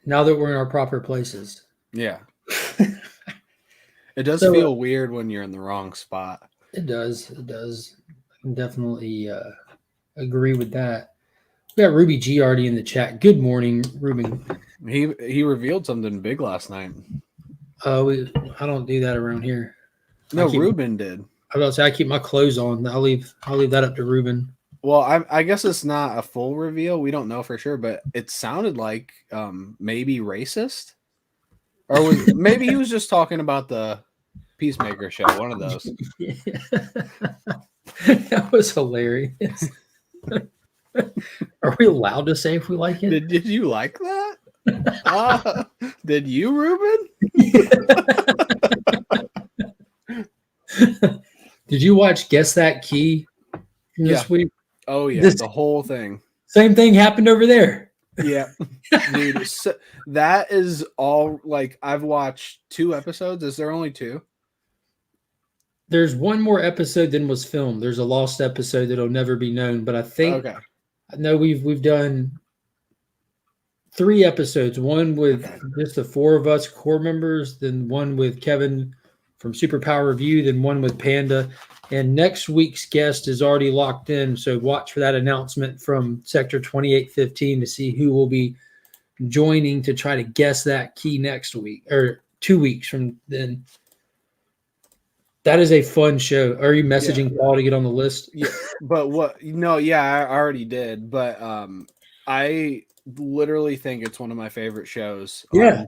Now that we're in our proper places. Yeah. It does So, feel weird when you're in the wrong spot. It does. It does. I can definitely agree with that. We got Ruby G already in the chat. Good morning, Ruben. He revealed something big last night. I don't do that around here. No, Ruben did. I was about to say I keep my clothes on. I'll leave that up to Ruben. Well, I guess it's not a full reveal. We don't know for sure, but it sounded like maybe racist, or maybe he was just talking about the Peacemaker show. One of those. Yeah. That was hilarious. Are we allowed to say if we like it? Did you like that? Did you, Ruben? Did you watch Guess That Key this week? Oh yeah, the whole thing. Same thing happened over there. Yeah, dude. So that is all. Like I've watched 2 episodes. Is there only 2? There's one more episode than was filmed. There's a lost episode that'll never be known. But I think I know we've done 3 episodes. One with just the 4 of us core members, then one with Kevin from Superpower Review, then one with Panda. And next week's guest is already locked in, so watch for that announcement from Sector 2815 to see who will be joining to try to guess that key next week or 2 weeks from then. That is a fun show. Are you messaging Paul to get on the list? Yeah, but what? No, yeah, I already did. But I literally think it's one of my favorite shows. Yeah,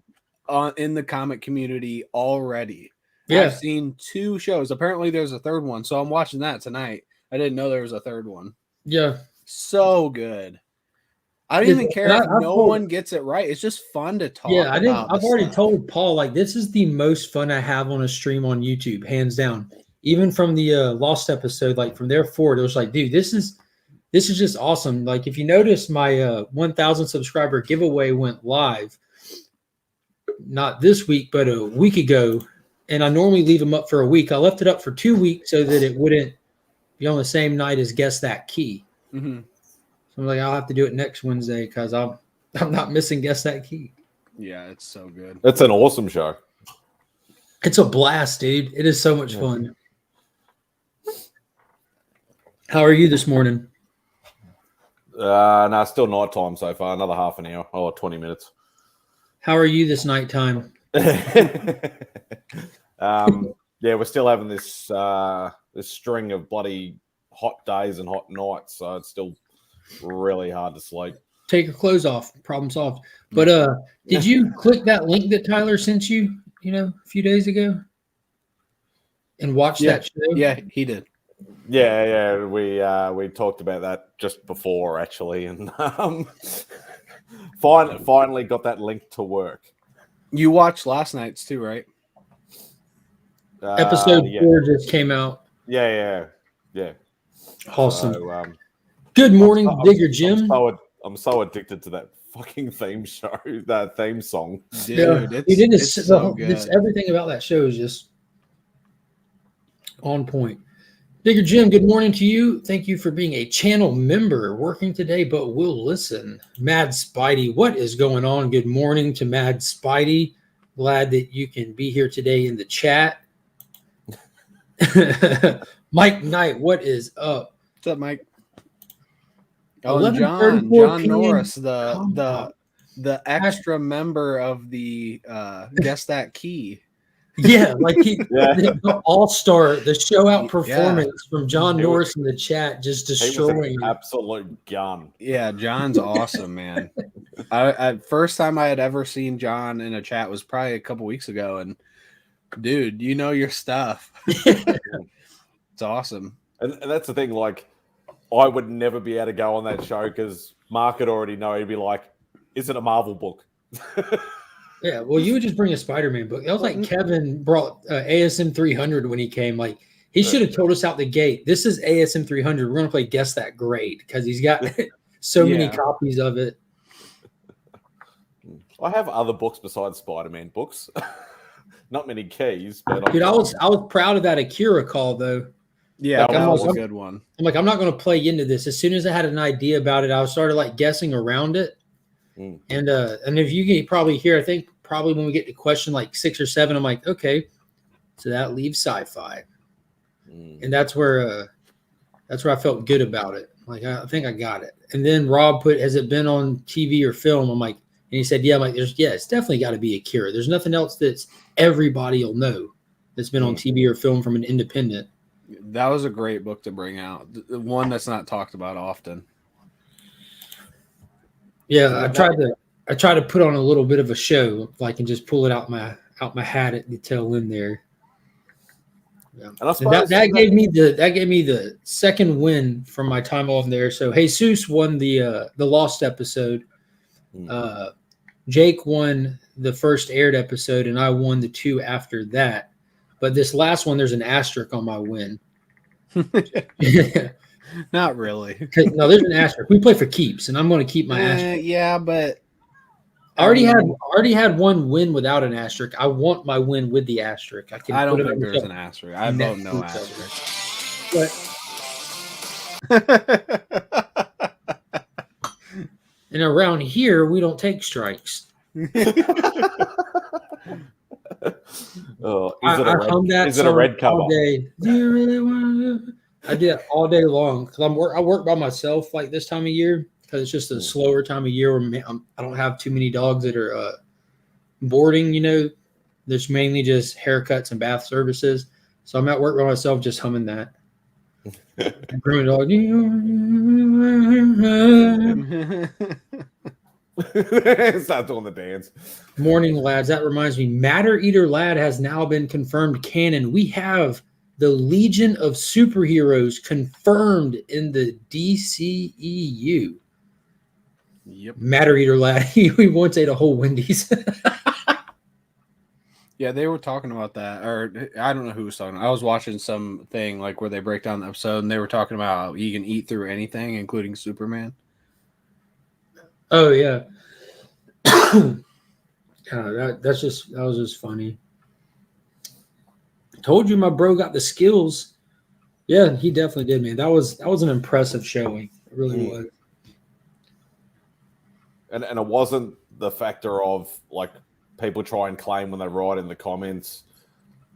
in the comic community already. Yeah. I've seen 2 shows. Apparently there's a 3rd one, so I'm watching that tonight. I didn't know there was a 3rd one. Yeah. So good. I don't even care if no one gets it right. It's just fun to talk about. Yeah, I've already told Paul, like, this is the most fun I have on a stream on YouTube, hands down. Even from the Lost episode, like from there forward, it was like, dude, this is just awesome. Like, if you notice, my 1,000 subscriber giveaway went live, not this week, but a week ago. And I normally leave them up for a week. I left it up for 2 weeks so that it wouldn't be on the same night as Guess That Key. Mm-hmm. So I'm like, I'll have to do it next Wednesday because I'm not missing Guess That Key. Yeah, it's so good. It's an awesome show. It's a blast, dude. It is so much fun. How are you this morning? No, still night time so far. Another half an hour or 20 minutes. How are you this nighttime? Yeah, we're still having this this string of bloody hot days and hot nights, so it's still really hard to sleep. Take your clothes off. Problem solved. But did you click that link that Tyler sent you, a few days ago? And watch that show? Yeah, he did. Yeah, we talked about that just before actually, and finally got that link to work. You watched last night's too, right? Episode 4 just came out. Yeah. Awesome. So, good morning, Digger Jim. I'm so addicted to that fucking theme show, that theme song. Dude, it's so good. Everything about that show is just on point. Digger Jim, good morning to you. Thank you for being a channel member, working today, but will listen. Mad Spidey, what is going on? Good morning to Mad Spidey. Glad that you can be here today in the chat. Mike Knight, what is up? What's up, Mike? Oh, and John Norris, the extra member of the Guess That Key. Yeah, like the all-star, the show-out performance from John Norris in the chat, just destroying. Absolute gun. Yeah, John's awesome, man. I first time I had ever seen John in a chat was probably a couple weeks ago, and dude, you know your stuff. It's awesome. And that's the thing, like, I would never be able to go on that show because Mark would already know. He'd be like, is it a Marvel book? Yeah, well, you would just bring a Spider-Man book. That was like Kevin brought ASM 300 when he came. Like, he should have told us out the gate, this is ASM 300. We're going to play Guess That Grade because he's got so many copies of it. I have other books besides Spider-Man books. Not many keys. But dude, I was proud of that Akira call, though. Yeah, that was a good one. I'm like, I'm not going to play into this. As soon as I had an idea about it, I started like guessing around it. Mm. And if you can probably hear, I think probably when we get to question like 6 or 7, I'm like, okay, so that leaves sci-fi, and that's where I felt good about it. Like I think I got it. And then Rob put, has it been on TV or film? I'm like, and he said, yeah. I'm like, it's definitely got to be Akira. There's nothing else that's everybody will know that's been on TV or film from an independent. That was a great book to bring out. The one that's not talked about often. Yeah, I tried to put on a little bit of a show, if I can just pull it out my hat at the tail end there. Yeah. And that gave me the second win from my time off there. So Jesus won the Lost episode. Jake won the first aired episode, and I won the 2 after that. But this last one, there's an asterisk on my win. Not really. No, there's an asterisk. We play for keeps, and I'm going to keep my asterisk. Yeah, but I already had one win without an asterisk. I want my win with the asterisk. I don't think there's an asterisk. I vote no asterisk. And around here, we don't take strikes. Is it a red cover? All day. Do you really want to? I did it all day long because I work by myself like this time of year because it's just a slower time of year where I don't have too many dogs that are boarding. You know, there's mainly just haircuts and bath services. So I'm at work by myself, just humming that. Grooming dog. Stop doing the dance. Morning, lads. That reminds me. Matter Eater Lad has now been confirmed canon. We have the Legion of Superheroes confirmed in the DCEU. Yep. Matter Eater Lad. We once ate a whole Wendy's. Yeah, they were talking about that, or I don't know who was talking. I was watching something like where they break down the episode, and they were talking about how you can eat through anything, including Superman. Oh yeah. That was just funny. Told you my bro got the skills. Yeah, he definitely did, man. That was an impressive showing. It really was. And it wasn't the factor of like people try and claim when they write in the comments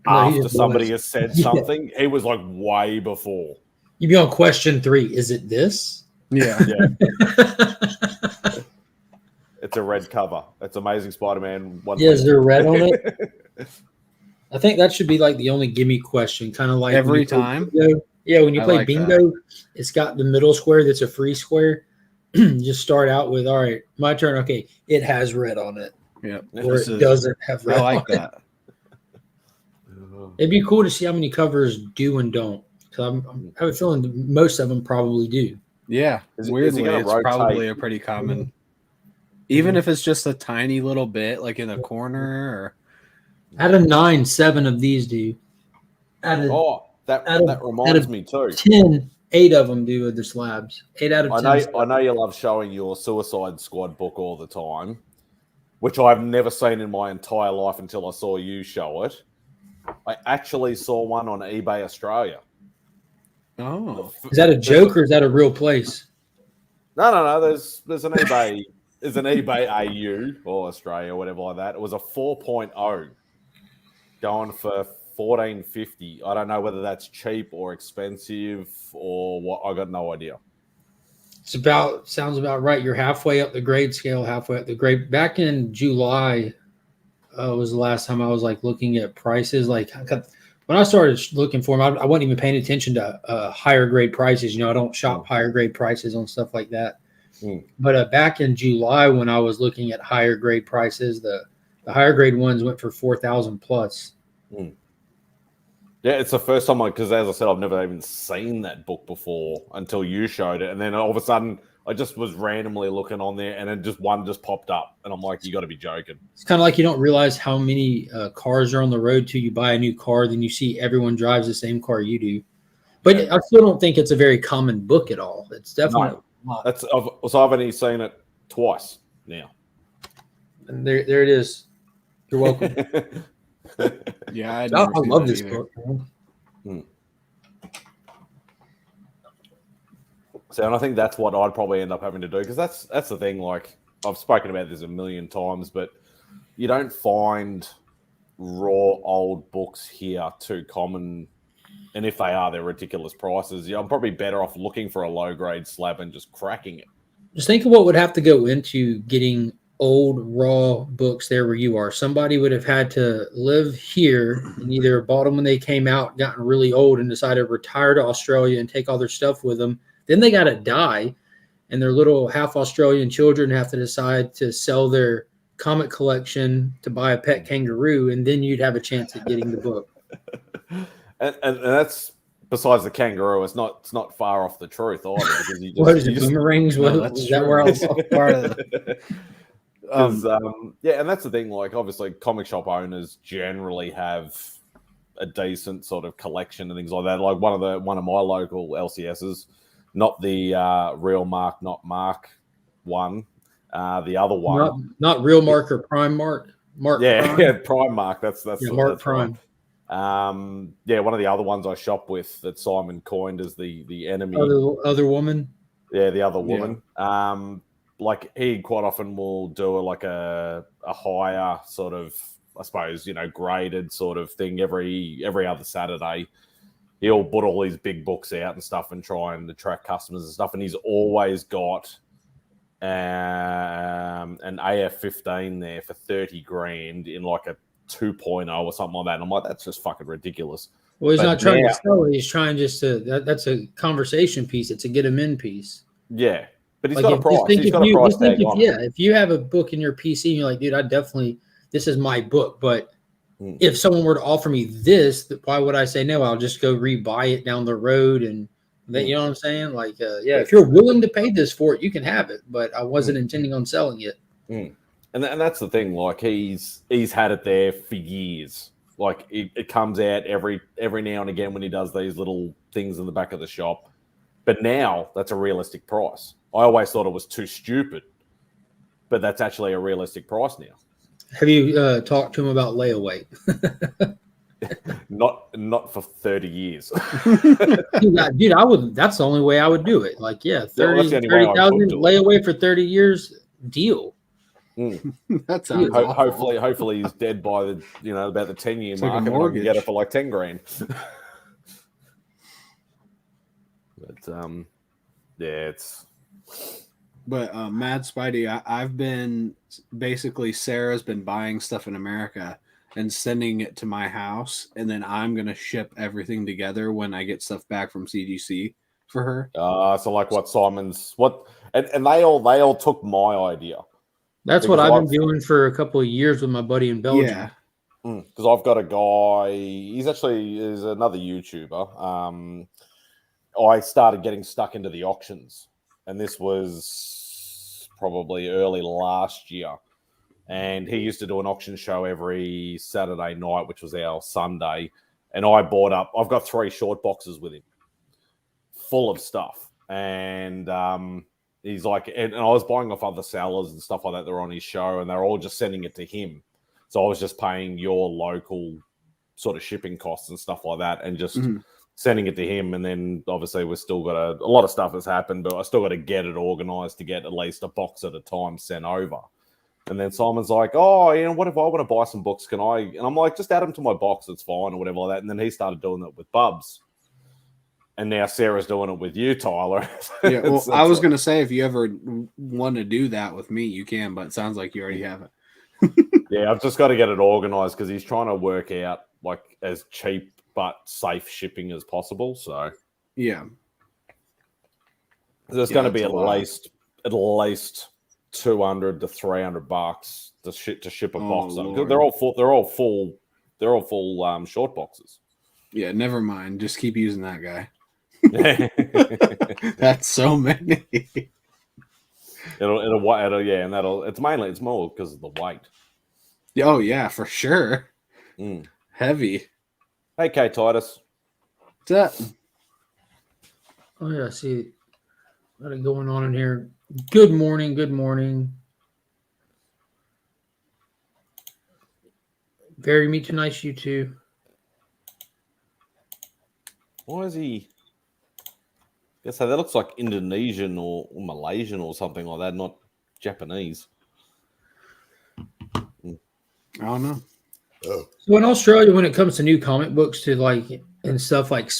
after somebody has said something. He was like way before. You'd be on question 3. Is it this? Yeah. It's a red cover. It's Amazing Spider-Man. Yeah, is there red on it? I think that should be like the only gimme question, kind of like every time. Yeah, when you play bingo, it's got the middle square that's a free square. Just start out with, all right, my turn. Okay, it has red on it. Yeah, or it doesn't have red. I like that. It'd be cool to see how many covers do and don't. Because I have a feeling most of them probably do. Yeah, weirdly, it's probably a pretty common. Even if it's just a tiny little bit, like in a corner, or out of 9, 7 of these do. That reminds me too. 10, 8 of them do with the slabs. 8 out of 10. I know you love showing your Suicide Squad book all the time, which I've never seen in my entire life until I saw you show it. I actually saw one on eBay Australia. Oh, is that a joke or is that a real place? No. There's an eBay. There's an eBay AU or Australia, whatever like that. It was a 4.0 going for $14.50. I don't know whether that's cheap or expensive or what. I got no idea. Sounds about right. You're halfway up the grade scale, halfway up the grade. Back in July was the last time I was like looking at prices. Like when I started looking for them, I wasn't even paying attention to higher grade prices. You know, I don't shop higher grade prices on stuff like that. But back in July, when I was looking at higher grade prices, the higher grade ones went for 4,000 plus. Yeah, it's the first time because, as I said, I've never even seen that book before until you showed it, and then all of a sudden, I just was randomly looking on there, and then one just popped up, and I'm like, "You got to be joking!" It's kind of like you don't realize how many cars are on the road till you buy a new car, then you see everyone drives the same car you do. But I still don't think it's a very common book at all. It's definitely. No. So I've only seen it twice now. And there it is. You're welcome. Yeah, I love this book. So, and I think that's what I'd probably end up having to do because that's the thing. Like, I've spoken about this a million times, but you don't find raw old books here too common. And if they are, they're ridiculous prices. Yeah, I'm probably better off looking for a low grade slab and just cracking it. Just think of what would have to go into getting old raw books there where you are. Somebody would have had to live here and either bought them when they came out, gotten really old, and decided to retire to Australia and take all their stuff with them. Then they got to die, and their little half Australian children have to decide to sell their comic collection to buy a pet kangaroo, and then you'd have a chance at getting the book. And that's besides the kangaroo. It's not far off the truth either. Because What is it? Boomerangs? Is that where I was part of it? Yeah, and that's the thing. Like, obviously, comic shop owners generally have a decent sort of collection and things like that. Like one of my local LCSs, not the real Mark, not Mark one, the other one, not real Mark or Prime Mark. Mark, yeah, Prime. yeah, Prime Mark. That's Mark that's Prime. Right. Yeah, one of the other ones I shop with that Simon coined as the enemy. Other woman. Yeah, the other woman. Yeah. Like he quite often will do a higher sort of, I suppose, graded sort of thing every other Saturday. He'll put all these big books out and stuff and try and attract customers and stuff. And he's always got an AF-15 there for 30 grand in like a 2.0 or something like that. And I'm like, that's just fucking ridiculous. Well, he's not trying to sell it. He's trying just to, that's a conversation piece. It's a get him in piece. Yeah. But he's got a price. He's got a price tag on it. If you have a book in your PC and you're like, dude, this is my book. But if someone were to offer me this, why would I say no? I'll just go rebuy it down the road. And then, you know what I'm saying? Like, if you're willing to pay this for it, you can have it. But I wasn't intending on selling it. And that's the thing. Like, he's had it there for years. Like, it comes out every now and again when he does these little things in the back of the shop. But now that's a realistic price. I always thought it was too stupid, but that's actually a realistic price now. Have you talked to him about layaway? Not for 30 years. Dude, I would. That's the only way I would do it. Like, 30,000 layaway for 30 years deal. That sounds hopefully he's dead by the about the 10-year mark, and I can get it for like 10 grand. But it's. But Mad Spidey, I've been basically Sarah's been buying stuff in America and sending it to my house, and then I'm gonna ship everything together when I get stuff back from CGC for her. So like what Simon's and they all took my idea. That's what I've been doing for a couple of years with my buddy in Belgium. Yeah. Because I've got a guy, he's another YouTuber. I started getting stuck into the auctions, and this was probably early last year. And he used to do an auction show every Saturday night, which was our Sunday. And I've got 3 short boxes with him full of stuff. And he's like, and I was buying off other sellers and stuff like that. They're on his show, and they're all just sending it to him. So I was just paying your local sort of shipping costs and stuff like that, and just sending it to him. And then obviously we've still got a lot of stuff has happened, but I still got to get it organized to get at least a box at a time sent over. And then Simon's like, oh, what if I want to buy some books? Can I? And I'm like, just add them to my box. It's fine or whatever like that. And then he started doing it with Bubs. And now Sarah's doing it with you, Tyler. Yeah, well, I was going to say, if you ever want to do that with me, you can, but it sounds like you already have it. Yeah, I've just got to get it organized because he's trying to work out like as cheap but safe shipping as possible. So yeah, there's going to be at least $200 to $300 to ship a box. They're all full short boxes. Yeah, never mind. Just keep using that guy. That's so many. It's more because of the weight. Oh yeah, for sure. Heavy. Hey, K Titus. What's up? Oh yeah, see what is going on in here. Good morning. Very meet tonight, you two. Why is he? I guess that looks like Indonesian or Malaysian or something like that. Not Japanese. I don't know. So in Australia, when it comes to new comic books to like and stuff like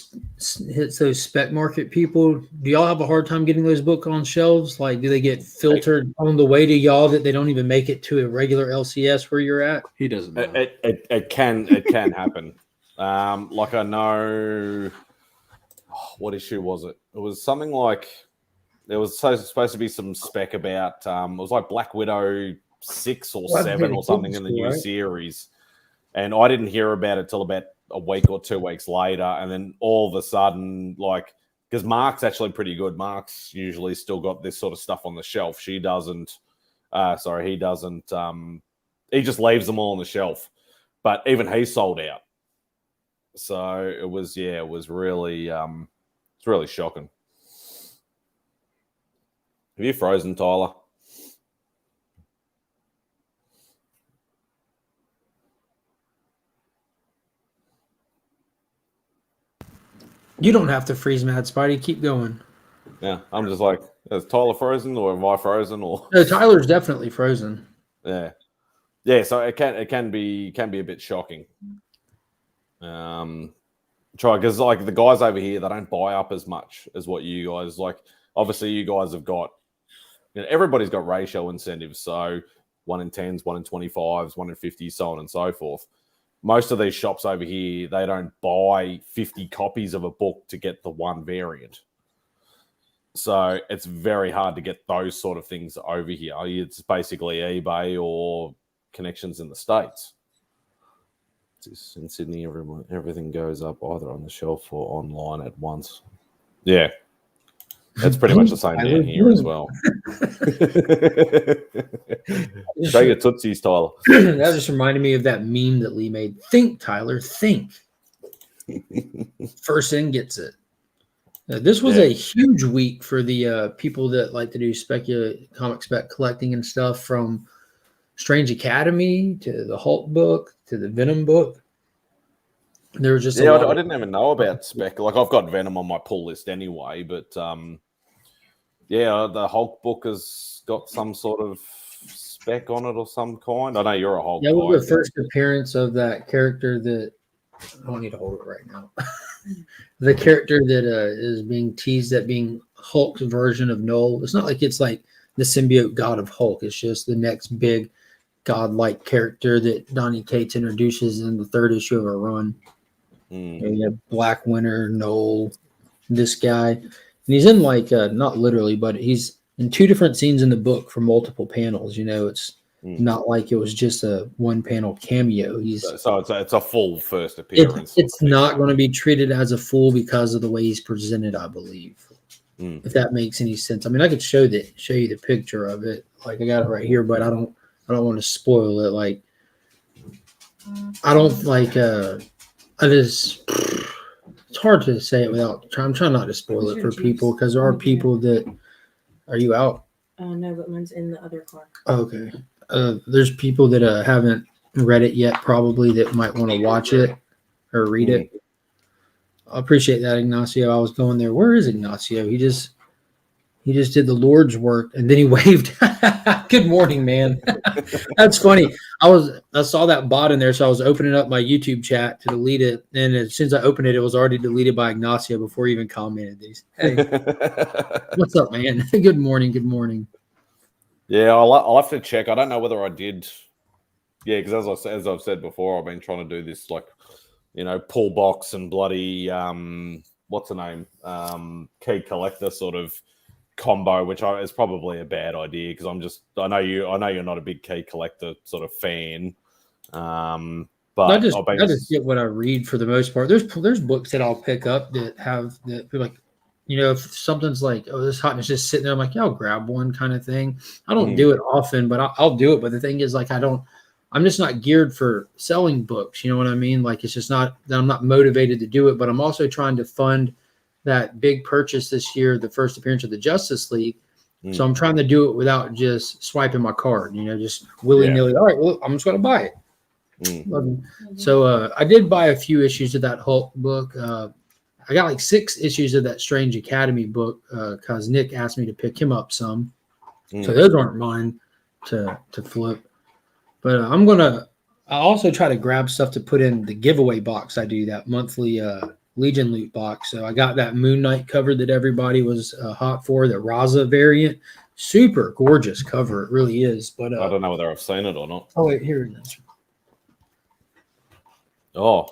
hits those spec market people, do y'all have a hard time getting those books on shelves? Like, do they get filtered on the way to y'all that they don't even make it to a regular LCS where you're at? He doesn't know. It can happen. Like I know, what issue was it? It was something like there was supposed to be some spec about it was like Black Widow 6 or 7 or something in the new series. And I didn't hear about it till about a week or 2 weeks later. And then all of a sudden, like, because Mark's actually pretty good. Mark's usually still got this sort of stuff on the shelf. He doesn't. He just leaves them all on the shelf. But even he sold out. So it was really, it's really shocking. Have you frozen, Tyler? You don't have to freeze, Mad Spidey. Keep going. Yeah, I'm just like, is Tyler frozen or am I frozen? Or no, Tyler's definitely frozen. Yeah. So it can be a bit shocking. Because like the guys over here, they don't buy up as much as what you guys like. Obviously, you guys have got, everybody's got ratio incentives. So 1 in 10s, 1 in 25s, 1 in 50s, so on and so forth. Most of these shops over here, they don't buy 50 copies of a book to get the one variant. So it's very hard to get those sort of things over here. It's basically eBay or connections in the States. In Sydney, everything goes up either on the shelf or online at once. Yeah. That's pretty much the same down here as well. Show your Tootsies, Tyler. That just reminded me of that meme that Lee made. Think, Tyler, think. First in gets it. This was a huge week for the people that like to do comic spec collecting and stuff, from Strange Academy to the Hulk book to the Venom book. There was just I didn't even know about spec. Like, I've got Venom on my pull list anyway, but the Hulk book has got some sort of spec on it or some kind. I know you're a Hulk guy. That was the first appearance of that character that I don't need to hold it right now. The character that is being teased at being Hulk's version of Null. It's not like it's like the symbiote god of Hulk. It's just the next big godlike character that Donny Cates introduces in the 3rd issue of her run. You have Black Winter, Null, this guy. And he's in like, not literally, but he's in 2 different scenes in the book for multiple panels. It's not like it was just a 1-panel cameo. So it's a full first appearance. It's not going to be treated as a full because of the way he's presented, I believe. If that makes any sense. I mean, I could show you the picture of it. Like, I got it right here, but I don't want to spoil it. Like, I don't like. It's hard to say it without. I'm trying not to spoil it for people, because there are people that. Are you out? No, but mine's in the other car. Okay. There's people that haven't read it yet, probably, that might want to watch it or read it. I appreciate that, Ignacio. I was going there. Where is Ignacio? He just did the Lord's work, and then he waved. Good morning, man. That's funny. I saw that bot in there, so I was opening up my YouTube chat to delete it, and as soon as I opened it, it was already deleted by Ignacio before he even commented these. Hey, what's up, man? Good morning. Good morning. Yeah, I'll have to check. I don't know whether I did. Yeah, because as I've said before, I've been trying to do this, like, pull box and bloody what's the name? Key collector sort of combo, which is probably a bad idea, because I know you're not a big key collector sort of fan. But I just get what I read for the most part. There's books that I'll pick up that have that, like, if something's like, oh, this hot and it's just sitting there, I'm like, yeah, I'll grab one kind of thing. I don't do it often, but I'll do it. But the thing is, like, I'm just not geared for selling books. You know what I mean? Like, it's just not that I'm not motivated to do it, but I'm also trying to fund that big purchase this year, the first appearance of the Justice League. So I'm trying to do it without just swiping my card, just willy-nilly. All right, well, I'm just going to buy it. So I did buy a few issues of that Hulk book. I got like 6 issues of that Strange Academy book because Nick asked me to pick him up some. So those aren't mine to flip. But I also try to grab stuff to put in the giveaway box. I do that monthly Legion loot box. So I got that Moon Knight cover that everybody was hot for, the Raza variant. Super gorgeous cover. It really is. But I don't know whether I've seen it or not. Oh, wait, here it is. Oh.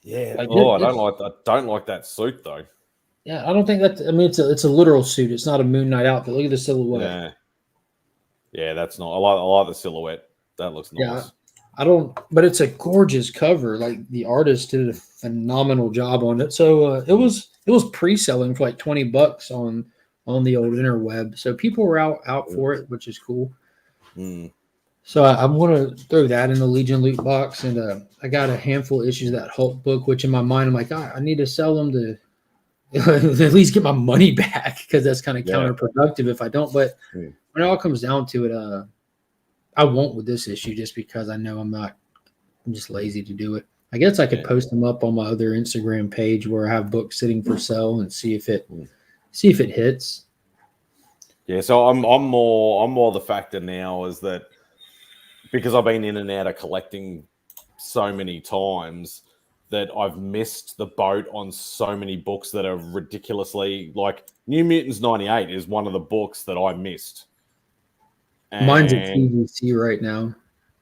Yeah. I don't like that suit though. Yeah, I don't think that. I mean, it's a literal suit. It's not a Moon Knight outfit. Look at the silhouette. Yeah. Yeah, that's not. I like the silhouette. That looks nice. Yeah, but it's a gorgeous cover. Like the artist did a phenomenal job on it. So it was pre-selling for like $20 on the old interweb. So people were out for it, which is cool. So I'm going to throw that in the Legion loot box, and I got a handful of issues of that Hulk book, which in my mind I'm like, I need to sell them to at least get my money back, because that's kind of counterproductive if I don't. But when it all comes down to it, I won't with this issue, just because I know I'm just lazy to do it. I guess I could post them up on my other Instagram page where I have books sitting for sale and see if it hits. Yeah, so I'm more the factor now is that because I've been in and out of collecting so many times that I've missed the boat on so many books that are ridiculously, like New Mutants 98 is one of the books that I missed. Mine's a TVC right now.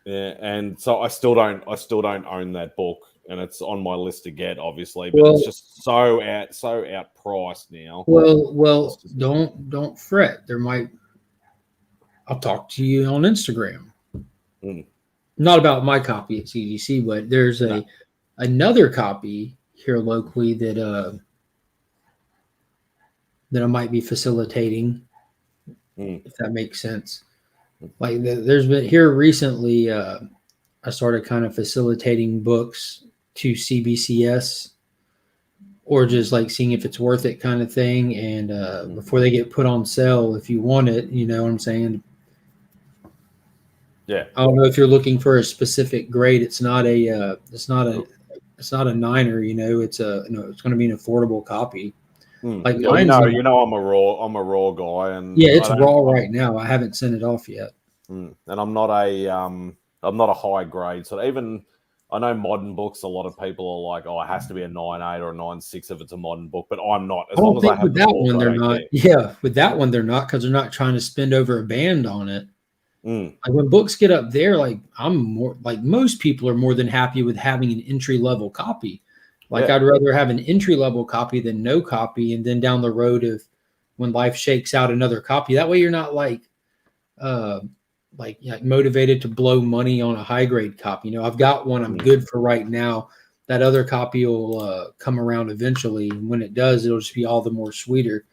Yeah, and so I still don't own that book, and it's on my list to get, obviously, but it's just so outpriced now. Well, don't fret. I'll talk to you on Instagram. Not about my copy at CGC, but there's another copy here locally that I might be facilitating, if that makes sense. Like there's been here recently, I started kind of facilitating books to CBCS, or just like seeing if it's worth it kind of thing. And before they get put on sale, if you want it, you know what I'm saying? Yeah. I don't know if you're looking for a specific grade. It's not a 9er, you know, it's going to be an affordable copy. Like I'm a raw guy, and it's raw right now. I haven't sent it off yet. And I'm not a high grade. So even I know modern books, a lot of people are like, oh, it has to be a 9.8 or a 9.6 if it's a modern book, but I'm not. As long as I have with that one, they're not. Yeah, with that one, they're not, because they're not trying to spend over a band on it. Like when books get up there, like I'm more like most people are more than happy with having an entry level copy. Like I'd rather have an entry level copy than no copy, and then down the road of when life shakes out another copy. That way you're not like motivated to blow money on a high grade copy. You know, I've got one I'm good for right now. That other copy will come around eventually. And when it does, it'll just be all the more sweeter.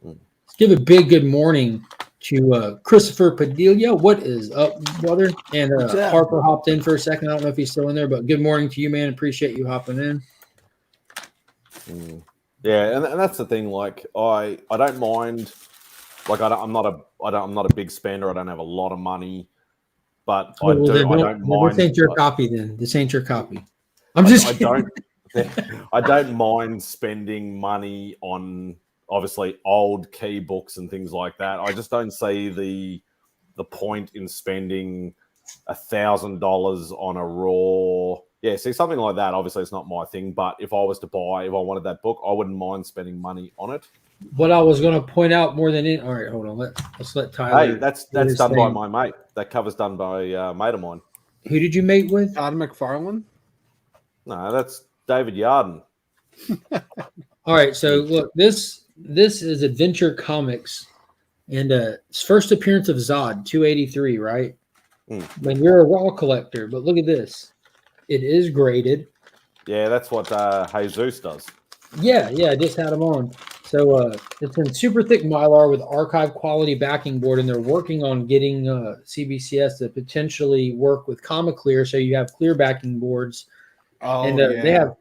Let's give a big good morning to Christopher Padilla. What is up, brother? And Harper hopped in for a second. I don't know if he's still in there, but good morning to you, man. Appreciate you hopping in. Yeah, and that's the thing. Like I don't mind. Like I'm not a big spender. I don't have a lot of money, but I don't mind. This ain't your copy, then. This ain't your copy. I don't mind spending money on obviously old key books and things like that. I just don't see the point in spending $1,000 on a raw. Yeah, see, something like that. Obviously, it's not my thing. But if I wanted that book, I wouldn't mind spending money on it. What I was going to point out more than all right, hold on. Let's let Tyler. Hey, that's done by my mate. That cover's done by a mate of mine. Who did you mate with? Todd McFarlane? No, that's David Yarden. All right, so look, this is Adventure Comics, and it's first appearance of Zod, 283, right? When you're a raw collector, but look at this. It is graded. Yeah, that's what Jesus does. Yeah, I just had him on. So it's in super thick Mylar with archive quality backing board, and they're working on getting CBCS to potentially work with Comic Clear, so you have clear backing boards. They have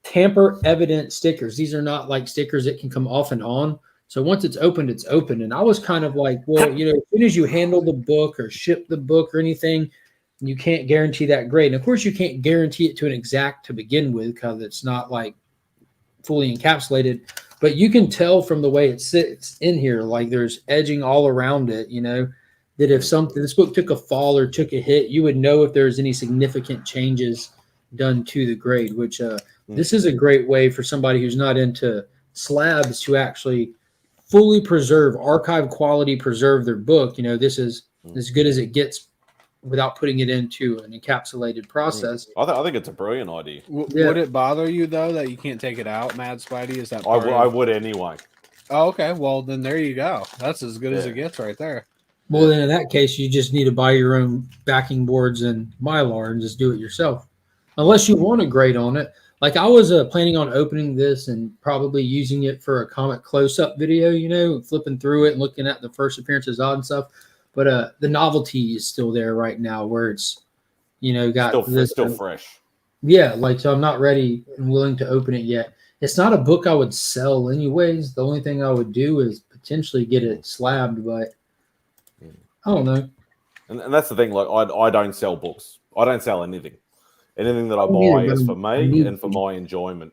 tamper evident stickers. These are not like stickers that can come off and on. So once it's opened, it's open. And I was kind of like, well, you know, as soon as you handle the book or ship the book or anything, you can't guarantee that grade. And of course, you can't guarantee it to an exact to begin with, because it's not like fully encapsulated. but you can tell from the way it sits in here, like there's edging all around it, you know, that if this book took a fall or took a hit, you would know if there's any significant changes done to the grade, which this is a great way for somebody who's not into slabs to actually fully preserve, archive quality, preserve their book. You know, this is as good as it gets without putting it into an encapsulated process. I think it's a brilliant idea. Would it bother you though that you can't take it out, Mad Spidey? Is that I would anyway. Oh, okay. Well, then there you go. That's as good as it gets right there. Well, then in that case, you just need to buy your own backing boards and Mylar and just do it yourself. Unless you want a grade on it. Like I was planning on opening this and probably using it for a comic close-up video, you know, flipping through it and looking at the first appearances odd and stuff. But the novelty is still there right now where it's, you know, got still fresh. Yeah, like so I'm not ready and willing to open it yet. It's not a book I would sell anyways. The only thing I would do is potentially get it slabbed, but I don't know. And that's the thing, like I don't sell books. I don't sell anything. Anything that I buy is for me and for my enjoyment.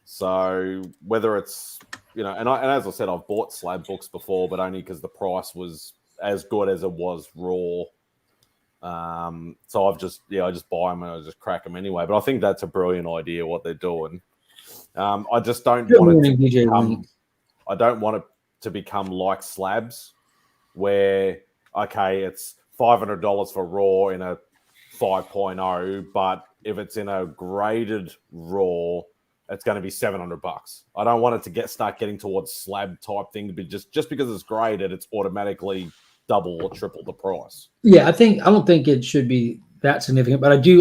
So whether it's, you know, and as I said, I've bought slab books before, but only because the price was as good as it was raw. So I just buy them and I just crack them anyway. But I think that's a brilliant idea what they're doing. I just don't want it to become, I don't want it to become like slabs, where okay, it's $500 for raw in a 5.0, but if it's in a graded raw, it's going to be $700. I don't want it to start getting towards slab type thing to be just because it's graded, it's automatically double or triple the price. Yeah, I don't think it should be that significant, but I do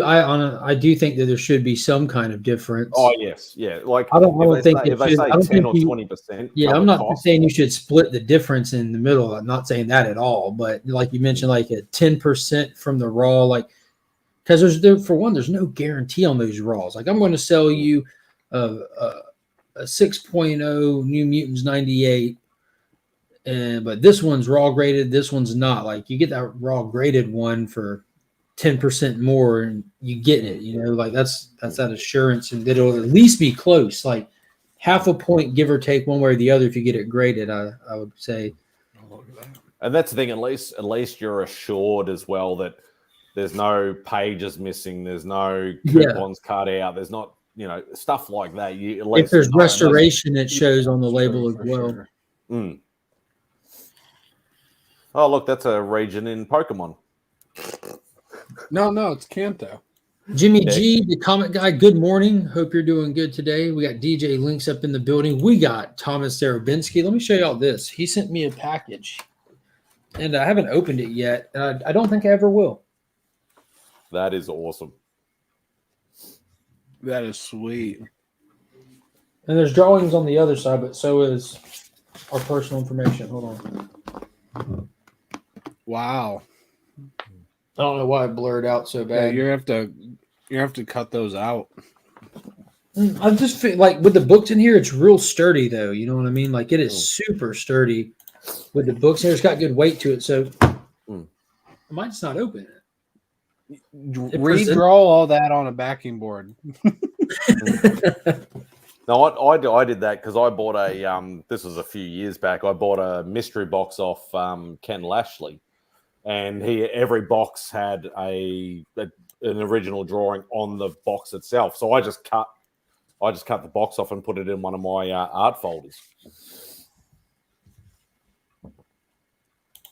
think that there should be some kind of difference. Oh yes, yeah. Like I don't think if they say 10 or 20%. Yeah, I'm not saying you should split the difference in the middle. I'm not saying that at all. But like you mentioned, like a 10% from the raw, like because there's no guarantee on those raws. Like I'm going to sell you a 6.0 New Mutants 98. But this one's raw graded, this one's not. Like you get that raw graded one for 10% more and you get it, you know, like that's that assurance and that it'll at least be close, like half a point give or take one way or the other if you get it graded, I would say. And that's the thing, at least you're assured as well that there's no pages missing, there's no coupons cut out, there's not, you know, stuff like that. You, at least if there's restoration, it shows on the label as well. Sure. Mm. Oh, look, that's a region in Pokemon. No, it's Kanto. Jimmy G, the comic guy, good morning. Hope you're doing good today. We got DJ Links up in the building. We got Thomas Sarabinski. Let me show y'all this. He sent me a package, and I haven't opened it yet. And I don't think I ever will. That is awesome. That is sweet. And there's drawings on the other side, but so is our personal information. Hold on. Wow. I don't know why it blurred out so bad. Yeah, you have to cut those out. I just feel like with the books in here, it's real sturdy though. You know what I mean? Like it is super sturdy with the books here. It's got good weight to it. So I might just not open it. Redraw all that on a backing board. No, I did that because I bought this was a few years back. I bought a mystery box off Ken Lashley, and every box had an original drawing on the box itself. So I just cut the box off and put it in one of my art folders.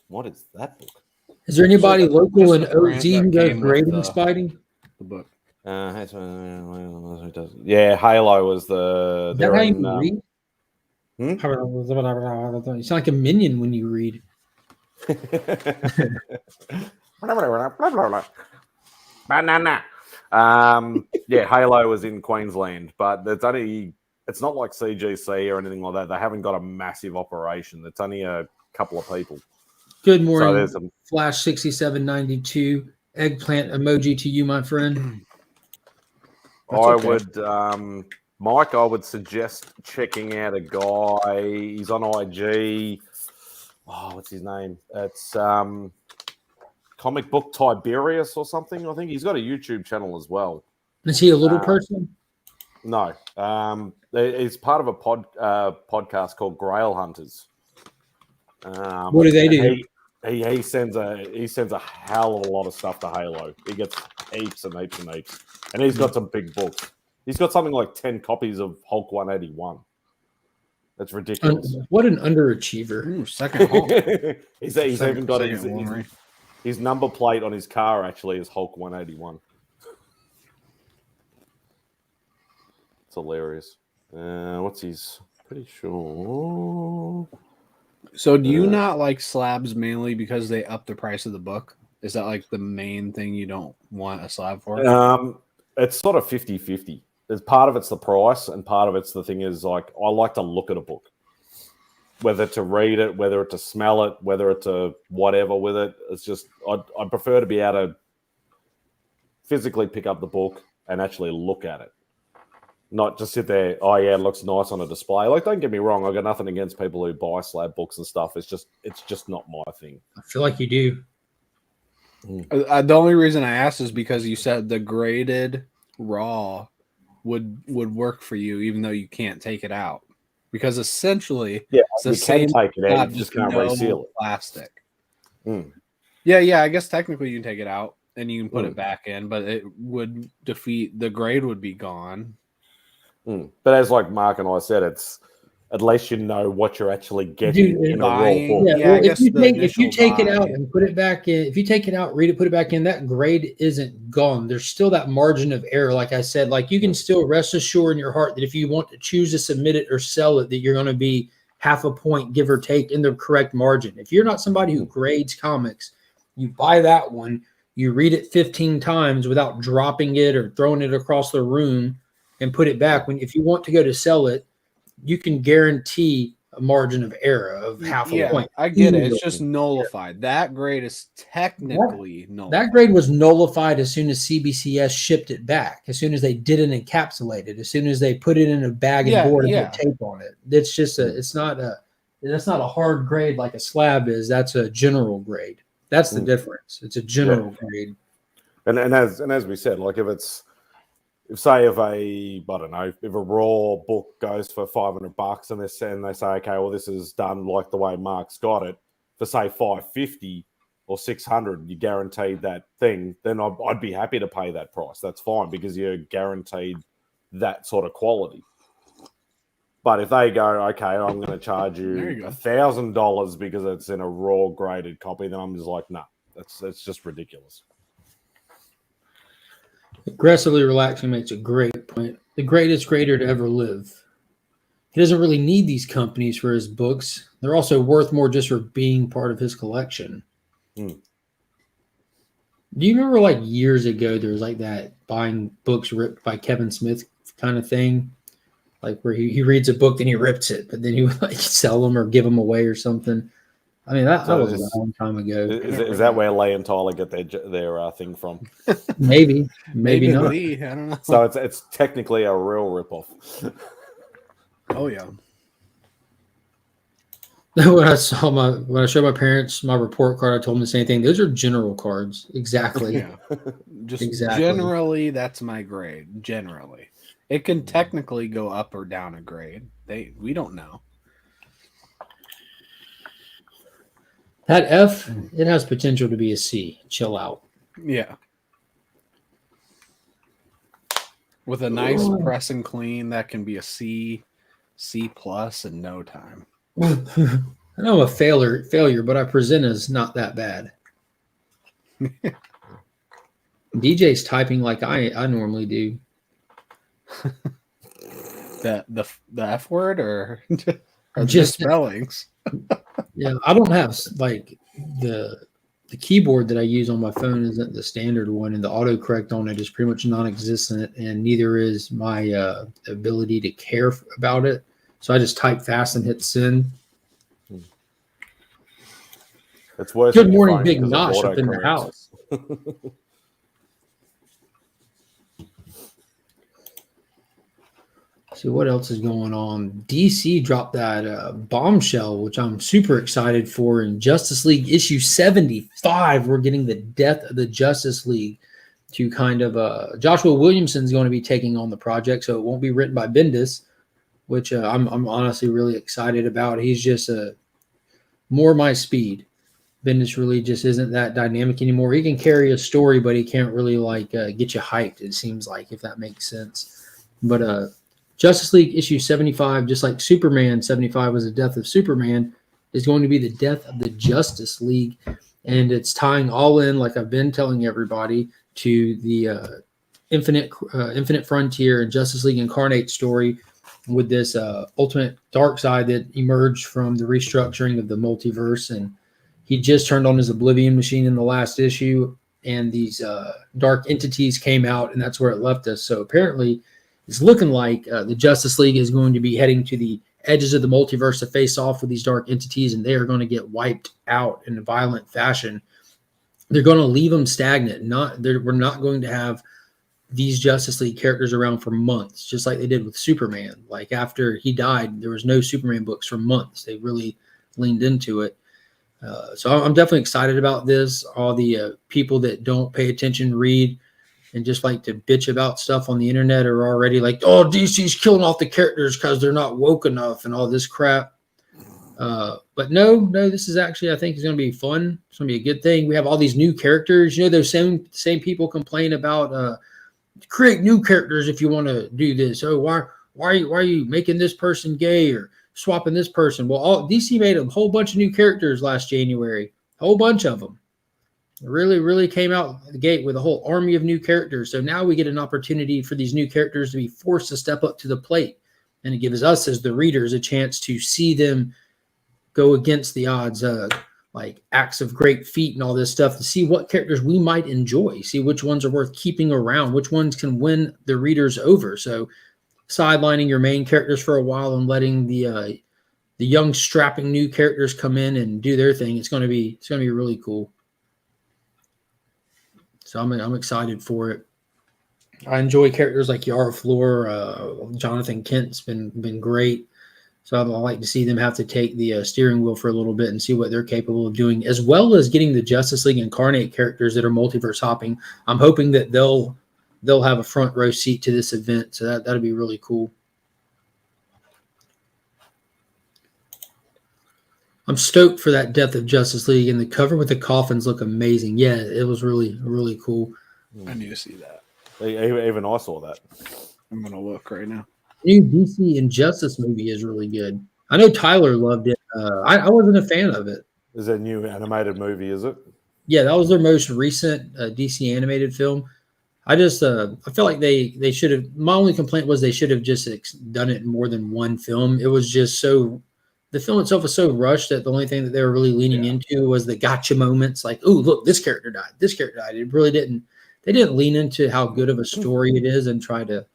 What is that book? Is there anybody local in OG who does grading, Spidey? The book. Yeah, Halo was the. Is that how you read? Hmm? You sound like a minion when you read. Banana. Yeah, Halo was in Queensland, but it's not like CGC or anything like that. They haven't got a massive operation. It's only a couple of people. Good morning, Flash 6792 eggplant emoji to you, my friend. Mike, I would suggest checking out a guy. He's on IG. Oh, what's his name? It's Comic Book Tiberius or something. I think he's got a YouTube channel as well. Is he a little person? No. He's part of a podcast called Grail Hunters. What do they do? He sends a hell of a lot of stuff to Halo. He gets heaps and heaps and heaps, and he's got some big books. He's got something like 10 copies of Hulk 181. That's ridiculous. What an underachiever! Ooh, second Hulk. he's even got his number plate on his car. Actually, is Hulk 181. It's hilarious. What's his? Pretty sure. So do you not like slabs mainly because they up the price of the book? Is that like the main thing you don't want a slab for? It's sort of 50-50. There's part of it's the price, and part of it's the thing is like I like to look at a book, whether to read it, whether to smell it, whether to whatever with it. It's just I prefer to be able to physically pick up the book and actually look at it, not just sit there. Oh yeah, it looks nice on a display. Like, don't get me wrong, I got nothing against people who buy slab books and stuff. It's just not my thing. I feel like you do. The only reason I asked is because you said the graded raw would work for you, even though you can't take it out, because essentially, it's the same. Take it out, you just can't reseal it. Plastic. Yeah. I guess technically you can take it out and you can put it back in, but it would defeat the grade would be gone. But as like Mark and I said, it's at least you know what you're actually getting in a raw book. Yeah, if you take it out and put it back in, if you take it out, read it, put it back in, that grade isn't gone. There's still that margin of error. Like I said, like you can still rest assured in your heart that if you want to choose to submit it or sell it, that you're going to be half a point, give or take, in the correct margin. If you're not somebody who grades comics, you buy that one, you read it 15 times without dropping it or throwing it across the room and put it back. If you want to go to sell it, you can guarantee a margin of error of half a point. I get it. It's just nullified. That grade is technically nullified. That grade was nullified as soon as CBCS shipped it back, as soon as they didn't encapsulate it, as soon as they put it in a bag and board and put tape on it. It's just that's not a hard grade like a slab is. That's a general grade. That's the difference. It's a general grade. And as we said, like if a raw book goes for $500 and they say, okay, well, this is done like the way Mark's got it for say $550 or $600, you guaranteed that thing, then I'd be happy to pay that price. That's fine because you're guaranteed that sort of quality. But if they go, okay, I'm going to charge you $1,000 because it's in a raw graded copy, then I'm just like, no, that's just ridiculous. Aggressively relaxing makes a great point. The greatest grader to ever live. He doesn't really need these companies for his books. They're also worth more just for being part of his collection. Do you remember like years ago, there was like that buying books ripped by Kevin Smith kind of thing? Like where he reads a book, then he rips it, but then he would like sell them or give them away or something. I mean, that was a long time ago. Is that where Leigh and Tyler get their thing from? Maybe not. I don't know. So it's technically a real ripoff. Oh yeah. When I showed my parents my report card, I told them the same thing. Those are general cards. Exactly. Yeah. Generally, that's my grade. Generally, it can technically go up or down a grade. We don't know. That F, it has potential to be a C. Chill out. Yeah. With a nice press and clean, that can be a C plus in no time. I know I'm a failure, but I present as not that bad. DJ's typing like I normally do. The F word or just the spellings? Yeah, I don't have like the keyboard that I use on my phone isn't the standard one, and the autocorrect on it is pretty much non-existent, and neither is my ability to care about it. So I just type fast and hit send. It's worse. Good morning, Big Nosh up in the house. See what else is going on. DC dropped that bombshell, which I'm super excited for. In Justice League issue 75, we're getting the death of the Justice League to kind of Joshua Williamson's going to be taking on the project, so it won't be written by Bendis. which I'm honestly really excited about. He's just more my speed. Bendis really just isn't that dynamic anymore. He can carry a story, but he can't really get you hyped, it seems like, if that makes sense. But Justice League issue 75, just like Superman 75 was the death of Superman, is going to be the death of the Justice League. And it's tying all in, like I've been telling everybody, to the Infinite Frontier and Justice League Incarnate story with this ultimate dark side that emerged from the restructuring of the multiverse. And he just turned on his Oblivion machine in the last issue, and these dark entities came out, and that's where it left us. So apparently it's looking like the Justice League is going to be heading to the edges of the multiverse to face off with these dark entities, and they are going to get wiped out in a violent fashion. They're going to leave them stagnant. We're not going to have these Justice League characters around for months, just like they did with Superman. Like after he died, there was no Superman books for months. They really leaned into it. So I'm definitely excited about this. All the people that don't pay attention, read, and just like to bitch about stuff on the internet are already like, oh, DC's killing off the characters because they're not woke enough and all this crap. But no, this is actually, I think, is going to be fun. It's going to be a good thing. We have all these new characters. Those same people complain about create new characters if you want to do this. Oh, why are you making this person gay or swapping this person? Well, DC made a whole bunch of new characters last January, a whole bunch of them. Really, really came out the gate with a whole army of new characters. So now we get an opportunity for these new characters to be forced to step up to the plate. And it gives us as the readers a chance to see them go against the odds, like acts of great feat and all this stuff, to see what characters we might enjoy, see which ones are worth keeping around, which ones can win the readers over. So sidelining your main characters for a while and letting the young strapping new characters come in and do their thing. It's going to be really cool. So I'm excited for it. I enjoy characters like Yara Flor, Jonathan Kent's been great. So I'd like to see them have to take the steering wheel for a little bit and see what they're capable of doing, as well as getting the Justice League Incarnate characters that are multiverse hopping. I'm hoping that they'll have a front row seat to this event. So that'll be really cool. I'm stoked for that Death of Justice League, and the cover with the coffins look amazing. Yeah, it was really, really cool. I need to see that. Even I saw that. I'm going to look right now. New DC Injustice movie is really good. I know Tyler loved it. I wasn't a fan of it. Is it a new animated movie, is it? Yeah, that was their most recent DC animated film. I feel like they should have. My only complaint was they should have just done it in more than one film. It was just so. The film itself was so rushed that the only thing that they were really leaning into was the gotcha moments. Like, oh, look, this character died. This character died. It really didn't. They didn't lean into how good of a story it is and try to.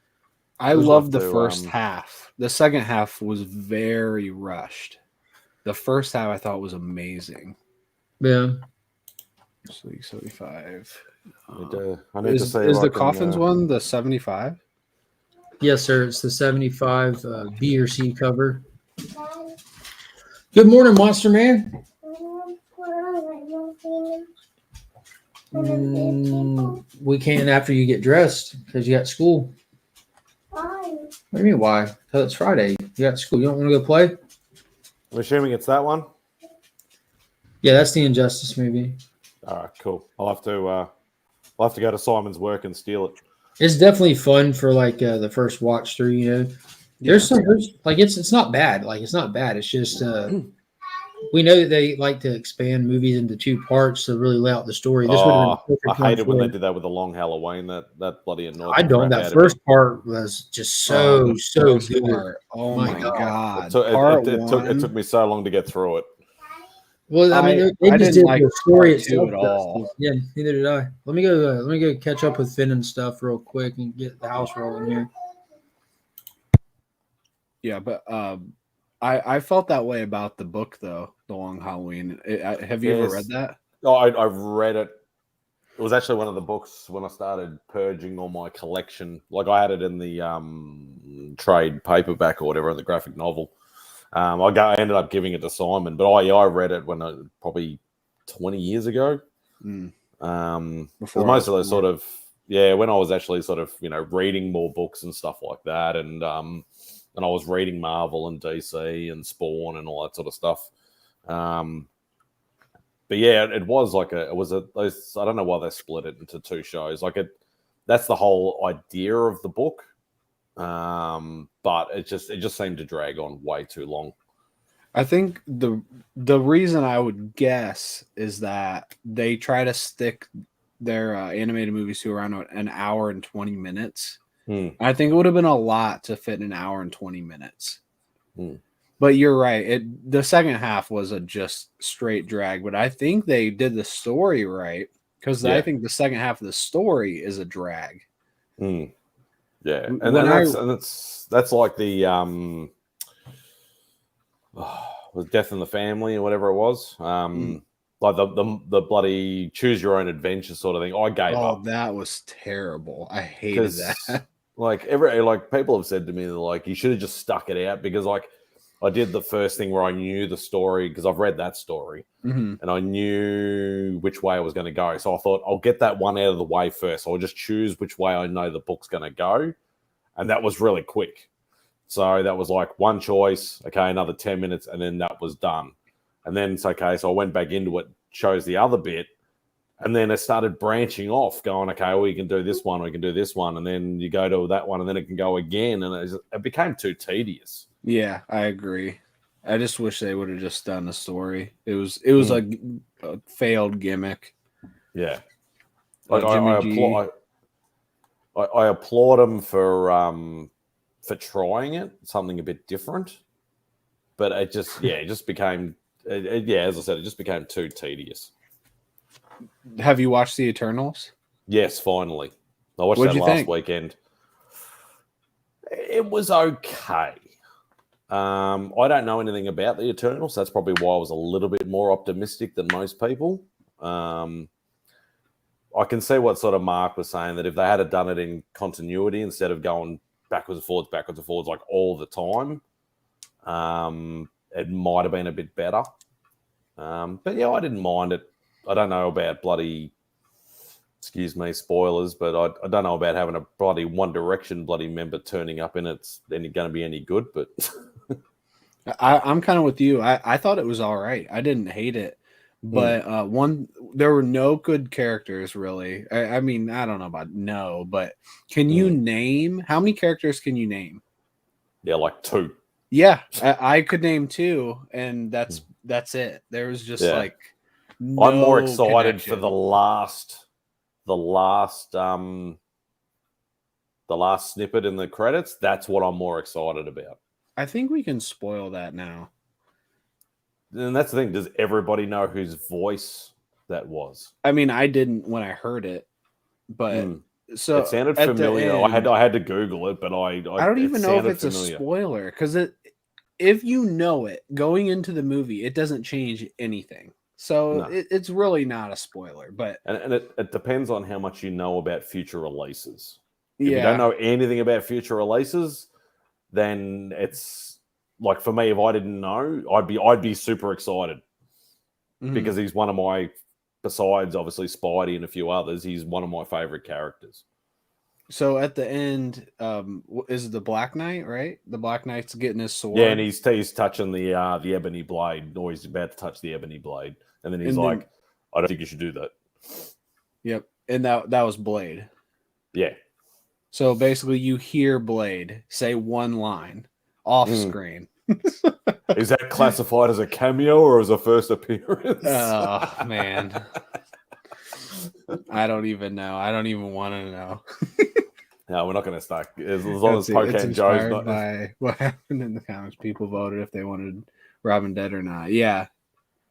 I loved the first half. The second half was very rushed. The first half I thought was amazing. Yeah. League 75. I need to say, is the Coffins one the 75? Yes, sir. It's the 75 B or C cover. Good morning, Monster Man. We can't after you get dressed because you got school. Why? What do you mean why? Because it's Friday. You got school. You don't want to go play? I'm assuming it's that one. Yeah, that's the Injustice movie. All right, cool. I'll have to go to Simon's work and steal it. It's definitely fun for the first watch through. There's it's not bad. It's not bad. It's just we know that they like to expand movies into two parts to really lay out the story. This I hated when they did that with the Long Halloween. That bloody annoyed. I don't. That first part was just so good. Oh my god! It took me so long to get through it. Well, I mean, they just did the story itself at all. Yeah, neither did I. Let me go catch up with Finn and stuff real quick and get the house rolling here. Yeah, but I felt that way about the book though, The Long Halloween. Have you ever read that? Oh, I've read it. It was actually one of the books when I started purging all my collection. I had it in the trade paperback or whatever, the graphic novel. I ended up giving it to Simon, but I read it when probably 20 years ago. Before most of those sort of when I was actually sort of reading more books and stuff like that, and and I was reading Marvel and DC and Spawn and all that sort of stuff. But yeah, it was like I don't know why they split it into 2 shows. That's the whole idea of the book. But it just seemed to drag on way too long. I think the reason I would guess is that they try to stick their animated movies to around an hour and 20 minutes. I think it would have been a lot to fit in an hour and 20 minutes. But you're right. The second half was a just straight drag, but I think they did the story right, because I think the second half of the story is a drag. Yeah, and that's like the with Death in the Family or whatever it was. Like the bloody choose your own adventure sort of thing. I gave up. Oh, that was terrible. I hated that. Like people have said to me, like, you should have just stuck it out, because like I did the first thing where I knew the story because I've read that story and I knew which way I was going to go. So I thought I'll get that one out of the way first. So I'll just choose which way I know the book's going to go. And that was really quick. So that was like one choice. Okay, another 10 minutes, and then that was done. And then it's okay. So I went back into it, chose the other bit, and then it started branching off, going, okay, well, you can do this one, or you can do this one, and then you go to that one, and then it can go again. And it became too tedious. Yeah, I agree. I just wish they would have just done the story. It was like a failed gimmick. Yeah, like I applaud them for trying something a bit different, but it just became as I said, it just became too tedious. Have you watched the Eternals? Yes, finally. I watched that last weekend. It was okay. I don't know anything about the Eternals. That's probably why I was a little bit more optimistic than most people. I can see what sort of Mark was saying, that if they had done it in continuity instead of going backwards and forwards like all the time, it might have been a bit better. But yeah, I didn't mind it. I don't know about bloody, excuse me, spoilers, but I don't know about having a bloody One Direction bloody member turning up in it's going to be any good. But I'm kind of with you. I thought it was all right. I didn't hate it, but there were no good characters really. I mean, I don't know about but can you name, how many characters can you name? Yeah, like 2. Yeah, I could name 2, and that's it. There was just like no I'm more excited connection. for the last snippet in the credits. That's what I'm more excited about. I think we can spoil that now. And that's the thing. Does everybody know whose voice that was? I mean, I didn't when I heard it, but so it sounded familiar. End, I had to Google it, but I don't even know if it's familiar. A spoiler, because if you know it going into the movie, it doesn't change anything. So it's really not a spoiler, but and it depends on how much you know about future releases. If you don't know anything about future releases, then it's like, for me, if I didn't know, I'd be super excited because he's one of my, besides obviously Spidey and a few others, he's one of my favorite characters. So at the end, is the Black Knight, right? The Black Knight's getting his sword. Yeah, and he's touching the ebony blade, or he's about to touch the ebony blade, and then he's like, "I don't think you should do that." Yep, and that was Blade. Yeah. So basically, you hear Blade say one line off screen. Is that classified as a cameo or as a first appearance? Oh man, I don't even know. I don't even want to know. No, we're not going to start. As long as Cocaine Joe's not. By what happened in the comics, people voted if they wanted Robin dead or not. Yeah.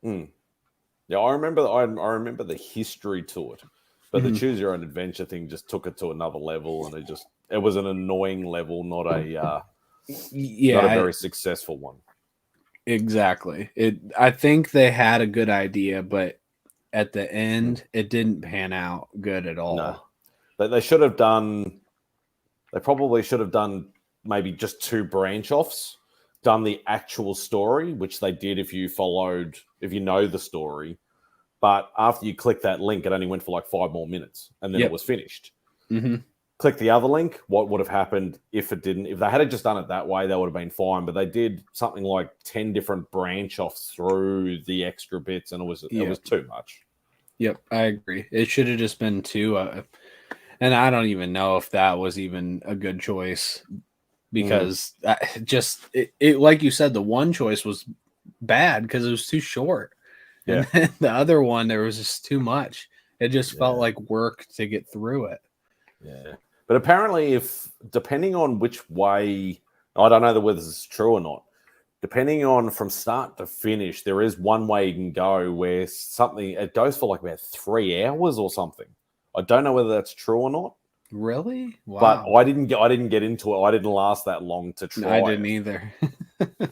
Yeah, I remember the history to it, but the choose your own adventure thing just took it to another level, and it was an annoying level, not a very successful one. Exactly. I think they had a good idea, but at the end, it didn't pan out good at all. No. They should have done. They probably should have done maybe just 2 branch offs, done the actual story, which they did if you know the story. But after you click that link, it only went for like 5 more minutes, and then it was finished. click the other link, what would have happened if it didn't? If they had just done it that way, that would have been fine. But they did something like 10 different branch offs through the extra bits, and it was too much. Yep, I agree. It should have just been 2. And I don't even know if that was even a good choice because it like you said, the one choice was bad because it was too short. Yeah. And then the other one, there was just too much. It just felt like work to get through it. Yeah. But apparently, depending on which way, I don't know whether this is true or not, depending on from start to finish, there is one way you can go where it goes for like about 3 hours or something. I don't know whether that's true or not. Really? Wow. But I didn't get into it. I didn't last that long to try. I didn't either.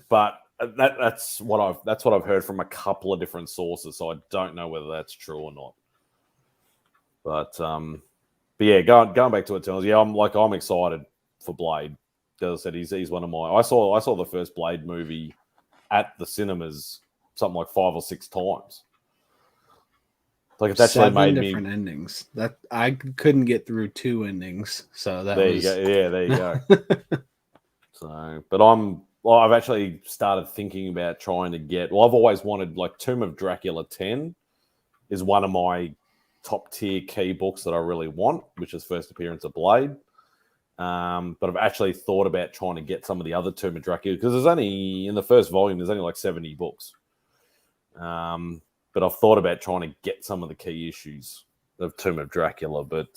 But that's what I've heard from a couple of different sources. So I don't know whether that's true or not. But yeah, going back to it, yeah, I'm excited for Blade. As I said, he's one of my. I saw the first Blade movie at the cinemas something like 5 or 6 times. Like it's actually 7 different endings. That I couldn't get through 2 endings, so that there was... you go. Yeah, there you go. So, but I've actually started thinking about trying to get. Well, I've always wanted like Tomb of Dracula 10 is one of my top tier key books that I really want, which is first appearance of Blade. But I've actually thought about trying to get some of the other Tomb of Dracula because there's only in the first volume there's only like 70 books. But I've thought about trying to get some of the key issues of Tomb of Dracula, but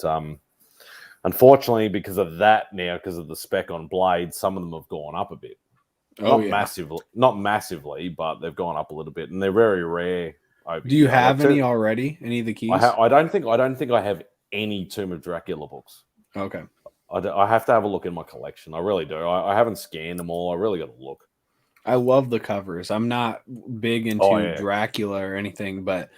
unfortunately, because of that now, because of the spec on Blade, some of them have gone up a bit. Not massively, but they've gone up a little bit, and they're very rare. Do you have any already? Any of the keys? I don't think I have any Tomb of Dracula books. Okay. I have to have a look in my collection. I really do. I haven't scanned them all. I really got to look. I love the covers. I'm not big into Dracula or anything, but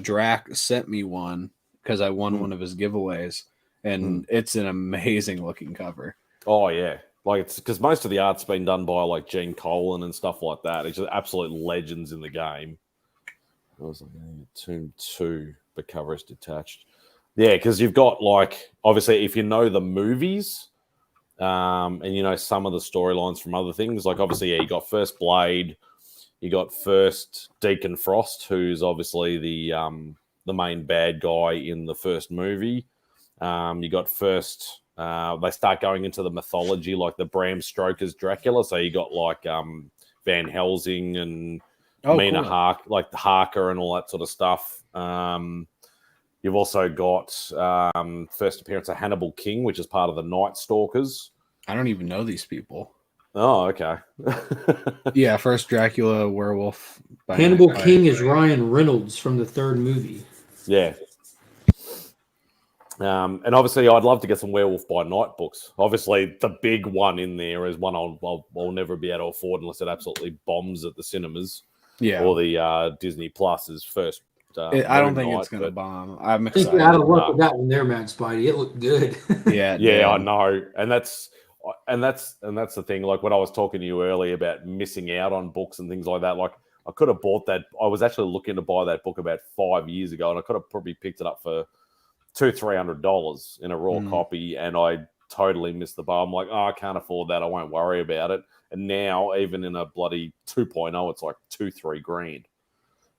Drac sent me one because I won one of his giveaways, and it's an amazing looking cover. Oh yeah, like it's because most of the art's been done by like Gene Colan and stuff like that. It's just absolute legends in the game. I was like, Tomb 2, but cover is detached. Yeah, because you've got like obviously if you know the movies. And you know some of the storylines from other things, like obviously, you got first Blade, you got first Deacon Frost, who's obviously the main bad guy in the first movie. You got first, they start going into the mythology, like the Bram Stoker's Dracula. So you got like Van Helsing and Mina like the Harker and all that sort of stuff. You've also got first appearance of Hannibal King, which is part of the Night Stalkers. I don't even know these people. Oh, okay. Yeah, first Dracula werewolf. Hannibal King is Ryan Reynolds from the 3rd movie. Yeah. And obviously, I'd love to get some Werewolf by Night books. Obviously, the big one in there is one I'll never be able to afford unless it absolutely bombs at the cinemas. Yeah. Or the Disney Plus is first. I don't think it's going to bomb. I'm excited. I think you're out of luck with that one there, man, Spidey. It looked good. Yeah, I know. And that's the thing. Like when I was talking to you earlier about missing out on books and things like that, like I could have bought that. I was actually looking to buy that book about 5 years ago, and I could have probably picked it up for $200-300 in a raw copy, and I totally missed the bar. I'm like, I can't afford that. I won't worry about it. And now, even in a bloody 2.0, it's like $2-3 grand.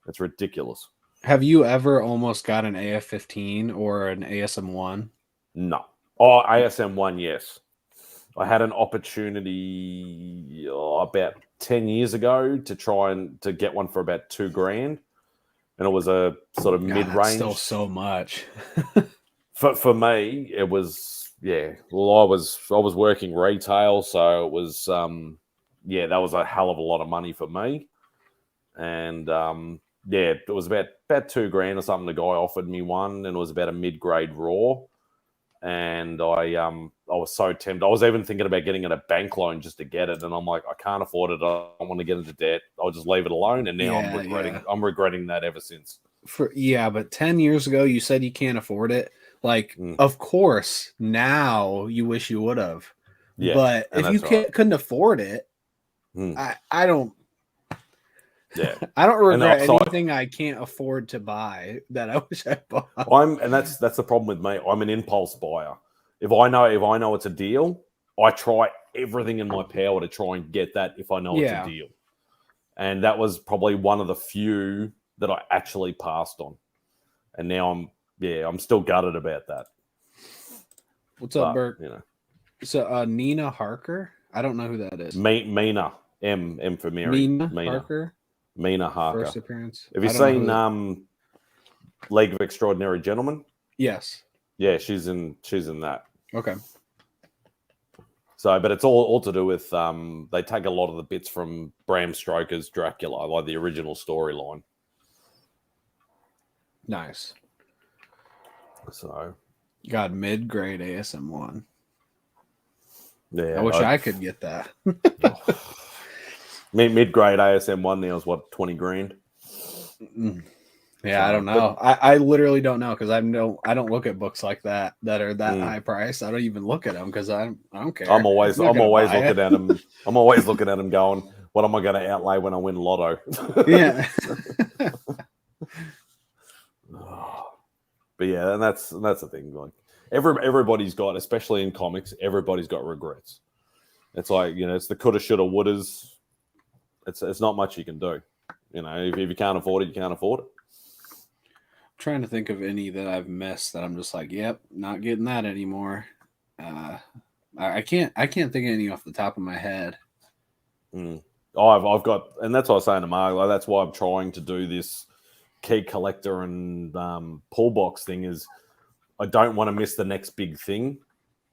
It's ridiculous. Have you ever almost got an AF-15 or an ASM-1? No. Oh, ASM-1, yes. I had an opportunity about 10 years ago to try and to get one for about $2 grand. And it was a sort of mid-range. Still so much. For me, it was, yeah. Well, I was working retail, so it was, that was a hell of a lot of money for me. And, yeah, it was about $2 grand or something. The guy offered me one, and it was about a mid-grade raw. And I was so tempted. I was even thinking about getting it a bank loan just to get it, and I'm like, I can't afford it. I don't want to get into debt. I'll just leave it alone. And now I'm regretting that ever since. But 10 years ago, you said you can't afford it. Like, of course, now you wish you would have. Yeah, but if you couldn't afford it, I don't. Yeah, I don't regret anything I can't afford to buy that I wish I bought. And that's the problem with me. I'm an impulse buyer. If I know it's a deal, I try everything in my power to try and get that if I know it's a deal. And that was probably one of the few that I actually passed on. And now I'm still gutted about that. What's up, Bert? You know. So Nina Harker? I don't know who that is. Mina. M for Mary. Mina Harker? Mina Harker. First appearance. Have you seen League of Extraordinary Gentlemen? Yes. Yeah, she's in that. Okay. So, but it's all to do with they take a lot of the bits from Bram Stoker's Dracula, like the original storyline. Nice. So, God, mid-grade ASM1. Yeah, I wish I could get that. Mid-grade ASM1 now is what, 20 grand? Yeah, I don't know. I literally don't know because I don't look at books like that are that high priced. I don't even look at them because I don't care. I'm always looking at them. I'm always looking at them, going, "What am I going to outlay when I win Lotto?" Yeah. But yeah, and that's the thing. Like everybody's got, especially in comics, everybody's got regrets. It's like, you know, it's the coulda, shoulda, wouldas. It's not much you can do. You know, if you can't afford it, you can't afford it. Trying to think of any that I've missed that I'm just like, yep, not getting that anymore. I can't think of any off the top of my head. I've got, and that's what I was saying to Mark. Like, that's why I'm trying to do this key collector and pull box thing. Is I don't want to miss the next big thing.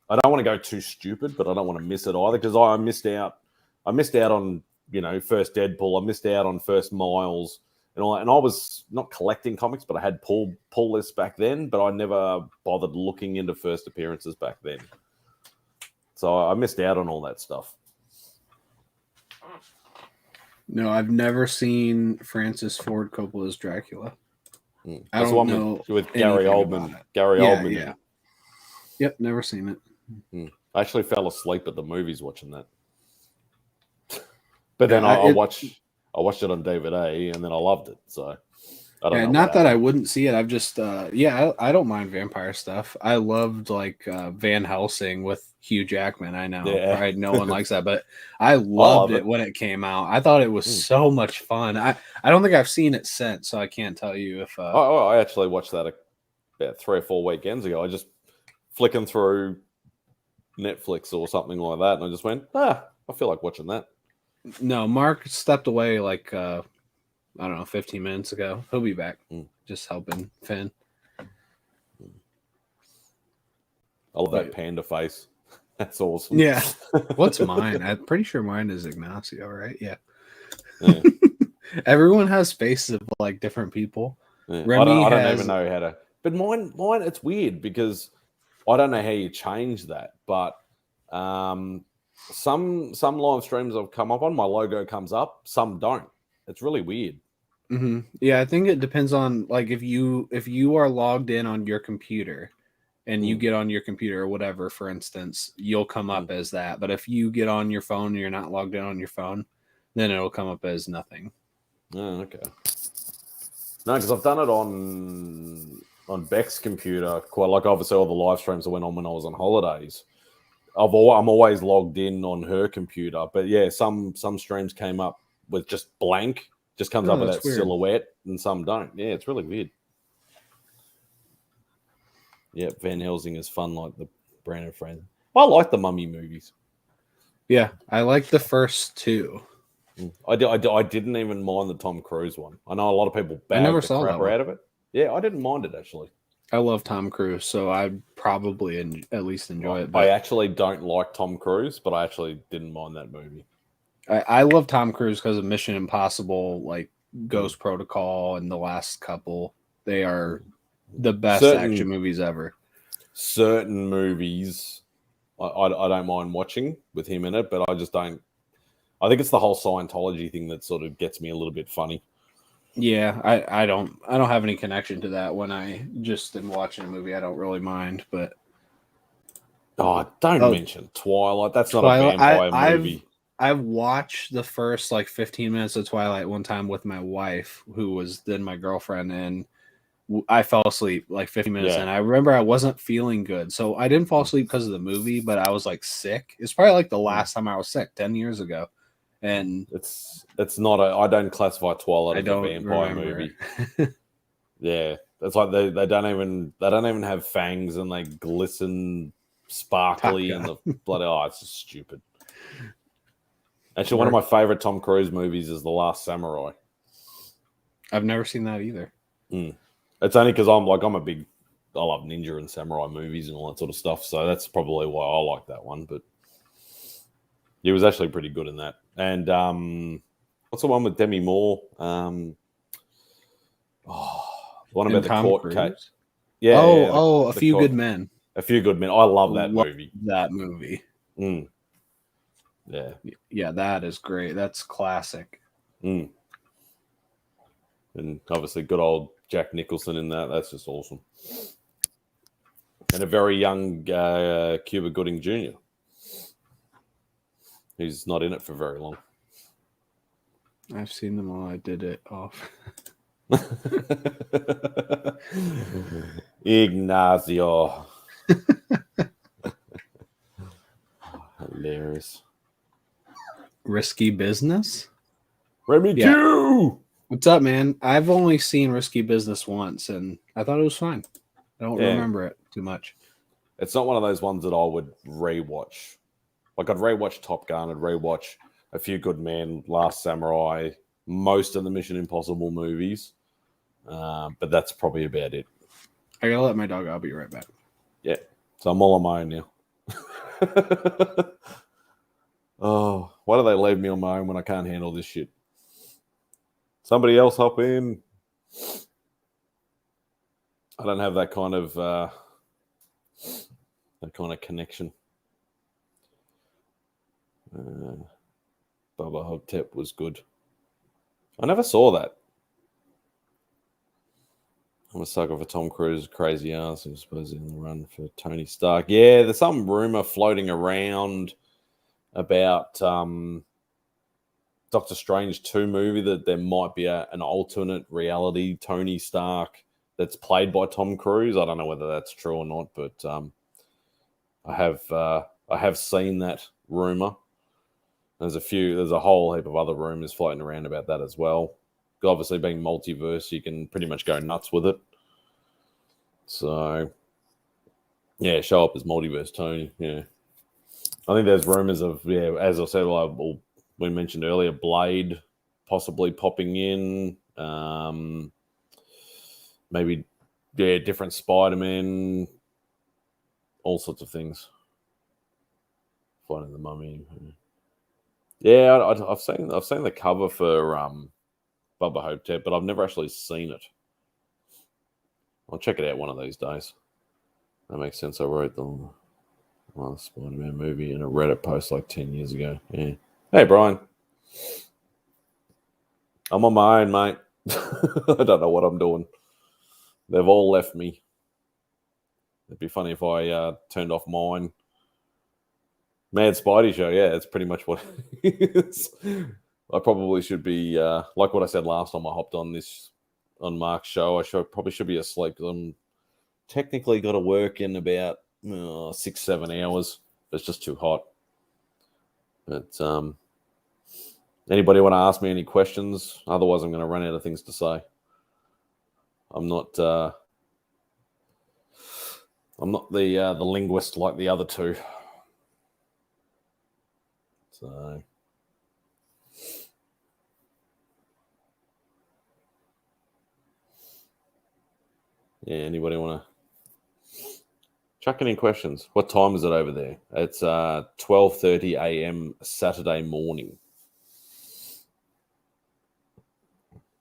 I don't want to go too stupid, but I don't want to miss it either because I missed out. I missed out on, you know, first Deadpool. I missed out on first Miles. And I was not collecting comics, but I had pull lists back then, but I never bothered looking into first appearances back then. So I missed out on all that stuff. No, I've never seen Francis Ford Coppola's Dracula. I That's don't the one know with Gary Oldman. Gary Oldman. Yeah. Yep, never seen it. I actually fell asleep at the movies watching that. But then I watched it on DVD and then I loved it. So I don't know. Not that I wouldn't see it. I've just I don't mind vampire stuff. I loved like Van Helsing with Hugh Jackman. I know probably no one likes that, but I loved it when it came out. I thought it was so much fun. I don't think I've seen it since, so I can't tell you if I actually watched that about 3 or 4 weekends ago. I just flicking through Netflix or something like that, and I just went, I feel like watching that. No, Mark stepped away like I don't know, 15 minutes ago. He'll be back, just helping Finn. I love that panda face. That's awesome. Yeah. What's mine? I'm pretty sure mine is Ignacio, right? Yeah. Everyone has faces of like different people. Yeah. I don't even know how to. But mine, it's weird because I don't know how you change that. But some live streams I've come up on, my logo comes up. Some don't. It's really weird. Mm-hmm. Yeah, I think it depends on like if you are logged in on your computer and you get on your computer or whatever, for instance, you'll come up as that. But if you get on your phone and you're not logged in on your phone, then it'll come up as nothing. Oh, okay. No, because I've done it on Beck's computer. Quite like obviously all the live streams I went on when I was on holidays. I'm always logged in on her computer, but yeah, some streams came up with just blank, just comes up with that weird silhouette, and some don't. Yeah, it's really weird. Yeah, Van Helsing is fun, like the Brandon Fraser. I like the Mummy movies. Yeah, I like the first two. I didn't even mind the Tom Cruise one. I know a lot of people bagged the crap out of it. Yeah, I didn't mind it actually. I love Tom Cruise, so I'd probably at least enjoy it. But I actually don't like Tom Cruise, but I actually didn't mind that movie. I love Tom Cruise because of Mission Impossible, like Ghost Protocol, and the last couple. They are the best action movies ever. Certain movies, I don't mind watching with him in it, but I just don't. I think it's the whole Scientology thing that sort of gets me a little bit funny. Yeah, I don't have any connection to that. When I just am watching a movie, I don't really mind. But don't mention Twilight. That's not a vampire movie. I've watched the first like 15 minutes of Twilight one time with my wife, who was then my girlfriend, and I fell asleep like 50 minutes in. I remember I wasn't feeling good. So I didn't fall asleep because of the movie, but I was like sick. It's probably like the last time I was sick 10 years ago. And it's not I don't classify Twilight as a vampire remember movie. Yeah. It's like they don't even have fangs and they glisten sparkly and the bloody it's just stupid. Actually, one of my favorite Tom Cruise movies is The Last Samurai. I've never seen that either. It's only because I love ninja and samurai movies and all that sort of stuff. So that's probably why I like that one. But he was actually pretty good in that. And what's the one with Demi Moore? The one about the court case. Yeah. A Few Good Men. A Few Good Men. I love that movie. That movie. Yeah. Yeah, that is great. That's classic. And obviously good old Jack Nicholson in that. That's just awesome. And a very young Cuba Gooding Jr. Who's not in it for very long. I've seen them all. I did it off. Ignacio. Hilarious. Risky Business? Remy Q! What's up, man? I've only seen Risky Business once, and I thought it was fine. I don't remember it too much. It's not one of those ones that I would rewatch. Like, I'd rewatch Top Gun, I'd rewatch A Few Good Men, Last Samurai, most of the Mission Impossible movies. But that's probably about it. I gotta let my dog out. I'll be right back. Yeah. So I'm all on my own now. Oh, why do they leave me on my own when I can't handle this shit? Somebody else hop in. I don't have that kind of connection. Bubba Hotep was good. I never saw that. I'm a sucker for Tom Cruise, crazy ass, who's supposed in the run for Tony Stark. Yeah, there's some rumor floating around about Doctor Strange 2 movie that there might be an alternate reality Tony Stark that's played by Tom Cruise. I don't know whether that's true or not, but I have seen that rumor. There's a whole heap of other rumors floating around about that as well. Obviously, being multiverse, you can pretty much go nuts with it. So, yeah, show up as multiverse Tony. Yeah, I think there's rumors of as I said, we mentioned earlier, Blade possibly popping in. Maybe different Spider-Man, all sorts of things. Finding the Mummy. Yeah, I've seen the cover for Bubba Hotep, but I've never actually seen it. I'll check it out one of these days. That makes sense. I wrote the last Spider-Man movie in a Reddit post like 10 years ago. Yeah. Hey, Brian. I'm on my own, mate. I don't know what I'm doing. They've all left me. It'd be funny if I turned off mine. Mad Spidey Show, yeah, it's pretty much what it is. I probably should be, like what I said last time I hopped on Mark's show, probably should be asleep because I'm technically got to work in about 6-7 hours. It's just too hot. But anybody want to ask me any questions? Otherwise, I'm going to run out of things to say. I'm not the linguist like the other two. So. Yeah, anybody want to chuck any questions? What time is it over there? It's 12:30 a.m. Saturday morning.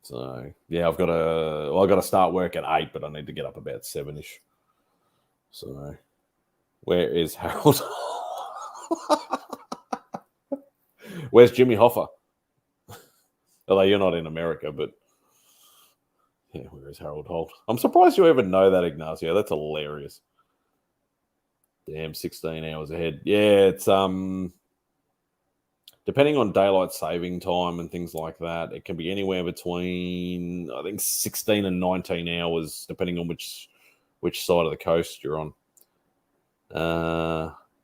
So yeah, I've got to start work at 8, but I need to get up about 7ish. So where is Harold? Where's Jimmy Hoffa? Although you're not in America, but yeah, where is Harold Holt? I'm surprised you even know that, Ignacio. That's hilarious. Damn, 16 hours ahead. Yeah, it's depending on daylight saving time and things like that, it can be anywhere between, I think, 16 and 19 hours, depending on which side of the coast you're on.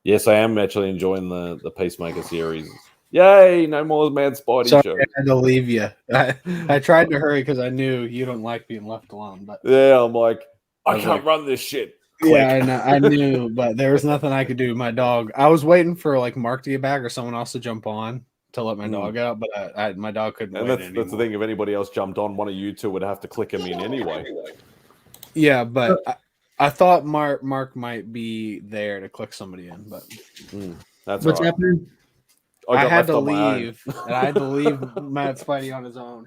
Yes, I am actually enjoying the Peacemaker series. Yay! No more Mad Spidey Sorry, show. I had to leave you. I tried to hurry because I knew you don't like being left alone. But yeah, I'm like, I can't run this shit. Click. Yeah, I knew, but there was nothing I could do. My dog. I was waiting for like Mark to get back or someone else to jump on to let my dog out, but my dog couldn't. And wait that's the thing. If anybody else jumped on, one of you two would have to click him in anyway. Yeah, but I thought Mark might be there to click somebody in, but that's what's right. happening. I had to leave, and I had to leave Matt Spidey on his own.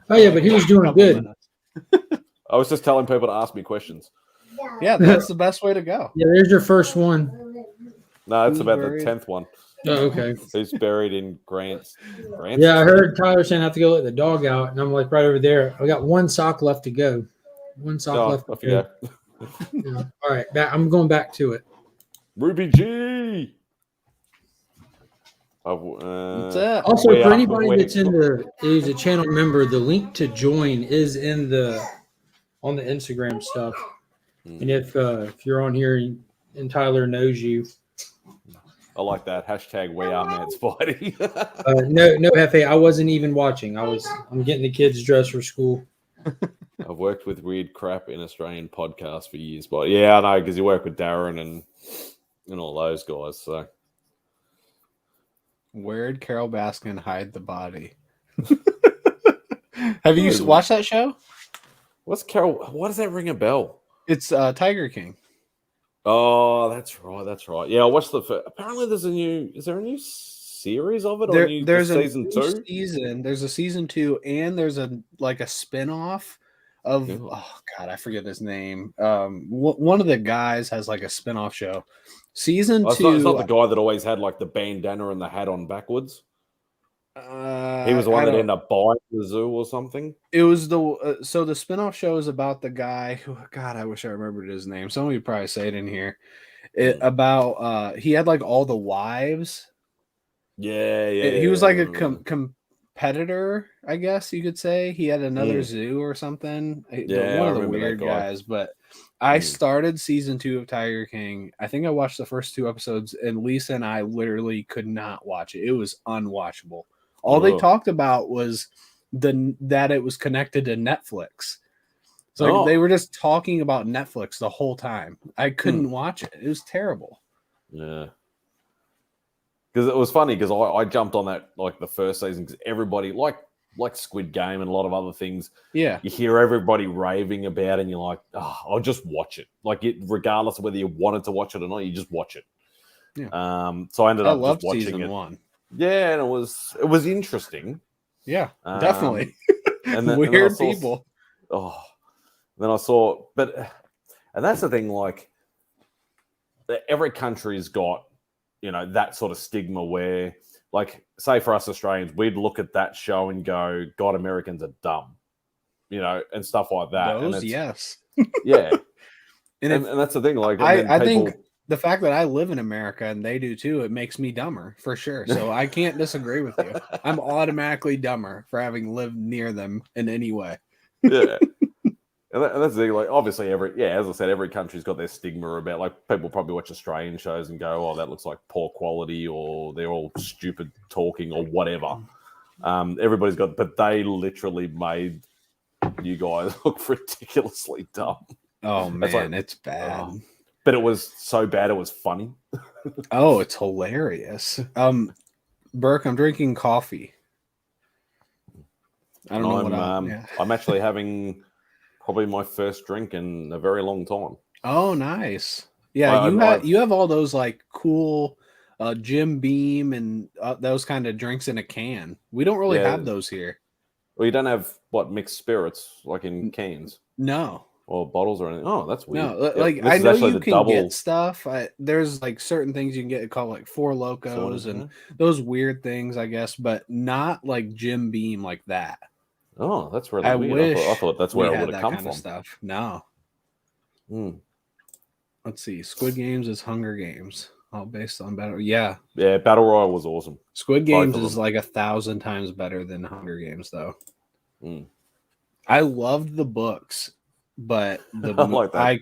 Oh yeah, but he was doing good. I was just telling people to ask me questions. Yeah, that's the best way to go. Yeah, there's your first one. No, it's about the 10th one. Oh, okay. He's buried in Grant's. Yeah, I heard Tyler saying I have to go let the dog out, and I'm like right over there. I got one sock left to go. One sock left. Off you go. Yeah. All right, I'm going back to it. Ruby G. Also, for anybody that's who's a channel member, the link to join is on the Instagram stuff. And if you're on here and Tyler knows you, I like that hashtag. We are Mad Spidey. no, Hefe, I wasn't even watching. I'm getting the kids dressed for school. I've worked with weird crap in Australian podcasts for years, but yeah, I know because you work with Darren and all those guys. So. Where'd Carol Baskin hide the body? Have you watched that show? What's Carol? Why does that ring a bell? It's Tiger King. Oh, that's right. Yeah, I watched apparently there's is there a new series of it? There's a season 2? Season. There's a season 2, and there's a spin-off of, oh God, I forget his name. One of the guys has like a spin-off show. Season 2. It's not the guy that always had like the bandana and the hat on backwards. He was the one that ended up buying the zoo or something. It was so the spinoff show is about the guy who, God, I wish I remembered his name. Somebody would probably say it in here. He had like all the wives. Yeah. He was like a competitor, I guess you could say. He had another zoo or something. Yeah, one of the weird guys. But I started season 2 of Tiger King. I think I watched the first 2 episodes, and Lisa and I literally could not watch it. It was unwatchable. All they talked about was that it was connected to Netflix. So they were just talking about Netflix the whole time. I couldn't watch it. It was terrible. Yeah. Because it was funny because I jumped on that like the first season because everybody like Squid Game and a lot of other things. Yeah. You hear everybody raving about it and you're like, I'll just watch it. Like regardless of whether you wanted to watch it or not, you just watch it. Yeah. So I ended up loved just watching season 1. Yeah, and it was interesting. Yeah, definitely. And then, weird and people. Then I saw, and that's the thing. Like, every country's got, that sort of stigma where, like, say for us Australians, we'd look at that show and go, "God, Americans are dumb," and stuff like that. Yes. Yeah, and that's the thing. Like, I think the fact that I live in America and they do too, it makes me dumber for sure. So I can't disagree with you. I'm automatically dumber for having lived near them in any way. Yeah. And that's the thing. Like, obviously, as I said, every country's got their stigma about, like, people probably watch Australian shows and go, "Oh, that looks like poor quality," or they're all stupid talking or whatever. Everybody's got, but they literally made you guys look ridiculously dumb. Oh man, it's bad. But it was so bad, it was funny. Oh, it's hilarious. Burke, I'm drinking coffee. I don't know what I'm actually having probably my first drink in a very long time. Oh, nice. Yeah, you have all those like cool Jim Beam and those kind of drinks in a can. We don't really have those here. Well, you don't have mixed spirits like in cans? No. Or bottles or anything. Oh, that's weird. No, like I know you can get stuff. There's like certain things you can get called like Four Locos and those weird things, I guess, but not like Jim Beam like that. Oh, that's really weird. I thought that's where it would have come from. Stuff. No. Let's see. Squid Games is Hunger Games. all based on Battle. Yeah, Yeah, Battle Royale was awesome. Squid Games is like 1,000 times better than Hunger Games, though. I loved the books, but I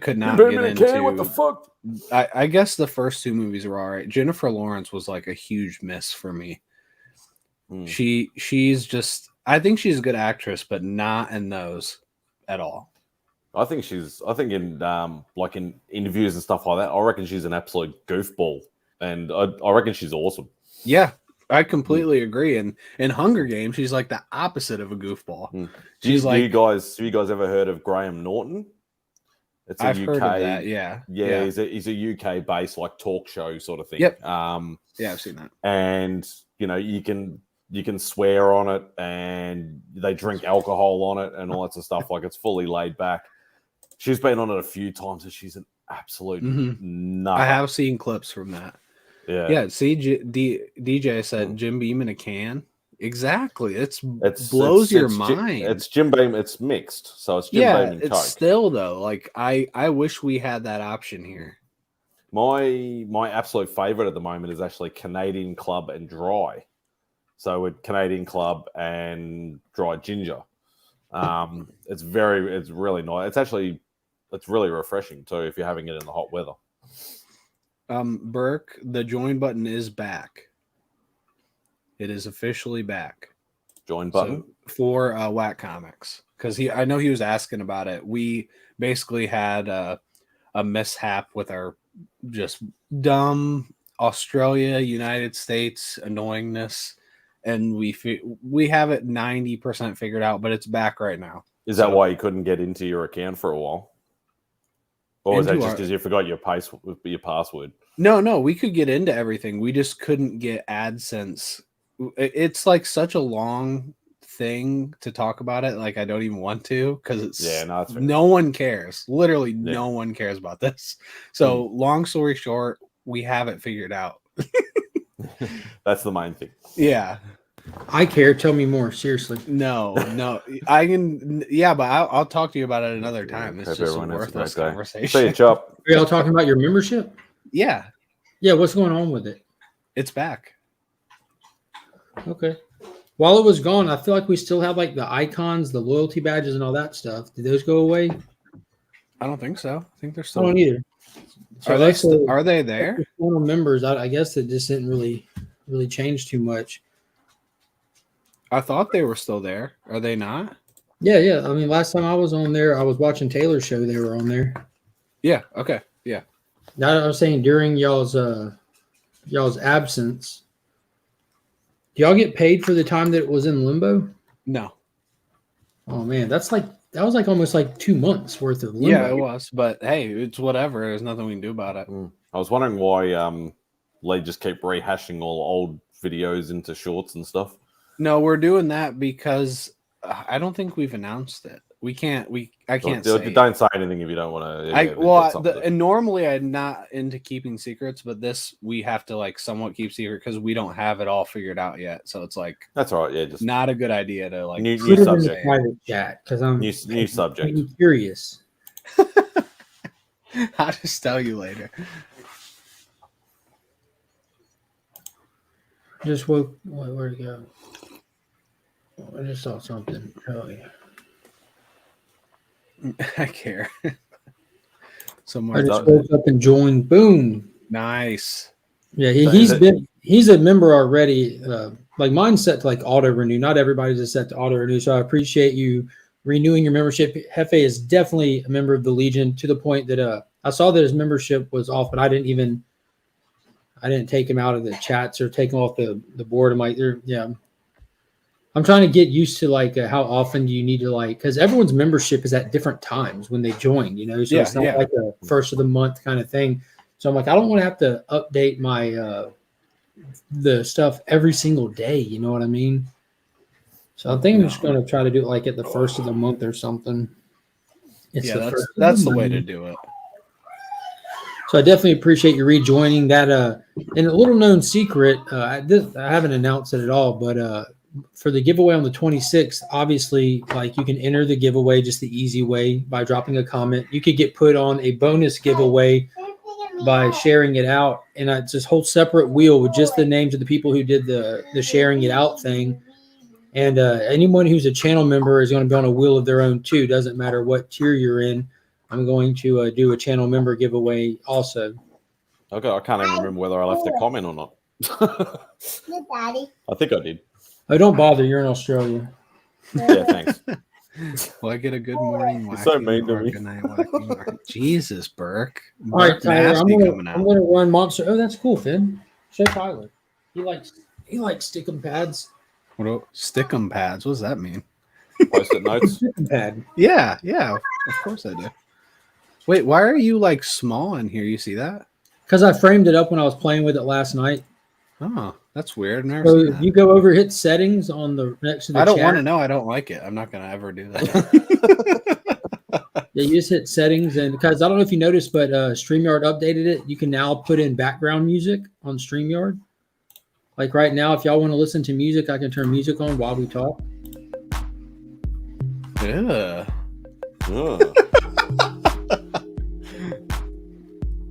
could not get into. What the fuck? I guess the first two movies were all right. Jennifer Lawrence was like a huge miss for me. She's just. I think she's a good actress, but not in those at all. I think in like in interviews and stuff like that, I reckon she's an absolute goofball, and I reckon she's awesome. Yeah, I completely agree. And in Hunger Games, she's like the opposite of a goofball. She's like, have you guys ever heard of Graham Norton? It's I've heard of that. Yeah. He's a UK based like talk show sort of thing. Yep. Yeah, I've seen that. And you can swear on it, and they drink alcohol on it, and all that sort of stuff. Like, it's fully laid back. She's been on it a few times, and she's an absolute nut. I have seen clips from that. Yeah. See, DJ said Jim Beam in a can. Exactly. It blows your mind. It's Jim Beam. It's mixed, so it's Jim Beam and Coke. It's still though. Like I wish we had that option here. My absolute favorite at the moment is actually Canadian Club and Dry. So with Canadian Club and Dry Ginger, it's really nice. It's really refreshing too if you're having it in the hot weather. Burke, the join button is back. It is officially back. Join button for Whack Comics, because I know he was asking about it. We basically had a mishap with our just dumb Australia, United States annoyingness, and we have it 90% figured out, but it's back right now. Is that why you couldn't get into your account for a while? Or was that just because you forgot your password? No, we could get into everything. We just couldn't get AdSense. It's like such a long thing to talk about it. Like, I don't even want to, because it's no one cares. Literally, no one cares about this. So, long story short, we have it figured out. That's the main thing. Yeah. I care. Tell me more. Seriously. No. I can. Yeah, but I'll talk to you about it another time. It's just a worthless conversation. See you, Chop. Are y'all talking about your membership? Yeah. Yeah. What's going on with it? It's back. Okay. While it was gone, I feel like we still have like the icons, the loyalty badges, and all that stuff. Did those go away? I don't think so. I think they're still. I don't either. So are they there? Members. I guess it just didn't really change too much. I thought they were still there. Are they not? Yeah. I mean, last time I was on there, I was watching Taylor's show. They were on there. Yeah. Okay. Yeah. Now I was saying during y'all's absence, do y'all get paid for the time that it was in limbo? No. Oh man, that was like almost like 2 months worth of limbo. Yeah, it was. But hey, it's whatever. There's nothing we can do about it. I was wondering why Lee just kept rehashing all old videos into shorts and stuff. No, we're doing that because I don't think we've announced it. I can't say. Don't say anything if you don't want to. And normally I'm not into keeping secrets, but this we have to like somewhat keep secret because we don't have it all figured out yet. So it's like that's all right. Yeah, just not a good idea to like new subject. Private chat because I'm new subject. I'm curious. I'll just tell you later. Just woke. Where'd it go? I just saw something. Oh yeah. I care. I just woke up and joined. Boom. Nice. Yeah, he's a member already. Like mine's set to like auto renew. Not everybody's is set to auto renew. So I appreciate you renewing your membership. Hefe is definitely a member of the Legion to the point that I saw that his membership was off, but I didn't take him out of the chats or take him off the board. I'm like, I'm trying to get used to like how often do you need to like, because everyone's membership is at different times when they join, so it's not like a first of the month kind of thing. So I'm like, I don't want to have to update my the stuff every single day. You know what I mean? So I think I'm just going to try to do it like at the first of the month or something. That's the way to do it. So I definitely appreciate you rejoining that. And a little known secret, I haven't announced it at all, but for the giveaway on the 26th, obviously, like you can enter the giveaway just the easy way by dropping a comment. You could get put on a bonus giveaway by sharing it out, and it's this whole separate wheel with just the names of the people who did the sharing it out thing. And anyone who's a channel member is going to be on a wheel of their own too. Doesn't matter what tier you're in. I'm going to do a channel member giveaway also. Okay, I can't even remember whether I left a comment or not. I think I did. Oh, don't bother. You're in Australia. Yeah, thanks. Well, I get a good morning. You're so mean to me. Good night, whacking. Jesus, Burke. All right, Tyler. I'm coming out. gonna run Monster. Oh, that's cool, Finn. Show Tyler. He likes stickum pads. What stickum pads? What does that mean? Post-it notes. Stickum pad. Yeah, of course I do. Wait, why are you like small in here? You see that? Because I framed it up when I was playing with it last night. Oh, that's weird. I've never So seen if that. you go over, hit settings on the next to the I don't chat. want to know. I don't like it. I'm not gonna ever do that. Yeah, you just hit settings, and because I don't know if you noticed, but StreamYard updated it. You can now put in background music on StreamYard. Like right now, if y'all want to listen to music, I can turn music on while we talk. Yeah. Ugh.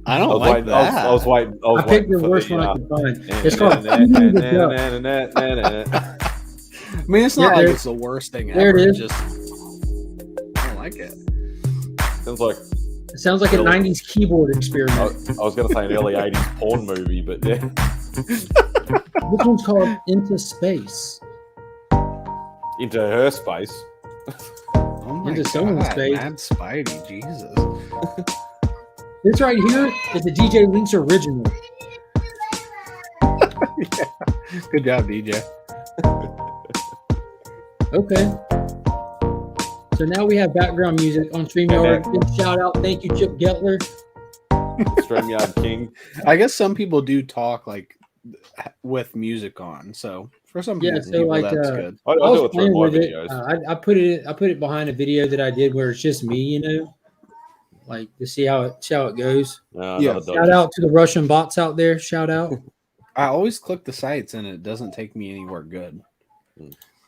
I don't like that. I was waiting. I picked the worst one I could find. It's called Feeding the Duck. I mean, it's not There- like it's the worst thing there ever. it is. Just I don't like it. Sounds like It sounds like a 90s keyboard experiment. I was going to say an early 80s porn movie, but yeah. This one's called Into Space. Into her space. Oh my Into someone's God, face. Mad Spidey, Jesus. This right here is a DJ Links original. Good job, DJ. Okay. So now we have background music on StreamYard. Big shout out. Thank you, Chip Gettler. StreamYard King. I guess some people do talk like with music on, so for some Yeah, people, so like that's good. I I do was it through playing my with it. videos. I put it behind a video that I did where it's just me, you know, like to see how it goes. No, Yeah. another Shout out to the Russian bots out there. Shout out. I always click the sites and it doesn't take me anywhere good.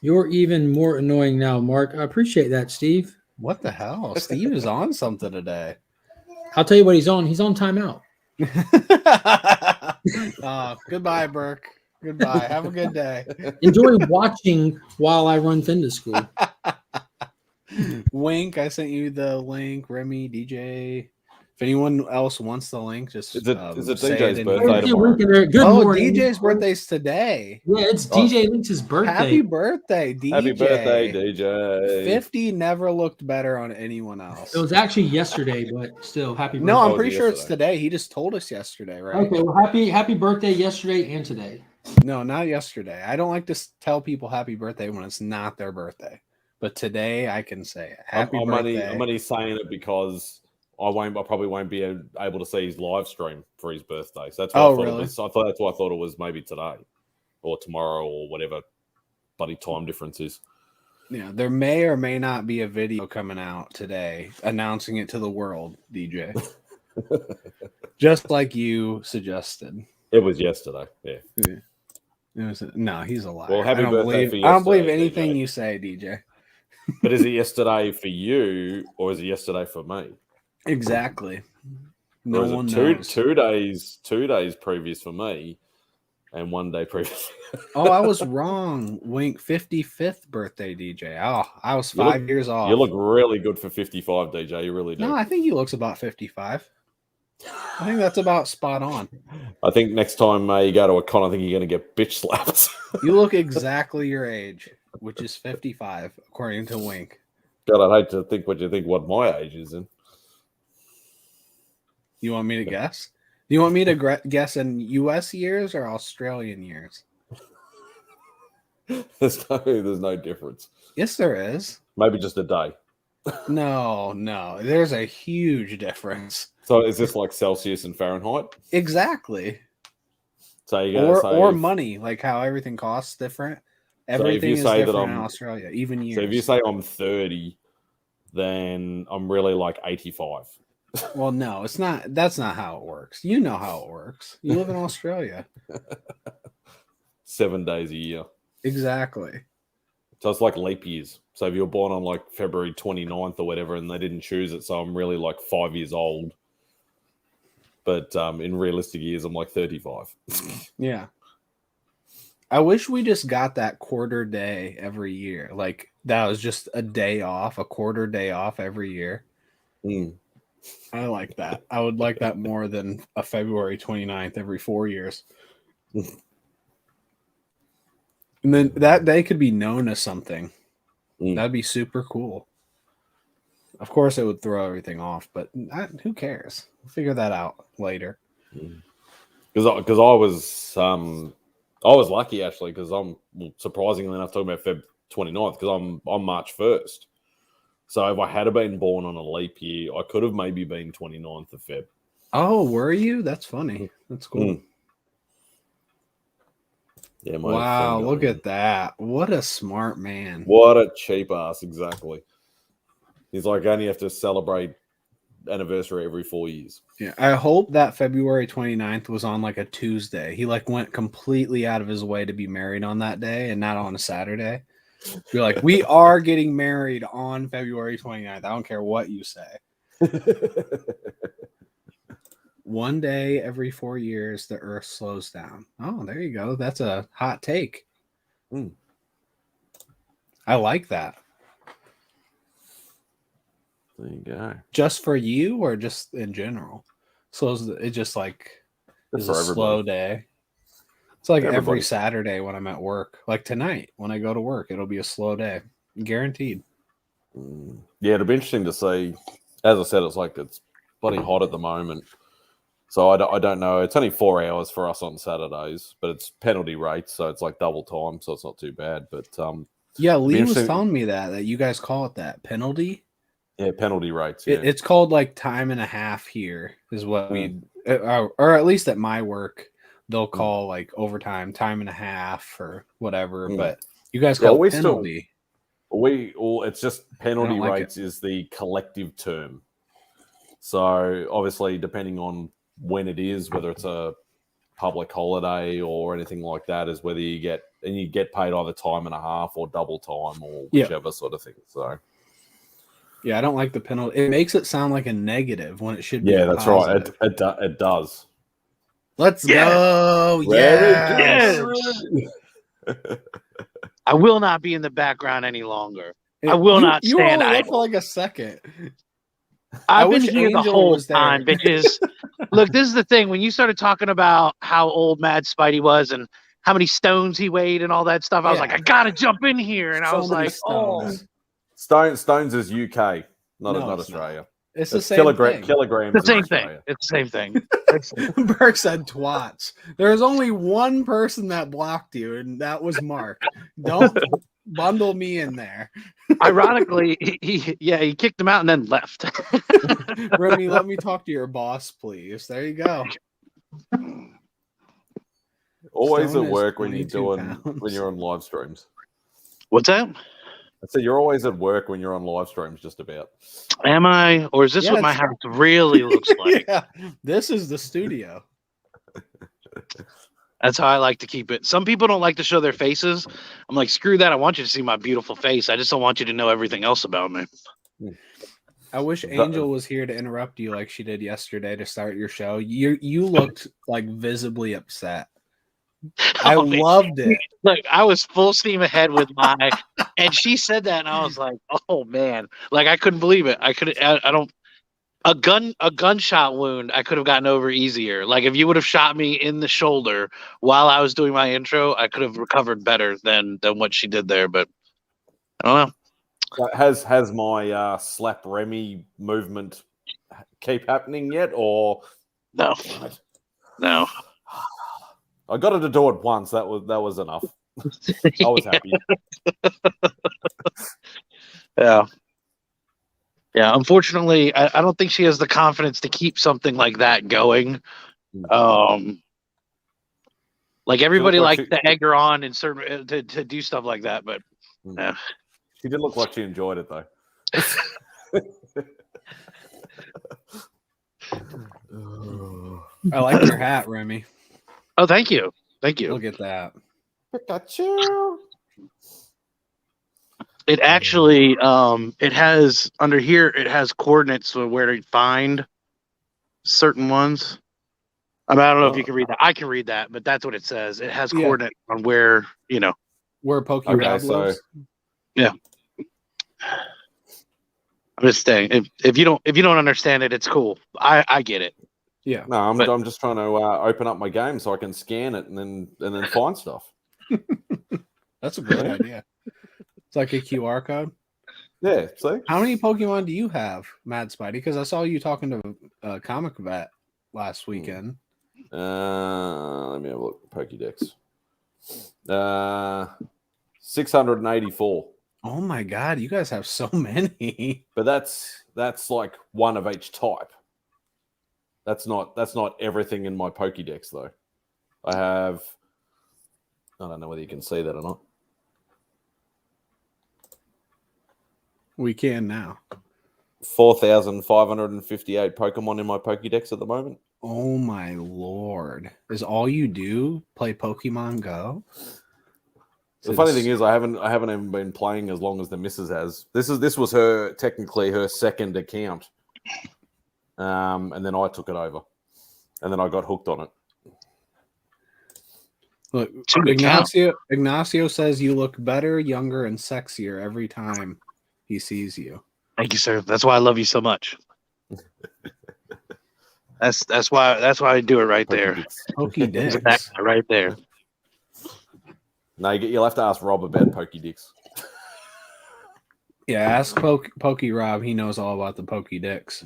You're even more annoying now, Mark. I appreciate that, Steve. What the hell? Steve is on something today. I'll tell you what he's on. He's on timeout. Goodbye, Burke. Goodbye. Have a good day. Enjoy watching while I run Finn to school. Wink, I sent you the link. Remy, DJ. If anyone else wants the link, just Is it say DJ's in birthday here. Hey, tomorrow? Link in there. Good Oh, morning. DJ's birthday's today. Yeah, it's DJ Links' birthday. Happy birthday, DJ. Happy birthday, DJ. 50 never looked better on anyone else. It was actually yesterday, but still, happy birthday. No, I'm Oh, pretty sure it's yesterday. today. He just told us yesterday, right? Okay, well, happy birthday yesterday and today. No, not yesterday. I don't like to tell people happy birthday when it's not their birthday. But today I can say it. Happy birthday. I'm only saying it because I probably won't be able to see his live stream for his birthday. So that's what I thought really? it was. That's why I thought it was maybe today or tomorrow or whatever bloody time difference is. Yeah, there may or may not be a video coming out today announcing it to the world, DJ. Just like you suggested. It was yesterday. Yeah. No, he's a liar. Well, happy I don't birthday believe, for I don't believe yesterday, anything DJ. you say, DJ. But is it yesterday for you or is it yesterday for me? Exactly. No Or is one it knows. 2 days previous for me and 1 day previous? Oh, I was wrong. Wink, 55th birthday, DJ. Oh, I was You look- 5 years off. You look really good for 55, DJ. You really do. No, I think he looks about 55. I think that's about spot on. I think next time you go to a con, I think you're going to get bitch slapped. You look exactly your age, which is 55, according to Wink. God, I'd hate to think what my age is in. You want me to guess? Do you want me to guess in U.S. years or Australian years? There's no difference. Yes, there is. Maybe just a day. No. There's a huge difference. So is this like Celsius and Fahrenheit? Exactly. So you gotta say Or if- money, like how everything costs different. if Everything you is say that different in I'm- Australia, even years. So if you say I'm 30, then I'm really like 85. Well, no, it's not. That's not how it works. You know how it works. You live in Australia. 7 days a year. Exactly. So it's like leap years. So if you're born on like February 29th or whatever and they didn't choose it, so I'm really like 5 years old. But in realistic years, I'm like 35. Yeah. I wish we just got that quarter day every year. Like that was just a day off, a quarter day off every year. Mm. I like that. I would like that more than a February 29th every 4 years. And then that day could be known as something. That'd be super cool. Of course, it would throw everything off, but who cares? We'll figure that out later. Because I was lucky actually because I'm surprisingly enough talking about Feb 29th because I'm March 1st. So if I had been born on a leap year, I could have maybe been 29th of Feb. Oh, were you? That's funny. That's cool. Yeah, wow, look at that. What a smart man. What a cheap ass, exactly. He's like, I only have to celebrate anniversary every 4 years. Yeah, I hope that February 29th was on like a Tuesday. He like went completely out of his way to be married on that day and not on a Saturday. Be like, we are getting married on February 29th. I don't care what you say. One day every 4 years, the earth slows down. Oh, there you go. That's a hot take. I like that. There you go. Just for you or just in general? Slows it just like is a slow day. It's like every Saturday when I'm at work. Like tonight, when I go to work, it'll be a slow day. Guaranteed. Yeah, it'll be interesting to see. As I said, it's bloody hot at the moment. So I don't know. It's only 4 hours for us on Saturdays, but it's penalty rates, so it's like double time, so it's not too bad. But yeah, Lee was telling me that you guys call it that penalty. Yeah, penalty rates. Yeah. It's called like time and a half here is what we, or at least at my work, they'll call like overtime, time and a half or whatever. But you guys call it penalty. It's just penalty rates is the collective term. So obviously, depending on when it is, whether it's a public holiday or anything like that, is whether you get paid either time and a half or double time or whichever sort of thing. So. Yeah, I don't like the penalty. It makes it sound like a negative when it should be. Yeah, that's positive. Right. It does. Let's go. Yes. I will not be in the background any longer. I will not stand. You were only there for like a second. I've been here the whole time, bitches. Look, this is the thing. When you started talking about how old Mad Spidey was and how many stones he weighed and all that stuff, I was like, I gotta jump in here. And I was like, Stones is UK, not Australia. It's the same thing. Kilograms. The same thing. It's the same thing. Burke said twats. There was only one person that blocked you, and that was Mark. Don't bundle me in there. Ironically, he kicked him out and then left. Remy, let me talk to your boss, please. There you go. Always Stone at work when you're on live streams. What's that? I said you're always at work when you're on live streams, just about. Am I? Or is this what my house really looks like? Yeah, this is the studio. That's how I like to keep it. Some people don't like to show their faces. I'm like, screw that. I want you to see my beautiful face. I just don't want you to know everything else about me. I wish Angel was here to interrupt you like she did yesterday to start your show. You looked like visibly upset. I loved it. Look, I was full steam ahead with my, and she said that, and I was like, "Oh man!" Like I couldn't believe it. A gunshot wound I could have gotten over easier. Like if you would have shot me in the shoulder while I was doing my intro, I could have recovered better than what she did there. But I don't know. Has my slap Remy movement keep happening yet, or no? No. I got her to do it once. That was enough. I was happy. Yeah. Yeah. Unfortunately, I don't think she has the confidence to keep something like that going. Like everybody likes to egg her on and to do stuff like that, but yeah. She did look like she enjoyed it though. I like your hat, Remy. Oh, thank you. Thank you. Look at that. Pikachu. It actually, it has under here, it has coordinates for where to find certain ones. I mean, I don't know if you can read that. I can read that, but that's what it says. It has coordinates on where, where Rob lives. Yeah. I'm just saying, if you don't understand it, it's cool. I get it. Yeah. No, I'm just trying to open up my game so I can scan it and then find stuff. That's a great idea. It's like a QR code. Yeah. See, how many Pokemon do you have, Mad Spidey? Because I saw you talking to Comic Vet last weekend. Let me have a look. Pokédex. 684. Oh my god, you guys have so many. But that's like one of each type. That's not everything in my Pokédex though. I don't know whether you can see that or not. We can now. 4,558 Pokemon in my Pokédex at the moment. Oh my lord. Is all you do play Pokemon Go? The funny thing is I haven't even been playing as long as the missus has. This was technically her second account. And then I took it over. And then I got hooked on it. Look, Ignacio says you look better, younger, and sexier every time he sees you. Thank you, sir. That's why I love you so much. That's why I do it right there. Pokédex. Right there. No, you'll have to ask Rob about Pokédex. Yeah, ask Pokey Rob. He knows all about the Pokédex.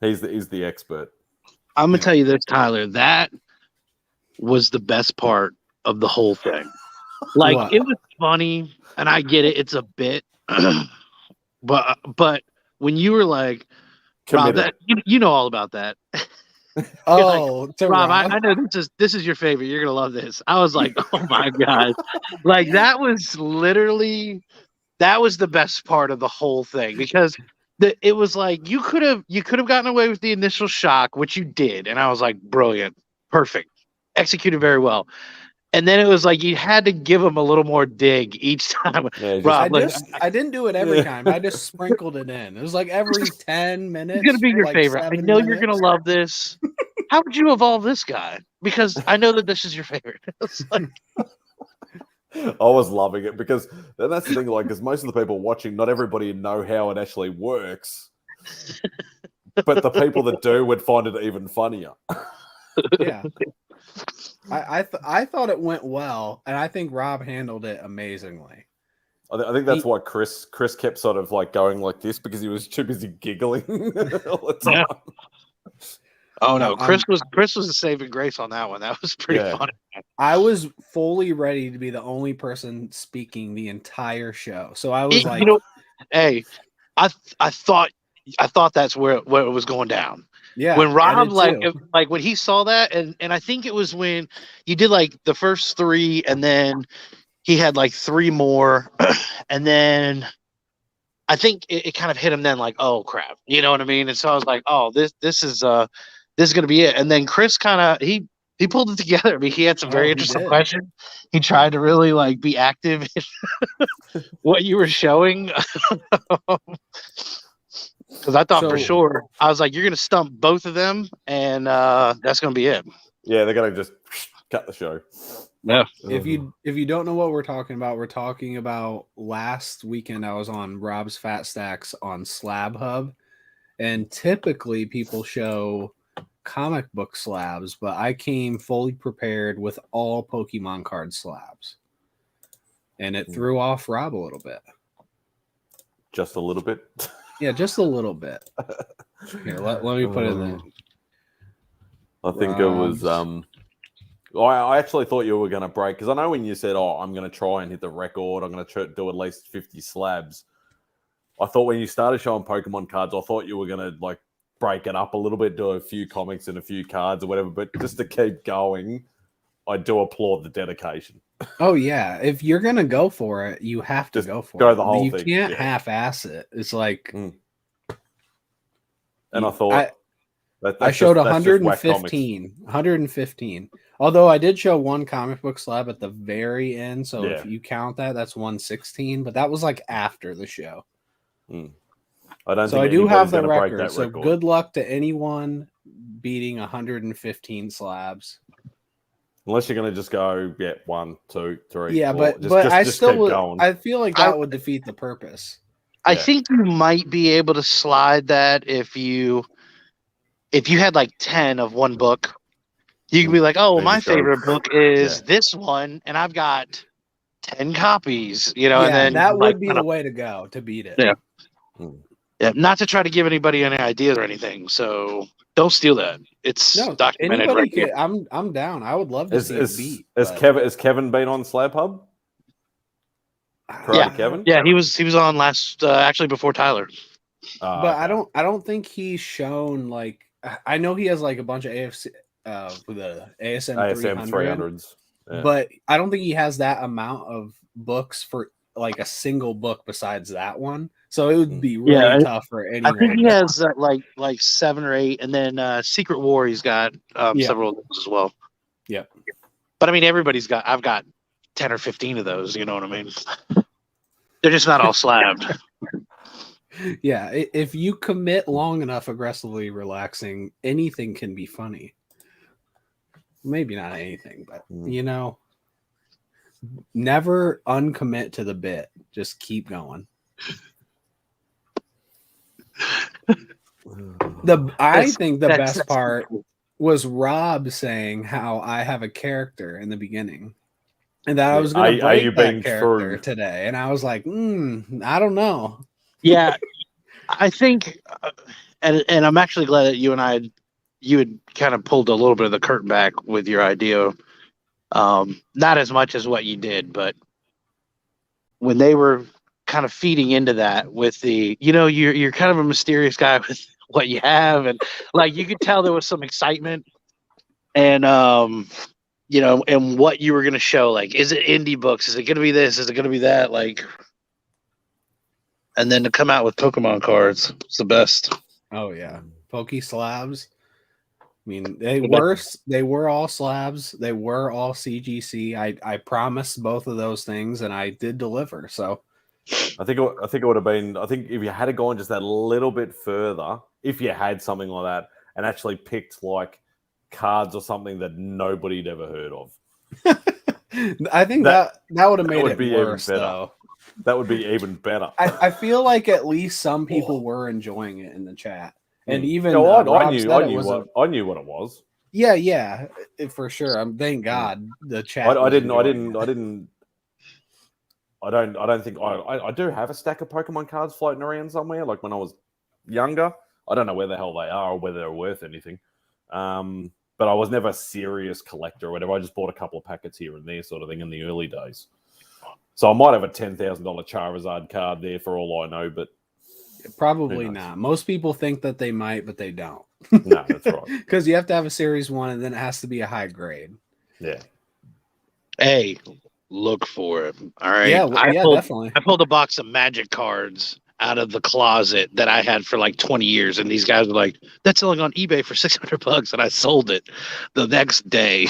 He's the expert. I'm gonna tell you this, Tyler. That was the best part of the whole thing. Like What? It was funny, and I get it. It's a bit, but when you were like, Rob, that, you know all about that. Oh, like, Rob, I know this is your favorite. You're gonna love this. I was like, oh my god, like that was the best part of the whole thing because it was like you could have gotten away with the initial shock, which you did, and I was like, brilliant, perfect, executed very well. And then it was like you had to give him a little more dig each time. Yeah, Rob, I didn't do it every time. I just sprinkled it in. It was like every 10 minutes. It's gonna be your like favorite. I know you're gonna love this. How would you evolve this guy? Because I know that this is your favorite. It's like, I was loving it because that's the thing. Like, because most of the people watching, not everybody know how it actually works. But the people that do would find it even funnier. Yeah. I thought it went well, and I think Rob handled it amazingly. I think that's why Chris kept sort of like going like this because he was too busy giggling all the time. Yeah. Oh no, Chris was the saving grace on that one. That was pretty funny. I was fully ready to be the only person speaking the entire show, so I was like, hey, I thought that's where it was going down. Yeah, when Rob like when he saw that, and I think it was when you did like the first 3, and then he had like 3 more, and then I think it kind of hit him then like, oh crap, you know what I mean? And so I was like, oh, this is gonna be it. And then Chris kind of he pulled it together. I mean, he had some very interesting questions. He tried to really like be active in what you were showing. Because I thought for sure, I was like, you're going to stump both of them, and that's going to be it. Yeah, they're going to just cut the show. Yeah. If you don't know what we're talking about last weekend I was on Rob's Fat Stacks on Slab Hub, and typically people show comic book slabs, but I came fully prepared with all Pokemon card slabs. And it threw off Rob a little bit. Just a little bit? Yeah, just a little bit. Here, let me put it in. I think it was. I actually thought you were going to break because I know when you said, "Oh, I'm going to try and hit the record. I'm going to do at least 50 slabs." I thought when you started showing Pokemon cards, I thought you were going to like break it up a little bit, do a few comics and a few cards or whatever. But just to keep going, I do applaud the dedication. Oh yeah, if you're gonna go for it, you have to go for it. The whole thing. You can't half-ass it. It's like, and I thought I showed 115. Although I did show one comic book slab at the very end, so if you count that, that's 116. But that was like after the show. I don't. So I do have the record. So good luck to anyone beating 115 slabs. Unless you're going to just go, 1, 2, 3. Yeah, 4. but I just still keep would. going. I feel like that would defeat the purpose. I think you might be able to slide that if you had like 10 of one book. You can be like, oh, well, my favorite book is this one, and I've got 10 copies, and then that would be the way to go to beat it. Yeah. Yeah, not to try to give anybody any ideas or anything. So don't steal that. It's documented. Anybody can. I'm down. I would love to see it beat. Has Kevin been on Slab Hub? Kevin. Yeah, he was on last actually before Tyler. But okay. I don't think he's shown like. I know he has like a bunch of AFC the ASM 300s. Yeah. But I don't think he has that amount of books for like a single book besides that one. So it would be really tough for anyone. I think he has like 7 or 8, and then Secret War he's got several of those as well. Yeah, but I mean I've got 10 or 15 of those. You know what I mean? They're just not all slabbed. Yeah, if you commit long enough, aggressively relaxing, anything can be funny. Maybe not anything, but never uncommit to the bit. Just keep going. I think the best part was Rob saying how I have a character in the beginning, and that I was going to break that character today, and I was like, I don't know. Yeah, I think, and I'm actually glad that you had kind of pulled a little bit of the curtain back with your idea. Not as much as what you did, but when they were kind of feeding into that with the, you're kind of a mysterious guy with what you have, and like you could tell there was some excitement, and and what you were going to show. Like, is it indie books? Is it going to be this? Is it going to be that? Like, and then to come out with Pokemon cards, it's the best. Oh yeah, Poke Slabs. I mean, they were all slabs. They were all CGC. I promised both of those things, and I did deliver. So, I think it would have been. I think if you had gone just that little bit further, if you had something like that, and actually picked like cards or something that nobody'd ever heard of, I think that would have made it worse, though. That would be even better. I feel like at least some people were enjoying it in the chat. And even I knew what it was. Yeah, for sure. Thank God the chat. I don't think I do have a stack of Pokemon cards floating around somewhere. Like when I was younger, I don't know where the hell they are or whether they're worth anything. But I was never a serious collector or whatever. I just bought a couple of packets here and there, sort of thing, in the early days. So I might have a $10,000 Charizard card there for all I know, but probably not. Most people think that they might, but they don't. No, that's right. Because you have to have a Series 1, and then it has to be a high grade. Yeah. Hey, look for it. All right. Yeah, definitely. I pulled a box of Magic cards out of the closet that I had for like 20 years, and these guys were like, "That's selling on eBay for $600," and I sold it the next day.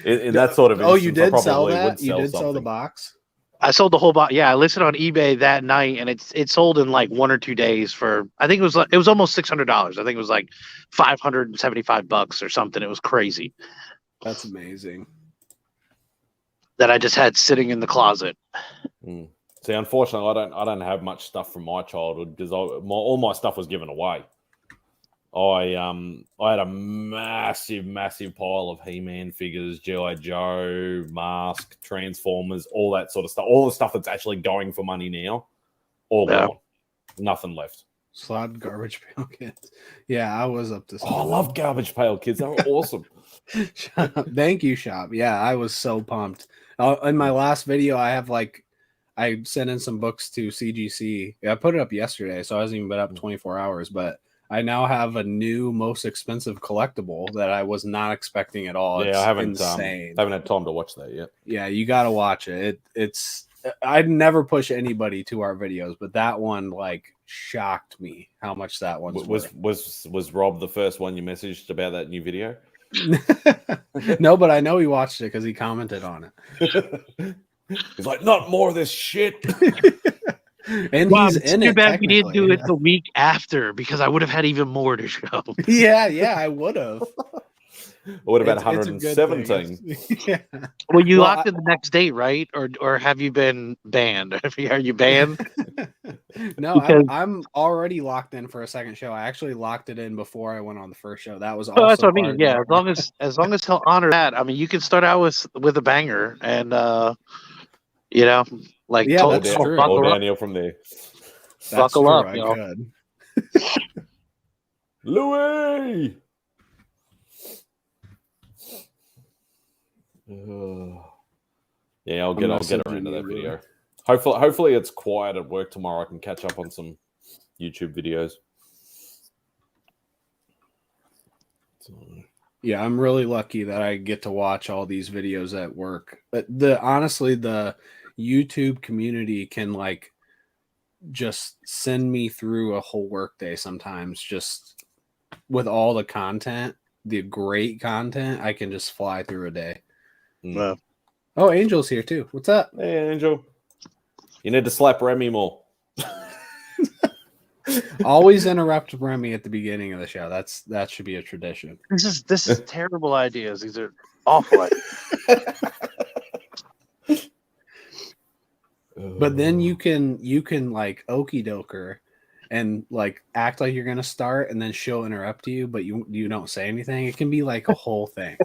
In that sort of instance, you did sell that? You did sell the box? I sold the whole box. Yeah, I listed on eBay that night, and it sold in like 1 or 2 days for, I think it was almost $600. I think it was like $575 or something. It was crazy. That's amazing. That I just had sitting in the closet. See, unfortunately, I don't have much stuff from my childhood because all my stuff was given away. I had a massive pile of He-Man figures, G.I. Joe, Mask, Transformers, all that sort of stuff. All the stuff that's actually going for money now, all gone. Nothing left. Slab Garbage Pail Kids. Yeah, I was up to something. I love Garbage Pail Kids. They were awesome. Thank you, Shop. Yeah, I was so pumped. In my last video, I sent in some books to CGC. I put it up yesterday, so I hasn't even been up 24 hours, but I now have a new most expensive collectible that I was not expecting at all. Yeah, I haven't had time to watch that yet. Yeah, you got to watch it. I'd never push anybody to our videos, but that one shocked me how much that one was Rob the first one you messaged about that new video? No, but I know he watched it because he commented on it. He's like, not more of this shit. And Wow, he's it's in too it. bad we didn't do it technically, the week after because I would have had even more to show. yeah, I would have. It would have been It's a good thing. 117. Yeah. Well, you Well, locked in the next date, right? Or have you been banned? Are you banned? No, Because- I'm already locked in for a second show. I actually locked it in before I went on the first show. That was Oh, that's also what I part mean. of Yeah, the- as long as he'll honor that. I mean, you can start out with a banger, and you know, like Yeah, total- that's All true. buckle up, downhill from there. That's buckle true. up, I yo. could. Louis. Yeah, I'll get her into that video. Hopefully it's quiet at work tomorrow. I can catch up on some YouTube videos. So. Yeah, I'm really lucky that I get to watch all these videos at work. But honestly, the YouTube community can like just send me through a whole workday sometimes, just with all the content, the great content. I can just fly through a day. Well, Oh, Angel's here too. What's up? Hey, Angel. You need to slap Remy more. Always interrupt Remy at the beginning of the show. That should be a tradition. this is terrible ideas. These are awful ideas. But then you can like okey doker and like act like you're gonna start, and then she'll interrupt you, but you don't say anything. It can be like a whole thing.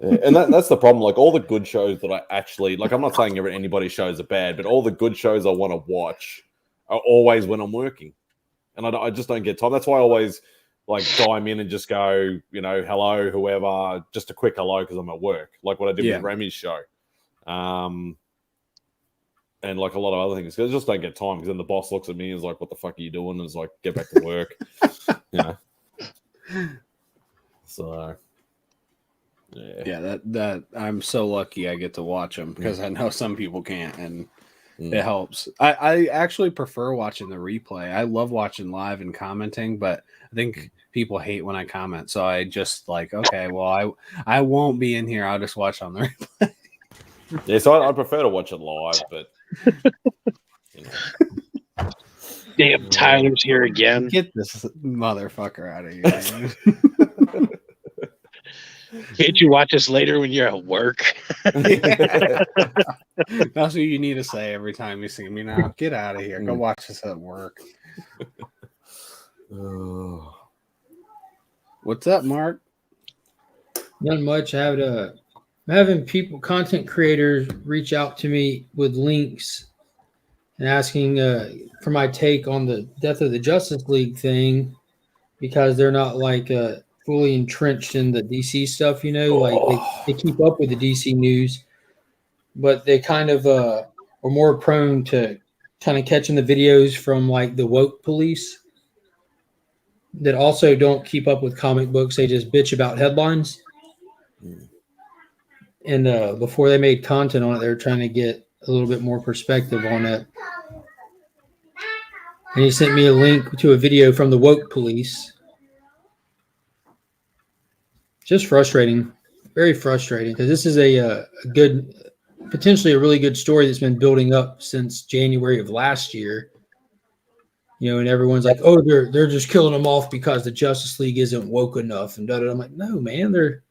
And that's the problem. Like all the good shows that I actually like, I'm not saying anybody's shows are bad, but all the good shows I want to watch are always when I'm working, and I just don't get time. That's why I always like dime in and just go, hello, whoever, just a quick hello because I'm at work, like what I did with Remy's show, and like a lot of other things. Because I just don't get time. Because then the boss looks at me and is like, "What the fuck are you doing?" And is like, "Get back to work," So. Yeah, that I'm so lucky I get to watch them because I know some people can't, and it helps. I actually prefer watching the replay. I love watching live and commenting, but I think people hate when I comment, so I just like, okay, well, I won't be in here. I'll just watch on the replay. Yeah, so I prefer to watch it live, but Damn, Tyler's here again. Get this motherfucker out of here. Can't you watch us later when you're at work? That's what you need to say every time you see me now. Get out of here. Go watch us at work. What's up, Mark? Not much. I'm having content creators reach out to me with links and asking for my take on the Death of the Justice League thing because they're not like fully entrenched in the DC stuff, like they keep up with the DC news, but they kind of are more prone to kind of catching the videos from like the woke police that also don't keep up with comic books. They just bitch about headlines. And before they made content on it, they were trying to get a little bit more perspective on it. And he sent me a link to a video from the woke police. Just frustrating, very frustrating, because this is a good, potentially a really good story that's been building up since January of last year. And everyone's like, "Oh, they're just killing them off because the Justice League isn't woke enough." And I'm like, "No, man,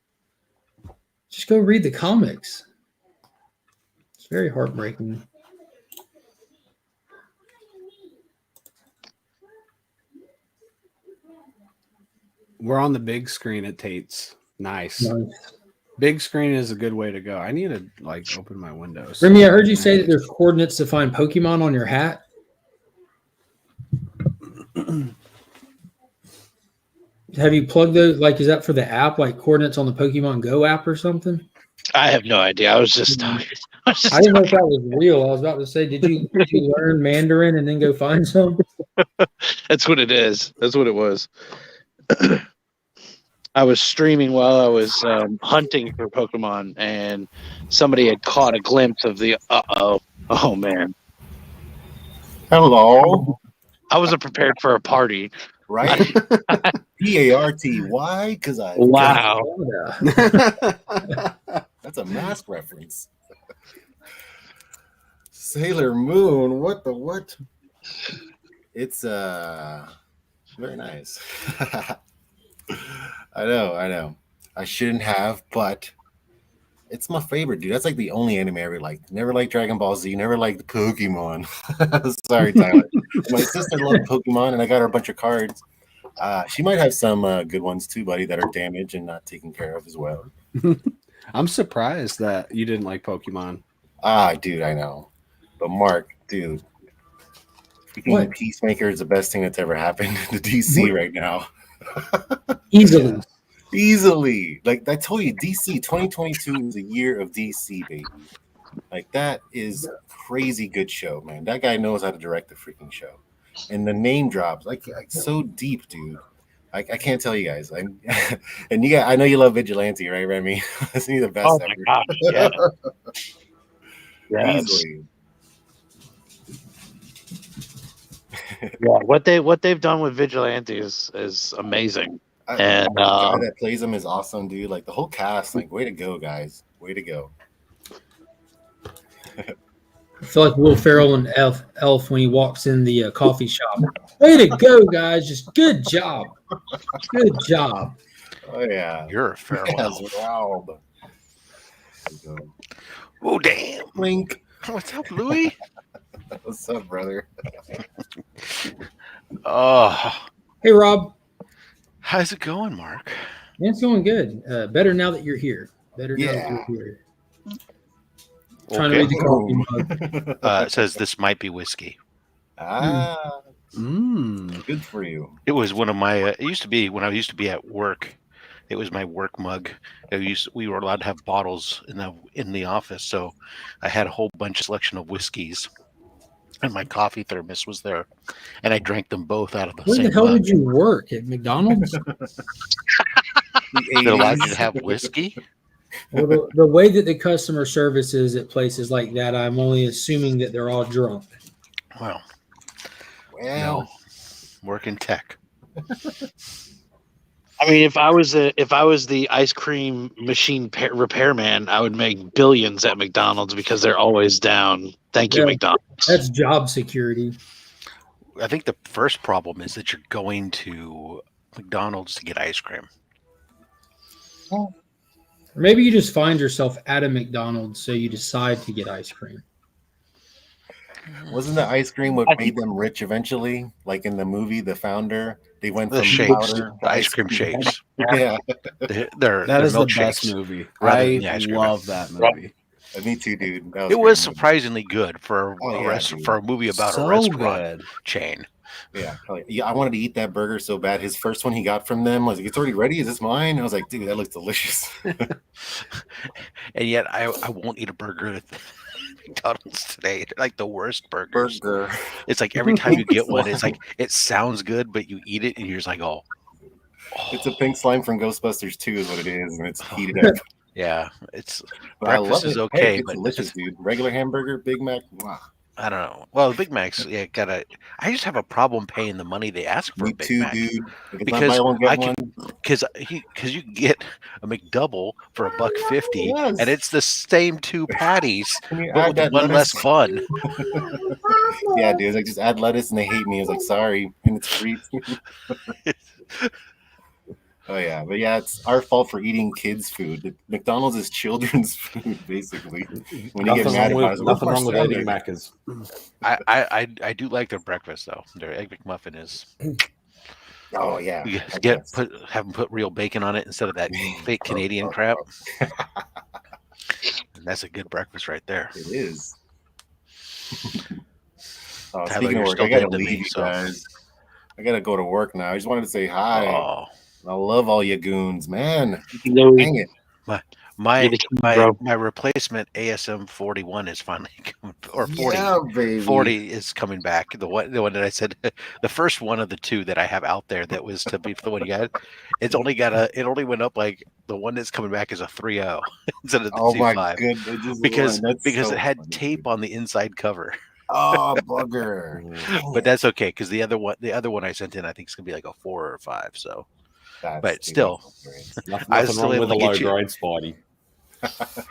just go read the comics." It's very heartbreaking. We're on the big screen at Tate's. Nice. Big screen is a good way to go. I need to open my windows. Remy, I heard you say that there's coordinates to find Pokemon on your hat. Have you plugged those? Is that for the app, like coordinates on the Pokemon Go app or something? I have no idea. I was just talking. I didn't know if that was real. I was about to say, did you learn Mandarin and then go find some? That's what it is. That's what it was. I was streaming while I was hunting for Pokemon, and somebody had caught a glimpse of the oh man. Hello. I wasn't prepared for a party. Right? PARTY, because I. Wow. That's a mask reference. Sailor Moon. What? It's very nice. I know. I shouldn't have, but it's my favorite, dude. That's like the only anime I ever liked. Never liked Dragon Ball Z. Never liked Pokemon. Sorry, Tyler. My sister loved Pokemon, and I got her a bunch of cards. She might have some good ones too, buddy, that are damaged and not taken care of as well. I'm surprised that you didn't like Pokemon. Dude, I know. But Mark, dude, freaking Peacemaker is the best thing that's ever happened to DC right now. Easily. Easily. Like I told you, DC 2022 is a year of DC, baby. Like that is crazy good show, man. That guy knows how to direct the freaking show. And the name drops, like so deep, dude. I can't tell you guys. And you guys, I know you love Vigilante, right, Remy? Isn't he the best Oh ever? my gosh, yeah. Easily. Yeah, what they've done with Vigilante is amazing. And the guy that plays him is awesome, dude. Like the whole cast, like way to go, guys. Way to go. I feel like Will Ferrell and Elf when he walks in the coffee shop. Way to go, guys! Just good job. Good job. Oh yeah, you're a Ferrell. Wow. Oh damn, Link. What's up, Louis? What's up, brother? Oh, hey, Rob. How's it going, Mark? Yeah, it's going good. Better now that you're here. Better now that you're here. Trying to read the coffee mug. It says this might be whiskey. Good for you. It was one of my. It used to be when I used to be at work. It was my work mug. We were allowed to have bottles in the office, so I had a whole bunch of selection of whiskeys, and my coffee thermos was there, and I drank them both out of the Where same the hell mug. did you work at McDonald's? They allowed you to have whiskey. Well, the way that the customer service is at places like that, I'm only assuming that they're all drunk. Well, no, work in tech. I mean, if I was the ice cream machine repairman, I would make billions at McDonald's because they're always down. Thank you, McDonald's. That's job security. I think the first problem is that you're going to McDonald's to get ice cream. Or maybe you just find yourself at a McDonald's, so you decide to get ice cream. Wasn't the ice cream what made them rich eventually? Like in the movie, The Founder, they went The from shakes, powder the ice cream shakes. Yeah, that is the best movie. I love that movie. Me too, dude. It was surprisingly good for a movie about a restaurant chain. Yeah, I wanted to eat that burger so bad. His first one he got from them was like, "It's already ready. Is this mine?" I was like, "Dude, that looks delicious." And yet, I won't eat a burger at McDonald's today. Like the worst burgers. It's like every time you get one, it's like it sounds good, but you eat it and you're just like, oh. It's a pink slime from Ghostbusters 2 is what it is, and it's heated up. Yeah, it's breakfast is okay, hey, it's but delicious, dude. Regular hamburger, Big Mac. Wow. I don't know. Well, the Big Macs, I just have a problem paying the money they ask for. Me a Big too, Mac. dude. If it's because not buy one, get one. Because you can get a McDouble for $1.50, and it's the same two patties, but with one less bun. Yeah, dude. It's like just add lettuce, and they hate me. I was like, sorry, and it's free. Oh yeah, but yeah, it's our fault for eating kids' food. McDonald's is children's food, basically. When you get mad about it, nothing wrong with eating Macca's. I do like their breakfast though. Their egg McMuffin is. Oh yeah, have them put real bacon on it instead of that fake Canadian crap. And that's a good breakfast right there. It is. Tyler, speaking of work, I gotta leave you guys. I gotta go to work now. I just wanted to say hi. Oh. I love all you goons, man. Dang it. My replacement ASM 41 is finally coming, or 40. Yeah, baby. 40 is coming back. The one that I said, the first one of the two that I have out there that was to be the one you got. It only went up like the one that's coming back is a 3.0 instead of the 2.5. My goodness, because it had tape on the inside cover. Oh, bugger! But that's okay because the other one I sent in I think it's gonna be like a 4 or 5. So. But still, nothing wrong with a low grade Spidey.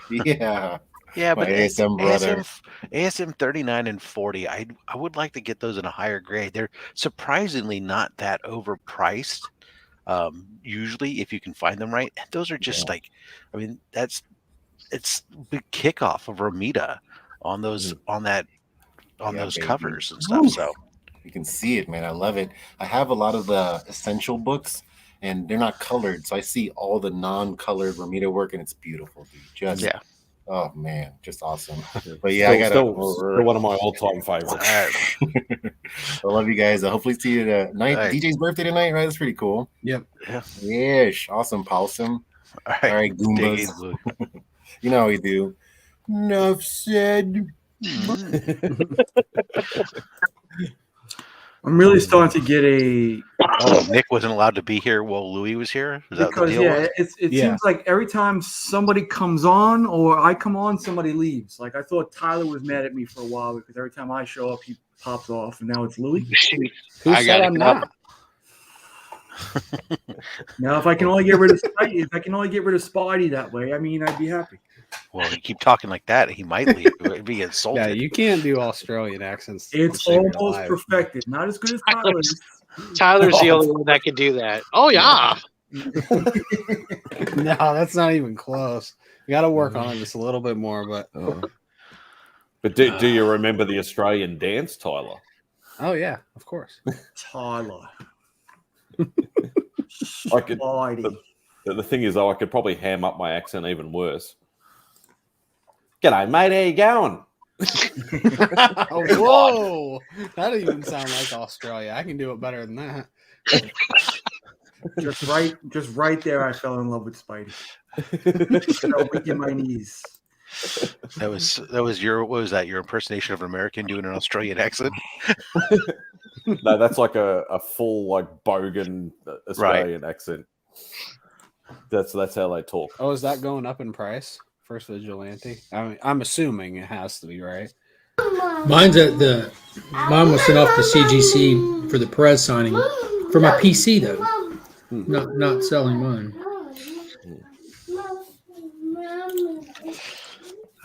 Yeah. Yeah, My but ASM brother. ASM 39 and 40, I would like to get those in a higher grade. They're surprisingly not that overpriced. Usually, if you can find them right, and those are just like, I mean, it's the kickoff of Romita on those those baby. covers and stuff. So you can see it, man. I love it. I have a lot of the essential books, and they're not colored, so I see all the non-colored Romita work, and it's beautiful, dude. Just oh man, just awesome. But yeah, I got still one of my all-time favorites. I love you guys. Hopefully see you tonight. Right. DJ's birthday tonight, right? That's pretty cool. Yep. Yeah. Awesome, Possum. All right, Goombas. You know how we do. Enough said. I'm really starting to get a. Oh, Nick wasn't allowed to be here while Louis was here. Is that Because the deal? it seems like every time somebody comes on or I come on, somebody leaves. Like I thought Tyler was mad at me for a while because every time I show up, he pops off, and now it's Louis. Who said I'm not? Now, if I can only get rid of Spidey that way, I mean, I'd be happy. Well, you keep talking like that, he might leave. It'd be insulted. Yeah, you can't do Australian accents. It's almost perfected. Not as good as Tyler's. Tyler's the only one that can do that. Oh yeah. No, that's not even close. We got to work on it just a little bit more, but. But do you remember the Australian dance, Tyler? Oh yeah, of course. Tyler. The thing is, though, I could probably ham up my accent even worse. G'day, mate. How you going? Oh, whoa! That doesn't even sound like Australia. I can do it better than that. Just right there, I fell in love with Spidey. Weak in my knees. That was your, what was that? Your impersonation of an American doing an Australian accent? No, that's like a full like bogan Australian accent. That's how they talk. Oh, is that going up in price? First Vigilante. I mean, I'm assuming it has to be, right? Mine was sent off to CGC for the Perez signing for my PC though. Not selling mine.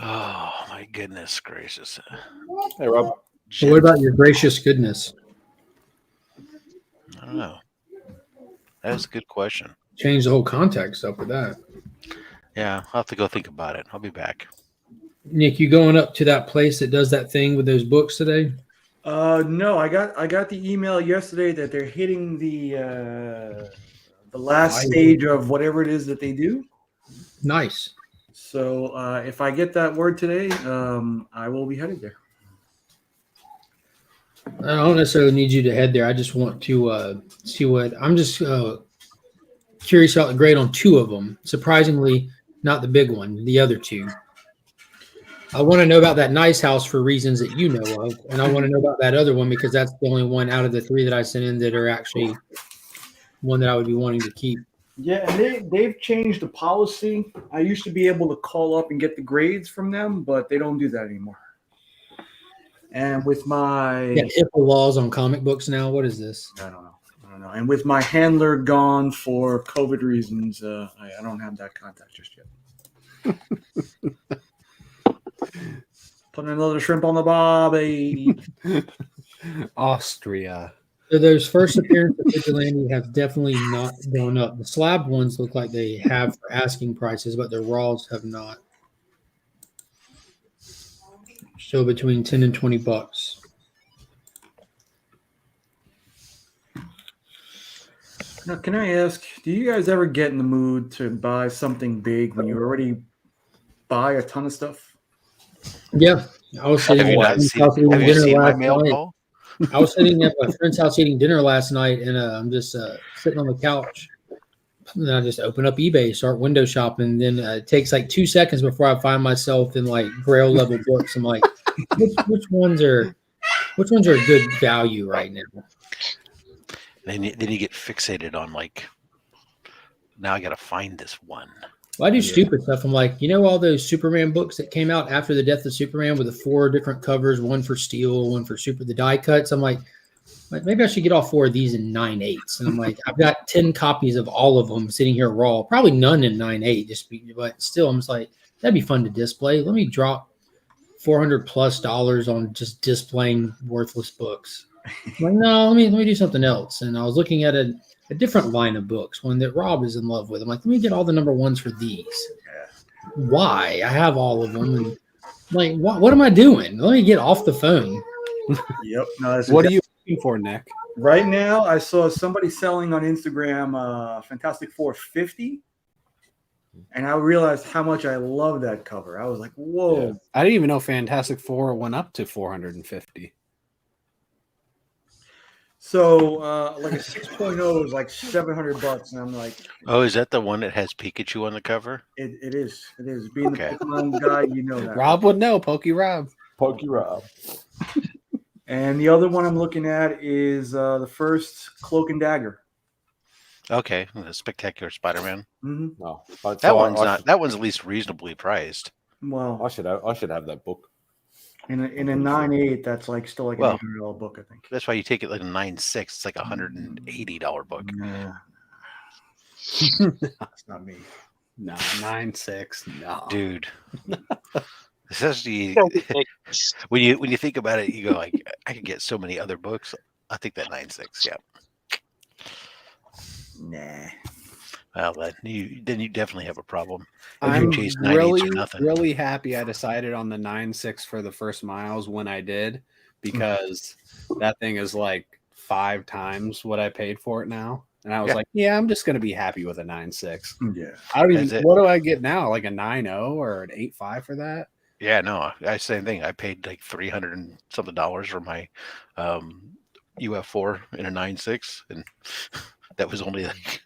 Oh my goodness gracious! Hey Rob, Well, what about your gracious goodness? I don't know. That's a good question. Change the whole context up with that. Yeah, I'll have to go think about it. I'll be back. Nick, you going up to that place that does that thing with those books today? No, I got the email yesterday that they're hitting the last stage of whatever it is that they do. Nice. So if I get that word today, I will be headed there. I don't necessarily need you to head there. I just want to see what I'm just curious about the grade on two of them. Surprisingly, not the big one, the other two. I want to know about that nice house for reasons that you know of, and I want to know about that other one because that's the only one out of the three that I sent in that are actually one that I would be wanting to keep. Yeah, and they've changed the policy. I used to be able to call up and get the grades from them, but they don't do that anymore. And with my HIPAA laws on comic books now, what is this? I don't know. And with my handler gone for COVID reasons, I don't have that contact just yet. Putting another shrimp on the barbie. Austria. So those first appearances of Vigilante have definitely not gone up. The slab ones look like they have for asking prices, but the raws have not. So between 10 and 20 bucks. Now, can I ask, do you guys ever get in the mood to buy something big when you already buy a ton of stuff? Yeah. I was sitting at my friend's house eating dinner last night, and I'm just sitting on the couch. And then I just open up eBay, start window shopping. Then it takes like 2 seconds before I find myself in like Grail level books. I'm like, which ones are a good value right now? Then you get fixated on like, now I got to find this one. Well, I do stupid stuff. I'm like, all those Superman books that came out after the death of Superman with the 4 different covers, one for Steel, one for Super, the die cuts. I'm like, maybe I should get all 4 of these in 9/8. And I'm like, I've got 10 copies of all of them sitting here raw. Probably none in 9/8, but still, I'm just like, that'd be fun to display. Let me drop $400+ on just displaying worthless books. I'm like, no, let me do something else. And I was looking at a different line of books, one that Rob is in love with. I'm like, let me get all the number ones for these. Why? I have all of them. And like, what am I doing? Let me get off the phone. Yep. No, What are you looking for, Nick? Right now, I saw somebody selling on Instagram Fantastic Four 50, and I realized how much I love that cover. I was like, whoa. Yeah. I didn't even know Fantastic Four went up to 450. So, like a 6.0 is like $700, and I'm like, Oh, is that the one that has Pikachu on the cover? it is. Being Okay. the Pokemon guy, you know that. Rob would know, Pokey Rob. Pokey Rob. And the other one I'm looking at is the first Cloak and Dagger. Okay, the Spectacular Spider-Man. Mm-hmm. No, That one's not. That one's at least reasonably priced. Well, I should have that book. in a 9.8, that's like still like an $800 book, I think. That's why you take it like a 9.6. It's like $180 book. Yeah. That's not me. No, 9.6. No, Dude. Especially when you think about it, you go like, I could get so many other books. I think that 9.6. Yeah. Nah. Well, then you definitely have a problem. I'm chase 9.8s or nothing. really happy I decided on the 9.6 for the first miles when I did, because that thing is like 5 times what I paid for it now. And I was like, yeah, I'm just going to be happy with a 9.6. Yeah. I don't even, what do I get now? Like a 9.0 or an 8.5 for that? Yeah, no, same thing. I paid like $300 and something for my UF4 in a 9.6, and that was only like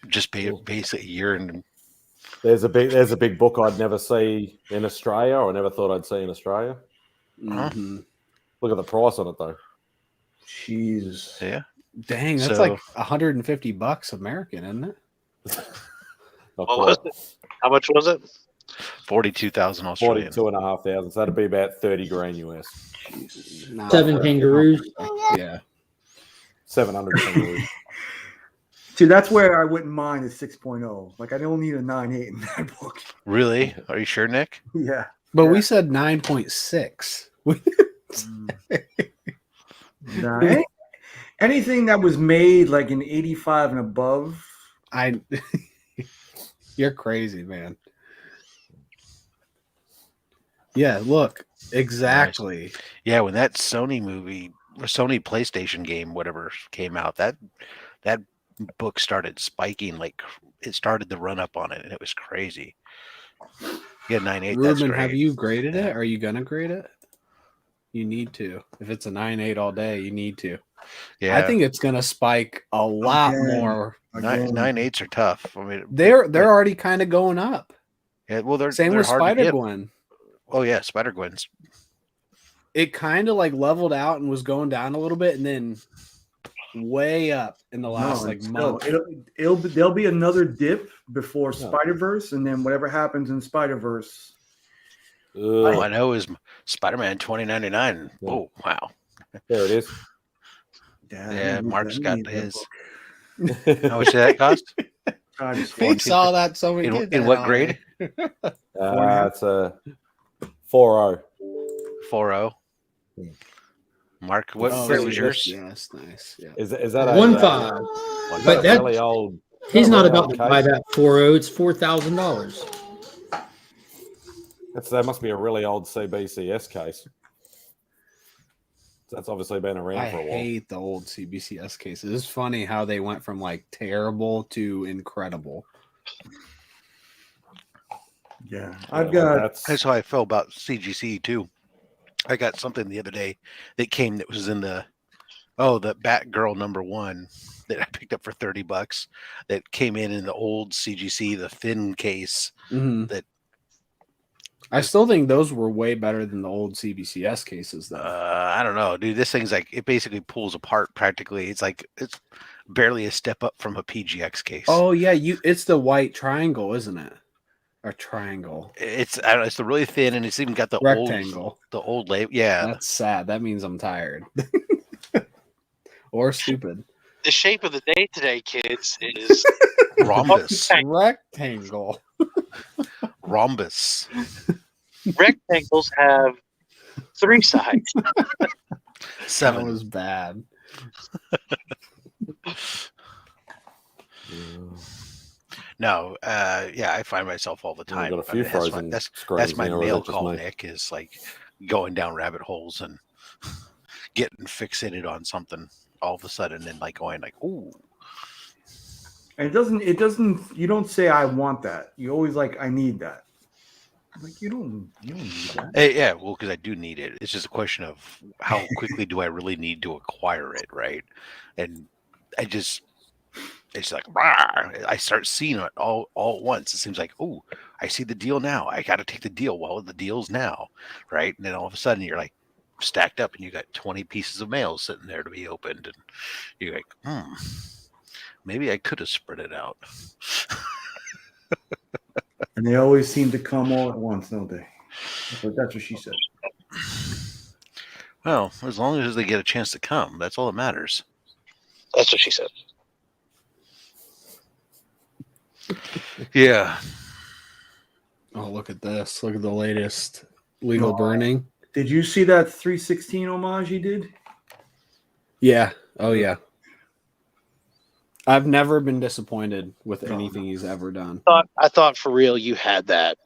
just basically a year. And there's a big book I'd never see in Australia, or never thought I'd see in Australia. Mm-hmm. Look at the price on it though. Jesus. Yeah. Dang, that's like $150 American, isn't it? What was it? How much was it? 42,000 Australian. 42,500. So that'd be about 30 grand US. Nah, 7 kangaroos. Yeah. 700 kangaroos. See, that's where I wouldn't mind a 6.0. Like, I don't need a 9.8 in that book. Really? Are you sure, Nick? Yeah. But we said 9.6. Nah, anything that was made like in 85 and above. You're crazy, man. Yeah, look, exactly. Yeah, when that Sony PlayStation game, whatever, came out, that book started spiking. Like, it started the run up on it, and it was crazy. Yeah, 9.8. Ruben, have you graded it? Are you gonna grade it? You need to. If it's a 9.8 all day, you need to. Yeah, I think it's gonna spike a lot more. 9.8s are tough. I mean, they're already kind of going up. Yeah, well, they're same with Spider-Gwen. Oh yeah, Spider-Gwen's. It kind of like leveled out and was going down a little bit, and then way up in the last month. There'll be another dip before Spider-Verse, and then whatever happens in Spider-Verse. All I know is Spider-Man 2099. Yeah. Oh wow, there it is. Yeah, Mark's got his. How much did that cost? We saw that so many. In what grade? It's a 4.0. 4.0. Mark, what grade was yours? Yes, nice. Yeah. Is that 1.5? But that's really old. He's not about to buy that 4.0. It's $4,000. That must be a really old CBCS case. That's obviously been around for a while. I hate the old CBCS cases. It's funny how they went from like terrible to incredible. Yeah, that's how I felt about CGC too. I got something the other day that was in the Batgirl #1 that I picked up for $30 that came in the old CGC, the thin case. Mm-hmm. That I still think those were way better than the old CBCS cases, though. I don't know, dude. This thing's like, it basically pulls apart practically. It's like, it's barely a step up from a PGX case. Oh yeah, it's the white triangle, isn't it? Or triangle. It's it's the really thin, and it's even got the rectangle. Old label. Yeah, that's sad. That means I'm tired or stupid. The shape of the day today, kids, is rhombus. Rectangle. rhombus. Rectangles have 3 sides. 7. That was bad. No, yeah, I find myself all the I've time. got a few frozen That's screens my now, or is mail that just call, me? Nick, is like going down rabbit holes and getting fixated on something all of a sudden and like going like, ooh. And it doesn't, you don't say, I want that. You always like, I need that. Like, you don't need that. Hey, yeah, well, because I do need it. It's just a question of how quickly do I really need to acquire it, right? And it's like, rah, I start seeing it all at once. It seems like, oh, I see the deal now. I got to take the deal while the deal's now, right? And then all of a sudden you're like stacked up and you got 20 pieces of mail sitting there to be opened. And you're like, maybe I could have spread it out. And they always seem to come all at once, don't they? But that's what she said. Well, as long as they get a chance to come, that's all that matters. That's what she said. Yeah. Oh, look at this. Look at the latest legal burning. Did you see that 316 homage he did? Yeah. Oh, yeah. I've never been disappointed with anything he's ever done. I thought for real you had that.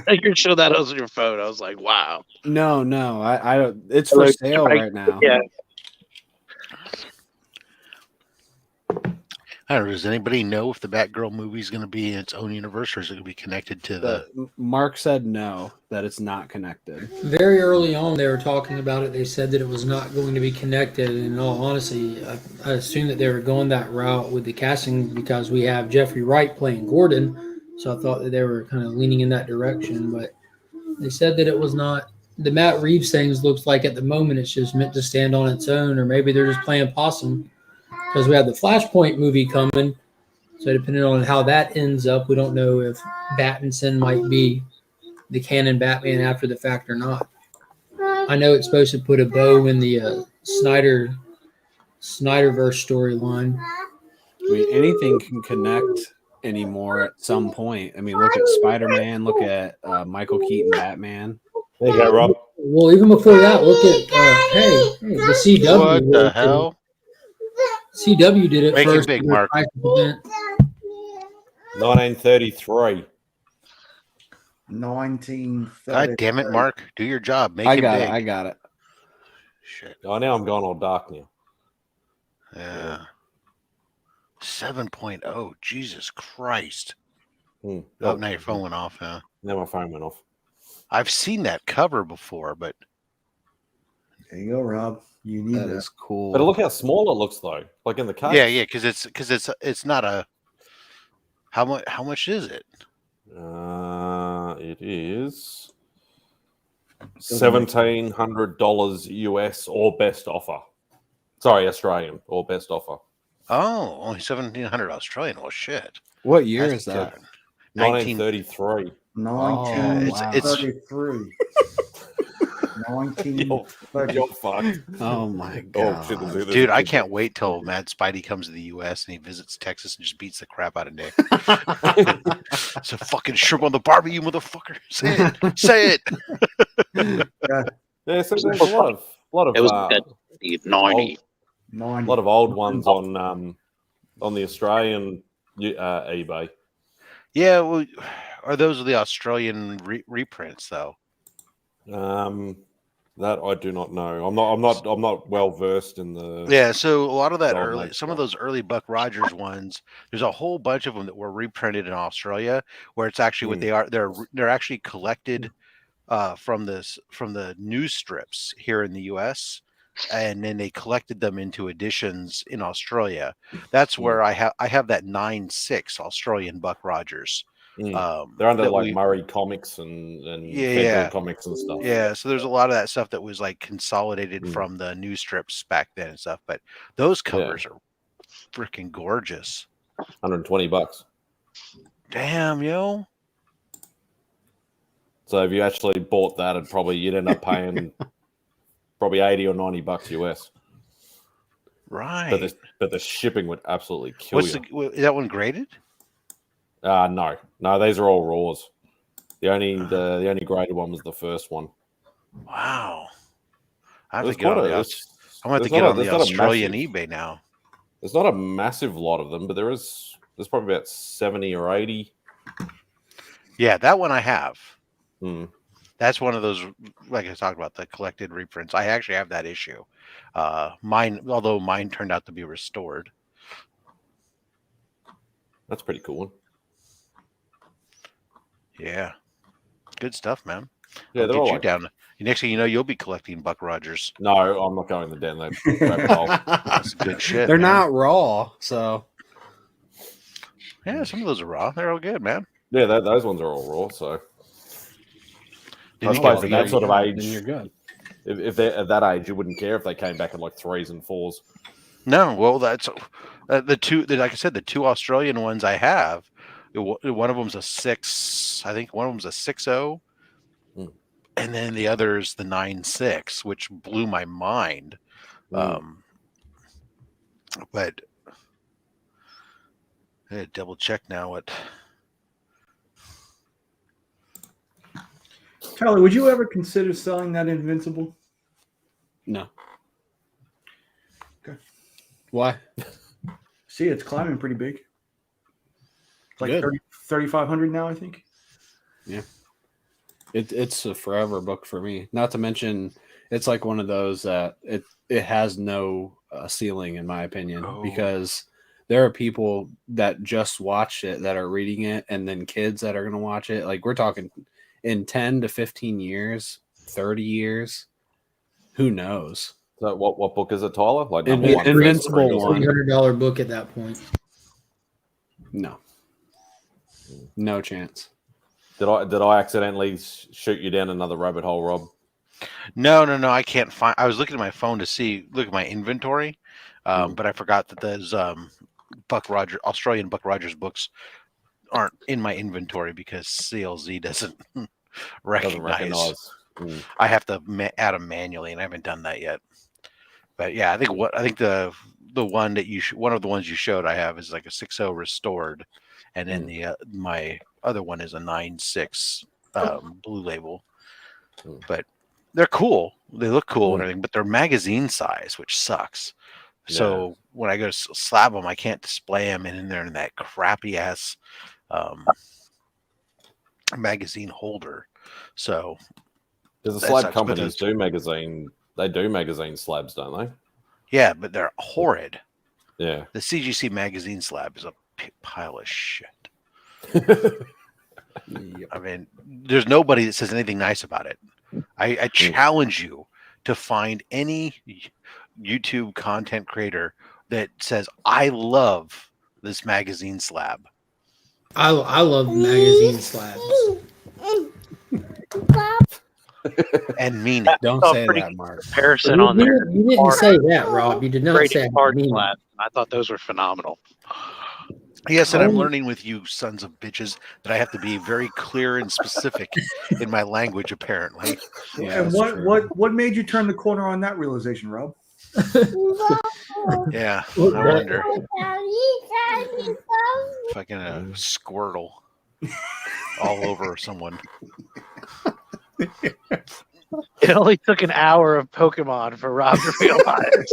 You showed that on your phone. I was like, wow. No, I don't. It's for sale right now. Yeah. I don't know. Does anybody know if the Batgirl movie is going to be in its own universe, or is it going to be connected to the? Mark said no, that it's not connected. Very early on, they were talking about it. They said that it was not going to be connected. And in all honesty, I assumed that they were going that route with the casting because we have Jeffrey Wright playing Gordon. So I thought that they were kind of leaning in that direction. But they said that it was not. The Matt Reeves things looks like at the moment it's just meant to stand on its own, or maybe they're just playing possum. Because we have the Flashpoint movie coming, so depending on how that ends up, we don't know if Battinson might be the canon Batman after the fact or not. I know it's supposed to put a bow in the Snyderverse storyline. I mean, anything can connect anymore at some point. I mean, look at Spider-Man, look at Michael Keaton Batman. There you go, Rob. Well, even before that, look at the CW. What the hell? CW did it Make first. it big, Mark. 1933. 1930. God damn it, Mark! Do your job. Make I it got big. it. I got it. Shit. Oh, now I'm going all dark now. Yeah. 7.0. Jesus Christ. Hmm. Oh, now your phone went off, huh? Now my phone went off. I've seen that cover before, but There you go, Rob. You need That is cool. But look how small it looks, though. Like in the case. yeah, because it's not a. How much is it? It is $1,700 US or best offer. Sorry, Australian or best offer. Oh, only 1,700 Australian. Well, shit. What year That's is that? 1933. 1933. You're fucked. Oh my Oh, god, shit, this Dude, I is- can't wait till Mad Spidey comes to the U.S. and he visits Texas and just beats the crap out of Nick. It's a fucking shrimp on the barbie, you motherfucker. Say it. Say it. Yeah, so there's a lot of It was old, 90. a lot of old ones on the Australian eBay. Yeah, well, are those the Australian reprints though? That I do not know. I'm not well versed in the. Yeah, so a lot of that Old early, Knight some of stuff. those early Buck Rogers ones, there's a whole bunch of them that were reprinted in Australia, where it's actually what they are. They're actually collected from the news strips here in the U.S. and then they collected them into editions in Australia. That's where I have that 9.6 Australian Buck Rogers. They're under that like we- Murray Comics and Yeah, Federal yeah. Comics and stuff. Yeah, so there's a lot of that stuff that was like consolidated from the news strips back then and stuff. But those covers are freaking gorgeous. $120. Damn, yo. So if you actually bought that, you'd end up paying probably $80 or $90 US. Right. But the shipping would absolutely kill you. Is that one graded? No, these are all raws. The only graded one was the first one. Wow. I have There's to get on quite the a- Aus- I'm going to there's get not a- on the there's not a Australian massive- eBay now. There's not a massive lot of them, but there's probably about 70 or 80. Yeah, that one I have. Hmm. That's one of those, like I talked about, the collected reprints. I actually have that issue. Although mine turned out to be restored. That's a pretty cool one. Yeah. Good stuff, man. Yeah, I'll they're get all you like, down. Next thing you know, you'll be collecting Buck Rogers. no, I'm not going down that rabbit hole. That's good shit. They're man. not raw, so Yeah, some of those are raw. They're all good, man. Yeah, those ones are all raw. So Did I you suppose get at that the- sort of age, then you're good. if they're at that age, you wouldn't care if they came back in like 3s and 4s. No, well, that's the two. Like I said, the two Australian ones I have. One of them's a 6. I think one of them's a 6.0, and then the other's the 9.6, which blew my mind. But I had to double check now. What? Charlie, would you ever consider selling that Invincible? No. Okay. Why? See, it's climbing pretty big. It's like Good. 3,500 now, I think. Yeah. It's a forever book for me. Not to mention, it's like one of those that it has no ceiling, in my opinion, because there are people that just watched it that are reading it, and then kids that are going to watch it. Like, we're talking in 10 to 15 years, 30 years, who knows? So what book is it, Tyler? Like Invincible one. $300 book at that point. No. No chance. Did I accidentally shoot you down another rabbit hole, Rob? No. I can't find. I was looking at my phone to look at my inventory, but I forgot that those Australian Buck Rogers books aren't in my inventory because CLZ doesn't recognize. I have to add them manually, and I haven't done that yet. But yeah, I think the one that one of the ones you showed I have is like a 6.0 restored, and then my other one is a 9.6 blue label. But they're cool. They look cool and everything, but they're magazine size, which sucks. Yeah. So when I go to slab them, I can't display them in there in that crappy ass magazine holder. So there's a slab companies do magazine. They do magazine slabs, don't they? Yeah, but they're horrid. Yeah. The CGC magazine slab is a pile of shit. I mean, there's nobody that says anything nice about it. I challenge you to find any YouTube content creator that says, I love this magazine slab. I love magazine slabs. And mean it. Don't say that, Mark. Comparison on there. You didn't say that, Rob. You did not say that. I thought those were phenomenal. Yes, and I'm learning with you sons of bitches that I have to be very clear and specific in my language, apparently. Yeah, and what made you turn the corner on that realization, Rob? Yeah, I wonder. Fucking a Squirtle all over someone. It only took an hour of Pokemon for Rob to realize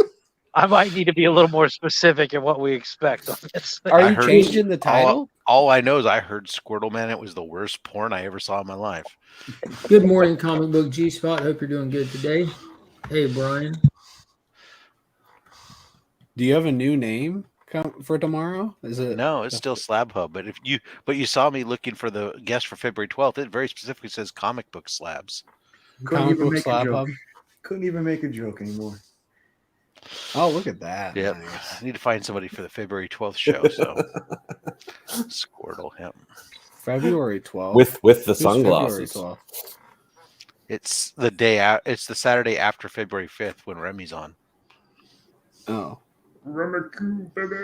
I might need to be a little more specific in what we expect on this. Are you changing the title? All I know is I heard Squirtle Man. It was the worst porn I ever saw in my life. Good morning, Comic Book G-Spot. Hope you're doing good today. Hey, Brian. Do you have a new name for tomorrow? Is it? No, it's still Slab Hub. But you saw me looking for the guest for February 12th. It very specifically says comic book slabs. Couldn't even make a joke anymore. Oh, look at that. Yeah. Nice. I need to find somebody for the February 12th show. So Squirtle him. February 12th. With the sunglasses. It's the day out. It's the Saturday after February 5th when Remy's on. Oh. Remy, baby.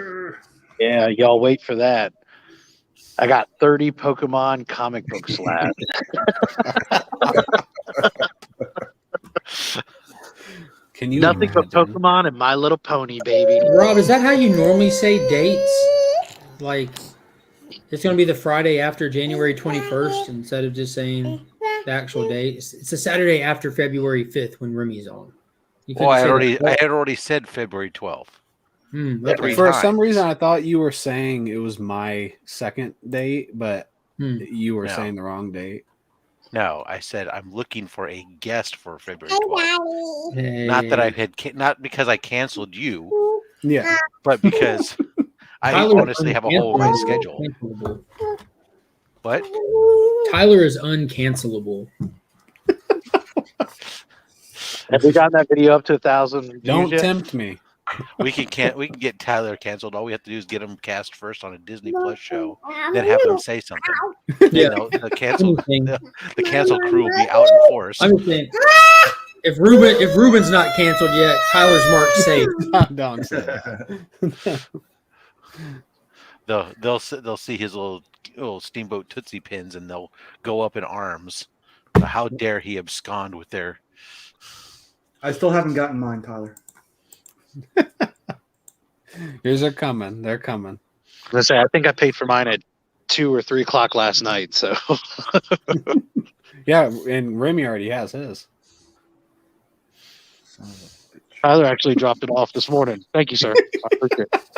Yeah, y'all wait for that. I got 30 Pokemon comic book slabs. Can you Nothing but Pokemon and My Little Pony, baby. Rob, is that how you normally say dates? Like, It's going to be the Friday after January 21st instead of just saying the actual date. It's a Saturday after February 5th when Remy's on. Well, I had already said February 12th. Okay. For some reason, I thought you were saying it was my second date, but you were saying the wrong date. No, I said I'm looking for a guest for February 12th. Hey. Not that I had, not because I canceled you. Yeah, but because I honestly have a hole in my schedule. What? Tyler is uncancelable. Have we gotten that video up to 1,000? Don't tempt me. We can get Tyler canceled. All we have to do is get him cast first on a Disney Plus show, then have them say something. Yeah. The cancel crew will be out in force. I'm just saying, if Ruben's not canceled yet, Tyler's marked safe. Don't say that. They'll see his little Steamboat Tootsie Pins and they'll go up in arms. How dare he abscond with their? I still haven't gotten mine, Tyler. Yours are coming. They're coming. I think I paid for mine at 2 or 3 o'clock last night. So yeah, and Remy already has his. Tyler actually dropped it off this morning. Thank you, sir. I appreciate it.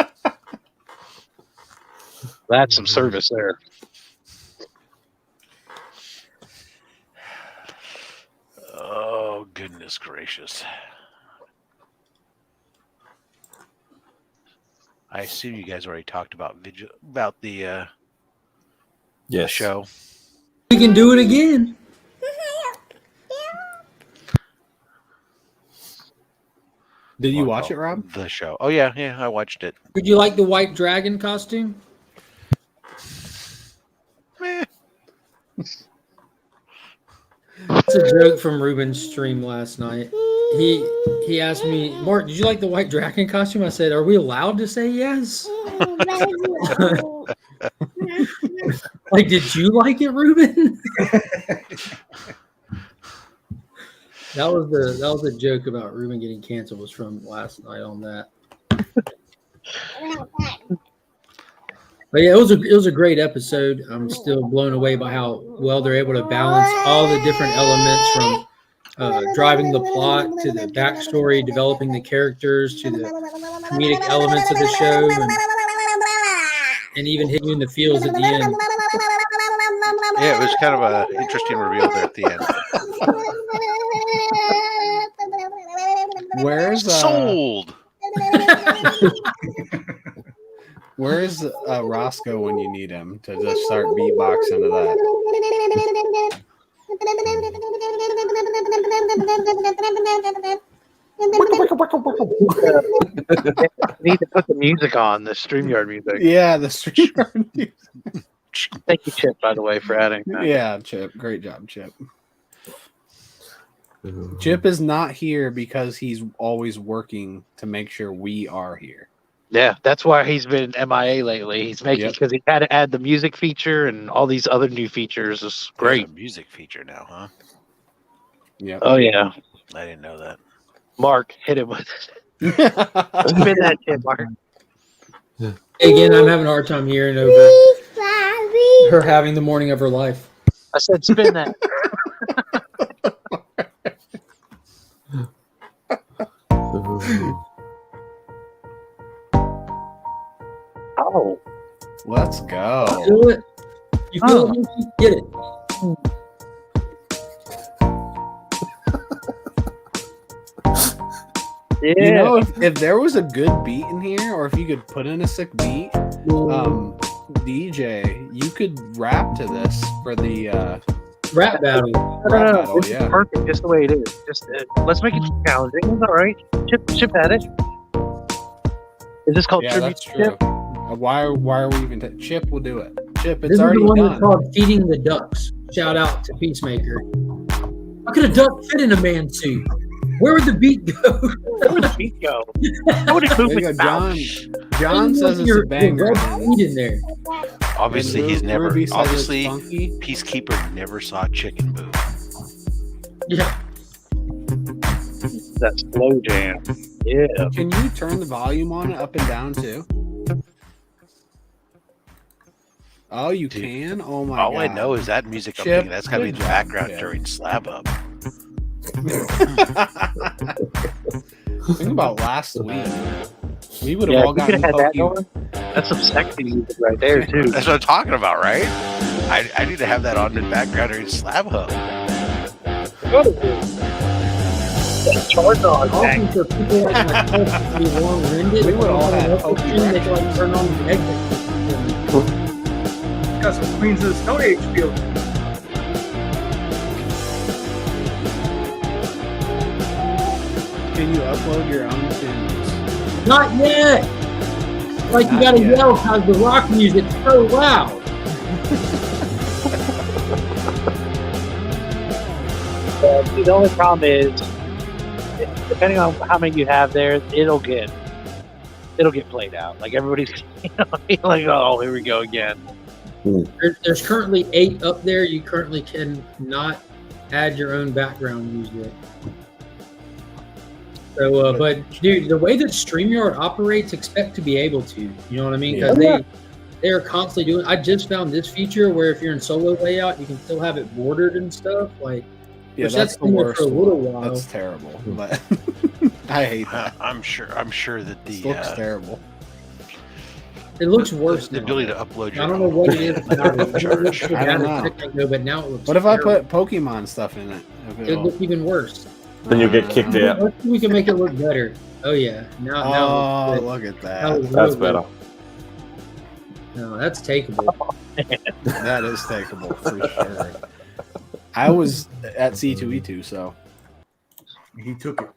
That's some service there. Oh, goodness gracious. I assume you guys already talked about the show. We can do it again. Did you watch it, Rob? The show. Oh, yeah, I watched it. Did you like the white dragon costume? It's a joke from Ruben's stream last night. He asked me, Mark, did you like the white dragon costume? I said, are we allowed to say yes? Like, did you like it, Ruben? That was a joke about Ruben getting canceled was from last night on that. But yeah, it was a great episode. I'm still blown away by how well they're able to balance all the different elements from driving the plot to the backstory, developing the characters to the comedic elements of the show, and even hitting you in the feels at the end. Yeah, it was kind of an interesting reveal there at the end. Where's sold? Where's Roscoe when you need him to just start beatboxing to that? Need to put the music on, the StreamYard music. Yeah, the StreamYard music. Thank you, Chip, by the way, for adding that. Yeah, Chip. Great job, Chip. Chip is not here because he's always working to make sure we are here. Yeah, that's why he's been MIA lately. He's making because he had to add the music feature and all these other new features. It's great. There's a music feature now, huh? Yeah. Oh yeah. I didn't know that. Mark, hit him with it. Spin that shit, Mark. Again, I'm having a hard time hearing over her having the morning of her life. I said, spin that. Oh, let's go. Do it. You feel it? Get it. Yeah. You know, if there was a good beat in here, or if you could put in a sick beat, DJ, you could rap to this for the rap battle. No, this is perfect, just the way it is. Just let's make it challenging. It's all right. Chip had it. Is this called tribute? That's true. Why are we even? Chip will do it. Chip, it's this already is the one done. that's called Feeding the Ducks. Shout out to Peacemaker. How could a duck fit in a man suit? Where would the beat go? Where would the beat go? How would it move his mouth? John says it's a banger. In there. Obviously, he's never. Obviously, Peacekeeper never saw Chicken Boo. Yeah. That slow jam. Yeah. Can you turn the volume on it up and down too? Oh, you Dude, can? Oh my All god. I know is that music. I'm Chip, thinking that's got to be in good the job, background Chip. during Slab Up. Think about last week. We would have Yeah, all you could gotten have had that Pokemon. going. That's some sexy music right there too. That's what I'm talking about, right? I need to have that on in the background during Slab Up. Charge on, Often for people like myself to be long-winded, We would all have have an upper Pokemon. stream, they can like turn on the exit. Got some Queens of the Stone Age feel. Can you upload your own tunes? Not yet. Like you Not gotta yet. yell because the rock music's so loud. The only problem is, depending on how many you have there, it'll get played out. Like everybody's, like, oh, here we go again. There's currently 8 up there. You currently can not add your own background music. So, but dude, the way that StreamYard operates, expect to be able to. You know what I mean? Because they are constantly doing. I just found this feature where if you're in solo layout, you can still have it bordered and stuff. Like, Yeah, which that's the been there worst for a little one. while. That's terrible. But I hate that. I'm sure that It the looks terrible. It looks worse. the now. ability to upload your I don't know what it is. About it. charge. I don't know. But now it looks. What if I terrible. put Pokemon stuff in it? If It it'll- look even worse. Then you get kicked out. Let's see if we can make it look better. Oh yeah. Now it Oh, looks good. look at Now that. it That's looks better. good. No, that's takeable. That is takeable for sure. I was at C2E2, so He took it.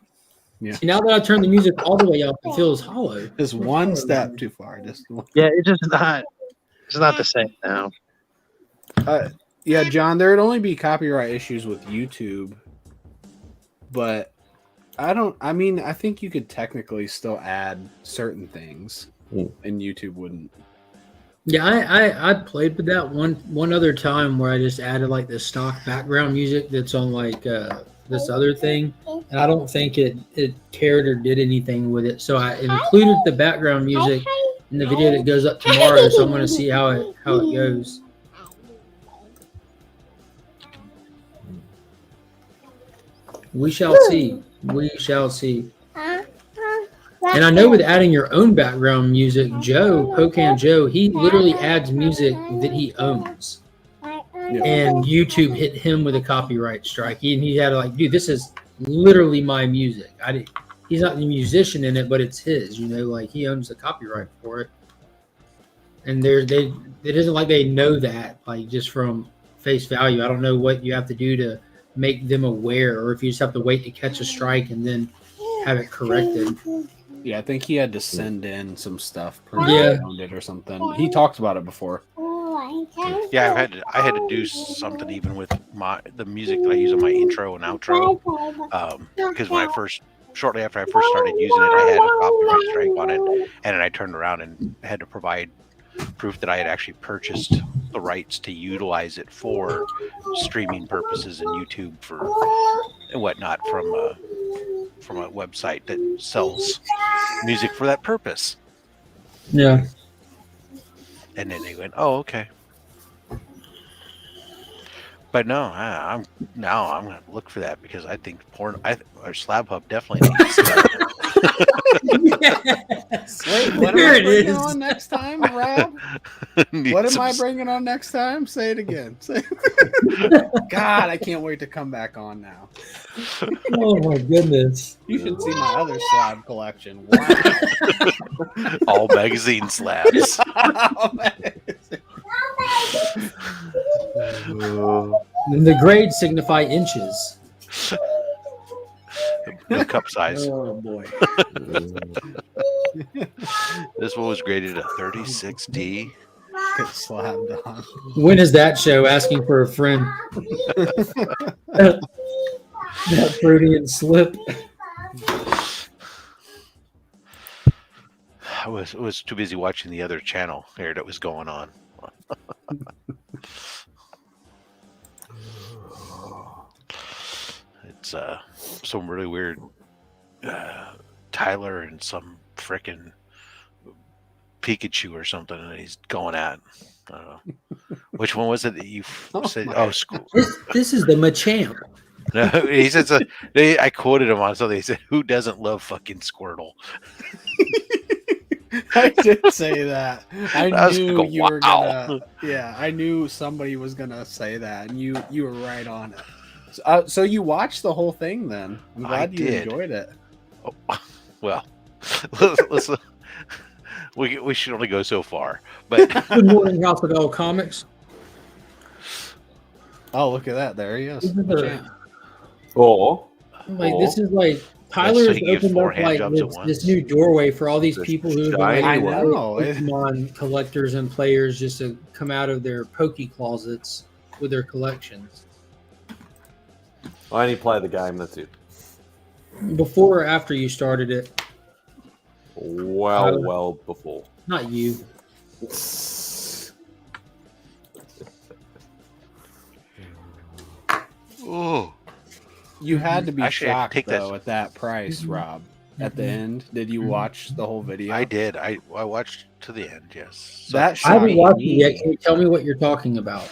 See, now that I turned the music all the way up, it feels hollow. just one step too far. Just one. Yeah, it's not the same now. Yeah, John, there'd only be copyright issues with YouTube, but I think you could technically still add certain things, and YouTube wouldn't. Yeah, I played with that one other time where I just added like the stock background music that's on like this other thing, and I don't think it cared or did anything with it. So I included the background music in the video that goes up tomorrow. So I'm going to see how it goes. We shall see. We shall see. And I know with adding your own background music, Pocan Joe, he literally adds music that he owns. And YouTube hit him with a copyright strike. He had to like, dude, this is literally my music. He's not the musician in it, but it's his. You know, like he owns the copyright for it. And it isn't like they know that, like just from face value. I don't know what you have to do to make them aware, or if you just have to wait to catch a strike and then have it corrected. Yeah, I think he had to send in some stuff. Yeah. Owned it or something. He talked about it before. Yeah, I had to do something even with the music that I use on my intro and outro. Because shortly after I first started using it, I had a copyright strike on it, and then I turned around and had to provide proof that I had actually purchased the rights to utilize it for streaming purposes and YouTube and whatnot from a website that sells music for that purpose. Yeah. And then they went, "Oh, okay." But no, I'm gonna look for that because I think or Slab Hub definitely needs that. Yes. Wait, what There am I it bringing is. on next time, Rob? What am I bringing on next time? Say it again. God, I can't wait to come back on now. Oh my goodness. You should see my other slab collection. Wow. All magazine slabs. And the grades signify inches. No cup size. Oh boy. This one was graded a 36D. Get slabbed on. When is that show? Asking for a friend. That Freudian slip. I was too busy watching the other channel here that was going on. It's some really weird Tyler and some frickin' Pikachu or something, and he's going at. I don't know. Which one was it that you said? my Oh, school. This is the Machamp. No, he said. I quoted him on something. He said, "Who doesn't love fucking Squirtle?" I did say that. I knew like, you were gonna. Yeah, I knew somebody was gonna say that, and you were right on it. So you watched the whole thing then? I'm glad you enjoyed it. Oh, well, let's we should only go so far. But Good morning, House of L Comics. Oh, look at that! There he is. This is like Tyler has opened up like this new doorway for all these people who have been like Pokemon collectors and players just to come out of their Poke closets with their collections. I only play the game. That's it. Before or after you started it? Well before. Not you. oh, you had to be Actually, shocked take though at that price, Rob. At the end, did you watch the whole video? I did. I watched to the end. Yes. So I haven't watched it yet. Can you tell me what you're talking about?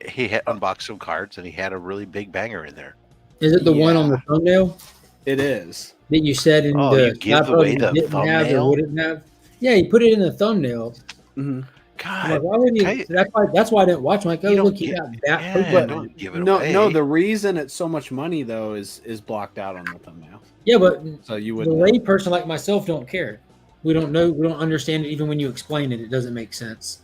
He had unboxed some cards, and he had a really big banger in there. Is it the one on the thumbnail? It is. That you said in the you give away the didn't have or thumbnail? wouldn't have? Yeah, you put it in the thumbnail. Mm-hmm. God, like, why would you? That's why I didn't watch. I'm like, oh, look, you got that. Yeah, don't give it away. No, the reason it's so much money though is blocked out on the thumbnail. Yeah, but so you would the layperson like myself don't care. We don't know. We don't understand it. Even when you explain it, it doesn't make sense.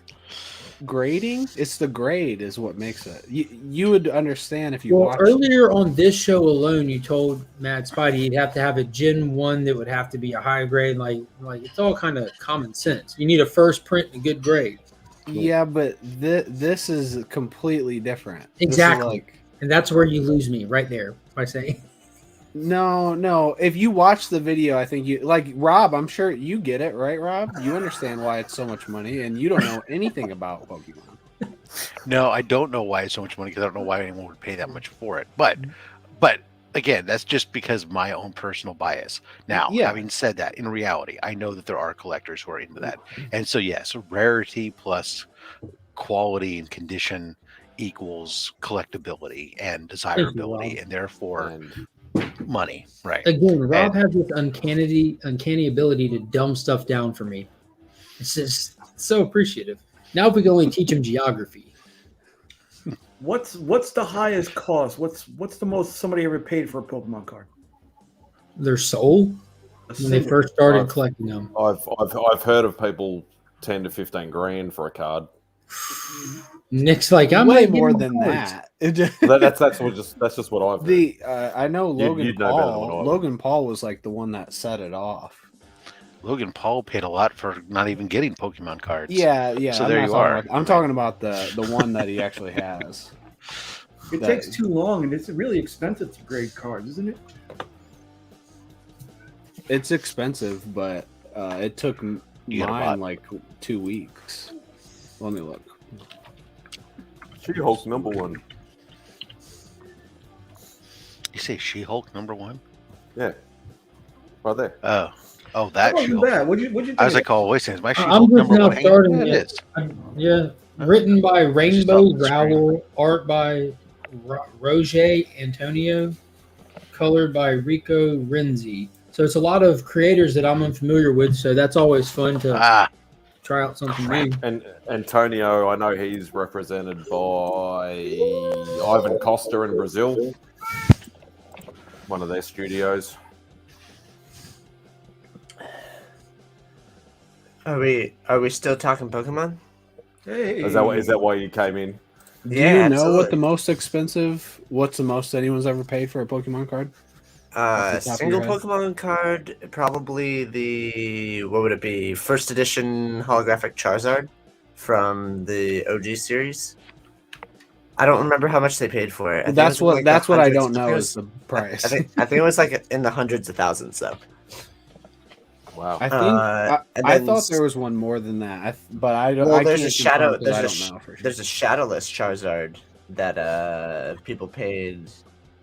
Grading, it's the grade is what makes it. You would understand if you watched earlier on this show alone. You told Mad Spidey he'd have to have a Gen 1 that would have to be a high grade. Like it's all kind of common sense. You need a first print and a good grade. Yeah, but this is completely different. Exactly, and that's where you lose me right there by saying. No. If you watch the video, I think you like Rob. I'm sure you get it, right, Rob? You understand why it's so much money, and you don't know anything about Pokemon. No, I don't know why it's so much money because I don't know why anyone would pay that much for it. But again, that's just because of my own personal bias. Now, having said that, in reality, I know that there are collectors who are into that, and so yes, rarity plus quality and condition equals collectability and desirability, and therefore. Money, right? Again, Rob has this uncanny ability to dumb stuff down for me. It's just so appreciative. Now, if we can only teach him geography, what's the highest cost? What's the most somebody ever paid for a Pokemon card? Their soul when they first started collecting them. I've heard of people 10 to 15 grand for a card. Nick's like, I'm way more than that. That's just what I've heard. I know Logan Paul. Logan Paul was like the one that set it off. Logan Paul paid a lot for not even getting Pokemon cards. Yeah. So there you are. I'm talking about the one that he actually has. It takes too long, and it's really expensive to grade cards, isn't it? It's expensive, but it took mine like 2 weeks. Let me look. She-Hulk #1. You say She-Hulk #1? Yeah, right there. Oh, that She-Hulk. What'd you think? I was like, oh, wait a second, is my She-Hulk I'm just now #1? starting It it. is. Yeah, written by Rainbow Rowell, art by Roger Antonio, colored by Rico Renzi. So it's a lot of creators that I'm unfamiliar with. So that's always fun to try out something new. And Antonio, I know he's represented by Ivan Costa in Brazil, one of their studios. Are we still talking Pokemon? Hey. Is that why you came in? Do you know what what's the most anyone's ever paid for a Pokemon card? Single Pokemon card, probably what would it be? First edition holographic Charizard from the OG series. I don't remember how much they paid for it. That's what I don't know is the price. I think it was like in the hundreds of thousands though. Wow. I think I thought there was one more than that, but I don't. Well, I there's can't a shadow. confirm 'cause I don't know for sure. There's a shadowless Charizard that people paid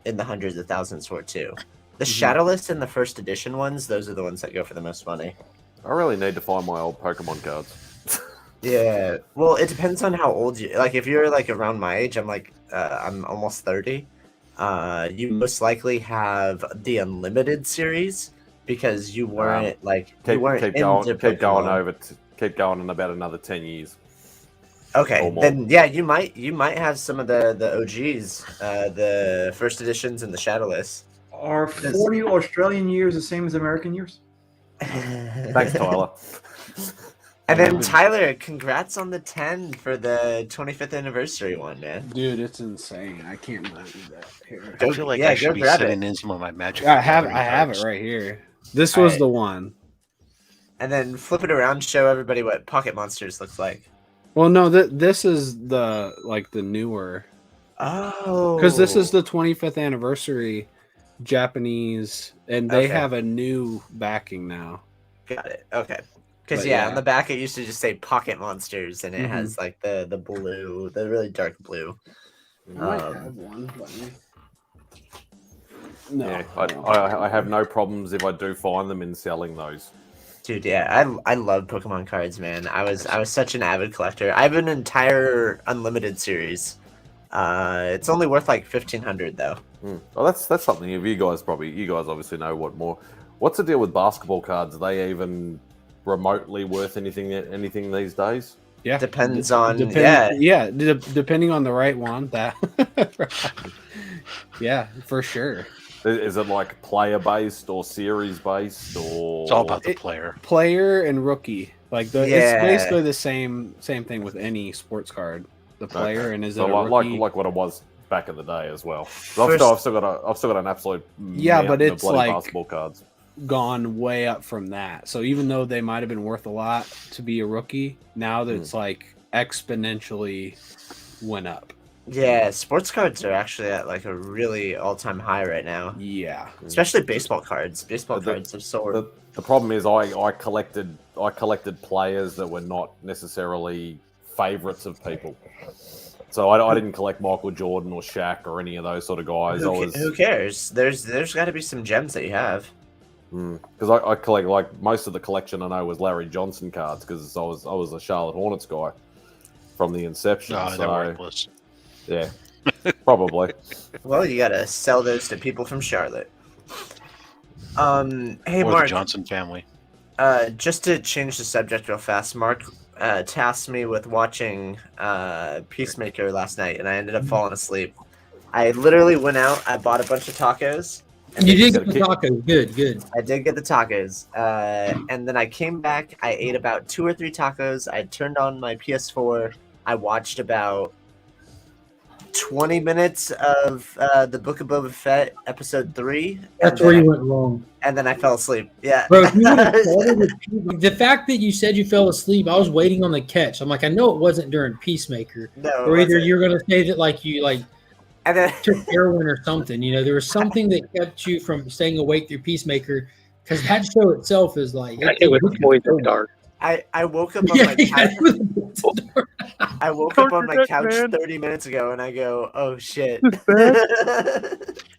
in the hundreds of thousands for too. The shadowless and the first edition ones, those are the ones that go for the most money. I really need to find my old Pokemon cards. Yeah. Well, it depends on how old you. Like, if you're like around my age, I'm almost 30. You most likely have the Unlimited series because you weren't you weren't keep into Pokemon. Keep going in about another 10 years. Okay, then yeah, you might have some of the OGs, the first editions and the Shadowless. Are 40 Australian years the same as American years? Thanks, Tyler. And then Tyler, congrats on the 10 for the 25th anniversary one, man. Dude, it's insane. I can't believe that. Here. I feel like I should be sending in some of my Magic. I have it right here. This was the one. And then flip it around, show everybody what Pocket Monsters looks like. Well, no, this is the newer. Oh, because this is the 25th anniversary Japanese, and they have a new backing now. Got it. Okay. Because on the back it used to just say Pocket Monsters, and it has like the blue, the really dark blue. I might have one. No, yeah, I have no problems if I do find them in selling those. Dude, yeah, I love Pokemon cards, man. I was such an avid collector. I have an entire Unlimited series. It's only worth like 1,500 though. Well, that's something. If you guys obviously know what more. What's the deal with basketball cards? Are they even remotely worth anything these days? Yeah, depends on depending on the right one. That yeah, for sure. Is it like player based or series based, or it's all about the player and rookie? Like it's basically the same thing with any sports card. The player and is it a rookie? like what it was back in the day as well. I've still got an absolute but it's like basketball cards gone way up from that. So even though they might have been worth a lot to be a rookie, now that it's like exponentially went up. Yeah, sports cards are actually at like a really all-time high right now. Yeah, especially baseball cards. Baseball cards have soared. The problem is I collected players that were not necessarily favorites of people. So I didn't collect Michael Jordan or Shaq or any of those sort of guys. Who cares? There's got to be some gems that you have. Because I collect, like, most of the collection I know was Larry Johnson cards because I was a Charlotte Hornets guy from the inception. Oh, they're worthless. Yeah, probably. Well, you gotta sell those to people from Charlotte. Hey, or Mark. The Johnson family. Just to change the subject real fast, Mark tasked me with watching Peacemaker last night, and I ended up falling asleep. I literally went out. I bought a bunch of tacos. You did get the tacos. Good. I did get the tacos. And then I came back. I ate about 2 or 3 tacos. I turned on my PS4. I watched about 20 minutes of the Book of Boba Fett episode 3. That's where you went wrong. And then I fell asleep. Yeah. Bro, the fact that you said you fell asleep, I was waiting on the catch. I'm like, I know it wasn't during Peacemaker. No, or either you're going to say that like you and then took heroin or something. You know, there was something that kept you from staying awake through Peacemaker because that show itself is like it was poison dark. I woke up on my couch. I woke up on my couch 30 minutes ago and I go, oh shit.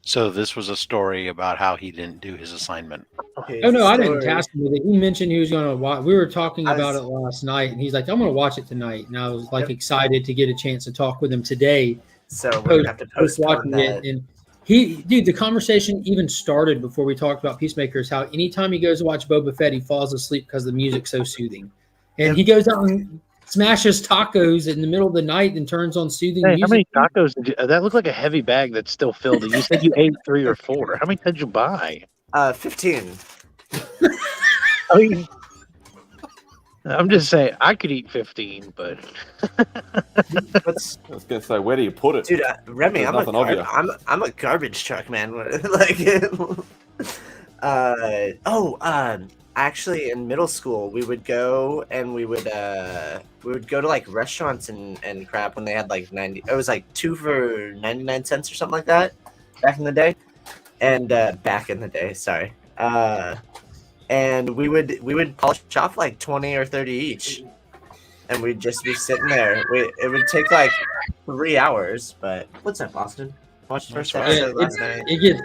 So this was a story about how he didn't do his assignment. Oh no, I didn't task him with it. He mentioned he was going to watch. We were talking about it last night, and he's like, "I'm going to watch it tonight." And I was like excited to get a chance to talk with him today. So we're gonna have to post watching it. And the conversation even started before we talked about Peacemaker. Is how anytime he goes to watch Boba Fett, he falls asleep because the music's so soothing, and he goes out and smashes tacos in the middle of the night and turns on soothing music. How many tacos did you? That looked like a heavy bag that's still filled. And you said you ate 3 or 4. How many did you buy? 15. I mean, I'm just saying I could eat 15, but I was gonna say, where do you put it, dude? Remy, I'm a garbage truck, man. Actually, in middle school, we would go and we would go to like restaurants and crap when they had like 90. It was like 2 for 99 cents or something like that back in the day, and sorry. And we would polish off like 20 or 30 each, and we'd just be sitting there. It would take like 3 hours. But what's up, Austin? Watched the first episode last night. It gets,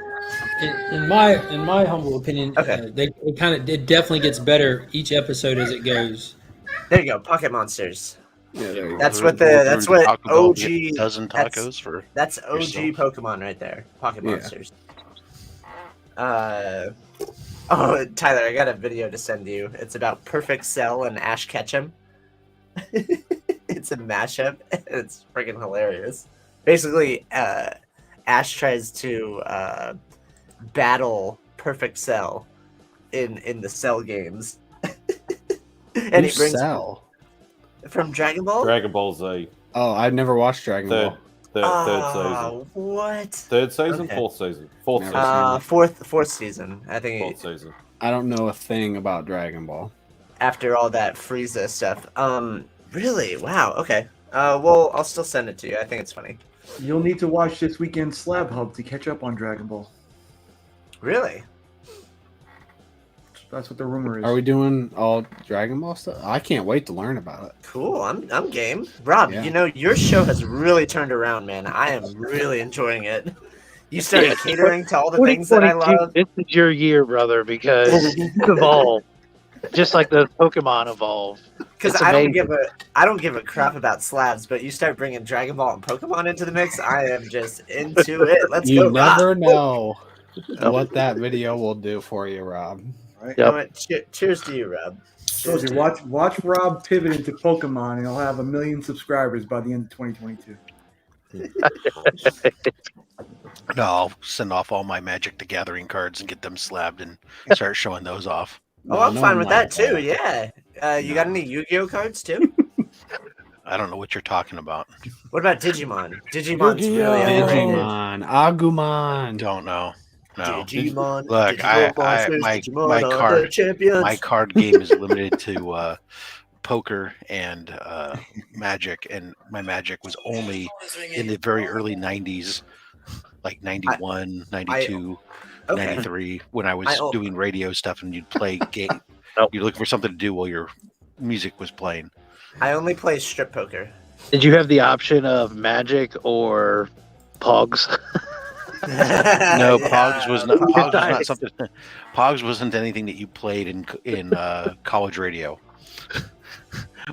in my humble opinion, it definitely gets better each episode as it goes. There you go, Pocket Monsters. Yeah, there you go. That's what OG dozen tacos for. That's OG yourself. Pokemon right there. Pocket Yeah. Monsters. Oh, Tyler, I got a video to send you. It's about Perfect Cell and Ash Ketchum. It's a mashup. It's freaking hilarious. Basically, Ash tries to battle Perfect Cell in the Cell games. And he brings Cell? from Dragon Ball. Dragon Ball Z. Oh, I've never watched Dragon Ball. Third season. What? Third season, Okay. fourth season, fourth Never season. Fourth season. I think Fourth season. I don't know a thing about Dragon Ball. after all that Frieza stuff. Really? Wow. Okay. Well, I'll still send it to you. I think it's funny. You'll need to watch this weekend's Slab Hub to catch up on Dragon Ball. Really? That's what the rumor is. Are we doing all Dragon Ball stuff? I can't wait to learn about it. Cool. I'm game. Rob, Yeah. you know, your show has really turned around, man. I am really enjoying it. You started catering to all the things that I love. This is your year, brother, because you evolve just like the Pokemon evolve. Because It's I don't amazing. give a crap about slabs, but you start bringing Dragon Ball and Pokemon into the mix, I am just into it. Let's You go, never Rob. know what that video will do for you, Rob. Right? You know what? Cheers to you, Rob. Told you, watch Rob pivot into Pokemon, and he'll have 1 million subscribers by the end of 2022. No, I'll send off all my Magic the Gathering cards and get them slabbed and start showing those off. Oh, I'm fine with that too. Yeah. You got any Yu-Gi-Oh cards too? I don't know what you're talking about. What about Digimon? Digimon's really Yu-Gi-Oh! underrated. Digimon, Agumon. Don't know. No. Digimon. Look, Digimon monsters, my Digimon are card- the champions. My card game is limited to poker and Magic, and my Magic was only in the very early 90s, like 91, 92, Okay. 93, when I was I- doing radio stuff and you'd play game. You're looking for something to do while your music was playing. I only play strip poker. Did you have the option of Magic or Pogs? No, Pogs was not. Pogs was Nice. not something. Pogs wasn't anything that you played in college radio.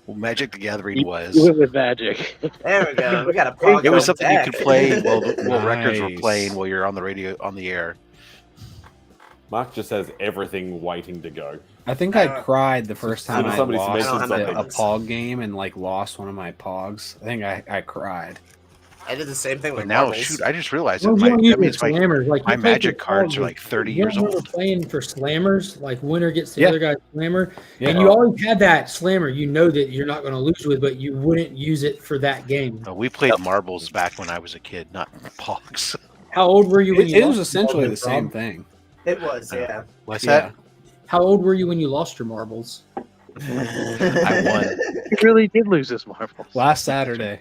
Well, Magic the Gathering was. You went with Magic. There we go. We got a Pog It was on something you deck. could play while records were Nice. playing while you're on the radio on the air. Mark just has everything waiting to go. I think I cried the first time I Somebody lost mentioned something. a Pog game and like lost one of my Pogs. I think I cried. I did the same thing with But now, marbles. shoot, I just realized Well, that you don't use that means my slammers. Like, my you play Magic for cards Pogs, are like 30 you years remember old. playing for slammers, like winner gets the Yeah. other guy's slammer, Yeah. and you always had that slammer. You know that you're not going to lose with, but you wouldn't use it for that game. We played marbles back when I was a kid, not Pogs. How old were you when you It was lost essentially your the same marbles, thing. It was, yeah. What's Yeah. that? How old were you when you lost your marbles? I won. He really did lose his marbles. Last Saturday.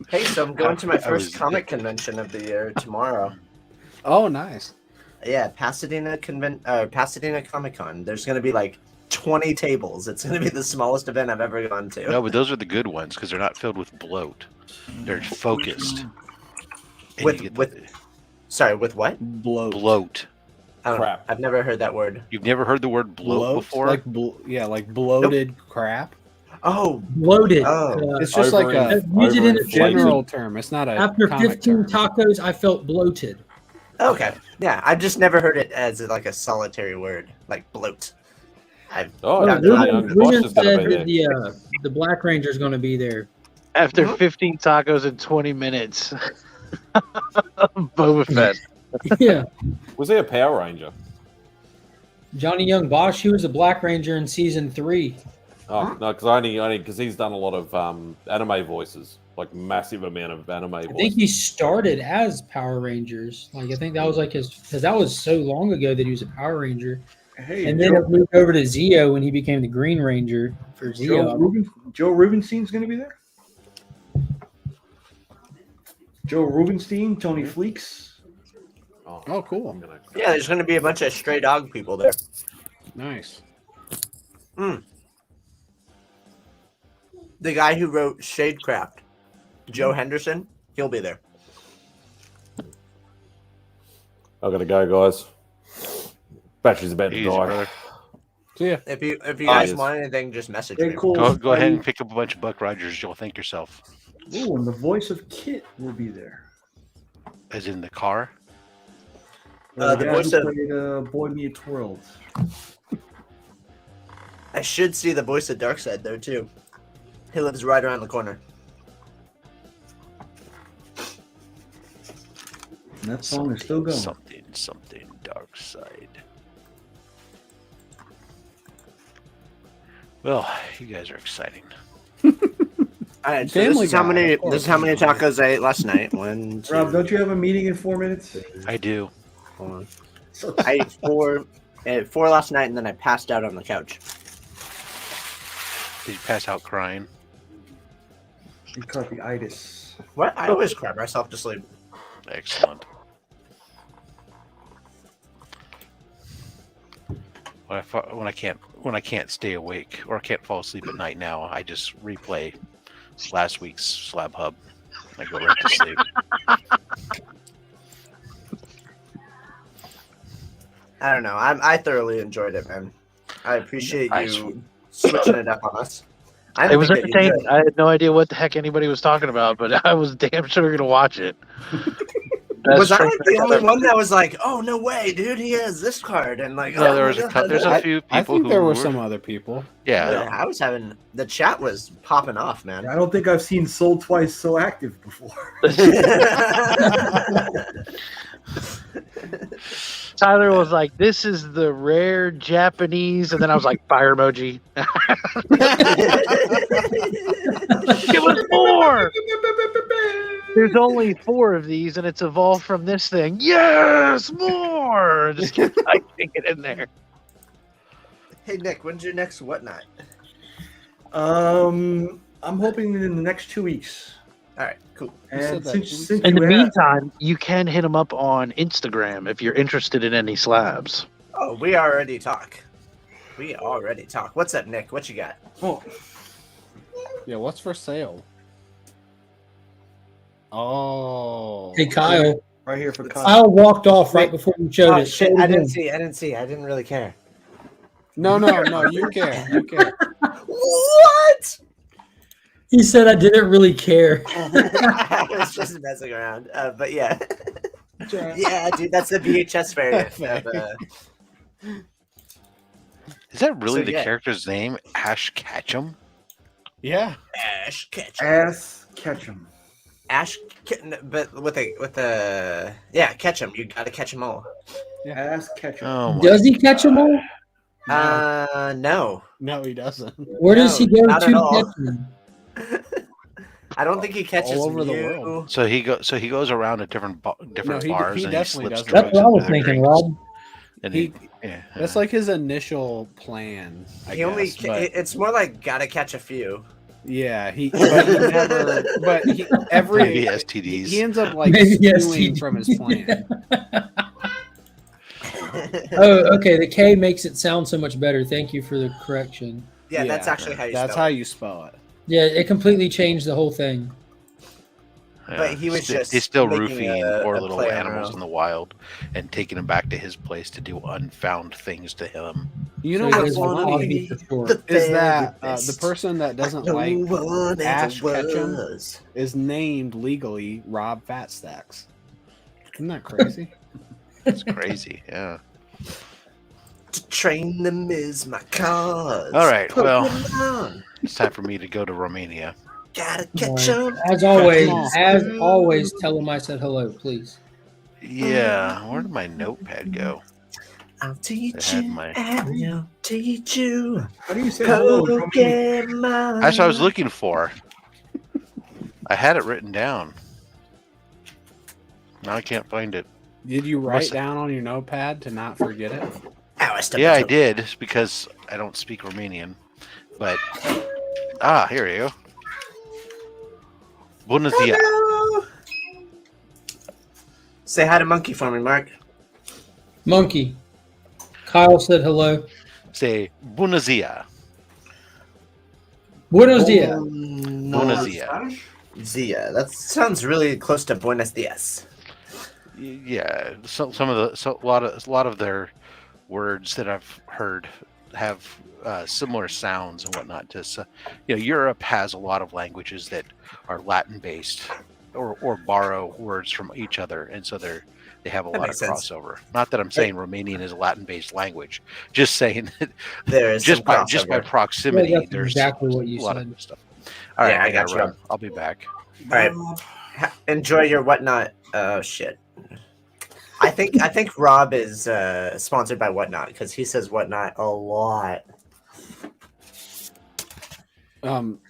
Hey, so I'm going to my I first was- comic convention of the year tomorrow. Oh, nice. Yeah, Pasadena Comic Con. There's going to be like 20 tables. It's going to be the smallest event I've ever gone to. No, but those are the good ones because they're not filled with bloat. They're focused. And With- you get with- the Sorry, with what? Bloat. bloat. I don't know. Crap. I've never heard that word. You've never heard the word bloat before? Like like bloated crap. Oh, Bloated. Oh. It's just like a use it in a general term. It's not a After comic 15 term. tacos, I felt bloated. okay. Yeah, I've just never heard it as like a solitary word, like bloat. I've Oh, Oh, yeah, Ruben- Johnny Ruben Bosch is going said to be there. that the Black Ranger is going to be there. After Mhm. 15 tacos in 20 minutes. Boba Fett. Yeah. Was he a Power Ranger? Johnny Young Bosch, he was a Black Ranger in season 3. Oh, no, because he's done a lot of anime voices, like massive amount of anime I think voices. he started as Power Rangers. Like, I think that was like his, because that was so long ago that he was a Power Ranger. Hey, And then it moved over to Zeo when he became the Green Ranger for Zeo. Joe Rubenstein's going to be there. Joe Rubenstein, Tony Fleeks. Oh, cool. I'm gonna- Yeah, there's going to be a bunch of stray dog people there. Nice. The guy who wrote Shadecraft, Joe Henderson, he'll be there. I gotta go, guys. Battery's about to Easy, die. brother. See ya. If you guys yes. want anything, just message Hey, me. cool. Go ahead and pick up a bunch of Buck Rogers. You'll thank yourself. Ooh, and the voice of Kit will be there. As in the car. The guy voice who of- played Boy Meets World. I should see the voice of Darkseid though too. He lives right around the corner. And that song is still going. Something dark side. Well, you guys are exciting. All right, so Family this is how Guy, many. of course. This is how many tacos I ate last night. One, two, Rob, don't you have a meeting in 4 minutes? I do. four. I ate four. I ate four last night, and then I passed out on the couch. Did you pass out crying? You caught the itis. What? I always cry myself to sleep. Excellent. When I can't stay awake or I can't fall asleep at night now, I just replay last week's Slab Hub. I go right to sleep. I don't know. I thoroughly enjoyed it, man. I appreciate you switching it up on us. I It was think that you entertaining. I had no idea what the heck anybody was talking about, but I was damn sure going to watch it. Was I the only one that was like, "Oh no way, dude, he has this card," and like, No, oh, there was there's a few people I think who there were some other people. Yeah, I was having the chat was popping off, man. I don't think I've seen Soul Twice so active before. Tyler was like, "This is the rare Japanese," and then I was like, "Fire emoji." Give us more. There's only 4 of these, and it's evolved from this thing. Yes, more. Just keep typing it in there. Hey Nick, when's your next whatnot? I'm hoping in the next 2 weeks. All right, cool. And since In the meantime, you can hit him up on Instagram if you're interested in any slabs. Oh, we already talk. What's up, Nick? What you got? Oh, Yeah, what's for sale? Oh. Hey, Kyle. right here for Kyle. Kyle walked off right before you showed Oh it. shit! Show it I again. didn't see. I didn't really care. No, you care. You care. What? He said I didn't really care. I was just messing around, but yeah, yeah, dude, that's the VHS variant. is that really So, the yeah. character's name? Ash Ketchum? Yeah. Ash Ketchum. Ass Ketchum. But with a yeah, Ketchum. You gotta catch them all. Ass Ketchum. Oh, my Does he catch them all? No. No, he doesn't. Where does he go not at to all. catch them? I don't think he catches All over the Mew. world. So he goes around to different No, he bars and he definitely slips doesn't. drugs That's what I was into their thinking, drinks. Rob. And He- yeah, That's like his initial plan. I He only. guess, but It's more like gotta catch a few. yeah, but he never. But he, every maybe STDs. he ends up like Maybe skewing STDs. from his plan. Oh, okay. The K makes it sound so much better. Thank you for the correction. Yeah, that's actually how you That's spell how it. you spell it. Yeah, it completely changed the whole thing. But he was just he's still making roofing poor a little play on animals her. in the wild and taking them back to his place to do unfound things to him. You know So he what's goes with funny Bobby for short. The is that very the person that doesn't No like one Ash ever Ketchum was. is named legally Rob Fatstacks. Isn't that crazy? It's crazy, yeah. To train them is my cause. All right, Put well. them on. It's time for me to go to Romania. Gotta catch 'em. As always, tell him I said hello, please. Yeah, where did my notepad go? I'll teach I had you, my- and you'll teach you. How do you say hello? Go get mine. That's what I was looking for. I had it written down. Now I can't find it. Did you write Must- down on your notepad to not forget it? Ow, I stepped Yeah, I on something. did because I don't speak Romanian. But here you go. Bună ziua. Hello. Say hi to Monkey for me, Mark. Monkey. Kyle said hello. Say bună ziua. Buenos dias. Bună ziua. Zia. That sounds really close to Buenos Dias. Yeah, a lot of their words that I've heard have similar sounds and whatnot. Just Europe has a lot of languages that are Latin based or borrow words from each other, and so they have a lot of crossover. Not that I'm saying Romanian is a Latin based language, just saying that there is just by proximity. Yeah, that's there's exactly what you a lot said. of stuff. All right, Yeah, I got gotta you. run. I'll be back. All right, enjoy your whatnot. Oh shit. I think Rob is sponsored by Whatnot because he says Whatnot a lot.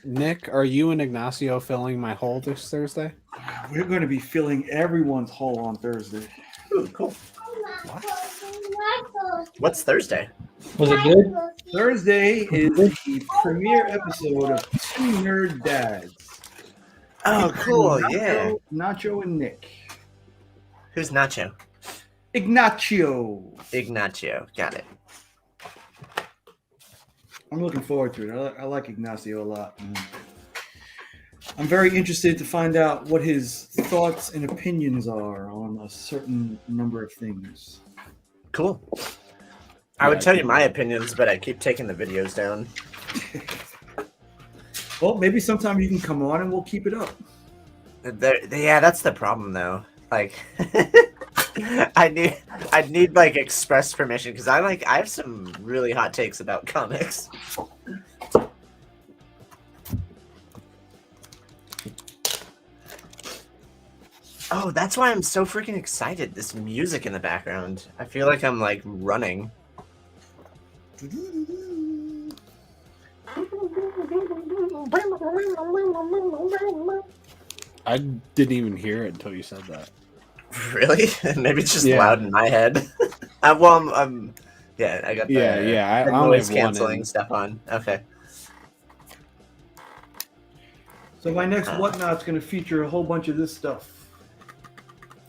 Nick, are you and Ignacio filling my hole this Thursday? We're going to be filling everyone's hole on Thursday. Ooh, cool. What's Thursday? Was it good? Thursday is the premiere episode of Two Nerd Dads. Oh, cool. Yeah. Nacho and Nick. Who's Nacho? Ignacio. Got it. I'm looking forward to it. I like Ignacio a lot. I'm very interested to find out what his thoughts and opinions are on a certain number of things. Cool. I would tell you my opinions, but I keep taking the videos down. Well, maybe sometime you can come on and we'll keep it up. Yeah, that's the problem though. Like, I need like express permission because I have some really hot takes about comics. Oh, that's why I'm so freaking excited. This music in the background. I feel like I'm like running. I didn't even hear it until you said that. Really? Maybe it's just loud in my head. Well, yeah, I got the I noise canceling stuff on. Okay. So my next Whatnot's going to feature a whole bunch of this stuff.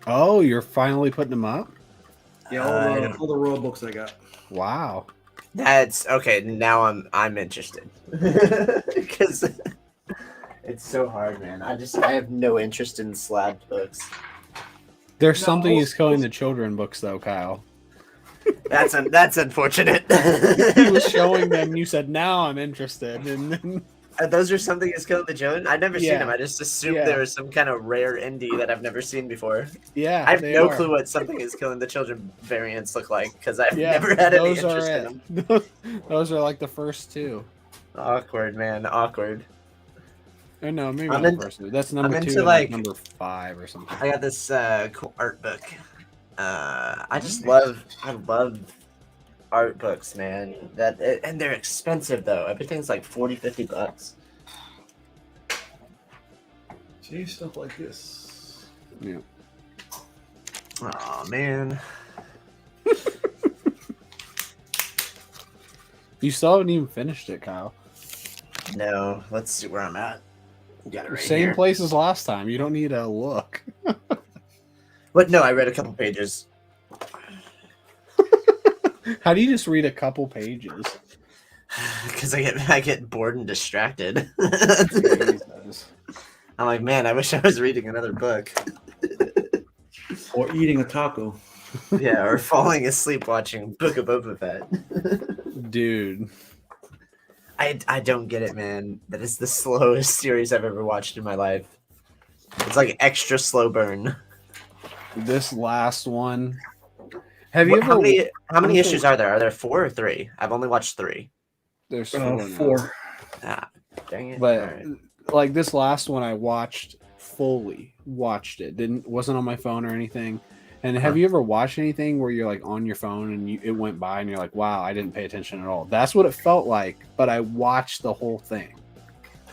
Oh, you're finally putting them up? Yeah, all the raw books I got. Wow. That's okay. Now I'm interested because it's so hard, man. I have no interest in slab books. There's something is killing the children books, though, Kyle. That's unfortunate. He was showing them. You said, "Now I'm interested," and then those are something is killing the children. I've never seen them. I just assumed there was some kind of rare indie that I've never seen before. Yeah, I have no clue what something is killing the children variants look like because I've never had any interest in them. Those are like the first two. Awkward, man. Awkward. Oh, no, maybe not the first two. That's number two. Like number 5 or something. I got this cool art book. I love art books, man. And they're expensive though. Everything's like $40-$50. See, stuff like this. Yeah. Oh man. You still haven't even finished it, Kyle. No, let's see where I'm at. Got it right Same here. place as last time. You don't need to look. What? No, I read a couple pages. How do you just read a couple pages? Because I get bored and distracted. I'm like, man, I wish I was reading another book. Or eating a taco. Yeah, or falling asleep watching Book of Boba Fett. Dude. I don't get it, man. That is the slowest series I've ever watched in my life. It's like extra slow burn. This last one. Have you ever? How many issues are there? Are there 4 or 3? I've only watched 3. There's 4. Ah, dang it! But right. like this last one, I watched fully. Watched it. Wasn't on my phone or anything. And have you ever watched anything where you're like on your phone and it went by and you're like, wow, I didn't pay attention at all? That's what it felt like. But I watched the whole thing.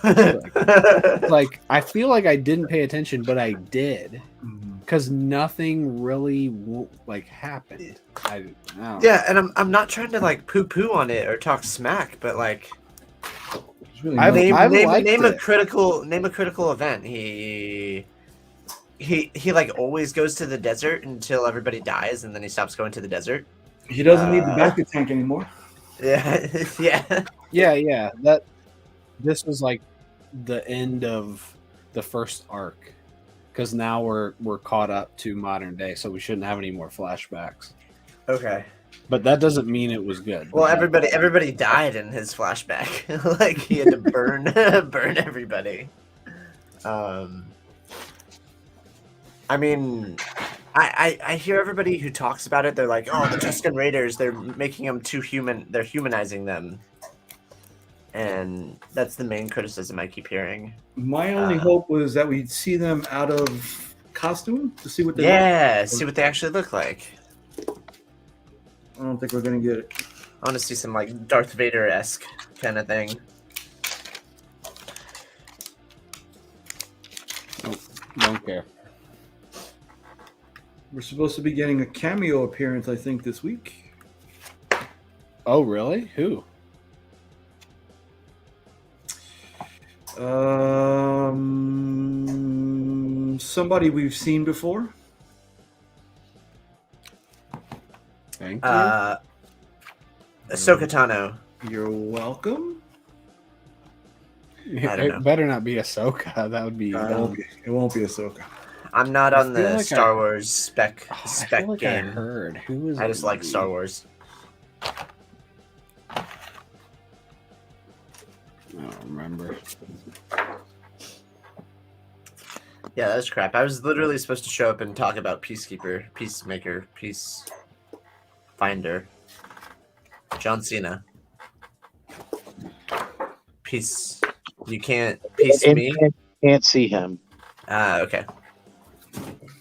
like I feel like I didn't pay attention, but I did. Because nothing really happened. I don't know. Yeah, and I'm not trying to like poo on it or talk smack, but like Really name a critical event. He like always goes to the desert until everybody dies, and then he stops going to the desert. He doesn't need the backup tank anymore. Yeah, yeah, yeah. This was like the end of the first arc. Because now we're caught up to modern day, so we shouldn't have any more flashbacks. Okay. But that doesn't mean it was good. Well, everybody died in his flashback. Like he had to burn everybody. I mean, I hear everybody who talks about it. They're like, oh, the Tusken Raiders. They're making them too human. They're humanizing them, and that's the main criticism I keep hearing. My only hope was that we'd see them out of costume to see what they see what they actually look like. I don't think we're gonna get it. I want to see some like Darth Vader-esque kind of thing. Nope, don't care. We're supposed to be getting a cameo appearance, I think, this week. Oh, really? Who? Somebody we've seen before. Thank you. Ahsoka Tano. You're welcome. I don't know. It better not be Ahsoka. That would be. It won't be Ahsoka. I'm not on the like Star Wars spec I feel like game. I heard. Who was I it? just like Star Wars. I don't remember. Yeah, that's crap. I was literally supposed to show up and talk about Peacemaker, Finder, John Cena. Peace. You can't peace me. Can't see him. Okay.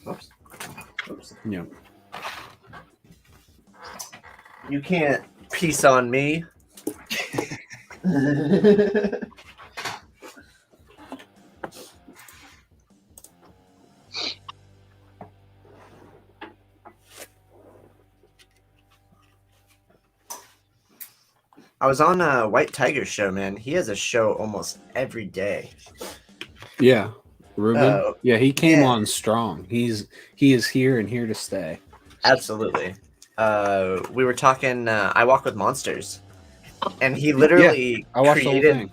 Oops. Yeah. You can't peace on me. I was on a White Tiger show, man. He has a show almost every day. Yeah. Ruben. Yeah, he came yeah. on strong. He is here and here to stay. Absolutely. We were talking I Walk with Monsters. And he literally I watched the whole created thing.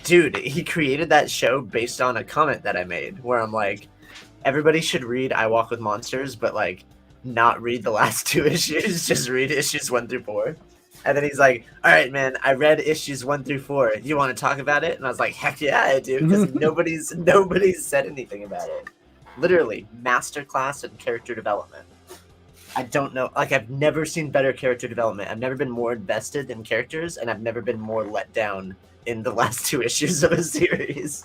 Dude, he created that show based on a comment that I made where I'm like, everybody should read I Walk with Monsters, but like not read the last 2 issues, just read issues 1 through 4. And then he's like, all right, man, I read issues 1 through 4. You want to talk about it? And I was like, heck yeah, I do, because nobody's said anything about it. Literally, masterclass in character development. I don't know. Like, I've never seen better character development. I've never been more invested in characters, and I've never been more let down in the last 2 issues of a series.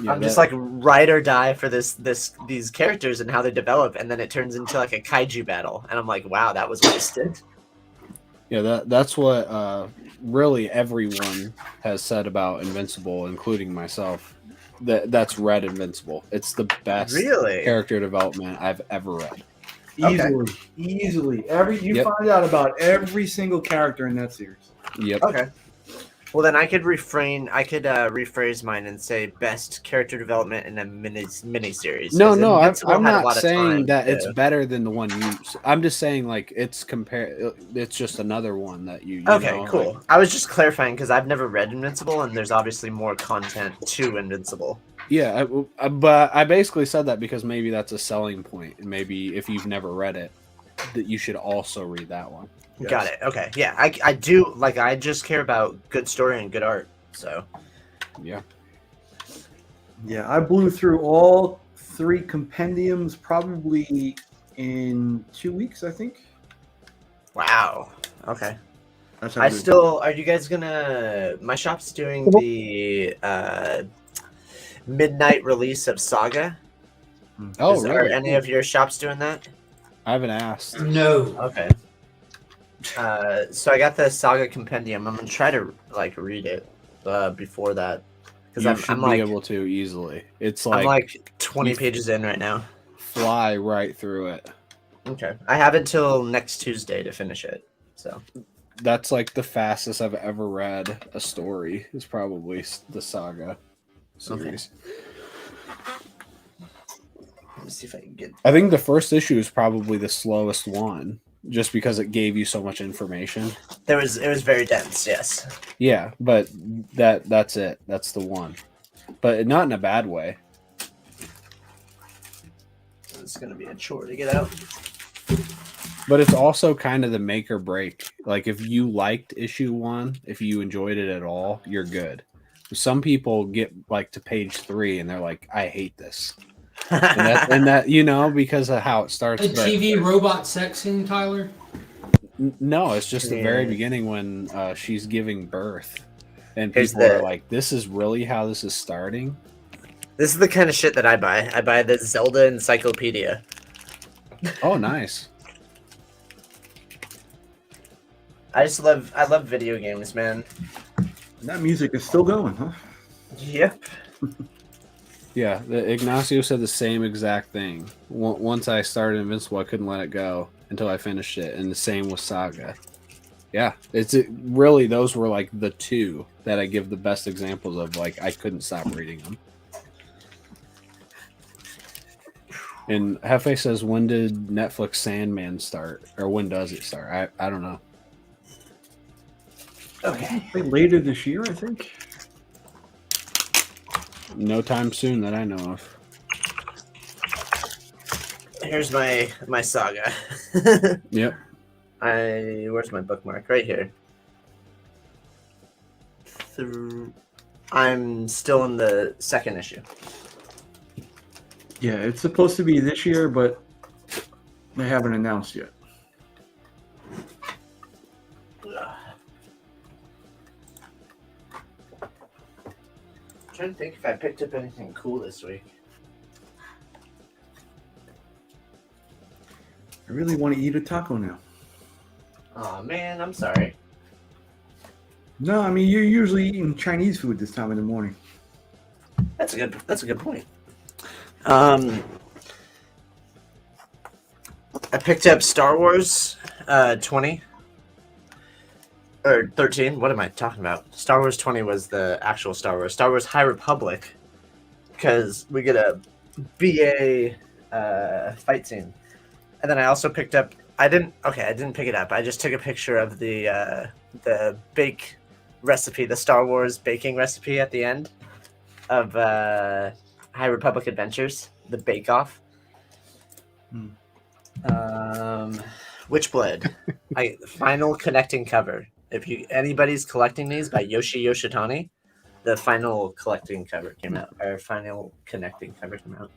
Yeah, I'm just like ride or die for these characters and how they develop, and then it turns into like a kaiju battle, and I'm like, wow, that was wasted. Yeah, that's what really everyone has said about Invincible, including myself. That's read Invincible. It's the best character development I've ever read. Easily. You find out about every single character in that series. Yep. Okay. Well, then I could rephrase mine and say best character development in a mini series. No, I'm not saying that it's better than the one you. I'm just saying like it's just another one that you okay, know, cool. like, I was just clarifying because I've never read Invincible, and there's obviously more content to Invincible. Yeah, but I basically said that because maybe that's a selling point, and maybe if you've never read it, that you should also read that one. Yes. Got it. Okay. Yeah, I do. Like, I just care about good story and good art. So. Yeah. Yeah, I blew through all 3 compendiums probably in 2 weeks, I think. Wow. Okay. That's are you guys gonna? My shop's doing the midnight release of Saga. Oh, really? Are any of your shops doing that? I haven't asked. No. Okay. So I got the Saga compendium. I'm gonna try to like read it before that because I'm like able to easily. It's like I'm like 20 pages in right now. Fly right through it. Okay, I have until next Tuesday to finish it. So that's like the fastest I've ever read a story. Is probably the Saga series. Okay. Let me see if I can get. I think the first issue is probably the slowest one. Just because it gave you so much information. It was very dense, yes. Yeah, but that's it. That's the one. But not in a bad way. It's gonna be a chore to get out. But it's also kind of the make or break. Like if you liked issue 1, if you enjoyed it at all, you're good. Some people get like to page 3 and they're like, I hate this. and that you know, because of how it starts. A TV robot sex scene, Tyler? No, it's just the very beginning when she's giving birth. And people are like, this is really how this is starting? This is the kind of shit that I buy. I buy the Zelda Encyclopedia. Oh, nice. I love video games, man. That music is still going, huh? Yep. Yeah, Ignacio said the same exact thing. Once I started Invincible, I couldn't let it go until I finished it, and the same with Saga. Yeah, really, those were like the two that I give the best examples of. Like, I couldn't stop reading them. And Hefe says, when did Netflix Sandman start? Or when does it start? I don't know. Okay. Later this year, I think. No time soon that I know of. Here's my Saga. Yep. Where's my bookmark? Right here. I'm still in the second issue. Yeah, it's supposed to be this year, but they haven't announced yet. I'm trying to think if I picked up anything cool this week. I really want to eat a taco now. Oh man, I'm sorry. No, I mean, you're usually eating Chinese food this time in the morning. That's a good point. I picked up Star Wars 20 or 13. What am I talking about? Star Wars 20 was the actual Star Wars High Republic, because we get a BA fight scene. And then I also picked up, I didn't pick it up. I just took a picture of the bake recipe, the Star Wars baking recipe at the end of High Republic Adventures, the Bake Off. Witchblade, final connecting cover. If anybody's collecting these by Yoshi Yoshitani, the final collecting cover came out, or final connecting cover came out.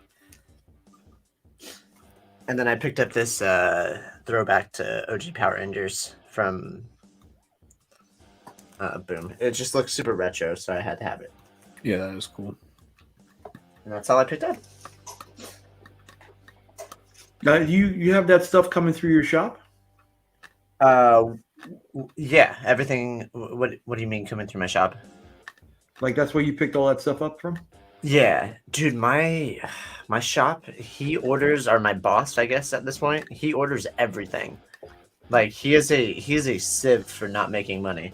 And then I picked up this throwback to OG Power Rangers from Boom. It just looks super retro, so I had to have it. Yeah, that was cool. And that's all I picked up. You have that stuff coming through your shop? Yeah, everything. What do you mean coming through my shop? Like that's where you picked all that stuff up from? Yeah, dude, my shop, he orders, or my boss, I guess at this point, he orders everything. Like he is a sieve for not making money.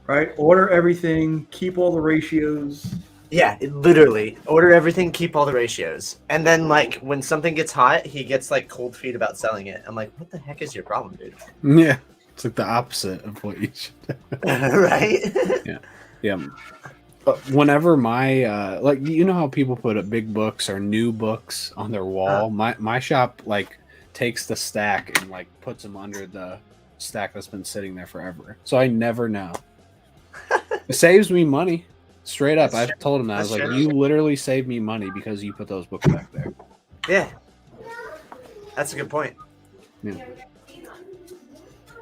Right? Order everything, keep all the ratios. Yeah, literally. Order everything, keep all the ratios. And then, like, when something gets hot, he gets, like, cold feet about selling it. I'm like, what the heck is your problem, dude? Yeah. It's like the opposite of what you should Right? Yeah. Yeah. But whenever my, like, you know how people put up big books or new books on their wall? My shop, like, takes the stack and, like, puts them under the stack that's been sitting there forever. So I never know. It saves me money. Straight up, I've told him that. I was like, you literally saved me money because you put those books back there. Yeah. That's a good point. Yeah.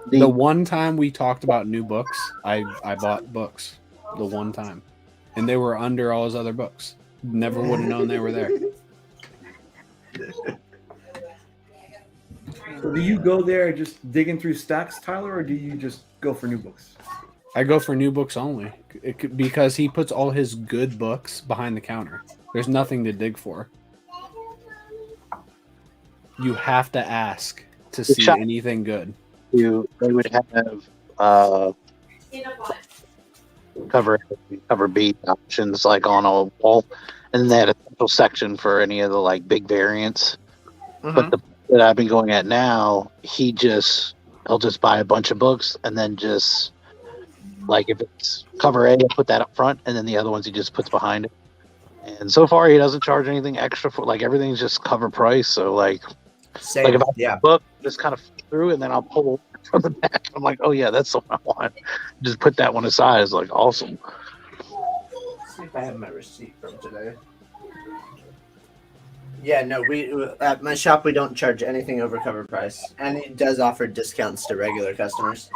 The one time we talked about new books, I bought books. The one time. And they were under all his other books. Never would have known they were there. So do you go there just digging through stacks, Tyler, or do you just go for new books? I go for new books only because he puts all his good books behind the counter. There's nothing to dig for. You have to ask to see anything good. They would have cover B options like on a wall, and they had a special section for any of the like big variants. Mm-hmm. But the that I've been going at now, he'll just buy a bunch of books and then just like if it's cover A, he'll put that up front, and then the other ones he just puts behind it. And so far, he doesn't charge anything extra for, like, everything's just cover price. So like, Same. Like if I Yeah. book, just kind of through, and then I'll pull from the back. I'm like, oh yeah, that's the one I want. Just put that one aside. It's like awesome. Let's see if I have my receipt from today. Yeah, no, we at my shop we don't charge anything over cover price, and it does offer discounts to regular customers.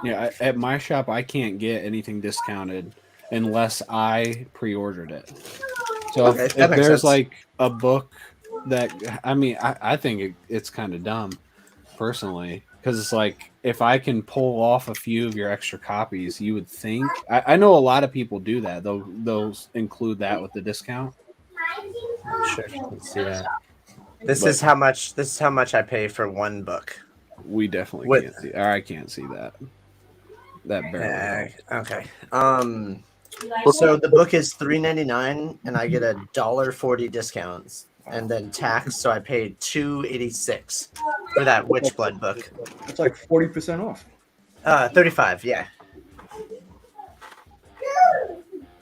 Yeah, at my shop, I can't get anything discounted unless I pre-ordered it. So Okay, if that makes there's sense. like a book that, I mean, I think it's kind of dumb personally, because it's like if I can pull off a few of your extra copies, you would think. I know a lot of people do that. They'll include that with the discount. Sure, let's see that. This is how much I pay for one book. We definitely With- can't see. Or I can't see that. That barely. Okay. So the book is $3.99, and I get $1.40 discounts, and then tax. So I paid $2.86 for that Witchblood book. It's like 40% off. 35, yeah.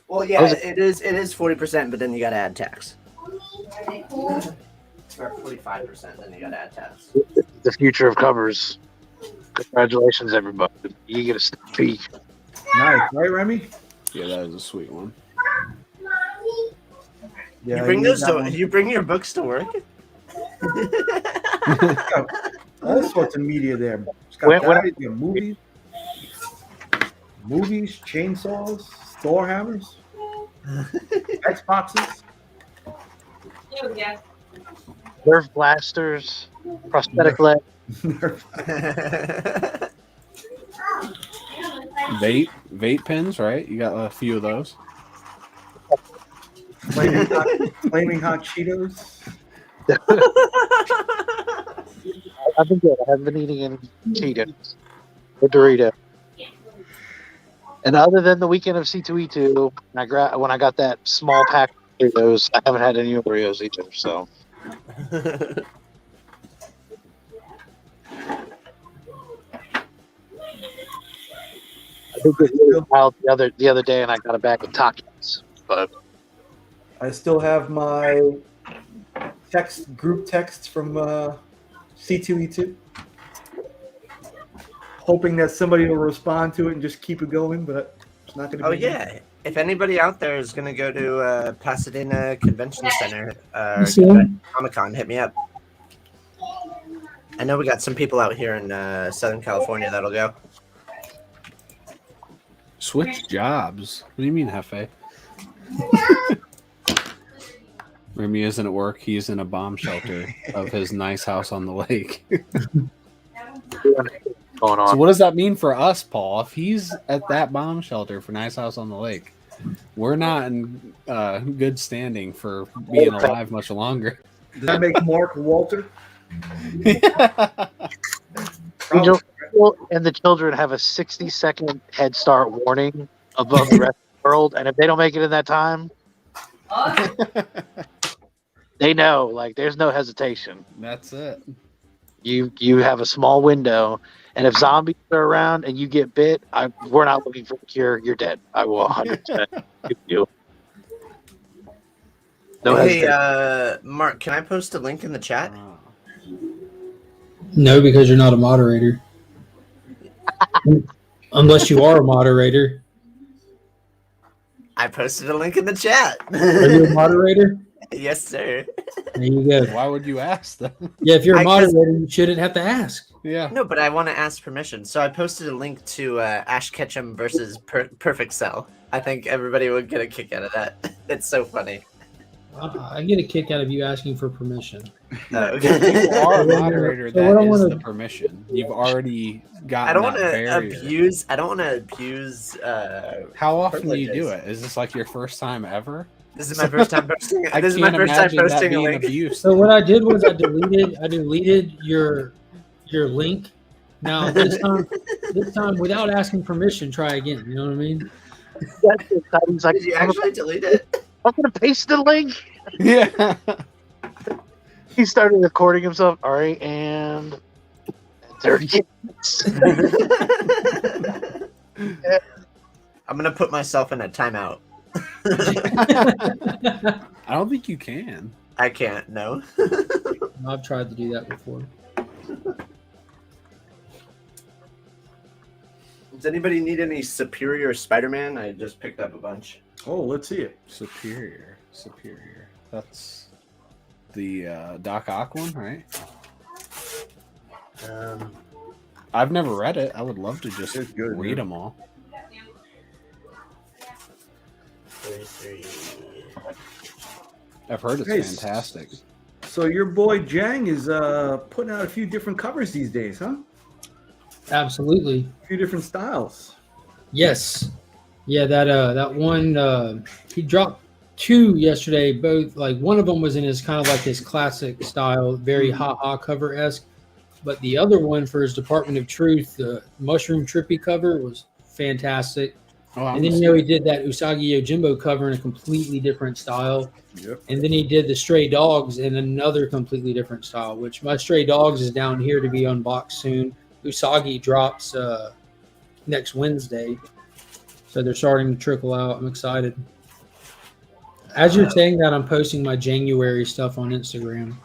Well, yeah, it is 40%, but then you got to add tax. Or 45%, then you got to add tax. The future of covers. Congratulations, everybody! You get a sneak peek. Nice, right, Remy? Yeah, that is a sweet one. Yeah, You bring need those that to, one. you bring your books to work? All sorts of media there. It's got guides, you got movies, chainsaws, Thor hammers, Xboxes. Nerf blasters, prosthetic leg. Vape pens, right? You got a few of those. Flaming hot Cheetos. I've been good. I haven't been eating any Cheetos or Dorito. And other than the weekend of C2E2, when I got that small pack of Doritos, I haven't had any Oreos either. So. I think it was wild the other day, and I got a bag of Takis. But I still have my group texts from C2E2. Hoping that somebody will respond to it and just keep it going, but it's not going to be. Oh, yeah. If anybody out there is going to go to Pasadena Convention Center Comic-Con, hit me up. I know we got some people out here in Southern California that'll go. Switch jobs. What do you mean, Hefe? Remy isn't at work. He's in a bomb shelter of his nice house on the lake. going on. So what does that mean for us, Paul? If he's at that bomb shelter for Nice House on the Lake, we're not in good standing for being alive much longer. Does that make Mark Walter? And the children have a 60-second head start warning above the rest of the world, and if they don't make it in that time, they know. Like, there's no hesitation. That's it. You have a small window, and if zombies are around and you get bit, we're not looking for a cure. You're dead. I will 100% give you. No Hey, Mark, can I post a link in the chat? No, because you're not a moderator. Unless you are a moderator. I posted a link in the chat. Are you a moderator? Yes, sir. There you go. Why would you ask them? Yeah, if you're a moderator, you shouldn't have to ask. Yeah. No, but I want to ask permission. So I posted a link to Ash Ketchum versus Perfect Cell. I think everybody would get a kick out of that. It's so funny. I get a kick out of you asking for permission. If you are a moderator, So what I that is wanna- the permission. You've already gotten I don't want that to barrier. abuse. I don't want to abuse. How often do you do privileges. it? Is this like your first time ever? This is my first time posting. I This is my can't first time imagine that posting a being link. abuse. So what I did was I deleted your link. Now this time without asking permission, try again. You know what I mean? That's exciting. He's like, Did you actually delete it? I'm going to paste the link. Yeah. He started recording himself. All right, and 30 minutes. I'm gonna put myself in a timeout. I don't think you can. I can't. No. I've tried to do that before. Does anybody need any Superior Spider-Man? I just picked up a bunch. Oh, let's see it. Superior. That's the Doc Ock one, right? I've never read it. I would love to just read them all. 33. I've heard it's fantastic. So your boy Jang is putting out a few different covers these days, huh? Absolutely. A few different styles. Yes. Yeah, that one he dropped 2 yesterday, both like one of them was in his kind of like his classic style, very ha-ha cover-esque. But the other one for his Department of Truth, the Mushroom Trippy cover was fantastic. And then he did that Usagi Yojimbo cover in a completely different style. Yep. And then he did the Stray Dogs in another completely different style, which my Stray Dogs is down here to be unboxed soon. Usagi drops next Wednesday. So they're starting to trickle out. I'm excited. As you're saying that, I'm posting my January stuff on Instagram.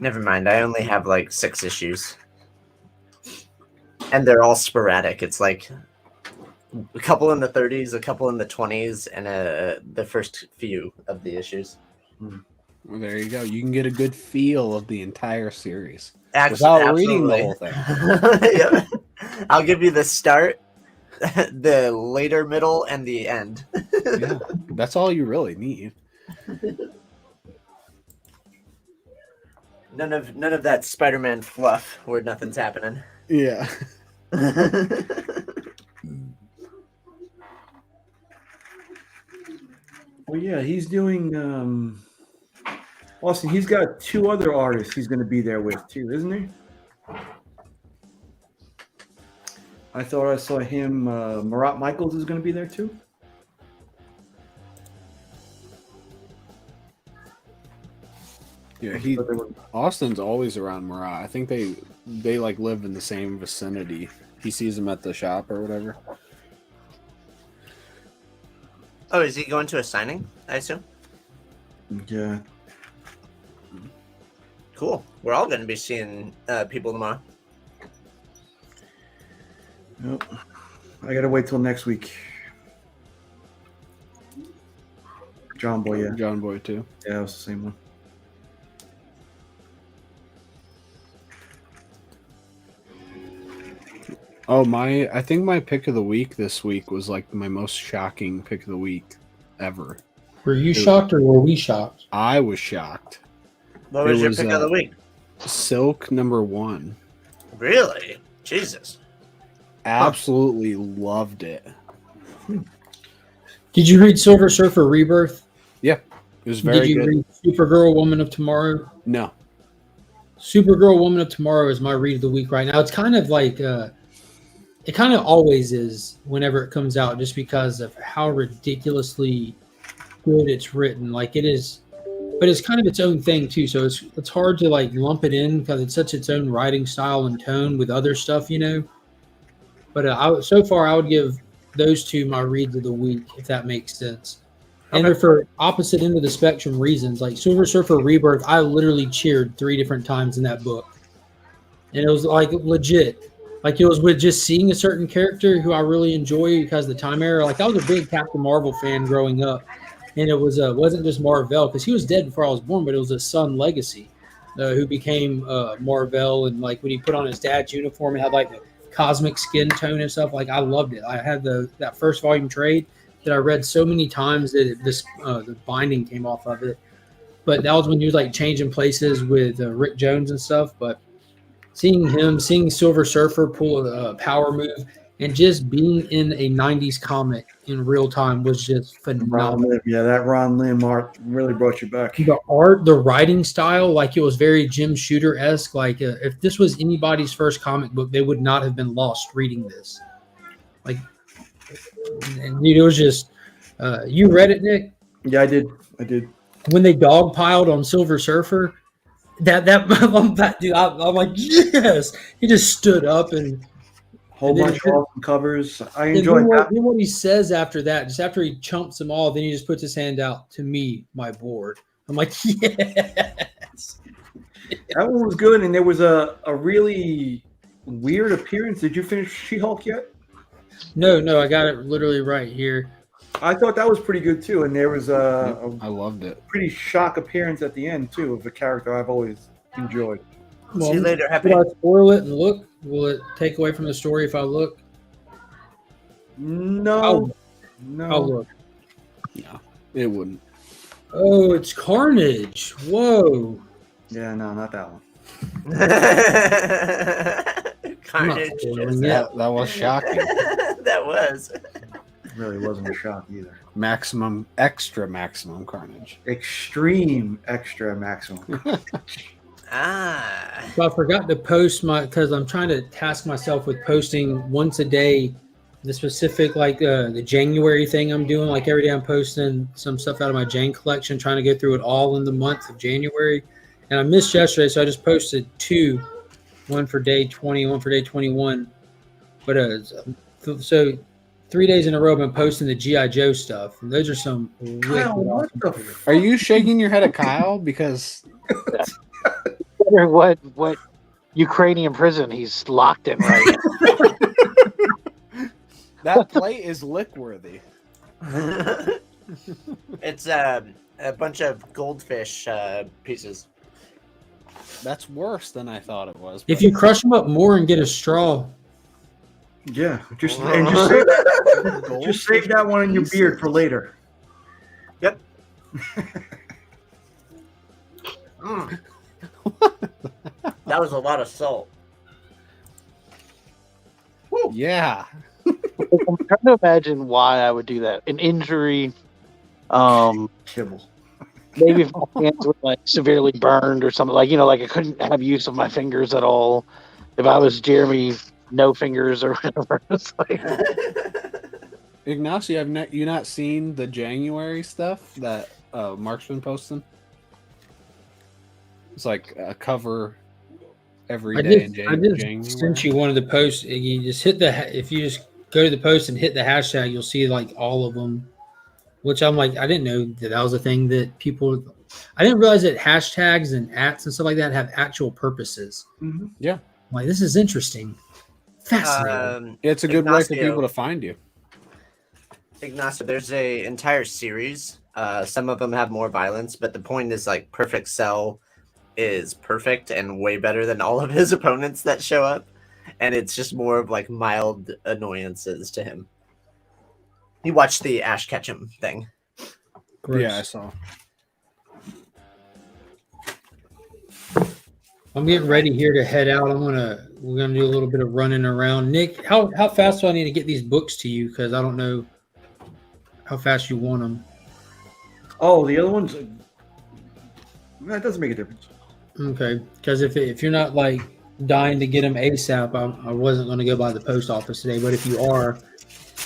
Never mind. I only have like 6 issues. And they're all sporadic. It's like a couple in the 30s, a couple in the 20s, and the first few of the issues. Well, there you go. You can get a good feel of the entire series Without reading the whole thing. Yep. I'll give you the start, the later, middle, and the end. Yeah, that's all you really need. None of that Spider-Man fluff where nothing's happening. Yeah. Well, yeah, he's doing. Austin, he's got 2 other artists he's going to be there with too, isn't he? I thought I saw him. Marat Michaels is going to be there too. Yeah, Austin's always around Marat. I think they like live in the same vicinity. He sees him at the shop or whatever. Oh, is he going to a signing, I assume? Yeah. Cool. We're all going to be seeing people tomorrow. Nope. I got to wait till next week. John Boy, yeah. John Boy, too. Yeah, it was the same one. Oh, I think my pick of the week this week was like my most shocking pick of the week ever. Were you shocked or were we shocked? I was shocked. What was your pick of the week? Silk #1. Really? Jesus. Absolutely loved it. Did you read Silver Surfer Rebirth? Yeah, it was very good. Did you read Supergirl Woman of Tomorrow? No. Supergirl Woman of Tomorrow is my read of the week right now. It's kind of like it kind of always is whenever it comes out, just because of how ridiculously good it's written. Like it is, but it's kind of its own thing too. So it's hard to like lump it in because it's such its own writing style and tone with other stuff, you know. But so far, I would give those 2 my reads of the week, if that makes sense. And they're for opposite end of the spectrum reasons. Like Silver Surfer Rebirth, I literally cheered 3 different times in that book, and it was like legit. Like it was with just seeing a certain character who I really enjoy because of the time era. Like I was a big Captain Marvel fan growing up, and it wasn't just Marvel because he was dead before I was born, but it was his son Legacy who became Marvel, and like when he put on his dad's uniform and had like the cosmic skin tone and stuff, like I loved it. I had that first volume trade that I read so many times that the binding came off of it. But that was when he was like changing places with Rick Jones and stuff. But seeing Silver Surfer pull a power move and just being in a 90s comic in real time was just phenomenal. Yeah, that Ron Lim art really brought you back. The art, the writing style, like it was very Jim Shooter-esque. Like if this was anybody's first comic book, they would not have been lost reading this. Like, and it was just, you read it, Nick? Yeah, I did. When they dogpiled on Silver Surfer, that dude, I'm like, yes. He just stood up and Whole And then bunch of awesome covers. I And enjoyed that. then what he says after that, just after he chumps them all, then he just puts his hand out to me, my board. I'm like, yes. That one was good, and there was a really weird appearance. Did you finish She-Hulk yet? No, I got it literally right here. I thought that was pretty good too, and there was I loved it. pretty shock appearance at the end too of a character I've always enjoyed. See you later. Happy. Will I spoil it and look? Will it take away from the story if I look? No, I'll look. No, it wouldn't. Oh, it's Carnage. Whoa. Yeah, no, not that one. Carnage. That was shocking. That was. It really wasn't a shock either. Extra maximum carnage. Extreme extra maximum. So I forgot to post because I'm trying to task myself with posting once a day the specific the January thing I'm doing. Like every day I'm posting some stuff out of my Jane collection, trying to go through it all in the month of January. And I missed yesterday, so I just posted 2, one for day 20, one for day 21. But so 3 days in a row I've been posting the G.I. Joe stuff. And those are some Kyle, Are you shaking your head at Kyle? Because what Ukrainian prison he's locked in right now. that plate is lick worthy. It's a bunch of goldfish pieces. That's worse than I thought it was. If you crush them up more and get a straw. Yeah, just save that one in your beard for later. Yep. That was a lot of salt. Yeah. I'm trying to imagine why I would do that. An injury, Kibble. maybe if my hands were like severely burned or something, like I couldn't have use of my fingers at all. If I was Jeremy, no fingers or whatever. It's like... Ignacio, have you not seen the January stuff that Mark's been posting? It's like a cover every day in January. Since you wanted to post, you just hit if you just go to the post and hit the hashtag, you'll see like all of them. Which I'm like, I didn't know that was a thing that people. I didn't realize that hashtags and @ and stuff like that have actual purposes. Mm-hmm. Yeah, I'm like, this is interesting, fascinating. It's a good way for people to find you. Ignacio, there's a entire series. Some of them have more violence, but the point is like Perfect Cell is perfect and way better than all of his opponents that show up, and it's just more of like mild annoyances to him. You watched the Ash Ketchum thing. Gross. Yeah, I saw. I'm getting ready here to head out. We're gonna do a little bit of running around. Nick, how fast do I need to get these books to you? Because I don't know how fast you want them. Oh, the other ones. That doesn't make a difference. Okay, because if you're not like dying to get them ASAP, I wasn't going to go by the post office today. But if you are,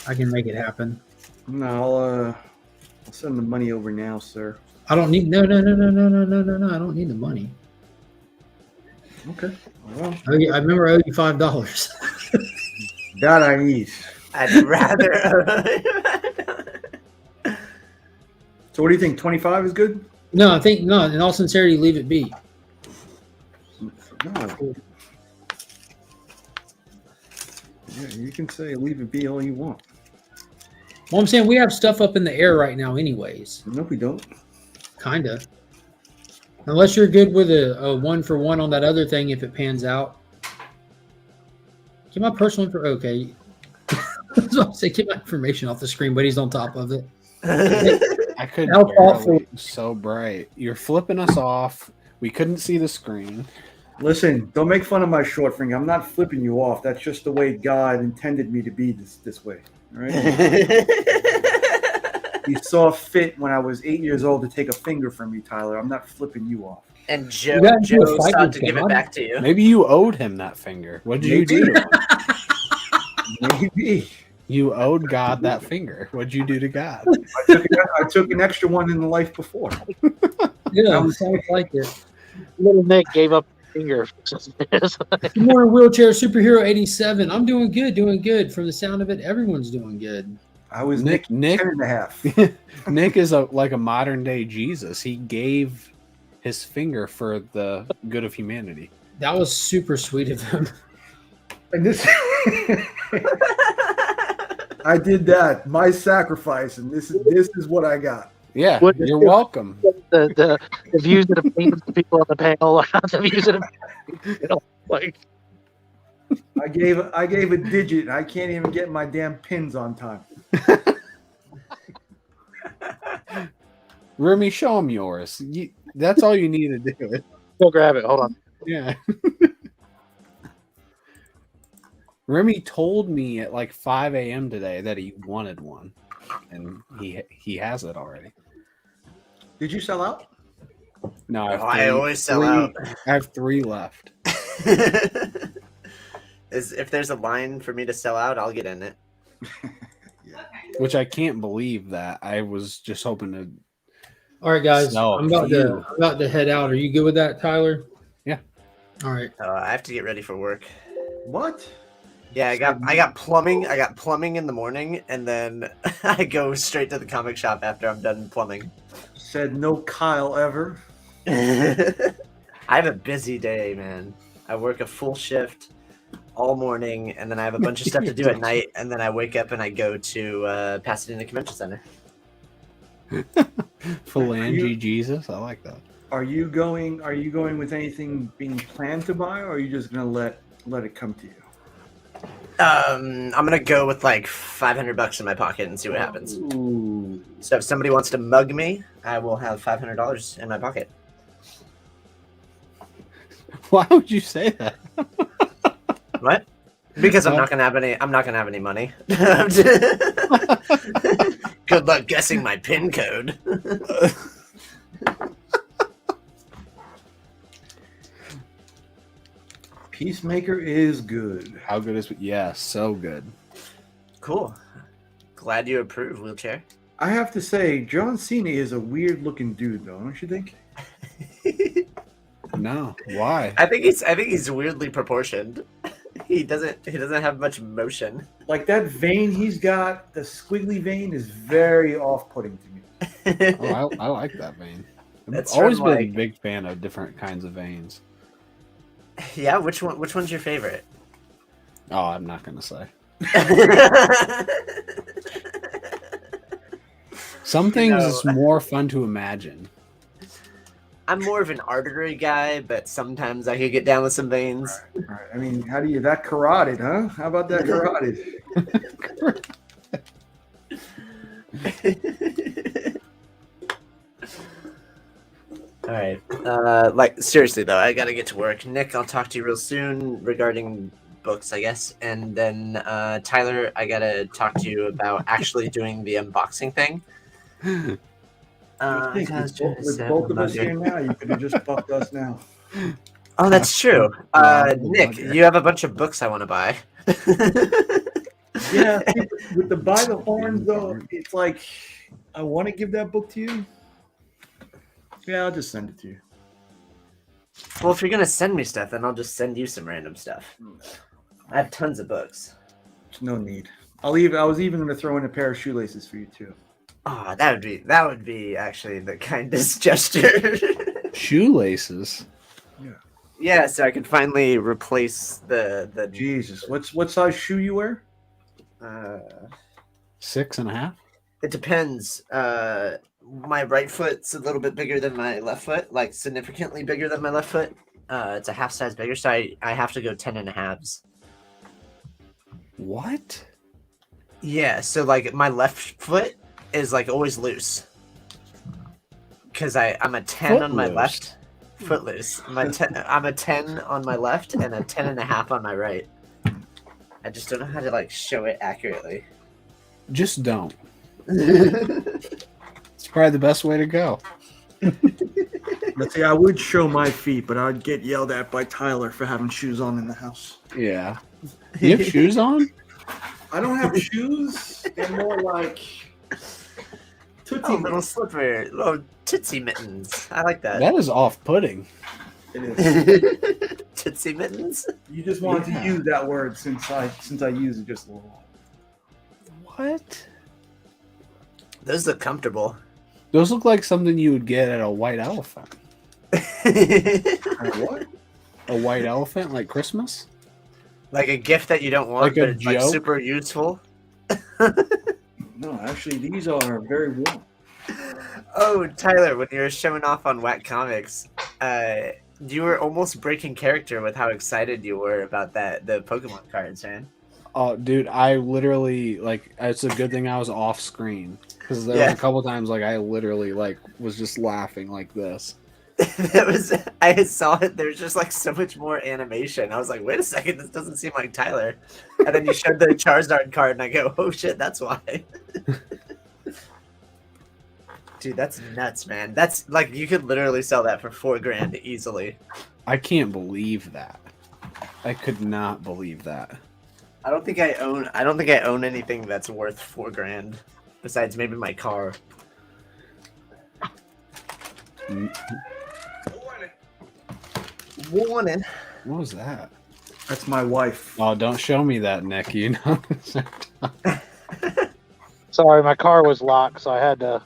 I can make it happen. No, I'll send the money over now, sir. I don't need no. I don't need the money. Okay. Well, I remember I owe you $5. that I need. I'd rather. So what do you think? 25 is good? No, I think no. In all sincerity, leave it be. No. Yeah, you can say leave it be all you want. Well, I'm saying we have stuff up in the air right now, anyways. No, we don't. Kinda. Unless you're good with a 1-for-1 on that other thing, if it pans out. Get my personal info. Okay. That's what I'm saying. Get my information off the screen, but he's on top of it. I couldn't. How awful. It was so bright. You're flipping us off. We couldn't see the screen. Listen, don't make fun of my short finger. I'm not flipping you off. That's just the way God intended me to be this way. All right. He saw fit when I was 8 years old to take a finger from you, Tyler. I'm not flipping you off. And Joe fight sought with to give it God? back to you. Maybe you owed him that finger. What did you do to him? Maybe. You owed God that finger. What'd you do to God? I took an extra one in the life before. Yeah, sounds like it. Little Nick gave up finger. Good morning, wheelchair superhero 87. I'm doing good. From the sound of it, everyone's doing good. I was Nick 10.5. Nick is like a modern day Jesus. He gave his finger for the good of humanity. That was super sweet of him. And this, I did that. My sacrifice, and this is what I got. Yeah, What- you're welcome. The views of the people on the panel are not the views of the like. I gave a digit. I can't even get my damn pins on time. Remy, show him yours. That's all you need to do. Go grab it. Hold on. Yeah. Remy told me at like 5 a.m. today that he wanted one, and he has it already. Did you sell out? No, I always sell out. I have 3 left. If there's a line for me to sell out, I'll get in it. Which I can't believe that. I was just hoping to. All right, guys. No, I'm about to head out. Are you good with that, Tyler? Yeah. All right. I have to get ready for work. What? Yeah, I got plumbing. I got plumbing in the morning, and then I go straight to the comic shop after I'm done plumbing. Said no Kyle ever. I have a busy day, man. I work a full shift all morning, and then I have a bunch of stuff to do at night, and then I wake up and I go to Pasadena Convention Center. Phalange Jesus, I like that. Are you going with anything being planned to buy, or are you just gonna let it come to you? I'm gonna go with like $500 in my pocket and see what happens. Ooh. So if somebody wants to mug me, I will have $500 in my pocket. Why would you say that? What? Because I'm not gonna have any. I'm not gonna have any money. Good luck guessing my PIN code. Peacemaker is good. How good is it? Yeah, so good. Cool. Glad you approve, wheelchair. I have to say, John Cena is a weird looking dude, though, don't you think? No, why? I think he's weirdly proportioned. He doesn't have much motion. Like that vein he's got, the squiggly vein is very off-putting to me. Oh, I like that vein. I've That's always from, been a like- big fan of different kinds of veins. Yeah, which one's your favorite? Oh, I'm not gonna say. Some things is more fun to imagine. I'm more of an artery guy, but sometimes I could get down with some veins. All right. I mean, how do you that carotid, huh? How about that carotid? All right. Like seriously though, I gotta get to work. Nick, I'll talk to you real soon regarding books, I guess. And then Tyler, I gotta talk to you about actually doing the unboxing thing. With both of us here now, you could have just fucked us now. Oh, that's true. Nick, you have a bunch of books I want to buy. Yeah, with the By the Horns though, it's like I want to give that book to you. Yeah, I'll just send it to you. Well, if you're gonna send me stuff, then I'll just send you some random stuff. I have tons of books. There's no need. I was even going to throw in a pair of shoelaces for you too. Oh, that would be actually the kindest gesture. Shoelaces. Yeah, so I could finally replace the Jesus, what size shoe you wear? 6.5. It depends. My right foot's a little bit bigger than my left foot, like significantly bigger than my left foot. It's a half size bigger, so I have to go 10.5s. What? Yeah, so like my left foot is like always loose. Because I'm a 10 on my left. Footloose. I'm a 10 on my left and a 10.5 on my right. I just don't know how to like show it accurately. Just don't. It's probably the best way to go. Let's see, I would show my feet, but I'd get yelled at by Tyler for having shoes on in the house. Yeah. You have shoes on? I don't have shoes. They're more like Little slipper, little tootsie mittens. I like that. That is off-putting. It is. Tootsie Mittens? You just wanted to use that word since I used it just a little while. What? Those look comfortable. Those look like something you would get at a white elephant. What? A white elephant, like Christmas? Like a gift that you don't want, Like but a it's like joke? super used,ful. No, actually, these are very warm. Oh, Tyler, when you were showing off on Whack Comics, you were almost breaking character with how excited you were about the Pokemon cards, man. Oh, dude, I literally it's a good thing I was off screen because there was a couple times I literally was just laughing like this. I saw it. There's just so much more animation. I was like, wait a second, this doesn't seem like Tyler. And then you showed the Charizard card, and I go, oh shit, that's why. Dude, that's nuts, man. That's you could literally sell that for $4,000 easily. I can't believe that. I could not believe that. I don't think I own anything that's worth $4,000 besides maybe my car. Warning. What was that? That's my wife. Oh, don't show me that, Nick. You know. Sorry, my car was locked, so I had to.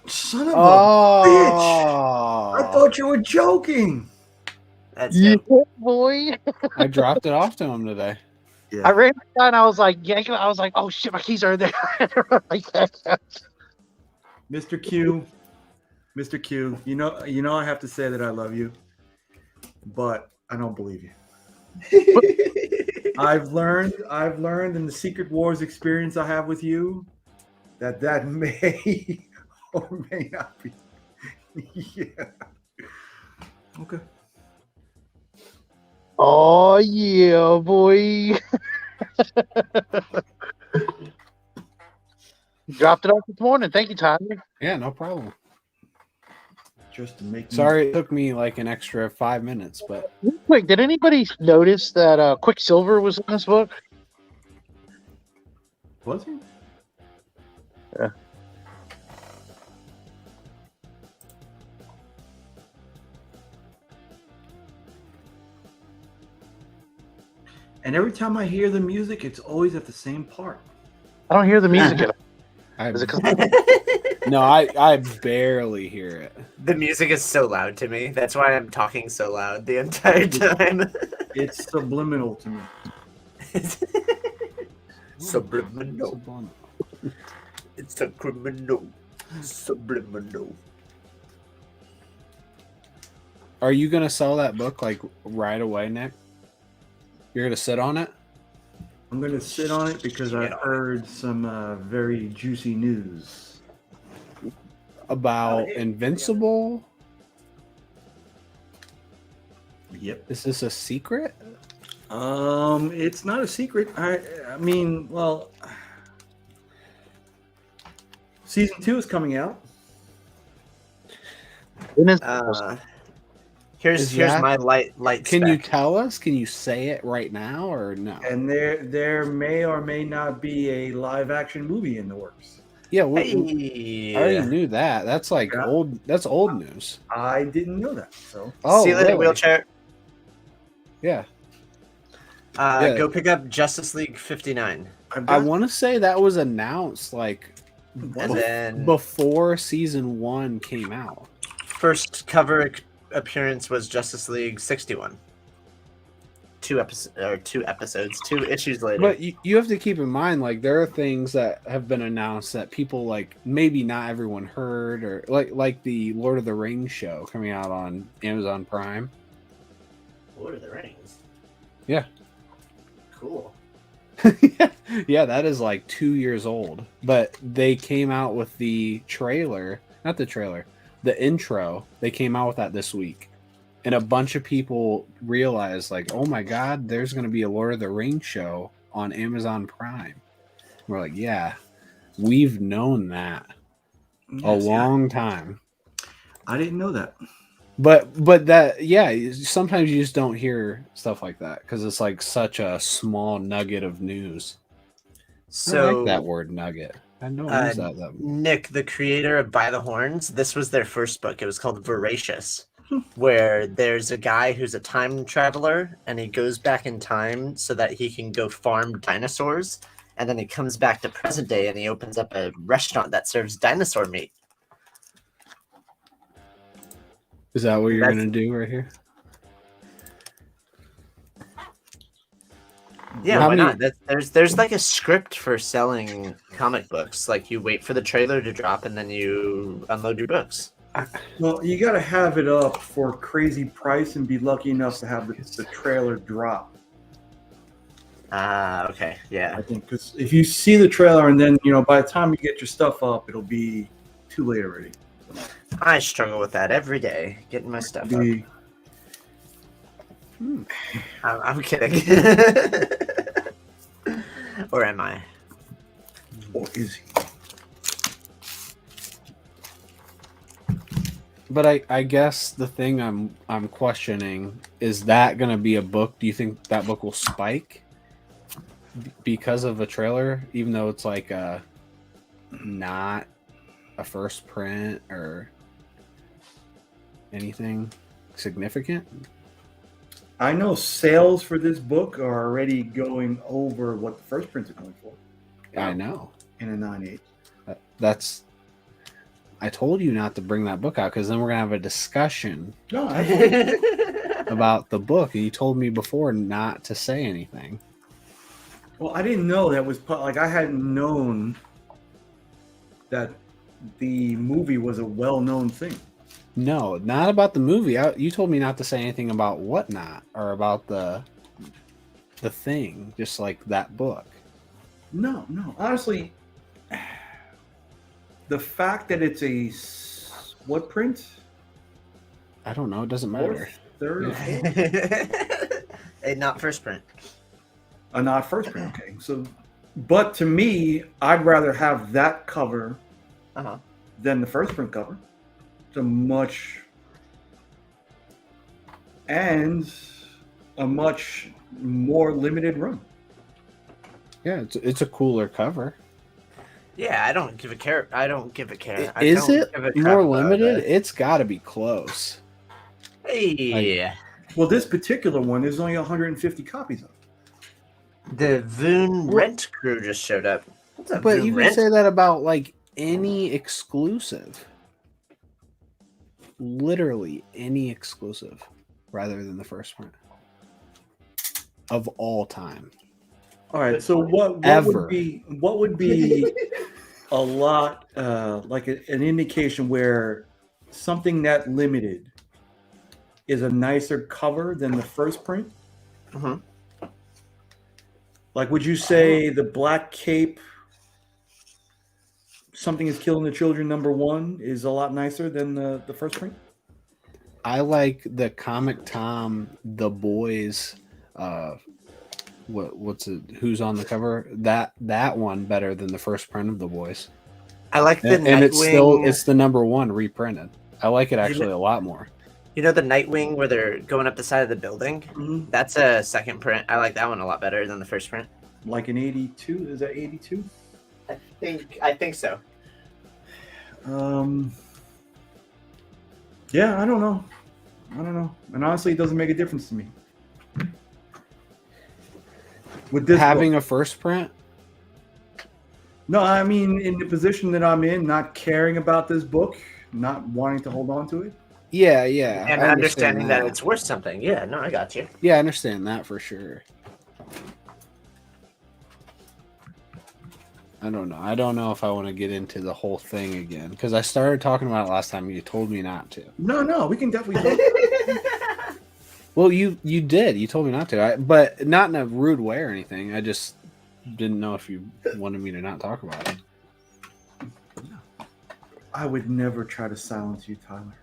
Son of a bitch! Oh, I thought you were joking. That's boy. I dropped it off to him today. I ran outside and I was like, yanking. I was like, oh shit, my keys are there. Mr. Q, you know I have to say that I love you, but I don't believe you. I've learned in the Secret Wars experience I have with you that may or may not be. Yeah. Okay. Oh yeah, boy. Dropped it off this morning. Thank you, Tyler. Yeah, no problem. Just to make. Sorry, it took me an extra 5 minutes, but Real quick, did anybody notice that Quicksilver was in this book? Was he? Yeah. And every time I hear the music, it's always at the same part. I don't hear the music at all. Is it 'cause no, I barely hear it. The music is so loud to me. That's why I'm talking so loud the entire time. It's subliminal to me. Subliminal. It's a criminal. Subliminal. Are you gonna sell that book right away, Nick? You're gonna sit on it? I'm going to sit on it because I've heard some very juicy news. About Invincible? Yep. Is this a secret? It's not a secret. I mean, well, season 2 is coming out. Here's my light. Can spec. you tell us? Can you say it right now or no? And there may or may not be a live action movie in the works. Yeah, I Hey. already knew that. That's old. That's old news. I didn't know that. So See you later, wheelchair. Yeah. Go pick up Justice League 59. I want to say that was announced And then before season 1 came out. first cover appearance was Justice League 61. 2 episodes, 2 issues later. But you have to keep in mind, there are things that have been announced that people maybe not everyone heard, or like the Lord of the Rings show coming out on Amazon Prime. Lord of the Rings. Yeah. Cool. Yeah, that is 2 years old. But they came out with the trailer, not the trailer, the intro. They came out with that this week. And a bunch of people realized, oh my God, there's going to be a Lord of the Rings show on Amazon Prime. We're like, yeah, we've known that a long time. I didn't know that. But that, yeah, sometimes you just don't hear stuff like that because it's such a small nugget of news. So I like that word nugget. I know use that. Nick, the creator of By the Horns, this was their first book. It was called Voracious. where there's a guy who's a time traveler and he goes back in time so that he can go farm dinosaurs, and then he comes back to present day and he opens up a restaurant that serves dinosaur meat. Is that what you're gonna do right here? Yeah, why not? There's like a script for selling comic books. Like you wait for the trailer to drop and then you unload your books. Well, you got to have it up for a crazy price and be lucky enough to have the trailer drop. Okay, yeah. I think because if you see the trailer and then by the time you get your stuff up, it'll be too late already. So, I struggle with that every day, getting my stuff up. I'm kidding. Or am I? Or is he? But I guess the thing I'm questioning is that going to be a book? Do you think that book will spike because of a trailer, even though it's like not a first print or anything significant? I know sales for this book are already going over what the first prints are going for. I know. In a 9.8. That's. I told you not to bring that book out because then we're gonna have a discussion about the book. And you told me before not to say anything. Well, I didn't know that was like I hadn't known that the movie was a well-known thing. No, not about the movie. You told me not to say anything about Whatnot or about the thing, just like that book. No. Honestly, the fact that it's a what print? I don't know. It doesn't matter. Third, A not first print. A not first print. Okay. So, but to me, I'd rather have that cover than the first print cover. It's a much more limited run. Yeah, it's a cooler cover. Yeah, I don't give a care. Is it more limited? It's got to be close. Hey. Well, this particular one, there's only 150 copies of. The Voon Rent crew just showed up. What's up, But Voon you can Rent? say that about like any exclusive. Literally any exclusive rather than the first print of all time. All right, so what would be a lot like an indication where something that limited is a nicer cover than the first print? Like, would you say the Black Cape, Something is Killing the Children #1 is a lot nicer than the first print? I like the Comic Tom The Boys what's it? Who's on the cover? That one better than the first print of The Boys. I like the and it's the #1 reprinted. I like it actually a lot more. You know the Nightwing where they're going up the side of the building? Mm-hmm. That's a second print. I like that one a lot better than the first print. Like an 82? Is that 82? I think so. Yeah, I don't know. And honestly, it doesn't make a difference to me. With this having book. a first print? No, I mean in the position that I'm in, not caring about this book, not wanting to hold on to it. Yeah. And understanding that it's worth something. Yeah, no, I got you. Yeah, I understand that for sure. I don't know. I don't know if I want to get into the whole thing again because I started talking about it last time and you told me not to. No, we can definitely. Well, you did. You told me not to, but not in a rude way or anything. I just didn't know if you wanted me to not talk about it. I would never try to silence you, Tyler.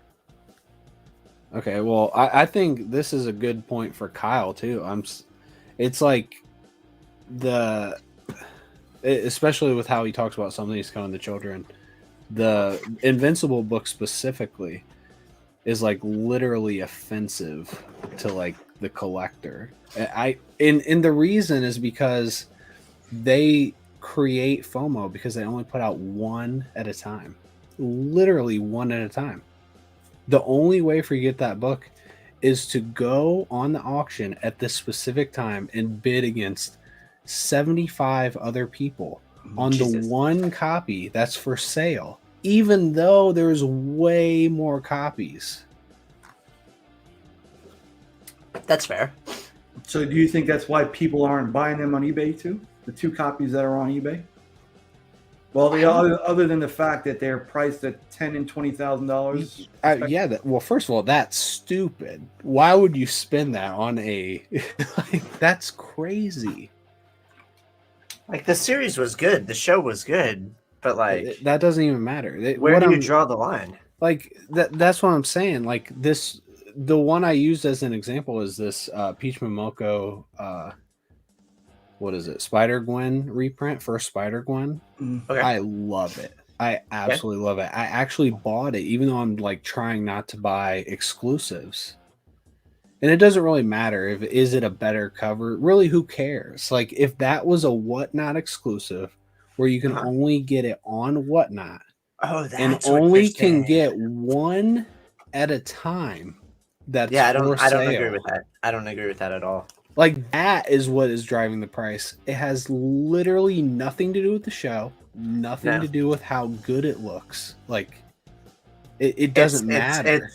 Okay, well, I think this is a good point for Kyle too. It's like especially with how he talks about Something's Killing the Children. The Invincible book specifically is like literally offensive to like the collector. And the reason is because they create FOMO because they only put out one at a time. Literally one at a time. The only way for you to get that book is to go on the auction at this specific time and bid against 75 other people on Jesus. the one copy that's for sale, even though there's way more copies. That's fair. So do you think that's why people aren't buying them on eBay too? The 2 copies that are on eBay? Well, other than the fact that they're priced at $10,000 and $20,000. Yeah. Well, first of all, that's stupid. Why would you spend that on a? Like, that's crazy. Like, the series was good, the show was good, but like That doesn't even matter. where do you draw the line? Like that's what I'm saying. Like this, the one I used as an example is this Peach Momoko. What is it? Spider-Gwen reprint, first Spider-Gwen. Okay. I love it. I absolutely love it. I actually bought it, even though I'm like trying not to buy exclusives. And it doesn't really matter if is it a better cover. Really, who cares? Like if that was a Whatnot exclusive, where you can only get it on Whatnot, and only can get one at a time. That's I don't agree with that. I don't agree with that at all. Like that is what is driving the price. It has literally nothing to do with the show, nothing to do with how good it looks. Like it doesn't matter.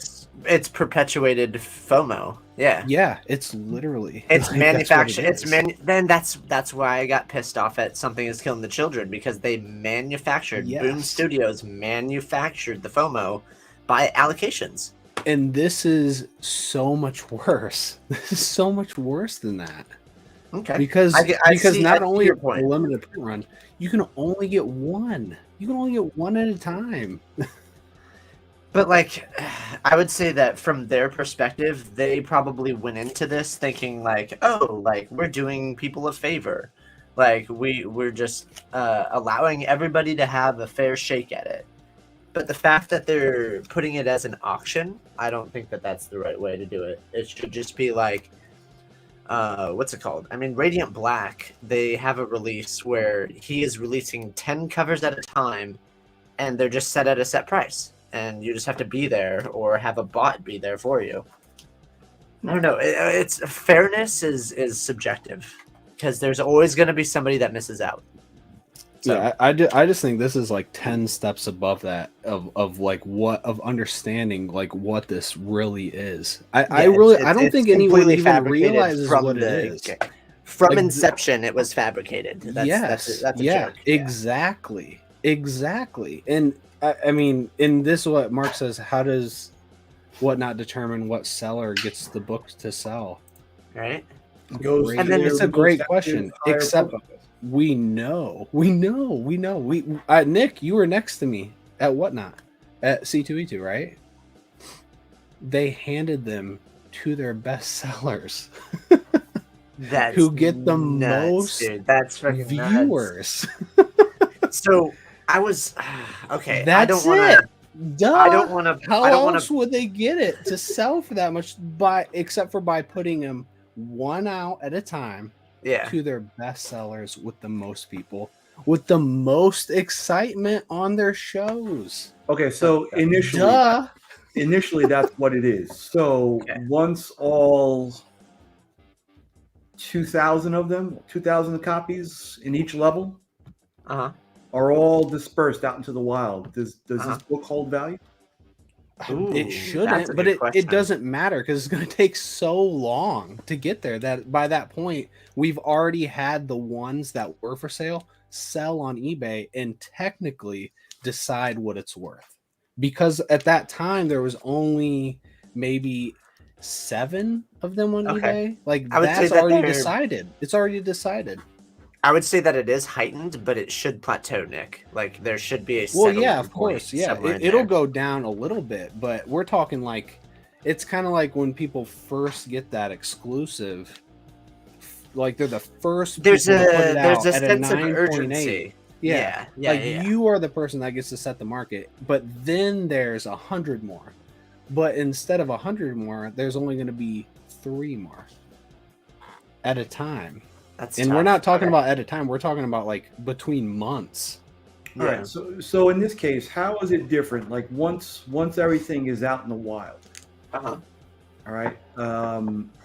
It's perpetuated FOMO. Yeah. Yeah, it's literally it's manufactured. Then that's why I got pissed off at Something Is Killing the Children, because they manufactured Boom Studios manufactured the FOMO by allocations. And this is so much worse. This is so much worse than that. Okay. Because not only a limited print run, you can only get one. You can only get one at a time. But like, I would say that from their perspective, they probably went into this thinking like, oh, like we're doing people a favor. Like we're just allowing everybody to have a fair shake at it. But the fact that they're putting it as an auction, I don't think that that's the right way to do it. It should just be like, what's it called? I mean, Radiant Black, they have a release where he is releasing 10 covers at a time, and they're just set at a set price. And you just have to be there or have a bot be there for you. I don't know. It's fairness is subjective, because there's always going to be somebody that misses out. So, yeah, I just think this is like 10 steps above that of understanding like what this really is. I don't think anyone even realizes what it is. Okay. From like, inception, it was fabricated. That's a joke. Exactly. And I mean, in this, what Mark says, how does Whatnot determine what seller gets the book to sell? Right. It's a great question. Except we know. Nick, you were next to me at Whatnot at C2E2, right? They handed them to their best sellers. Who get the most That's viewers. So I was okay. That's I don't want to. Duh. I don't want to. How else would they get it to sell for that much? Except for by putting them one out at a time. Yeah. To their best sellers with the most people, with the most excitement on their shows. Okay, so initially that's what it is. So once all 2,000 of them, 2,000 copies in each level, are all dispersed out into the wild. Does this book hold value? It shouldn't, but it doesn't matter because it's going to take so long to get there that by that point we've already had the ones that were for sale sell on eBay and technically decide what it's worth, because at that time there was only maybe 7 of them on eBay. Like that's already decided. It's already decided. I would say that it is heightened, but it should plateau, Nick. Like there should be a of course, it'll go down a little bit, but we're talking like it's kind of like when people first get that exclusive, like they're the first. There's a sense of urgency. Yeah. You are the person that gets to set the market, but then there's 100 more. But instead of 100 more, there's only going to be 3 more at a time. That's and tough. We're not talking about at a time. We're talking about like between months. All right. So in this case, how is it different? Like once everything is out in the wild. Uh-huh. All right.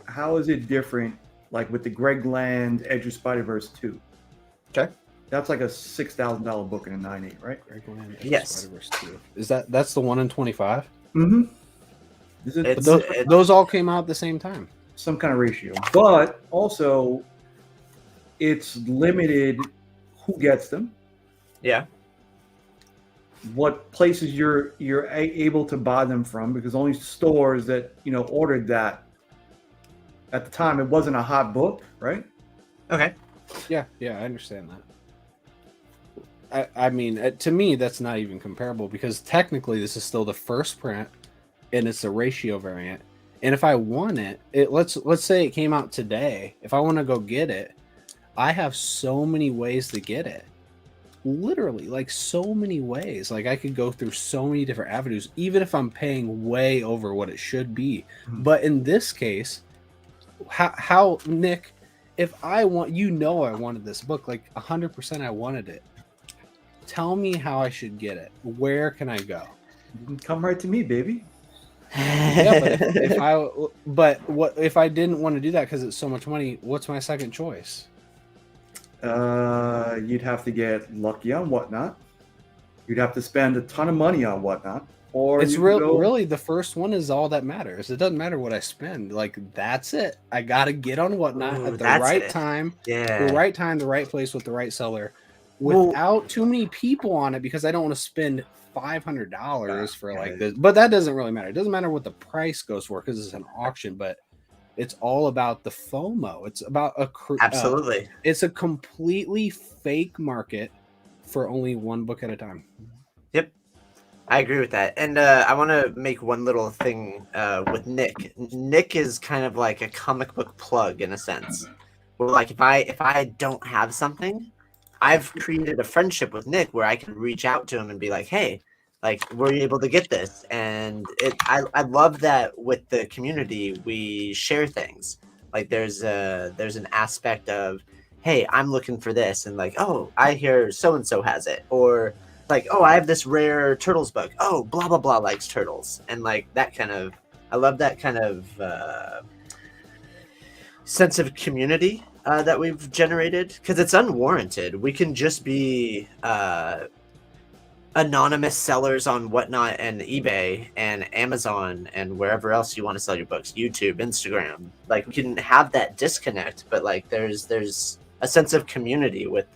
How is it different? Like with the Greg Land Edge of Spider-Verse 2. Okay. That's like a $6,000 book in a 9.8, right? Yes. Is that's the 1 in 25? Mm-hmm. Those all came out at the same time. Some kind of ratio, but also it's limited who gets them. Yeah. What places you're able to buy them from, because only stores that ordered that at the time, it wasn't a hot book, right? Okay. Yeah, I understand that. I mean, to me, that's not even comparable because technically this is still the first print, and it's a ratio variant. And if I want it, let's say it came out today. If I want to go get it, I have so many ways to get it. Literally, like so many ways. Like I could go through so many different avenues, even if I'm paying way over what it should be. Mm-hmm. But in this case, how Nick, if I want, I wanted this book, like 100%, I wanted it. Tell me how I should get it. Where can I go? You can come right to me, baby. Yeah, but if I didn't want to do that because it's so much money? What's my second choice? You'd have to get lucky on Whatnot. You'd have to spend a ton of money on Whatnot. Or it's really the first one is all that matters. It doesn't matter what I spend. Like that's it. I gotta get on Whatnot at the right time. Yeah. The right time, the right place with the right seller. Without too many people on it, because I don't want to spend $500 for like this. But that doesn't really matter. It doesn't matter what the price goes for because it's an auction. But it's all about the FOMO. It's about absolutely. It's a completely fake market for only one book at a time. Yep, I agree with that. And I want to make one little thing with Nick. Nick is kind of like a comic book plug in a sense. Well, like if I don't have something, I've created a friendship with Nick where I can reach out to him and be like, hey, like, were you able to get this? And I love that with the community, we share things. Like there's an aspect of, hey, I'm looking for this. And like, oh, I hear so-and-so has it. Or like, oh, I have this rare Turtles book. Oh, blah, blah, blah likes Turtles. And like that kind of, I love that kind of sense of community that we've generated, because it's unwarranted. We can just be anonymous sellers on Whatnot and eBay and Amazon and wherever else you want to sell your books, YouTube, Instagram. Like we can have that disconnect, but like there's a sense of community with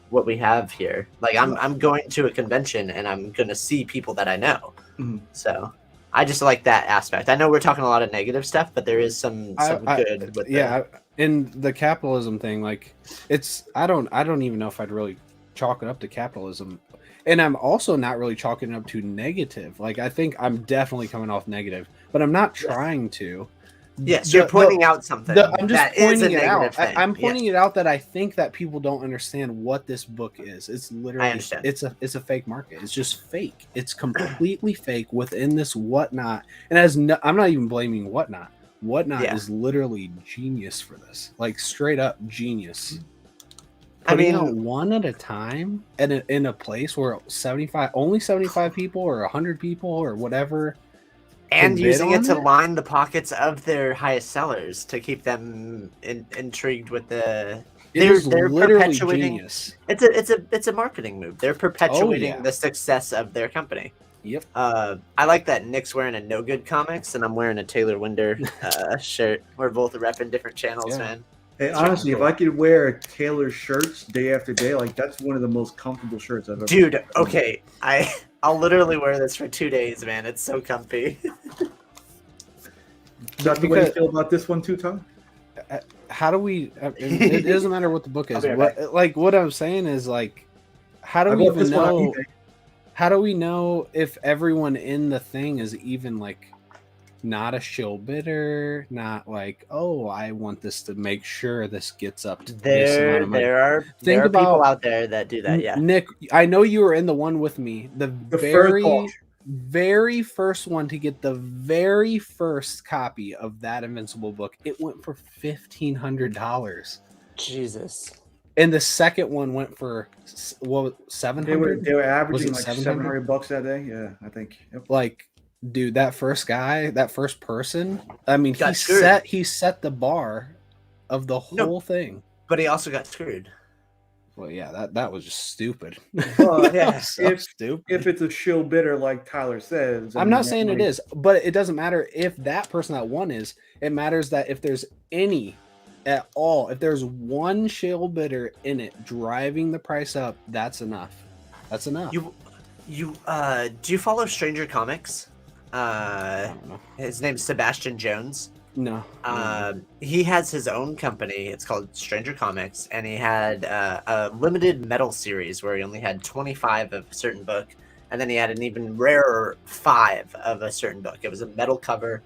what we have here. Like I'm going to a convention and I'm gonna see people that I know. Mm-hmm. So I just like that aspect. I know we're talking a lot of negative stuff, but there is some good with in the capitalism thing, like I don't even know if I'd really chalk it up to capitalism. And I'm also not really chalking it up to negative. Like I think I'm definitely coming off negative, but I'm not trying to. Yes, you're pointing out something. I'm just pointing it out. I'm pointing it out that I think that people don't understand what this book is. It's literally, I understand. It's a fake market. It's just fake. It's completely fake within this Whatnot. And I'm not even blaming Whatnot. Whatnot is literally genius for this. Like straight up genius. Putting out one at a time in a place where only 75 people or 100 people or whatever. And using it to line the pockets of their highest sellers to keep them intrigued with the. They're literally genius. It's a marketing move. They're perpetuating the success of their company. Yep. I like that Nick's wearing a No Good Comics and I'm wearing a Taylor Winder shirt. We're both repping different channels, man. Hey, honestly, if I could wear Taylor shirts day after day, like that's one of the most comfortable shirts I've ever. Dude, okay, I'll literally wear this for 2 days, man. It's so comfy. Is that the way you feel about this one too, Tom? How do we? It doesn't matter what the book is. What I'm saying is like, how do we even know? How do we know if everyone in the thing is even like not a shill bidder? Not like, oh, I want this to make sure this gets up to this amount of money. There are people out there that do that. Yeah, Nick, I know you were in the one with me. The very first one to get the very first copy of that Invincible book. It went for $1,500. Jesus. And the second one went for what, 700? They were averaging like 700 $700 that day. Yeah, I think. Yep. Like, dude, that first person. I mean, Got screwed. he set the bar of the whole thing. But he also got screwed. Well, yeah, that was just stupid. Yeah, so stupid. If it's a shill bidder, like Tyler says, I'm not saying it is, but it doesn't matter if that person that won is. It matters that if there's any at all, if there's one shill bidder in it driving the price up, that's enough. That's enough. Do you follow Stranger Comics? I don't know. His name's Sebastian Jones. No. He has his own company. It's called Stranger Comics, and he had a limited metal series where he only had 25 of a certain book, and then he had an even rarer 5 of a certain book. It was a metal cover,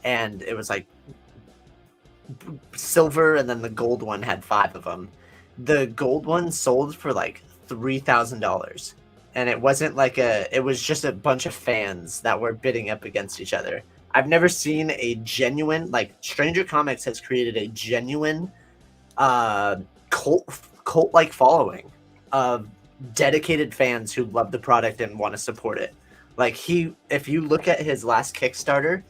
and it was like silver, and then the gold one had 5 of them. The gold one sold for like $3,000, and it wasn't like it was just a bunch of fans that were bidding up against each other. I've never seen a genuine, like, Stranger Comics has created a genuine cult-like following of dedicated fans who love the product and want to support it. Like, if you look at his last Kickstarter,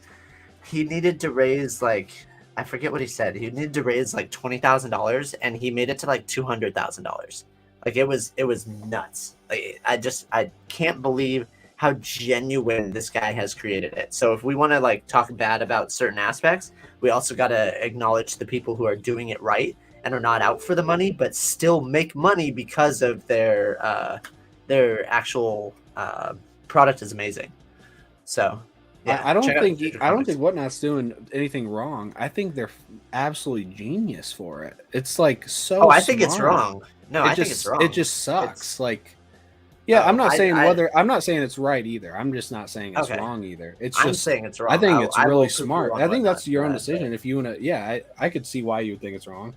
he needed to raise, like, I forget what he said. He needed to raise like $20,000, and he made it to like $200,000. Like, it was nuts. Like, I can't believe how genuine this guy has created it. So if we want to like talk bad about certain aspects, we also got to acknowledge the people who are doing it right and are not out for the money, but still make money because of their actual product is amazing. So yeah, I don't think Whatnot's doing anything wrong. I think they're absolutely genius for it. It's like so. Oh, I think it's wrong. No, I think it's wrong. It just sucks. Yeah, I'm not saying I'm not saying it's right either. I'm just not saying it's wrong either. It's just I'm saying it's wrong. I think it's really smart. I think that's your own decision. If you want to, yeah, I could see why you would think it's wrong.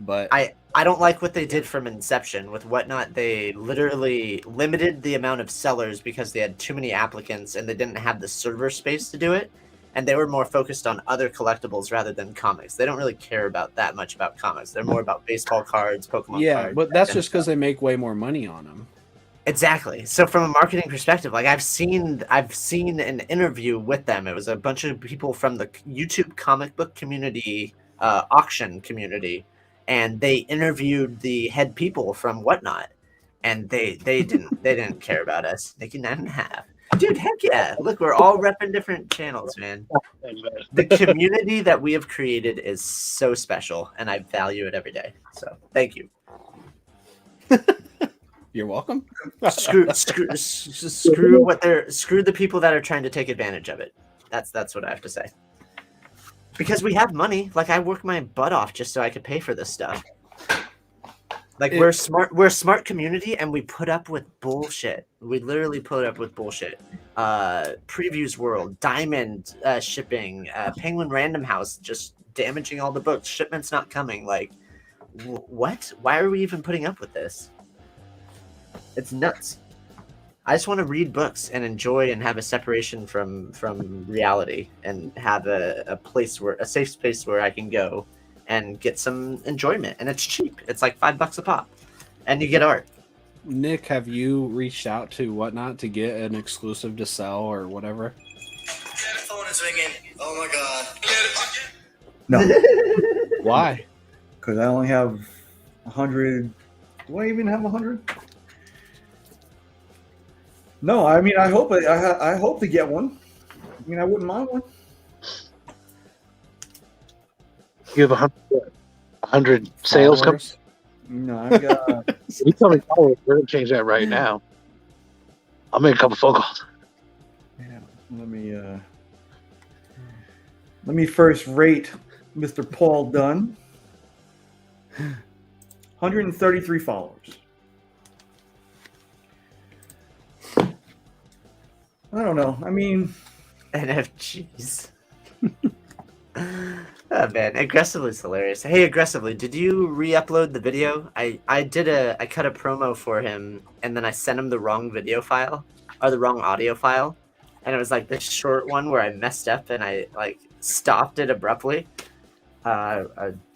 But I don't like what they did from inception with Whatnot. They literally limited the amount of sellers because they had too many applicants and they didn't have the server space to do it. And they were more focused on other collectibles rather than comics. They don't really care that much about comics. They're more about baseball cards, Pokemon cards. Yeah, but that's just because they make way more money on them. Exactly. So from a marketing perspective, like I've seen an interview with them. It was a bunch of people from the YouTube comic book community, auction community, and they interviewed the head people from Whatnot, and they didn't care about us. They can 9.5. Dude, heck yeah! Look, we're all repping different channels, man. The community that we have created is so special, and I value it every day. So thank you. You're welcome. Screw the people that are trying to take advantage of it. That's what I have to say. Because we have money. Like, I work my butt off just so I could pay for this stuff. Like, we're a smart community, and we put up with bullshit. We literally put up with bullshit. Previews World, Diamond shipping, Penguin Random House just damaging all the books, shipments not coming. Like, what? Why are we even putting up with this? It's nuts. I just want to read books and enjoy and have a separation from reality and have a safe space where I can go and get some enjoyment. And it's cheap. It's like $5 a pop. And you get art. Nick, have you reached out to Whatnot to get an exclusive to sell or whatever? The phone is ringing. Oh my god. No. Why? Because I only have 100. Do I even have 100? No, I mean, I hope to get one. I mean, I wouldn't mind one. You have 100 sales coming? No, I've got. You tell me, we're going to change that right now. I'll make a couple phone calls. Yeah, let me first rate Mr. Paul Dunn. 133 followers. I don't know. I mean, NFGs. Oh man, Aggressively is hilarious. Hey, Aggressively, did you re-upload the video? I cut a promo for him, and then I sent him the wrong video file or the wrong audio file, and it was like this short one where I messed up and I like stopped it abruptly.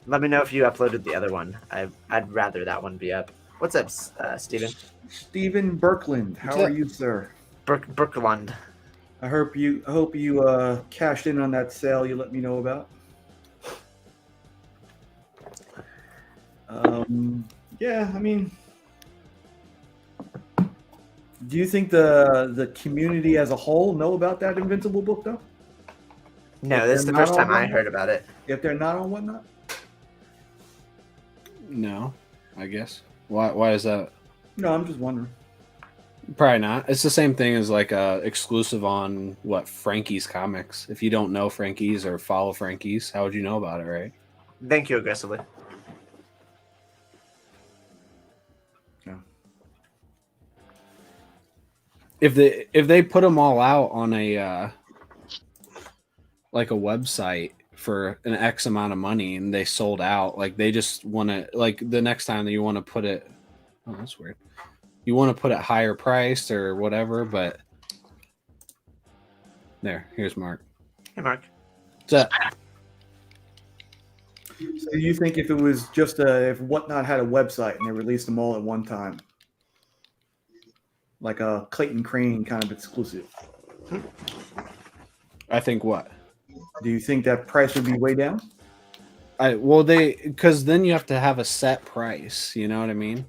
Let me know if you uploaded the other one. I'd rather that one be up. What's up, Steven? Steven Birkland, how are you, sir? Birkland. I hope you cashed in on that sale you let me know about. Yeah, I mean, do you think the community as a whole know about that Invincible book, though? No, this is the first time I heard about it. If they're not on Whatnot? No, I guess. Why is that? No, I'm just wondering. Probably not. It's the same thing as like exclusive on Frankie's Comics. If you don't know Frankie's or follow Frankie's, how would you know about it, right? Thank you aggressively. Yeah. If they put them all out on a like a website for an X amount of money and they sold out, like they just want to, like the next time that you want to put it, oh, that's weird. You want to put it higher priced or whatever, but here's Mark. Hey, Mark. What's up? So you think if it was just if Whatnot had a website and they released them all at one time, like a Clayton Crane kind of exclusive? I think what? Do you think that price would be way down? Because then you have to have a set price. You know what I mean?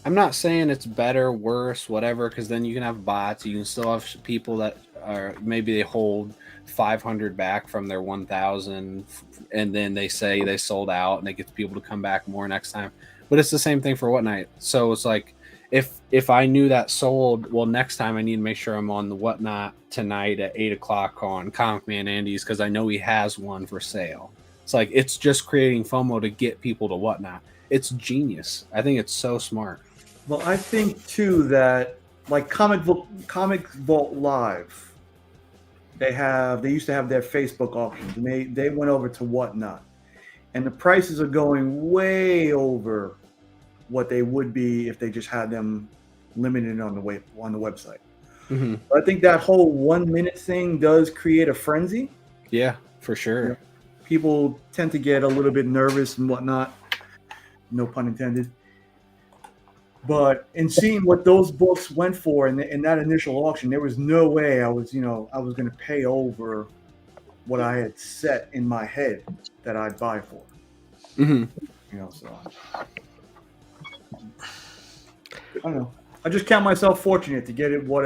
I'm not saying it's better, worse, whatever, because then you can have bots. You can still have people that are maybe they hold 500 back from their 1,000, and then they say they sold out, and they get people to come back more next time. But it's the same thing for Whatnot. So it's like if I knew that sold, well, next time I need to make sure I'm on the Whatnot tonight at 8 o'clock on Comic Man Andy's because I know he has one for sale. It's like it's just creating FOMO to get people to Whatnot. It's genius. I think it's so smart. Well, I think too that like Comic Vault Live, they used to have their Facebook auctions, and they went over to Whatnot, and the prices are going way over what they would be if they just had them limited on the website. Mm-hmm. I think that whole 1 minute thing does create a frenzy. Yeah, for sure. You know, people tend to get a little bit nervous and whatnot. No pun intended. But in seeing what those books went for in that initial auction, there was no way I was going to pay over what I had set in my head that I'd buy for. Mm-hmm. So I don't know. I just count myself fortunate to get it what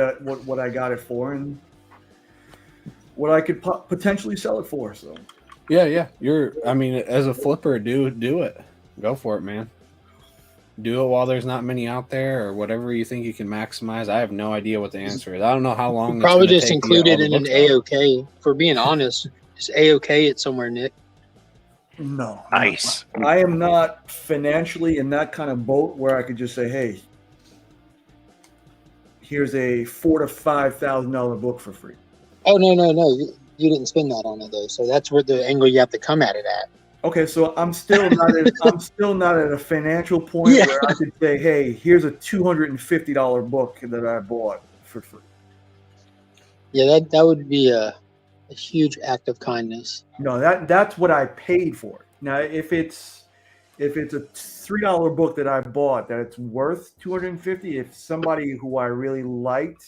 I got it for and what I could potentially sell it for. So yeah. As a flipper, do it. Go for it, man. Do it while there's not many out there, or whatever you think you can maximize. I have no idea what the answer is. I don't know how long. Probably just include it in an AOK. For being honest, just AOK it somewhere, Nick. No, nice. I am not financially in that kind of boat where I could just say, "Hey, here's a $4,000 to $5,000 book for free." Oh no! You didn't spend that on it though, so that's where the angle you have to come at it at. Okay, so I'm still not at a financial point where I could say, "Hey, here's a $250 book that I bought for free." Yeah, that would be a huge act of kindness. No, that's what I paid for. Now, if it's a $3 book that I bought that it's worth $250, if somebody who I really liked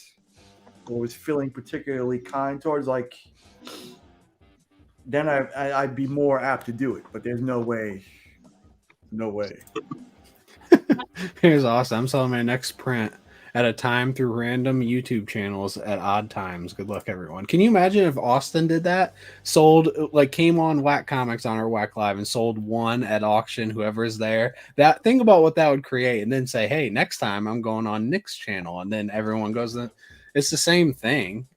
or was feeling particularly kind towards, like, then I'd be more apt to do it. But there's no way. Here's awesome. I'm selling my next print at a time through random YouTube channels at odd times. Good luck, everyone. Can you imagine if Austin did that? Came on Whack Comics on our Whack Live and sold one at auction, whoever's there. Think about what that would create, and then say, hey, next time I'm going on Nick's channel, and then everyone goes, it's the same thing.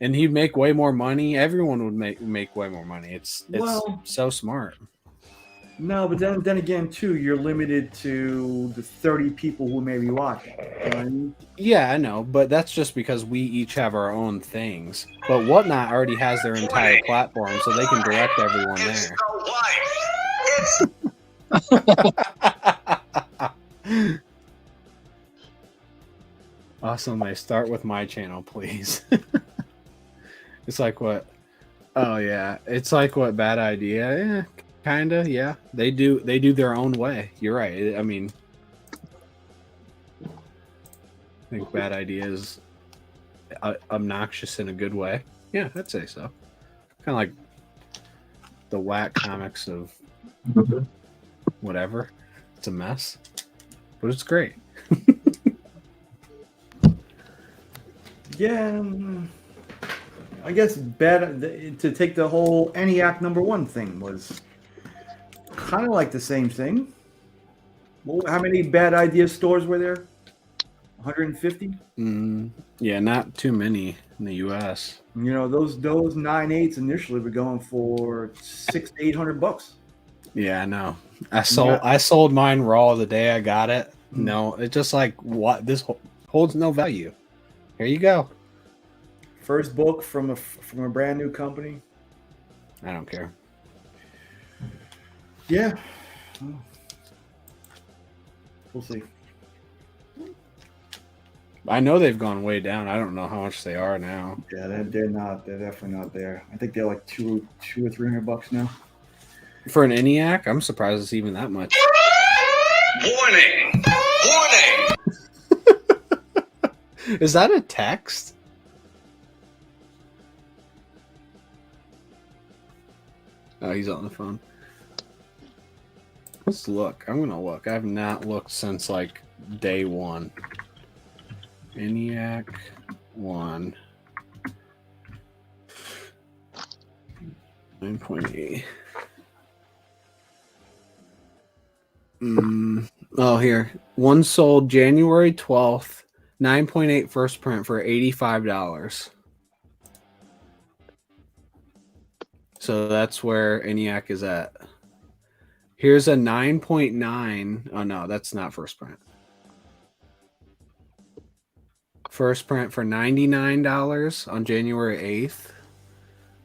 And he'd make way more money. Everyone would make way more money. It's so smart. No, but then again, too, you're limited to the 30 people who may be watching. You know what I mean? Yeah, I know, but that's just because we each have our own things. But Whatnot already has their entire platform, so they can direct everyone there. Awesome. I start with my channel, please. It's like what? Oh yeah, it's like what Bad Idea? Yeah, kinda. Yeah, they do their own way. You're right. I mean, I think Bad Idea is obnoxious in a good way. Yeah, I'd say so. Kind of like the whack comics of whatever. It's a mess, but it's great. Yeah, I guess to take the whole ENIAC #1 thing was kind of like the same thing. Well, how many Bad Idea stores were there? 150. Yeah, not too many in the U.S. You know, those 9/8s initially were going for $600 to $800. Yeah, I know. I sold mine raw the day I got it. No, it's just like what this holds no value. Here you go. First book from a brand new company. I don't care. Yeah. We'll see. I know they've gone way down. I don't know how much they are now. Yeah, they're not. They're definitely not there. I think they're like $200 or $300 now. For an ENIAC, I'm surprised it's even that much. Warning! Warning! Is that a text? Oh, he's on the phone. Let's look. I'm gonna look. I have not looked since like day one. ENIAC 1. 9.8. Oh, here. One sold January 12th. 9.8 first print for $85. So that's where ENIAC is at. Here's a 9.9. Oh, no, that's not first print. First print for $99 on January 8th.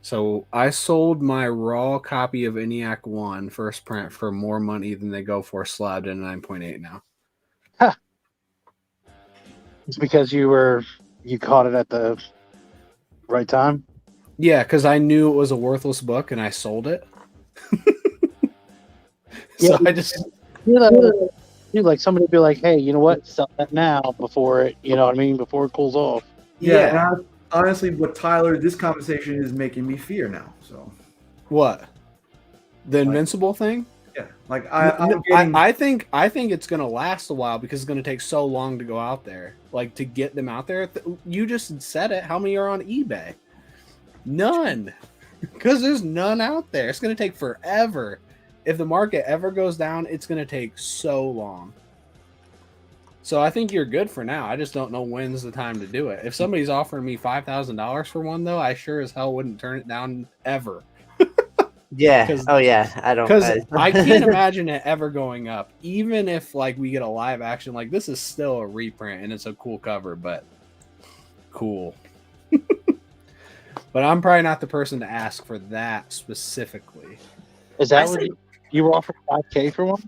So I sold my raw copy of ENIAC 1 first print for more money than they go for slabbed in 9.8 now. Huh. It's because you caught it at the right time? Yeah, because I knew it was a worthless book and I sold it. So I just... Like somebody would be like, hey, you know what? Sell that now before it, you know what I mean? Before it cools off. Yeah. And honestly, what Tyler, this conversation is making me fear now. So, what? The Invincible thing? Yeah. Like I think it's gonna last a while because it's gonna take so long to go out there. Like to get them out there. You just said it. How many are on eBay? None. Because there's none out there. It's gonna take forever. If the market ever goes down, it's going to take so long. So I think you're good for now. I just don't know when's the time to do it. If somebody's offering me $5,000 for one, though, I sure as hell wouldn't turn it down ever. Yeah. Oh, yeah. I don't. Because I can't imagine it ever going up. Even if like we get a live action, like this is still a reprint and it's a cool cover, but cool. But I'm probably not the person to ask for that specifically. Is that what you were offering $5K for one?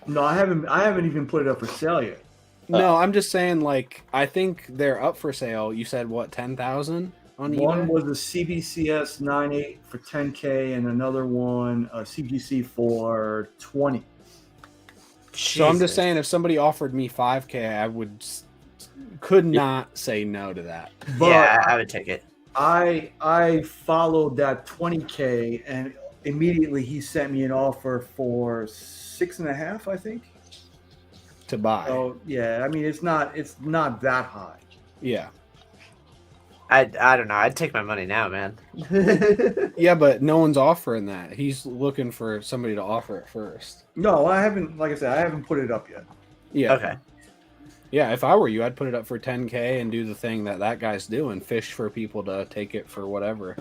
No, I haven't even put it up for sale yet. No, I'm just saying, like, I think they're up for sale. You said what, 10,000 on eBay? One was a CBCS 9.8 for $10K, and another one a CGC for $20. So I'm just saying, if somebody offered me $5K, I could not say no to that. But yeah, I would take it. I followed that $20K, and immediately he sent me an offer for 6.5, I think, to buy. So yeah, I mean it's not that high. Yeah, I don't know. I'd take my money now, man. Yeah, but no one's offering that. He's looking for somebody to offer it first. No, I haven't. Like I said, I haven't put it up yet. Yeah. Okay. Yeah, if I were you, I'd put it up for 10K and do the thing that guy's doing, fish for people to take it for whatever.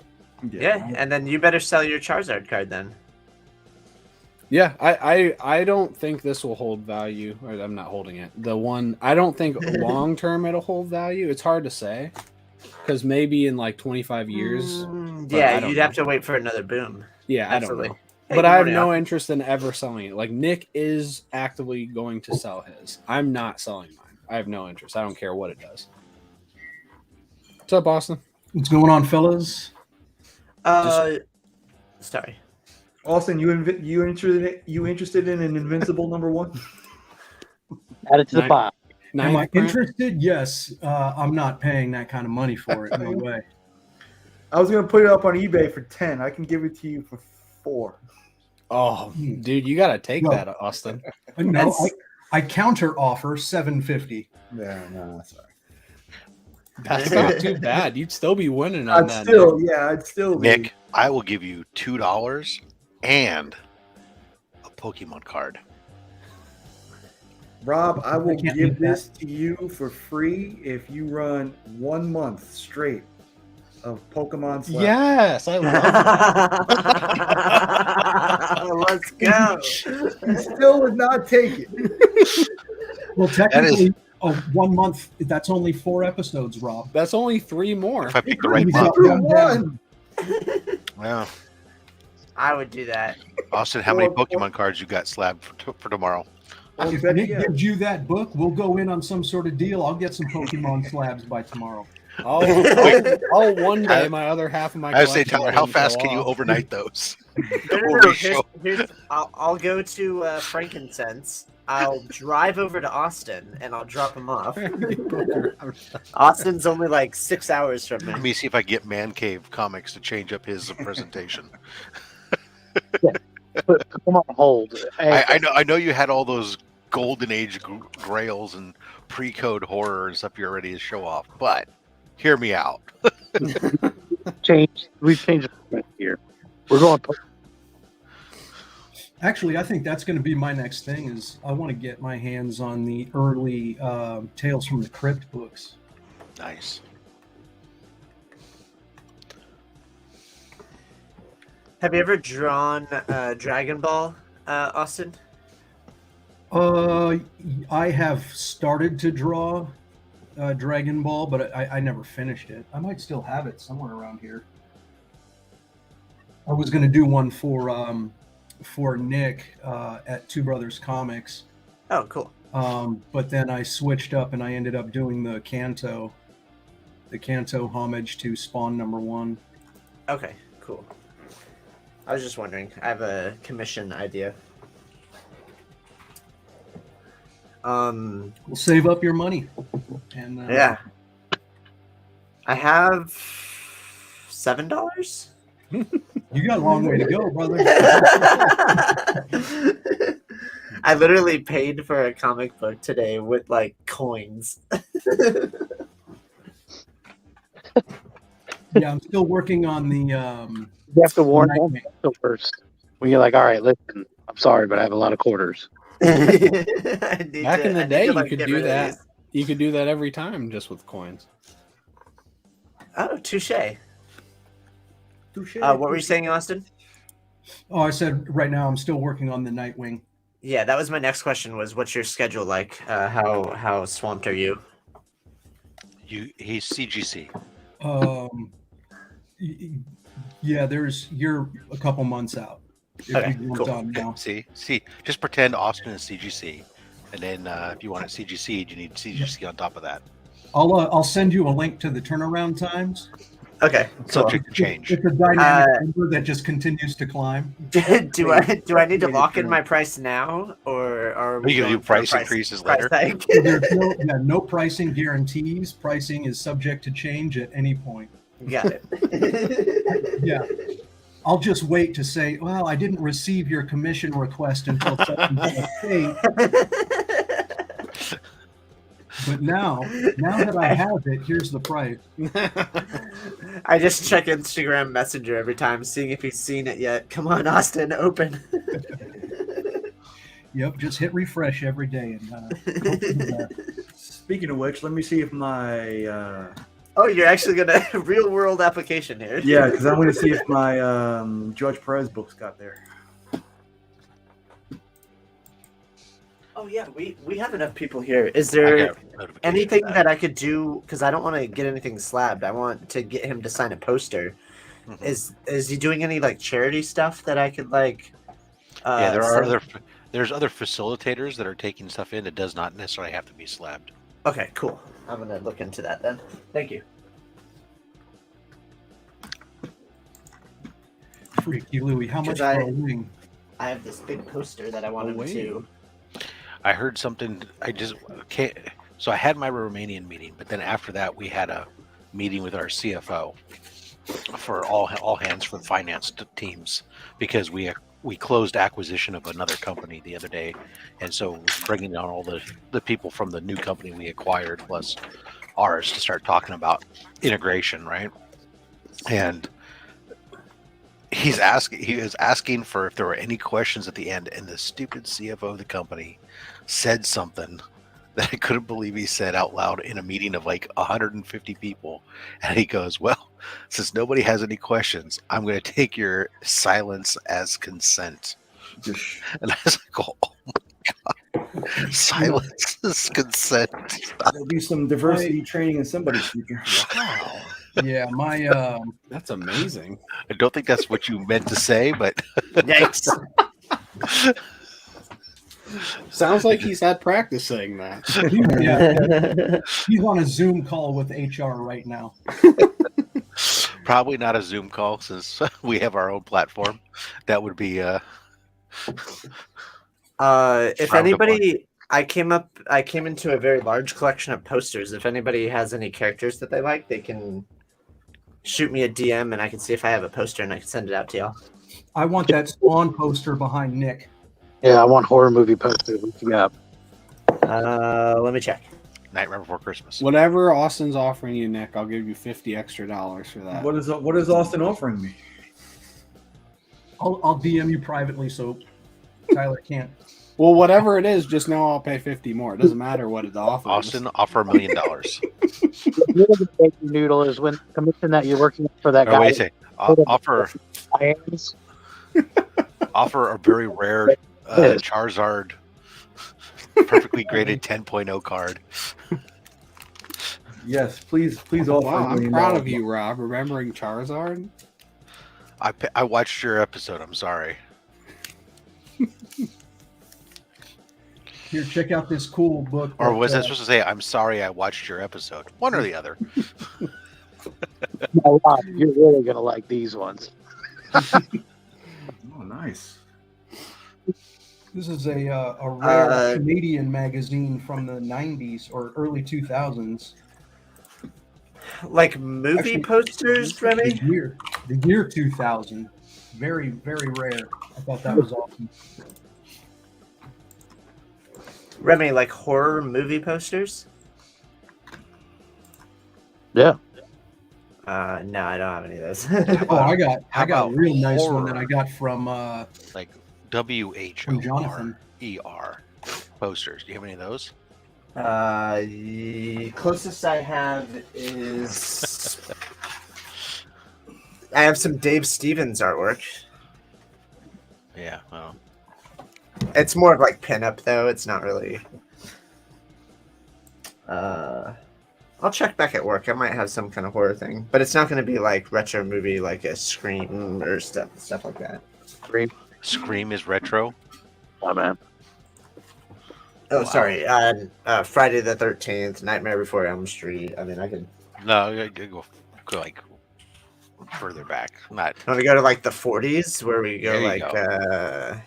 Yeah, and then you better sell your Charizard card then. Yeah, I don't think this will hold value. Or I'm not holding it. The one, I don't think long term it'll hold value. It's hard to say because maybe in like 25 years. Yeah, you'd have to wait for another boom. Yeah, absolutely. I don't know. But I have no interest in ever selling it. Like Nick is actively going to sell his. I'm not selling mine. I have no interest. I don't care what it does. What's up, Austin? What's going on, fellas? Sorry. Austin, you interested in an Invincible #1? Add it to the pot. Am I interested? Yes. I'm not paying that kind of money for it. No way. I was gonna put it up on eBay for 10. I can give it to you for 4. Oh, dude, you gotta take that, Austin. No, I counter offer $750. No, sorry. That's not too bad. You'd still be winning on that. I'd still be. Nick, I will give you $2 and a Pokemon card. Rob, I will give this to you for free if you run 1 month straight of Pokemon Slap. Yes, I love that. Let's go. You still would not take it. Well, technically, 1 month, that's only 4 episodes, Rob. That's only 3 more. If I pick the right one. Well, I would do that. Austin, how many Pokemon cards you got slabbed for tomorrow? If Nick gives you that book, we'll go in on some sort of deal. I'll get some Pokemon slabs by tomorrow. Oh, one day my other half of my. I would say, Tyler, how fast can you overnight those? I'll go to Frankincense. I'll drive over to Austin and I'll drop him off. Austin's only like 6 hours from me. Let me see if I get Man Cave Comics to change up his presentation. Put them on hold. I know you had all those golden age grails and pre-code horror and stuff you already to show off, but hear me out. We've changed it here. We're going. Actually, I think that's going to be my next thing. Is I want to get my hands on the early Tales from the Crypt books. Nice. Have you ever drawn Dragon Ball, Austin? I have started to draw Dragon Ball, but I never finished it. I might still have it somewhere around here. I was going to do one for Nick at Two Brothers Comics. Oh, cool. But then I switched up and I ended up doing the Kanto homage to Spawn #1. Okay, cool. I was just wondering. I have a commission idea. We'll save up your money. And yeah. I have $7. You got a long way to go, brother. I literally paid for a comic book today with like coins. Yeah, I'm still working on the. You have to warn them first. When you're like, all right, listen, I'm sorry, but I have a lot of quarters. Back in the day, you could do that. You could do that every time just with coins. Oh, touche. What were you saying, Austin? Oh, I said right now I'm still working on the Nightwing. Yeah, that was my next question. Was what's your schedule like? How swamped are you? He's CGC. Yeah, you're a couple months out. Okay, cool. See, just pretend Austin is CGC, and then if you want it CGC, you need CGC on top of that. I'll send you a link to the turnaround times. Okay, subject to change. It's a dynamic number that just continues to to do I need to lock in my price now, or are we going to do price increases later? There's no pricing guarantees. Pricing is subject to change at any point. Got it. Yeah. I'll just wait to say, well, I didn't receive your commission request until such and such date. But now that I have it, here's the price. I just check Instagram Messenger every time, seeing if he's seen it yet. Come on, Austin, open. Yep, just hit refresh every day. And Speaking of which, let me see if my... Oh, you're actually going to real world application here. Yeah, because I'm going to see if my George Perez books got there. Oh yeah, we have enough people here. Is there anything that I could do? Because I don't want to get anything slabbed. I want to get him to sign a poster. Mm-hmm. Is he doing any like charity stuff that I could like? Yeah, there's other facilitators that are taking stuff in. It does not necessarily have to be slabbed. Okay, cool. I'm gonna look into that then. Thank you. Freaky Louie, how much for a wing? I have this big poster that I wanted to. I heard something. I just can't. So I had my Romanian meeting, but then after that, we had a meeting with our CFO for all hands for finance teams because we closed acquisition of another company the other day, and so bringing on all the people from the new company we acquired plus ours to start talking about integration, right? And he was asking for if there were any questions at the end, and the stupid CFO of the company said something that I couldn't believe he said out loud in a meeting of like 150 people. And he goes, well, since nobody has any questions, I'm going to take your silence as consent. And I was like, oh my God, silence is consent. There'll be some diversity training in somebody's future. Wow. Yeah, my that's amazing. I don't think that's what you meant to say, but yikes. Sounds like he's had practice saying that. He's on a Zoom call with HR right now. Probably not a Zoom call since we have our own platform. That would be if anybody I came into a very large collection of posters. If anybody has any characters that they like, they can shoot me a DM and I can see if I have a poster and I can send it out to y'all. I want that Spawn poster behind Nick. Yeah, I want horror movie posters. What you got? Let me check. Nightmare Before Christmas. Whatever Austin's offering you, Nick, I'll give you $50 extra for that. What is Austin offering me? I'll DM you privately so Tyler can't. Well, whatever it is, just know I'll pay 50 more. It doesn't matter what it offers. Austin, offer $1 million. The bacon noodle is when commission that you're working for that guy. Wait a second. Offer a very rare Charizard perfectly graded 10.0 card. Yes, please offer. Wow, I'm proud of you, Rob, remembering Charizard. I watched your episode. I'm sorry. Here, check out this cool book. Or was I supposed to say, I'm sorry I watched your episode? One or the other. No, Rob, you're really going to like these ones. Oh, nice. This is a rare Canadian magazine from the 90s or early 2000s. Like movie posters, Remy? The year 2000. Very, very rare. I thought that was awesome. Remy, like horror movie posters? Yeah. No, I don't have any of those. Oh, I got a real nice horror? one that I got from like WHORER posters. Do you have any of those? The closest I have is I have some Dave Stevens artwork. Yeah. Well. It's more of like pinup though. It's not really. I'll check back at work. I might have some kind of horror thing, but it's not going to be like retro movie, like a Scream or stuff like that. Scream is retro. Oh man. Oh, wow. Sorry. Friday the 13th, Nightmare Before Elm Street. I mean, I can. No, go like further back. Not. Want to go to like the 40s where we go like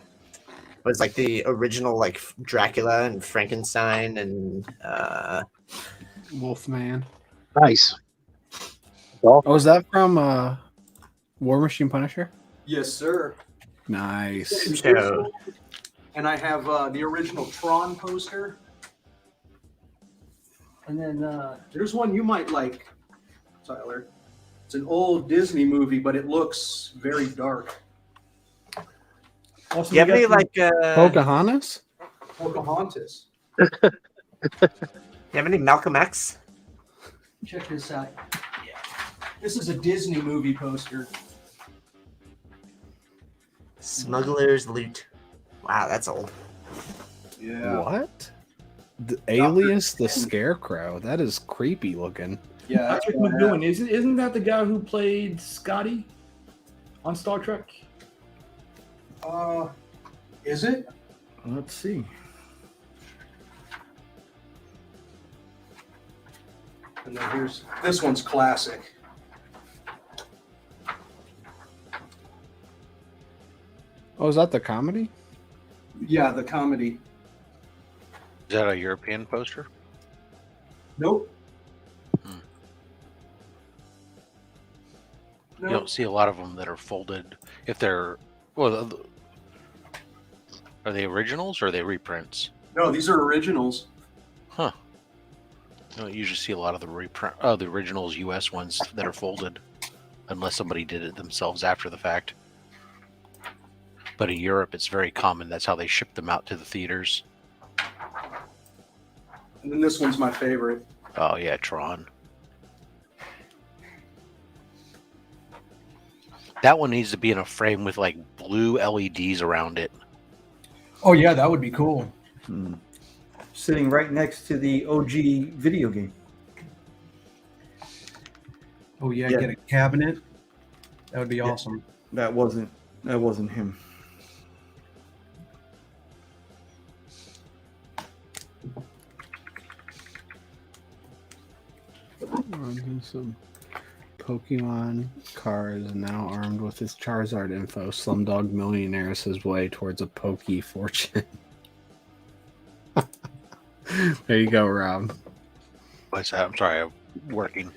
was like the original like Dracula and Frankenstein and Wolfman. Nice. Oh, is that from War Machine Punisher? Yes, sir. Nice. And I have the original Tron poster. And then there's one you might like, Tyler. It's an old Disney movie, but it looks very dark. Also, you have any like Pocahontas? Pocahontas. You have any Malcolm X? Check this out. Yeah. This is a Disney movie poster. Smuggler's Loot. Wow, that's old. Yeah. What? The Alias the Scarecrow. That is creepy looking. Yeah, that's what I'm doing. Isn't that the guy who played Scotty on Star Trek? Is it? Let's see. And then here's this one's classic. Oh, is that the comedy? Yeah, the comedy. Is that a European poster? Nope. You don't see a lot of them that are folded. If they're are they originals or are they reprints? No, these are originals. Huh. You don't usually see a lot of the originals US ones that are folded, unless somebody did it themselves after the fact. But in Europe, it's very common. That's how they ship them out to the theaters. And then this one's my favorite. Oh yeah, Tron. That one needs to be in a frame with like blue LEDs around it. Oh yeah, that would be cool. Sitting right next to the OG video game. Oh yeah, get a cabinet. That would be awesome. That wasn't him. Some Pokemon cards now armed with his Charizard info. Slumdog Millionaire is his way towards a Poke fortune. There you go, Rob. What's that? I'm sorry, I'm working.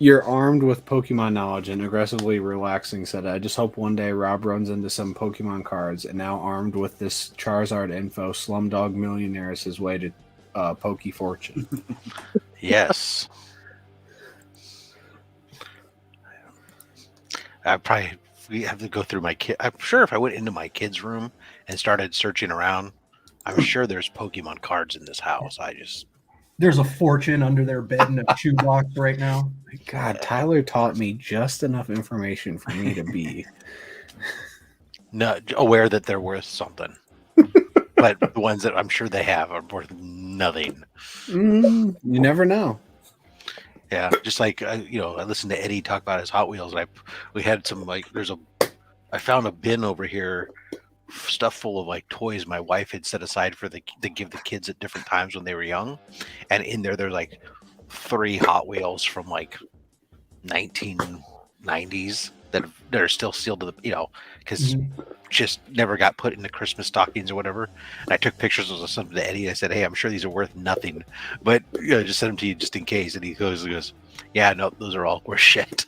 You're armed with Pokemon knowledge and aggressively relaxing, said I just hope one day Rob runs into some Pokemon cards, and now armed with this Charizard info, Slumdog Millionaire is his way to Poke fortune. Yes. We have to go through my kid. I'm sure if I went into my kid's room and started searching around, I'm sure there's Pokemon cards in this house. There's a fortune under their bed in a shoebox right now. God, Tyler taught me just enough information for me to be not aware that they're worth something. But the ones that I'm sure they have are worth nothing. You never know. Yeah, just like I listened to Eddie talk about his Hot Wheels. We had some I found a bin over here, stuff full of like toys my wife had set aside to give the kids at different times when they were young, and in there's like 3 Hot Wheels from like 1990s that are still sealed to the because just never got put in the Christmas stockings or whatever. And I took pictures of some to Eddie. And I said, "Hey, I'm sure these are worth nothing, but just send them to you just in case." And he goes, "Yeah, no, those are all worth shit."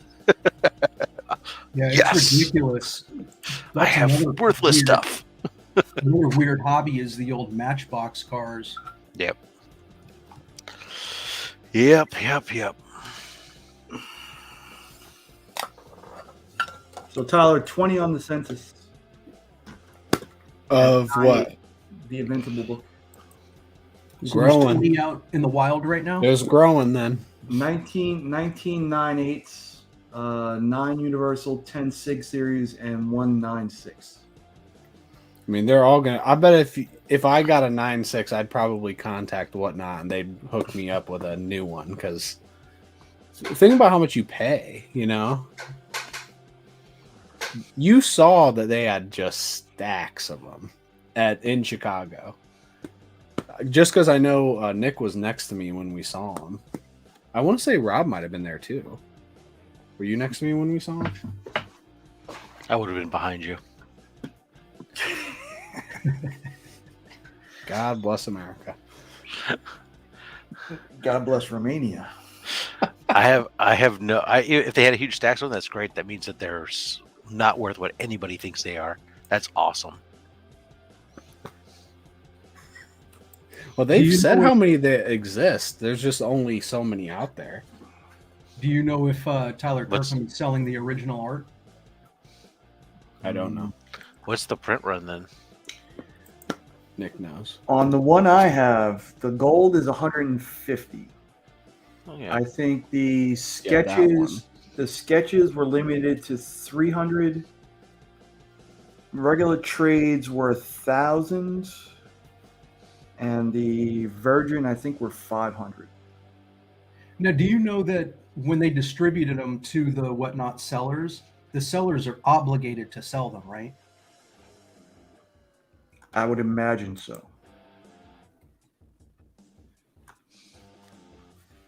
Yeah, it's ridiculous. I have worthless stuff. Another weird hobby is the old Matchbox cars. Yep. So Tyler, 20 on the census. Of what? The Invincible book. So Growing. there's 20 out in the wild right now? It was growing then. 1998, 9 Universal, 10 Sig series, and 196. I mean, they're all gonna. I bet if I got a 9.6, I'd probably contact Whatnot and they'd hook me up with a new one. Because think about how much you pay. You saw that they had just stacks of them in Chicago. Just because I know Nick was next to me when we saw him. I want to say Rob might have been there too. Were you next to me when we saw him? I would have been behind you. God bless America. God bless Romania. If they had a huge stacks on, that's great. That means that they're not worth what anybody thinks they are. That's awesome. Well, they've said how many that exist. There's just only so many out there. Do you know if Tyler Kirkham is selling the original art? I don't know. What's the print run then? Nick knows. On the one I have, the gold is 150. Oh, yeah. I think the sketches were limited to 300. Regular trades were 1,000. And the Virgin, I think, were 500. Now, do you know that when they distributed them to the Whatnot sellers, the sellers are obligated to sell them, right? I would imagine so.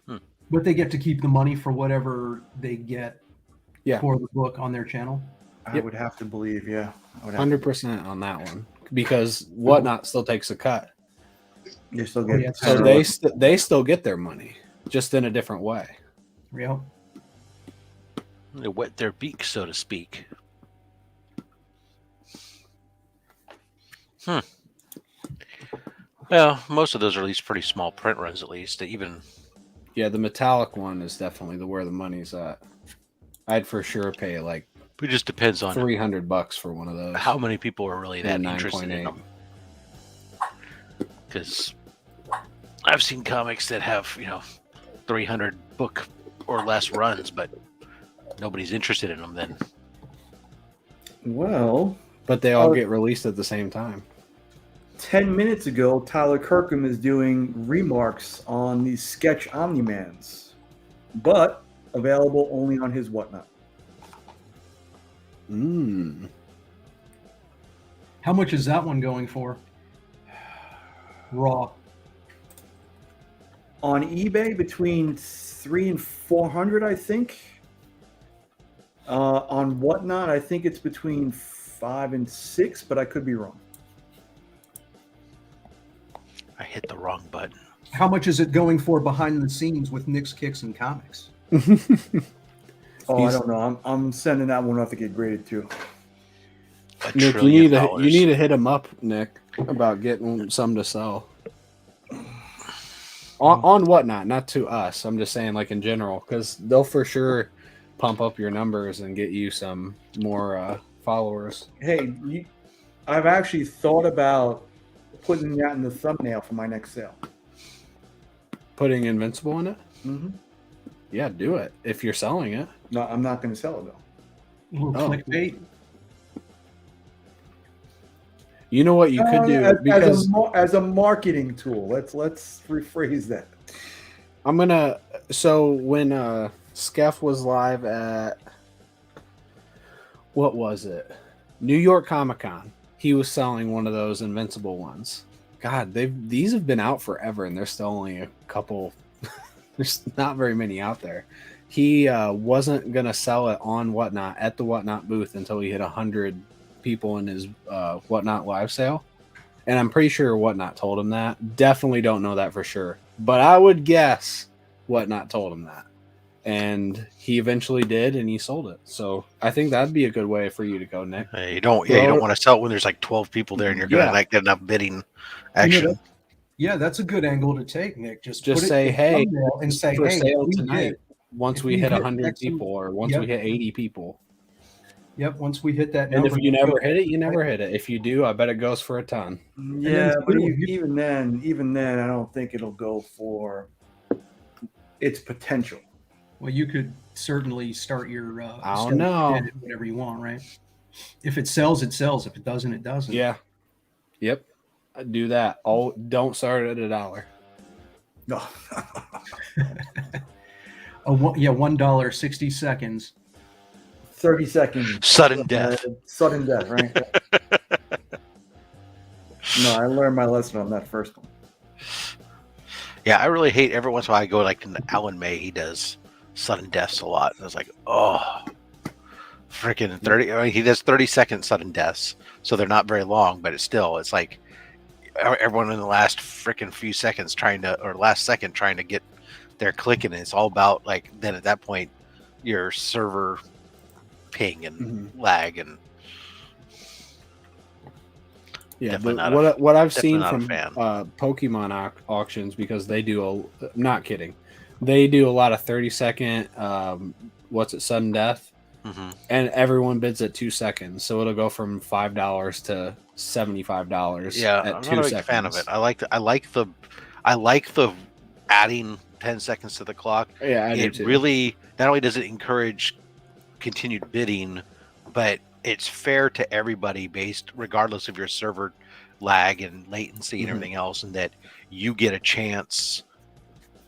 But they get to keep the money for whatever they get for the book on their channel? I would have to believe, yeah. 100% on that one because Whatnot still takes a cut. You still get So they still get their money, just in a different way. Yeah. They wet their beak, so to speak. Well, most of those are at least pretty small print runs, at least. Even the metallic one is definitely where the money's at. I'd for sure pay like. It just depends on $300 for one of those. How many people are really that interested in them? Because I've seen comics that have 300 book or less runs, but nobody's interested in them. Then, well, but they all get released at the same time. 10 minutes ago, Tyler Kirkham is doing remarks on these sketch Omni-Mans, but available only on his Whatnot. How much is that one going for? Raw. On eBay, between $300 and $400, I think. On Whatnot, I think it's between $5 and $6, but I could be wrong. I hit the wrong button. How much is it going for behind the scenes with Nick's Kicks and Comics? I don't know. I'm sending that one off to get graded too. Nick, you need to hit him up, Nick, about getting some to sell. On Whatnot, not to us. I'm just saying, like in general, because they'll for sure pump up your numbers and get you some more followers. Hey, I've actually thought about putting that in the thumbnail for my next sale. Putting Invincible in it? Mm-hmm. Yeah, do it if you're selling it. No, I'm not going to sell it though. Clickbait. You know what you could do because as a marketing tool. Let's rephrase that. I'm gonna. So when Skeff was live at what was it? New York Comic Con. He was selling one of those Invincible ones. God, these have been out forever, and there's still only a couple. There's not very many out there. He wasn't gonna sell it on Whatnot at the Whatnot booth until he hit 100 people in his Whatnot live sale, and I'm pretty sure Whatnot told him that. Definitely don't know that for sure, but I would guess Whatnot told him that, and he eventually did, and he sold it. So I think that'd be a good way for you to go, Nick. Hey, you don't want to sell it when there's like 12 people there, and you're gonna like get enough bidding action. Yeah, that's a good angle to take, Nick. Just say, hey, and say, for hey, sale tonight. Once we hit 100 people, or once we hit 80 people. Yep, once we hit that and number. if you never hit it, you never hit it. If you do, I bet it goes for a ton. Yeah, but even then, I don't think it'll go for its potential. Well, you could certainly start your I don't know. Whatever you want, right? If it sells, it sells. If it doesn't, it doesn't. Yeah. Yep. I'd do that. Oh, don't start at $1. No. $1, 60 seconds. 30 seconds. Sudden death. Sudden death, right? No, I learned my lesson on that first one. Yeah, I really hate every once in a while I go like in Alan May, he does sudden deaths a lot. And I was like, oh, freaking 30. I mean, he does 30-second sudden deaths. So they're not very long, but it's like everyone in the last freaking few seconds last second trying to get their clicking. And it's all about like, then at that point, your server ping and lag and what I've seen from Pokemon auctions, because they do not kidding, they do a lot of 30-second sudden death, and everyone bids at 2 seconds, so it'll go from $5 to $75. Yeah, at I'm 2 not a seconds. big fan of it. I like the adding 10 seconds to the clock. Yeah, I do it too. Really not only does it encourage continued bidding, but it's fair to everybody regardless of your server lag and latency and everything else, and that you get a chance.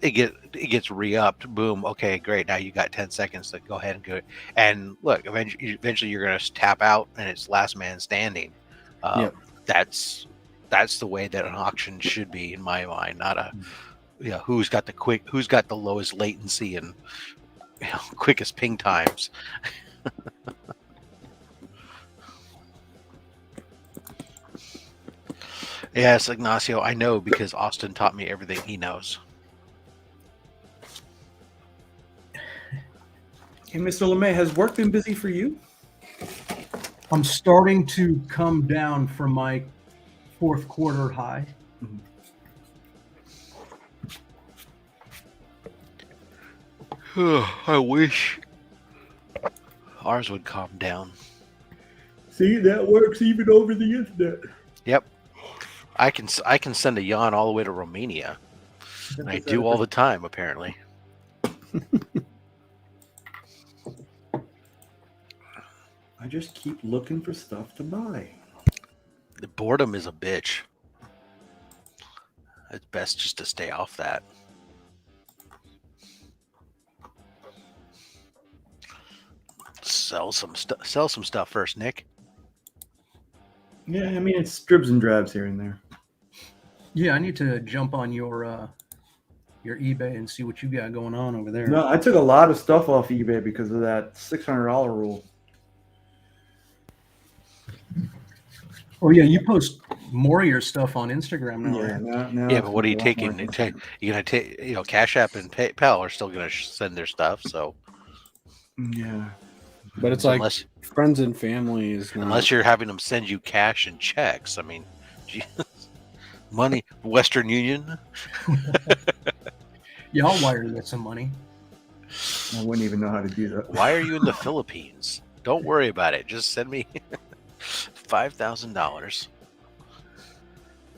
It gets re-upped. Boom. Okay, great. Now you got 10 seconds to go ahead and go. And look, eventually you're going to tap out, and it's last man standing. That's the way that an auction should be in my mind. Not who's got the lowest latency and quickest ping times. Yes, Ignacio, I know because Austin taught me everything he knows. Hey, Mr. LeMay, has work been busy for you? I'm starting to come down from my fourth quarter high. I wish ours would calm down. See, that works even over the internet. Yep. I can send a yawn all the way to Romania. And I do all the time, apparently. I just keep looking for stuff to buy. The boredom is a bitch. It's best just to stay off that. Sell some stuff first, Nick. Yeah, I mean, it's dribs and drabs here and there. Yeah, I need to jump on your eBay and see what you got going on over there. No, I took a lot of stuff off eBay because of that $600 rule. Oh yeah, you post more of your stuff on Instagram now. Yeah, right? Yeah, but what are you taking? You're gonna take, Cash App and PayPal are still gonna send their stuff. So yeah, but it's unless, like friends and family is not... unless you're having them send you cash and checks. I mean, geez, money, Western Union. Yeah, I'll wire you some money. I wouldn't even know how to do that. Why are you in the Philippines? Don't worry about it. Just send me $5,000.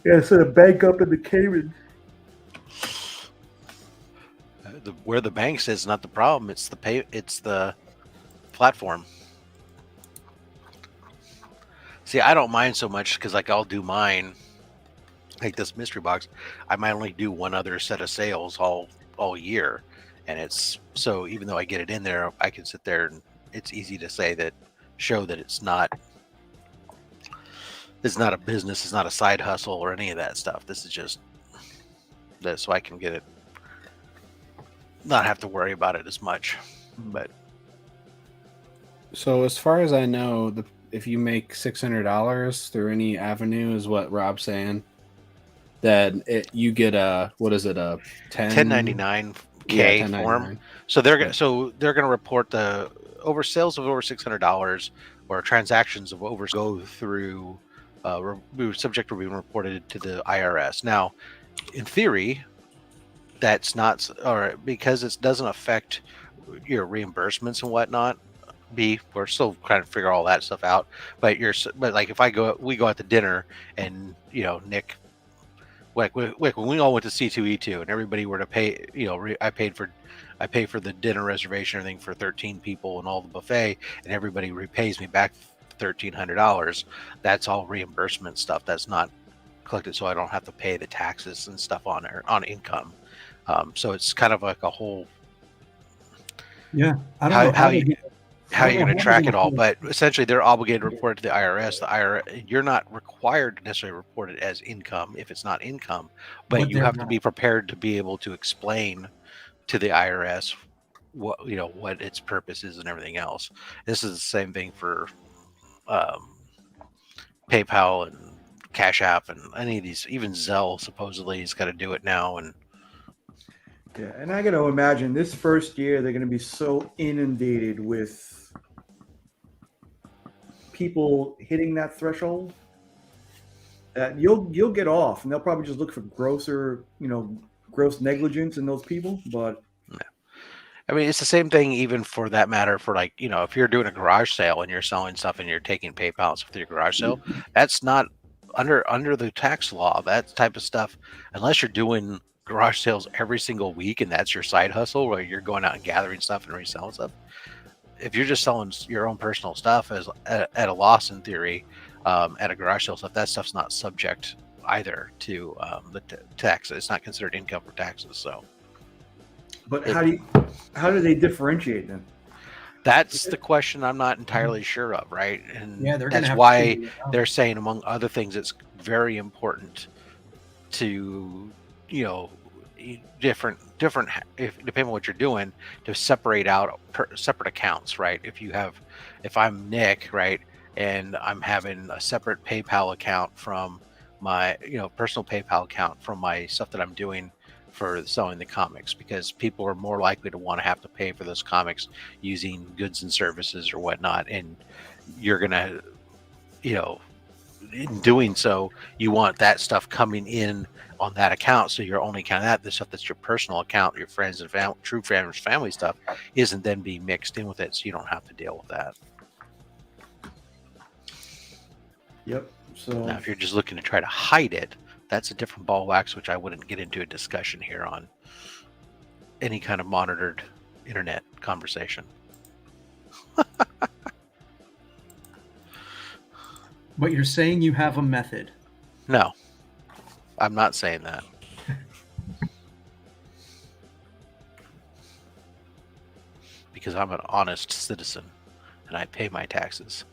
Yeah, so the bank up in the Cayman. Where the bank says not the problem. It's the platform. See, I don't mind so much because like I'll do mine, like this mystery box. I might only do one other set of sales all year, and it's so even though I get it in there, I can sit there and it's easy to show that it's not a business, it's not a side hustle or any of that stuff. This is just that so I can get it, not have to worry about it as much. But so as far as I know, if you make $600 through any avenue, is what Rob's saying, that you get a 1099K form. So they're gonna report the sales of over $600 or transactions of over go through subject to being reported to the IRS. Now, in theory, that's not, or because it doesn't affect your reimbursements and whatnot. We're still trying to figure all that stuff out. But like if we go out to dinner and Nick, like when we all went to C2E2 and everybody were to pay, I pay for the dinner reservation, everything for 13 people and all the buffet, and everybody repays me back $1,300. That's all reimbursement stuff. That's not collected, so I don't have to pay the taxes and stuff on income. So it's kind of like a whole. Yeah, I don't know how you're going to track it all, but essentially they're obligated to report it to the IRS. The IRS, you're not required to necessarily report it as income if it's not income, but you have to be prepared to be able to explain to the IRS what its purpose is and everything else. This is the same thing for PayPal and Cash App and any of these. Even Zelle supposedly has got to do it now. And yeah, and I got to imagine this first year they're going to be so inundated with people hitting that threshold that you'll get off, and they'll probably just look for gross negligence in those people. But I mean, it's the same thing even for that matter for like, if you're doing a garage sale and you're selling stuff and you're taking PayPal and stuff through your garage sale, that's not under the tax law, that type of stuff, unless you're doing garage sales every single week and that's your side hustle where you're going out and gathering stuff and reselling stuff. If you're just selling your own personal stuff at a loss in theory, at a garage sale stuff, that stuff's not subject either to the tax. It's not considered income for taxes. So, but how do they differentiate then? That's the question I'm not entirely sure of, right? And yeah, that's why they're saying, among other things, it's very important to different depending on what you're doing, to separate out separate accounts, right? If I'm Nick, right, and I'm having a separate PayPal account from my personal PayPal account from my stuff that I'm doing for selling the comics, because people are more likely to want to have to pay for those comics using goods and services or whatnot, and you're gonna, in doing so, you want that stuff coming in on that account, so you're only counting that. The stuff that's your personal account, your friends and true friends, family stuff, isn't then being mixed in with it, so you don't have to deal with that. Yep. So now, if you're just looking to try to hide it, that's a different ball of wax, which I wouldn't get into a discussion here on any kind of monitored internet conversation. But you're saying you have a method. No, I'm not saying that. Because I'm an honest citizen and I pay my taxes.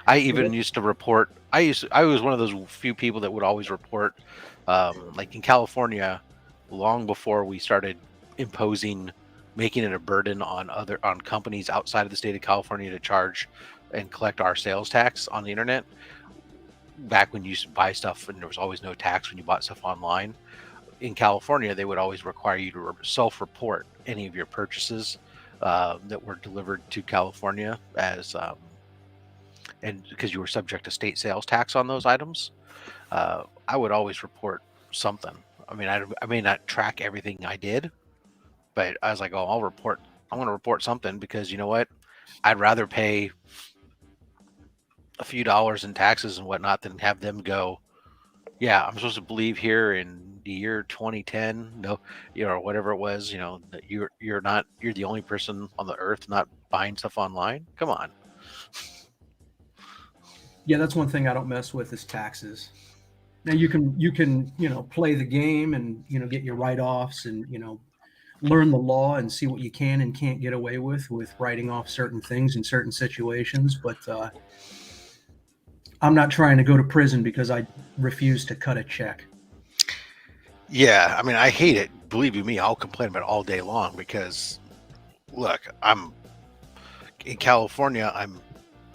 I even used to report. I was one of those few people that would always report, like in California, long before we started making it a burden on companies outside of the state of California to charge and collect our sales tax on the internet. Back when you used to buy stuff and there was always no tax when you bought stuff online, in California they would always require you to self-report any of your purchases that were delivered to California as and because you were subject to state sales tax on those items. I would always report something. I mean, I may not track everything I did, but I was like, oh, I'm going to report something, because you know what? I'd rather pay a few dollars in taxes and whatnot than have them go, yeah, I'm supposed to believe here in the year 2010, no, or whatever it was, that you're the only person on the earth not buying stuff online. Come on. Yeah, that's one thing I don't mess with is taxes. Now you can play the game and get your write-offs and learn the law and see what you can and can't get away with writing off certain things in certain situations, but I'm not trying to go to prison because I refuse to cut a check. Yeah, I mean, I hate it. Believe you me, I'll complain about it all day long, because look, I'm in California, I'm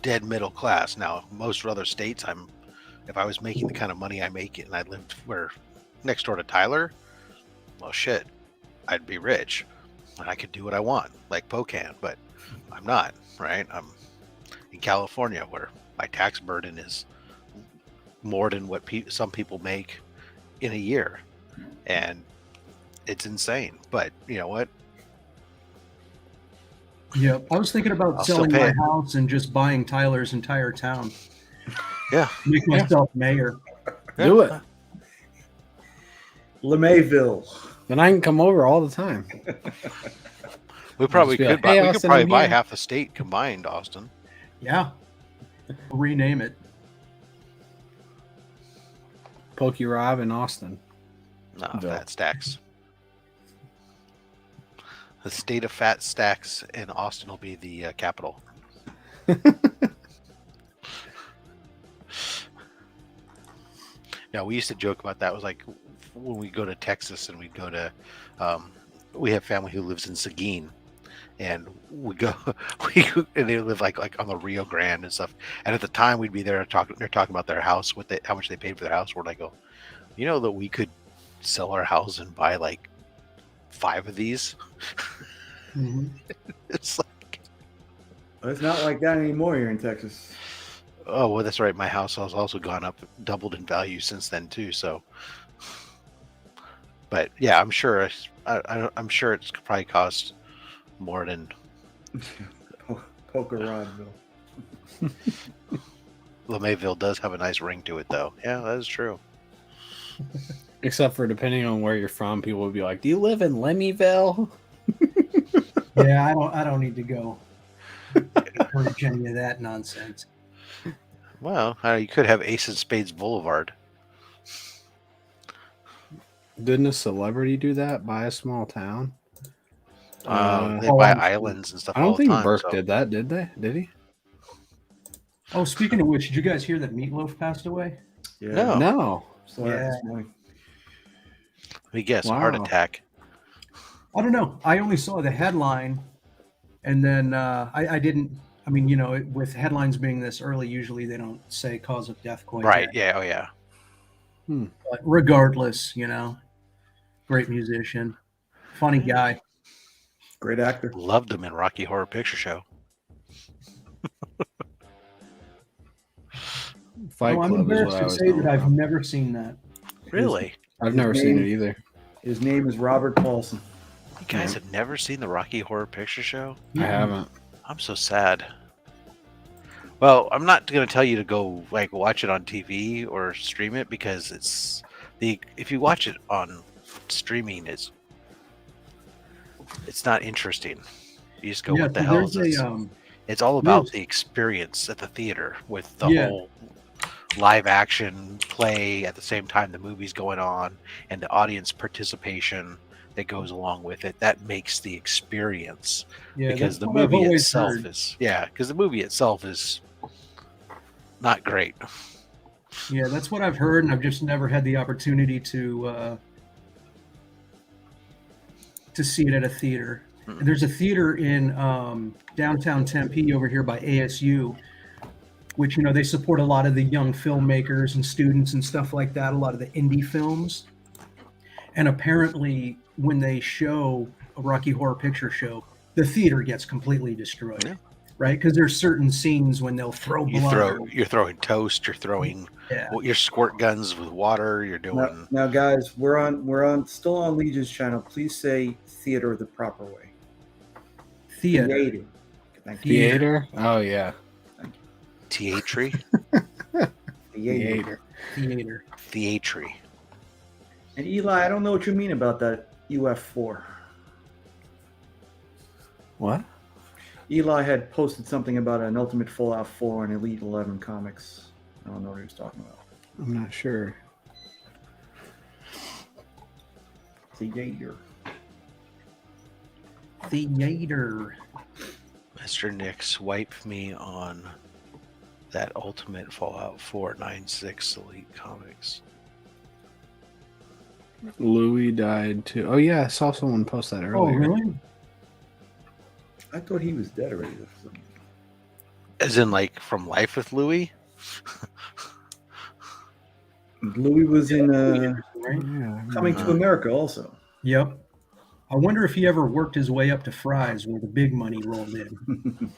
dead middle class. Now, most other states, if I was making the kind of money I make and I lived next door to Tyler, well, shit, I'd be rich and I could do what I want, like Poe can, but I'm not, right? I'm in California, where my tax burden is more than what some people make in a year, and it's insane. But you know what? Yeah, I was thinking about selling my house and just buying Tyler's entire town. Yeah, make myself mayor. Do it, LeMayville. Then I can come over all the time. We probably could. Like, hey, we Austin, could probably I'm buy here. half the state combined, Austin. Yeah, we'll rename it. Pokey Rob in Austin. No, Fat Stacks. The state of Fat Stacks in Austin will be the capital. Yeah, we used to joke about that. It was like when we go to Texas and we'd go to, we have family who lives in Seguin, and we go, and they live like on the Rio Grande and stuff. And at the time we'd be there they're talking about their house, how much they paid for their house. Where I go, that we could sell our house and buy like 5 of these. Mm-hmm. It's like, it's not like that anymore here in Texas. Oh, well, that's right. My house has also gone up, doubled in value since then too. So, but yeah, I'm sure. I'm sure it's probably cost more than Poker Rodville. LeMayville does have a nice ring to it, though. Yeah, that is true. Except for depending on where you're from, people would be like, "Do you live in Lemyville?" Yeah, I don't need to go encourage any of that nonsense. Well, you could have Ace of Spades Boulevard. Didn't a celebrity do that? Buy a small town? They buy islands and stuff. I don't all think the time, Burke did that, did they? Did he? Oh, speaking of which, did you guys hear that Meatloaf passed away? Yeah. No. Saw that this morning. Let me guess. Wow. Heart attack. I don't know. I only saw the headline, and then I didn't I mean, with headlines being this early, usually they don't say cause of death quite Right. yet. Yeah. Oh, yeah. But regardless, great musician, funny guy. Great actor. Loved him in Rocky Horror Picture Show. Fight I'm Club is embarrassed what I to was say that I've never seen that. Really? I've never seen it either. His name is Robert Paulson. You guys have never seen the Rocky Horror Picture Show? I haven't. I'm so sad. Well, I'm not going to tell you to go watch it on TV or stream it because if you watch it on streaming, it's not interesting. You just go, what the hell is this? It's all about the experience at the theater with the whole live action play at the same time the movie's going on and the audience participation that goes along with it. That makes the experience because the movie itself is not great. Yeah, that's what I've heard, and I've just never had the opportunity to see it at a theater. Mm-hmm. There's a theater in downtown Tempe over here by ASU, which they support a lot of the young filmmakers and students and stuff like that, a lot of the indie films. And apparently when they show a Rocky Horror Picture Show, the theater gets completely destroyed, right? Because there's certain scenes when they'll throw blood. You're throwing toast, you're throwing your squirt guns with water, you're doing... Now guys, we're still on Legion's channel. Please say theater the proper way. Theater. Theater? Oh, yeah. Theatre? Theater. Theatre. And Eli, I don't know what you mean about that UF4. What? Eli had posted something about an Ultimate Fallout 4 and Elite 11 comics. I don't know what he was talking about. I'm not sure. Theater. Mr. Nick, swipe me on that Ultimate Fallout 496 Elite Comics. Louis died too. Oh yeah, I saw someone post that earlier. Oh really? I thought he was dead already. As in, From Life with Louis? Louis was in Coming to America also. Yep. I wonder if he ever worked his way up to Fry's where the big money rolled in.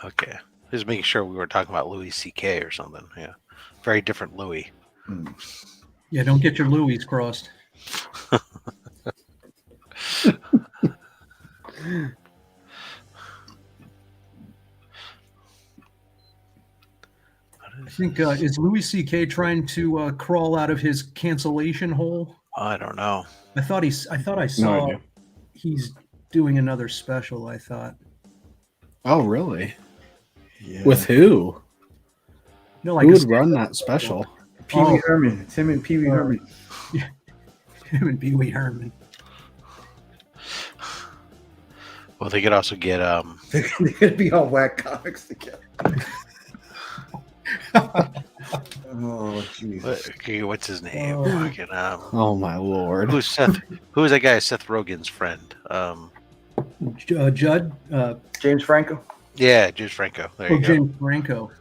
Okay. Just making sure we were talking about Louis C.K. or something. Yeah. Very different Louis. Yeah, don't get your Louis crossed. I think is Louis C.K. trying to crawl out of his cancellation hole? I don't know. I thought I saw he's doing another special. I thought. Oh really? Yeah. With who? No, who would run that special? Pee Wee Herman. It's him and Pee Wee Herman. Yeah, him and Pee Wee Herman. Well, they could also get They could be all whack comics together. Oh Jesus! What's his name? Oh my lord! Who's Seth? Who's that guy? Seth Rogen's friend. Judd. James Franco. Yeah, James Franco. There you go. James Franco.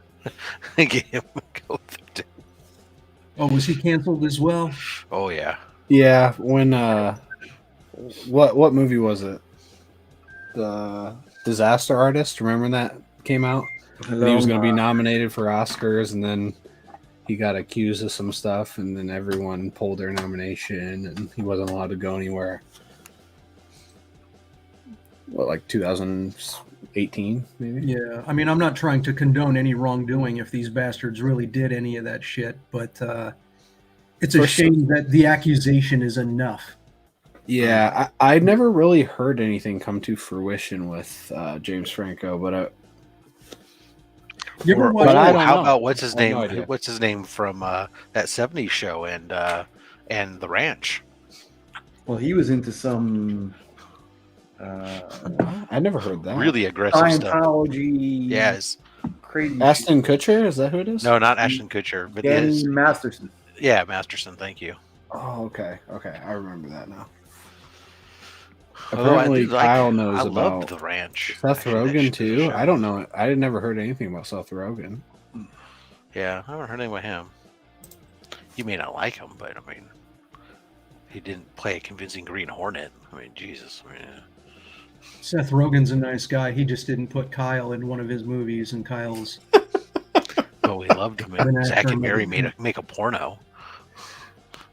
Get him go through. Oh, was he canceled as well? Oh yeah. Yeah. When what movie was it? The Disaster Artist. Remember when that came out? He was going to be nominated for Oscars, and then he got accused of some stuff, and then everyone pulled their nomination, and he wasn't allowed to go anywhere. What, like 2018, maybe? Yeah, I mean, I'm not trying to condone any wrongdoing if these bastards really did any of that shit, but it's a shame that the accusation is enough. Yeah, I never really heard anything come to fruition with James Franco, but how about what's his name? What's his name from that '70s show and The Ranch? Well, he was into some. I never heard that. Really aggressive Scientology. Stuff. Yes. Crazy. Ashton Kutcher, is that who it is? No, not Ashton Kutcher, but Masterson. Yeah, Masterson. Thank you. Oh, okay. I remember that now. Apparently, Kyle knows I about loved the ranch. Seth I hated that Rogen shit as a too. show. I don't know. I had never heard anything about Seth Rogen. Yeah, I haven't heard anything about him. You may not like him, but I mean, he didn't play a convincing Green Hornet. I mean, Jesus. I mean, Seth Rogen's a nice guy. He just didn't put Kyle in one of his movies, and Kyle's. oh, we loved him. And Zack and Mary make a porno.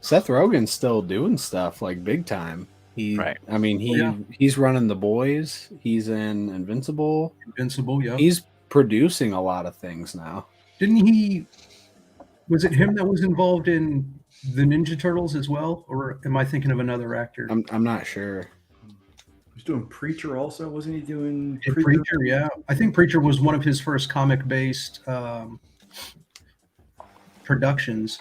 Seth Rogen's still doing stuff like big time. Right. I mean, he's running The Boys. He's in Invincible. Yeah. He's producing a lot of things now. Didn't he? Was it him that was involved in the Ninja Turtles as well, or am I thinking of another actor? I'm not sure. He's doing Preacher also, wasn't he doing Preacher? Yeah, I think Preacher was one of his first comic-based productions.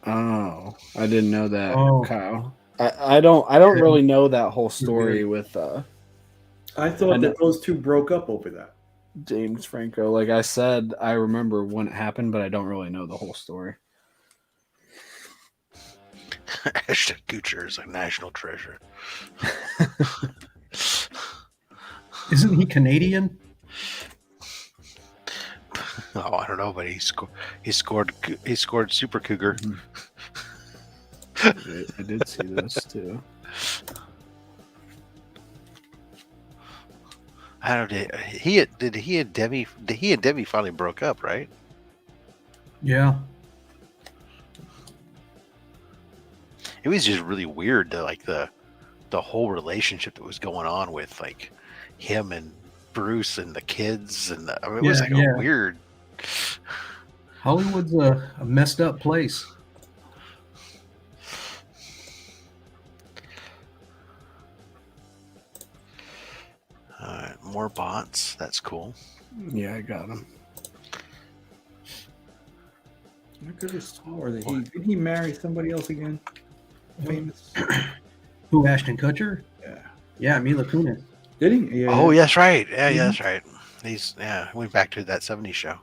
Oh, I didn't know that, Kyle. Oh. I don't really know that whole story with. I thought that those two broke up over that. James Franco. Like I said, I remember when it happened, but I don't really know the whole story. Ashton Kutcher is a national treasure. Isn't he Canadian? Oh, I don't know, but he scored Super Cougar. I did see this too. I don't know. He and Debbie finally broke up, right? Yeah. It was just really weird to like the whole relationship that was going on with like him and Bruce and the kids and it was like a weird. Hollywood's a messed up place. More bots. That's cool. Yeah, I got him. I could have swore that did he marry somebody else again? Famous. Who, Ashton Kutcher? Yeah. Yeah, Mila Kunis. Did he? Yeah. Oh, that's right. Yeah, that's right. He's went back to that 70s show.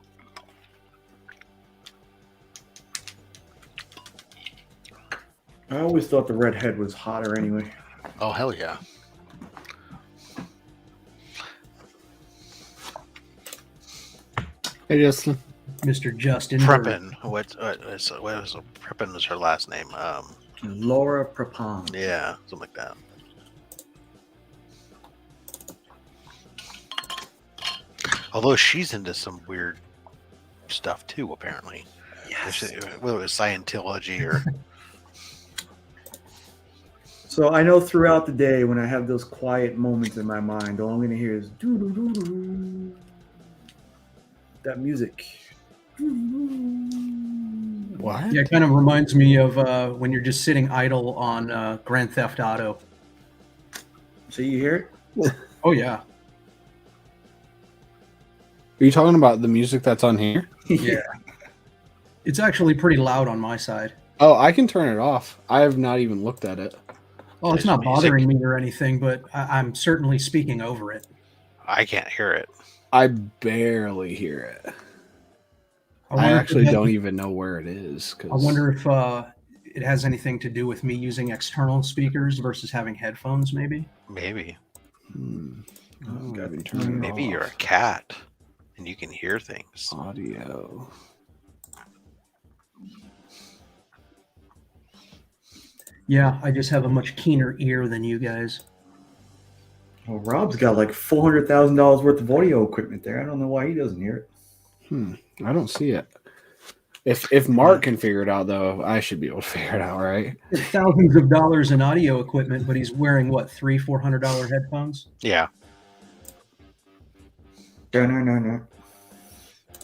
I always thought the redhead was hotter anyway. Oh, hell yeah. Hey, Justin. Mr. Justin. Prepin. What was Prepin was her last name? Laura Prepon. Yeah, something like that. Although she's into some weird stuff too, apparently. Yes. Whether it was Scientology or. So I know throughout the day when I have those quiet moments in my mind, all I'm going to hear is doo-doo-doo-doo-doo. That music. What? Yeah, it kind of reminds me of when you're just sitting idle on Grand Theft Auto. So you hear it? Oh, yeah. Are you talking about the music that's on here? Yeah. It's actually pretty loud on my side. Oh, I can turn it off. I have not even looked at it. Oh, it's not bothering me or anything, but I'm certainly speaking over it. I can't hear it. I barely hear it. I actually don't even know where it is. I wonder if it has anything to do with me using external speakers versus having headphones, maybe? Maybe. Maybe you're a cat and you can hear things. Audio. Yeah, I just have a much keener ear than you guys. Well, Rob's got like $400,000 worth of audio equipment there. I don't know why he doesn't hear it. I don't see it. If Mark can figure it out, though, I should be able to figure it out, right? Thousands of dollars in audio equipment, but he's wearing what, $300-$400 headphones? Yeah. No.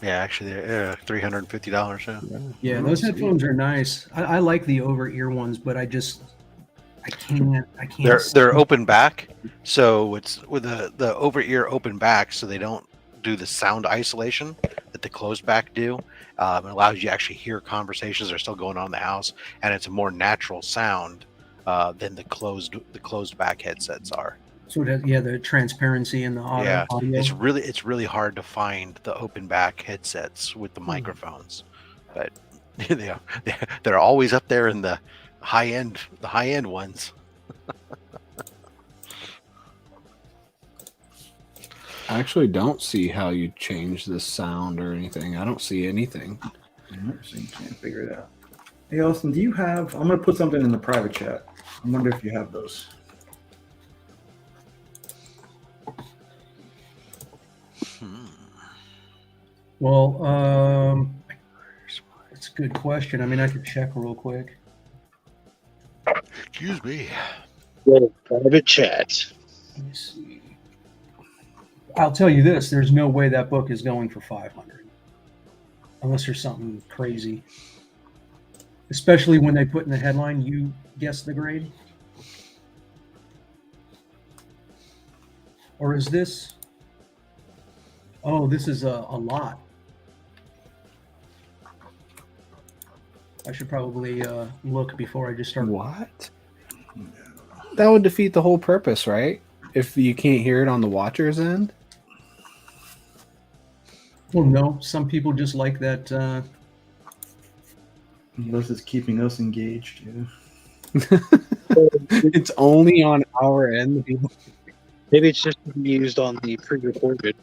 Yeah, actually, they're $350. Yeah, those headphones are nice. I like the over-ear ones, but I can't. They're open back, so it's with the over-ear open back, so they don't do the sound isolation that the closed back do. It allows you to actually hear conversations that are still going on in the house, and it's a more natural sound than the closed back headsets are. So the transparency in the audio. It's really hard to find the open back headsets with the microphones, but they're always up there in the high end ones. I actually don't see how you change the sound or anything. I don't see anything. So you can't figure it out. Hey, Austin, do you have... I'm going to put something in the private chat. I wonder if you have those. Well, it's a good question. I mean, I could check real quick. Excuse me. Private chat. Let me see. I'll tell you this: there's no way that book is going for 500, unless there's something crazy. Especially when they put in the headline, "You guess the grade." Or is this? Oh, this is a lot. I should probably look before I just start. What? That would defeat the whole purpose, right? If you can't hear it on the watcher's end? Well, no. Some people just like that. This is keeping us engaged. Yeah. It's only on our end. Maybe it's just used on the pre-recorded.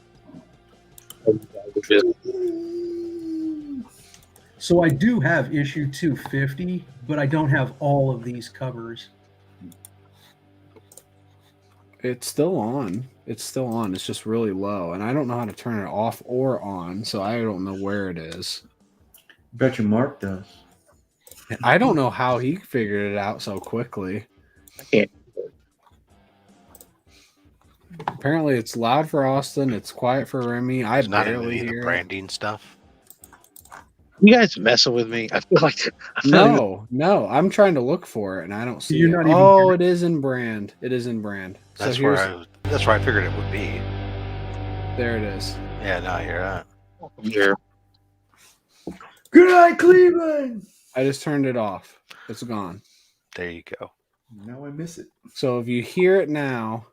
So I do have issue 250, but I don't have all of these covers. It's still on. It's still on. It's just really low. And I don't know how to turn it off or on, so I don't know where it is. Bet you Mark does. I don't know how he figured it out so quickly. Apparently it's loud for Austin. It's quiet for Remy. I It's not barely even the hear it. branding stuff. You guys messing with me? I feel like No. I'm trying to look for it and I don't see You're it. not even Oh, it is in brand. It is in brand. That's so where I figured it would be. There it is. Yeah, now you're that. Here. Good night, Cleveland. I just turned it off. It's gone. There you go. Now I miss it. So if you hear it now,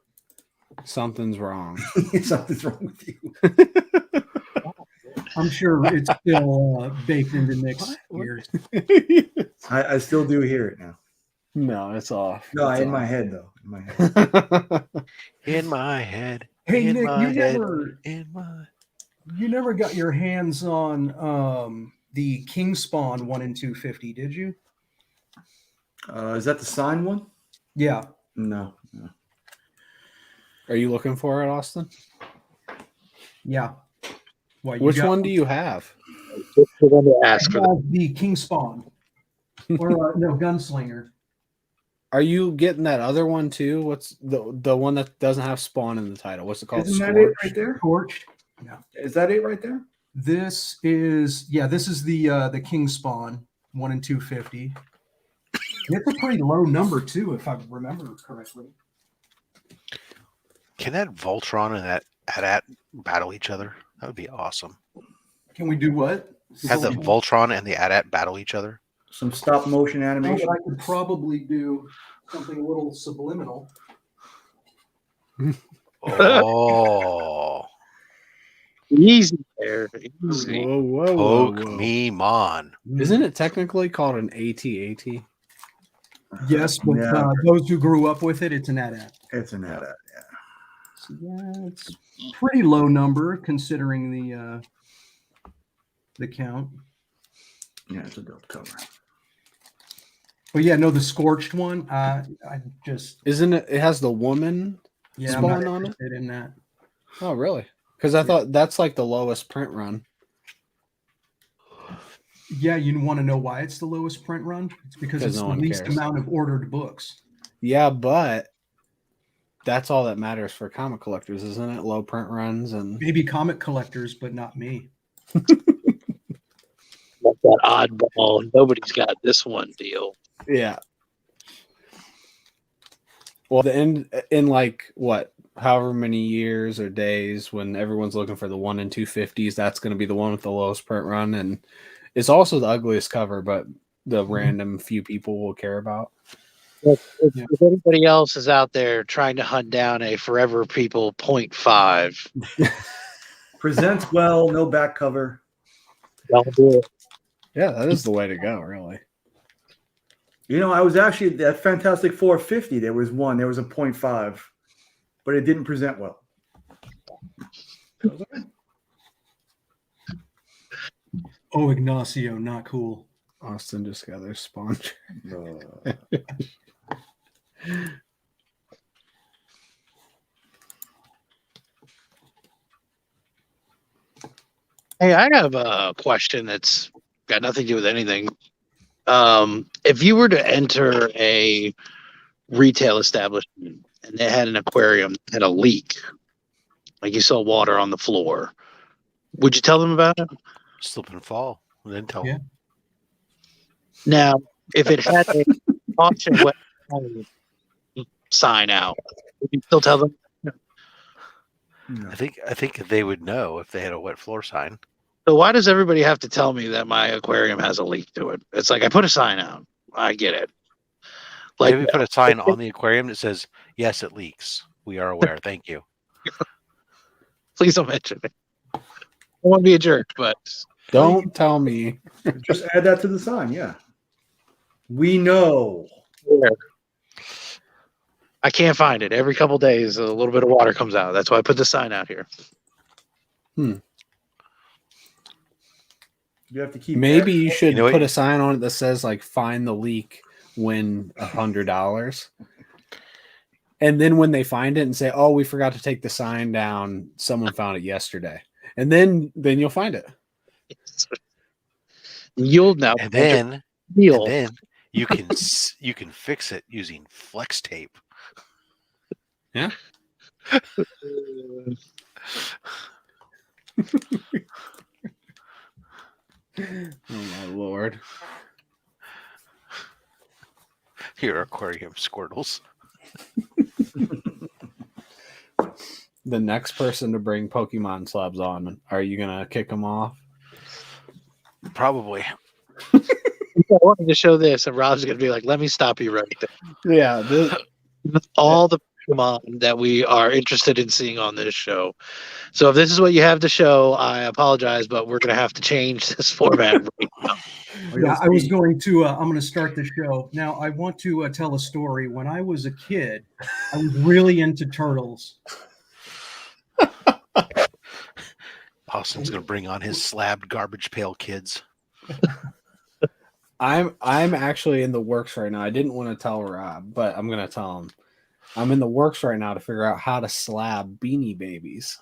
something's wrong. Something's wrong with you. I'm sure it's still baked into Nick's ears. I still do hear it now. No, it's off. No, It's in off. my head though. In my head. In my head. Hey in Nick, my you head, never you never got your hands on the King Spawn 1 in 250, did you? Is that the signed one? Yeah. No. Are you looking for it, Austin? Yeah. Why, Which one do you have? The one to ask I for have the King Spawn. Or no, Gunslinger. Are you getting that other one too? What's the one that doesn't have Spawn in the title? What's it called? Isn't that it Scorch? right there? Scorched. Yeah. Is that it right there? This is the King Spawn 1 in 250. It's a pretty low number too, if I remember correctly. Can that Voltron and that AT-AT battle each other? That would be awesome. Can we do what? Have the Voltron and the AT-AT battle each other? Some stop motion No, animation. but I could probably do something a little subliminal. Oh. Easy there. Easy. Whoa, Poke me on. Isn't it technically called an AT-AT? Yes, but Yeah. Those who grew up with it, it's an AT-AT. It's an AT-AT, yeah. So it's pretty low number considering the count. Yeah, it's a dope cover. But yeah, no, the Scorched one, I just Isn't it? It has the woman I'm Spawn not on it. interested in that. Oh, really? Because I thought that's like the lowest print run. Yeah, you want to know why it's the lowest print run? It's because it's no the one least cares. amount of ordered books. Yeah, but that's all that matters for comic collectors, isn't it? Low print runs and Maybe comic collectors, but not me. Like that oddball. Nobody's got this one deal. yeah. Well, the end in like what, however many years or days when everyone's looking for the 1 in 250s, that's going to be the one with the lowest print run, and it's also the ugliest cover, but the random few people will care about. If anybody else is out there trying to hunt down a Forever People 0.5, Presents well, no back cover. don't do it. Yeah, that is the way to go, really. You know, I was actually at Fantastic 450. There was a 0.5, but it didn't present well. Oh, Ignacio, not cool. Austin just got their sponsor. Hey, I have a question that's got nothing to do with anything. If you were to enter a retail establishment and they had an aquarium that had a leak, like you saw water on the floor, would you tell them about it? Slip and fall. And then tell them. Now, if it had a caution wet sign out, would you still tell them? I think they would know if they had a wet floor sign. So why does everybody have to tell me that my aquarium has a leak to it? It's like I put a sign out. I get it. Like Maybe put a sign on the aquarium that says, "Yes, it leaks. We are aware. Thank you." Please don't mention it. I want to be a jerk, but don't tell me. Just add that to the sign. Yeah, we know. Yeah. I can't find it. Every couple days, a little bit of water comes out. That's why I put the sign out here. Hmm. You have to keep. Maybe you should put a sign on it that says like "Find the leak, win $100." And then when they find it and say, "Oh, we forgot to take the sign down. Someone found it yesterday," and then you'll find it. You'll now. And then you can fix it using flex tape. Yeah. Oh my lord. Your aquarium squirtles. The next person to bring Pokemon slabs on, are you gonna kick them off? Probably. I wanted to show this, and Rob's gonna be like, "Let me stop you right there." Yeah. All the Pokemon that we are interested in seeing on this show. So if this is what you have to show, I apologize, but we're gonna have to change this format right now. Yeah, I was going to. I'm going to start the show now. I want to tell a story. When I was a kid, I was really into turtles. Austin's going to bring on his slabbed garbage pail kids. I'm actually in the works right now. I didn't want to tell Rob, but I'm going to tell him. I'm in the works right now to figure out how to slab Beanie Babies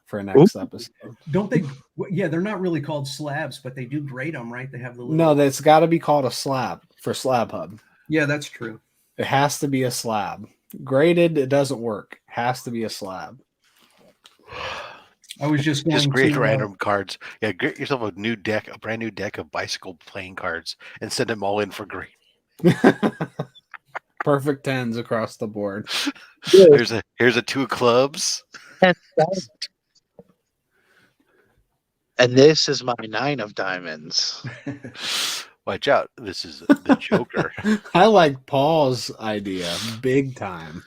for next episode. Don't they? Yeah, they're not really called slabs, but they do grade them, right? They have the little... No, that's got to be called a slab for Slab Hub. Yeah, that's true. It has to be a slab. Graded, it doesn't work. Has to be a slab. I was just going grade to random cards. Yeah, get yourself a brand new deck of bicycle playing cards, and send them all in for grade. Perfect 10s across the board. Here's a 2 clubs. And this is my 9 of diamonds. Watch out. This is the Joker. I like Paul's idea big time.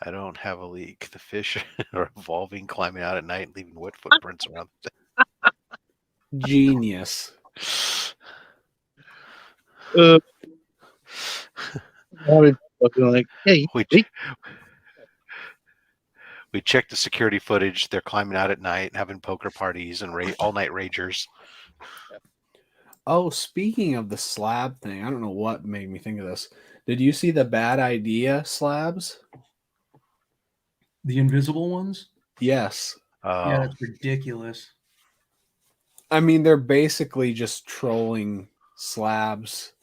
I don't have a leak. The fish are evolving, climbing out at night, leaving wet footprints around. Genius. Like, hey, we checked the security footage. They're climbing out at night, having poker parties and all-night ragers. Oh, speaking of the slab thing, I don't know what made me think of this. Did you see the Bad Idea slabs? The invisible ones? Yes. Yeah, that's ridiculous. I mean, they're basically just trolling slabs.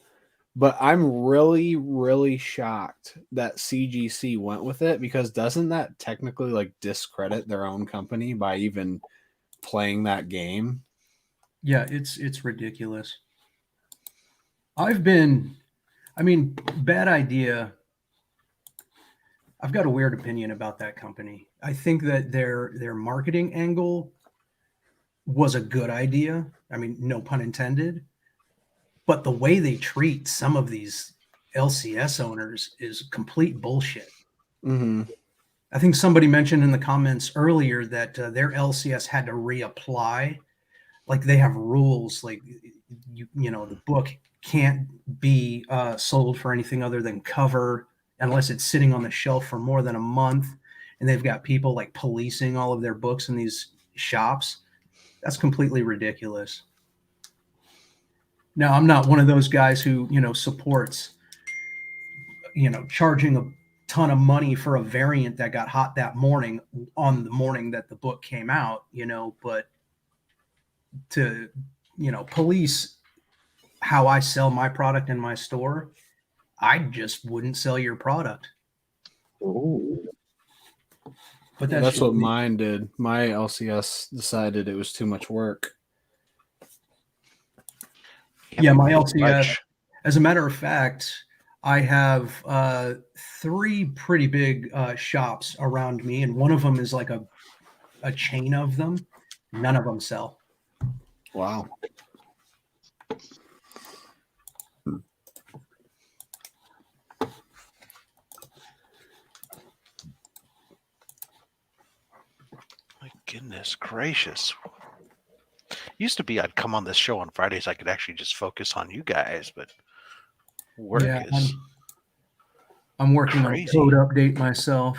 But I'm really, really shocked that CGC went with it, because doesn't that technically like discredit their own company by even playing that game? Yeah, it's ridiculous. Bad Idea. I've got a weird opinion about that company. I think that their marketing angle was a good idea. I mean, no pun intended. But the way they treat some of these LCS owners is complete bullshit. Mm-hmm. I think somebody mentioned in the comments earlier that their LCS had to reapply. Like they have rules, like the book can't be sold for anything other than cover unless it's sitting on the shelf for more than a month. and they've got people like policing all of their books in these shops. That's completely ridiculous. Now, I'm not one of those guys who, supports, charging a ton of money for a variant that got hot that morning on the morning that the book came out, but to, police how I sell my product in my store, I just wouldn't sell your product. Ooh. But that's what mine did. My LCS decided it was too much work. Yeah, my LCS. As a matter of fact, I have 3 pretty big shops around me, and one of them is like a chain of them. None of them sell. Wow. My goodness gracious. Used to be I'd come on this show on Fridays, I could actually just focus on you guys, but work is I'm working crazy. on code update myself.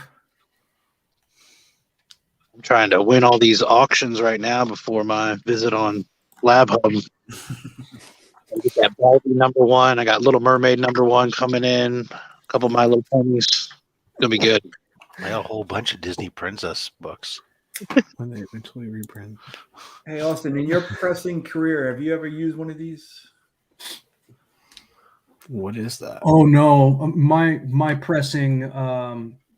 I'm trying to win all these auctions right now before my visit on Lab Hub. I get that Barbie #1. I got Little Mermaid #1 coming in. A couple of My Little Ponies. It's gonna be good. I got a whole bunch of Disney princess books. When they eventually reprint. Hey, Austin, in your pressing career, have you ever used one of these? What is that? Oh no, my pressing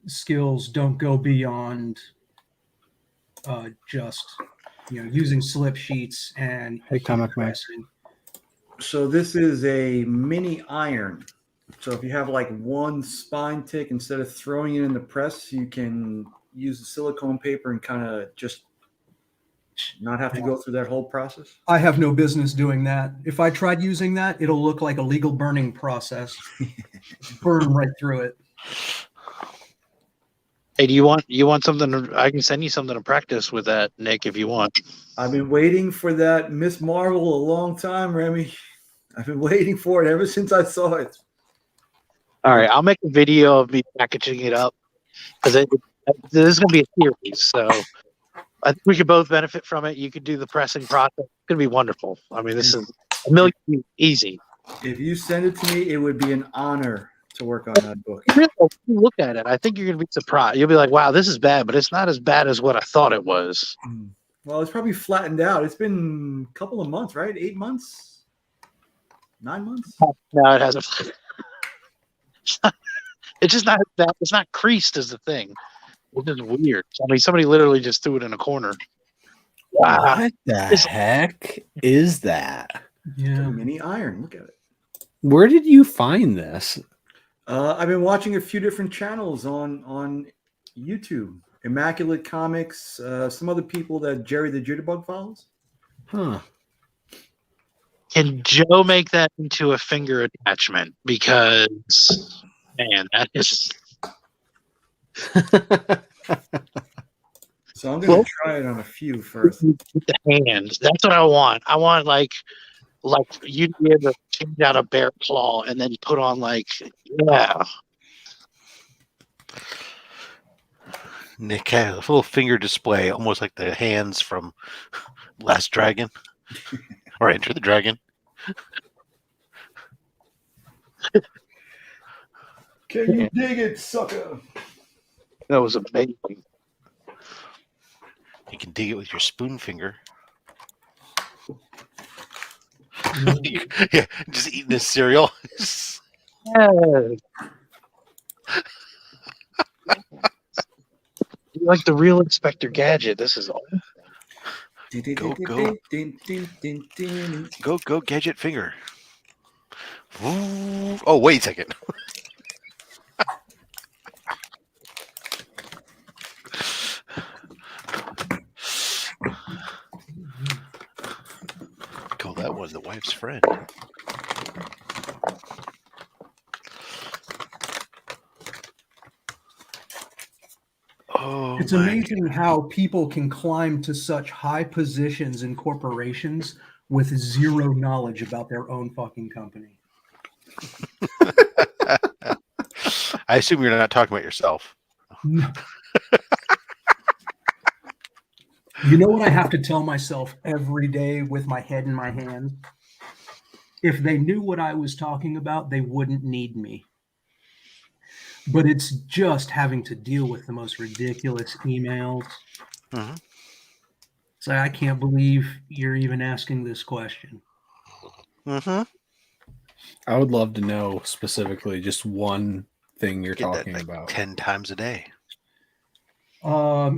skills don't go beyond just using slip sheets and Comic Mac. pressing. So this is a mini iron. So if you have like one spine tick, instead of throwing it in the press, you can use the silicone paper and kind of just not have to go through that whole process. I have no business doing that. If I tried using that, it'll look like a legal burning process. Burn right through it. Hey, do you want something? I can send you something to practice with that, Nick, if you want. I've been waiting for that Miss Marvel a long time, Remy. I've been waiting for it ever since I saw it. All right, I'll make a video of me packaging it up because this is going to be a series, so I think we could both benefit from it. You could do the pressing process. It's going to be wonderful. I mean, this is a million easy. If you send it to me, it would be an honor to work on that book. Look at it. I think you're going to be surprised. You'll be like, wow, this is bad, but it's not as bad as what I thought it was. Well, it's probably flattened out. It's been a couple of months, right? 8 months? 9 months? No, it hasn't. It's just not that. It's not creased is the thing. It's just weird. I mean, somebody literally just threw it in a corner. Wow. What the heck is that? Yeah, mini iron. Look at it. Where did you find this? I've been watching a few different channels on YouTube. Immaculate Comics, some other people that Jerry the Jitterbug follows. Huh. Can Joe make that into a finger attachment? Because, man, that is. So I'm going to try it on a few first. With the hands. That's what I want. I want like you to be able to change out a bear claw and then put on yeah. Nick had a little finger display, almost like the hands from Last Dragon. Or Enter the Dragon. Can you dig it, sucker? That was amazing. You can dig it with your spoon finger. Yeah, just eating this cereal. Yeah. Like the real Inspector Gadget. This is all. Go, Gadget Finger. Ooh. Oh, wait a second. Call that one the wife's friend. Oh, it's amazing how people can climb to such high positions in corporations with zero knowledge about their own fucking company. I assume you're not talking about yourself. You know what I have to tell myself every day with my head in my hand? If they knew what I was talking about, they wouldn't need me. But it's just having to deal with the most ridiculous emails. Mm-hmm. So I can't believe you're even asking this question. Mm-hmm. I would love to know specifically just one thing you're talking about. 10 times a day.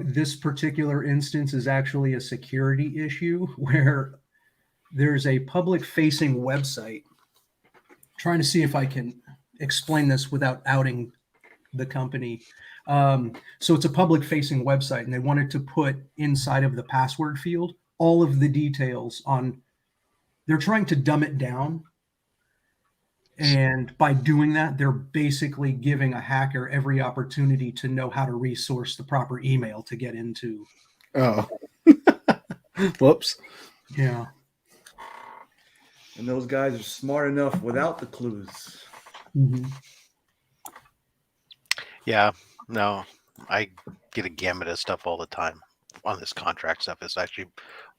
This particular instance is actually a security issue where there's a public-facing website. Trying to see if I can explain this without outing the company. So it's a public-facing website, and they wanted to put inside of the password field all of the details on. They're trying to dumb it down. And by doing that, they're basically giving a hacker every opportunity to know how to resource the proper email to get into. Oh. Whoops. Yeah. And those guys are smart enough without the clues. Mm-hmm. Yeah. No, I get a gamut of stuff all the time on this contract stuff. It actually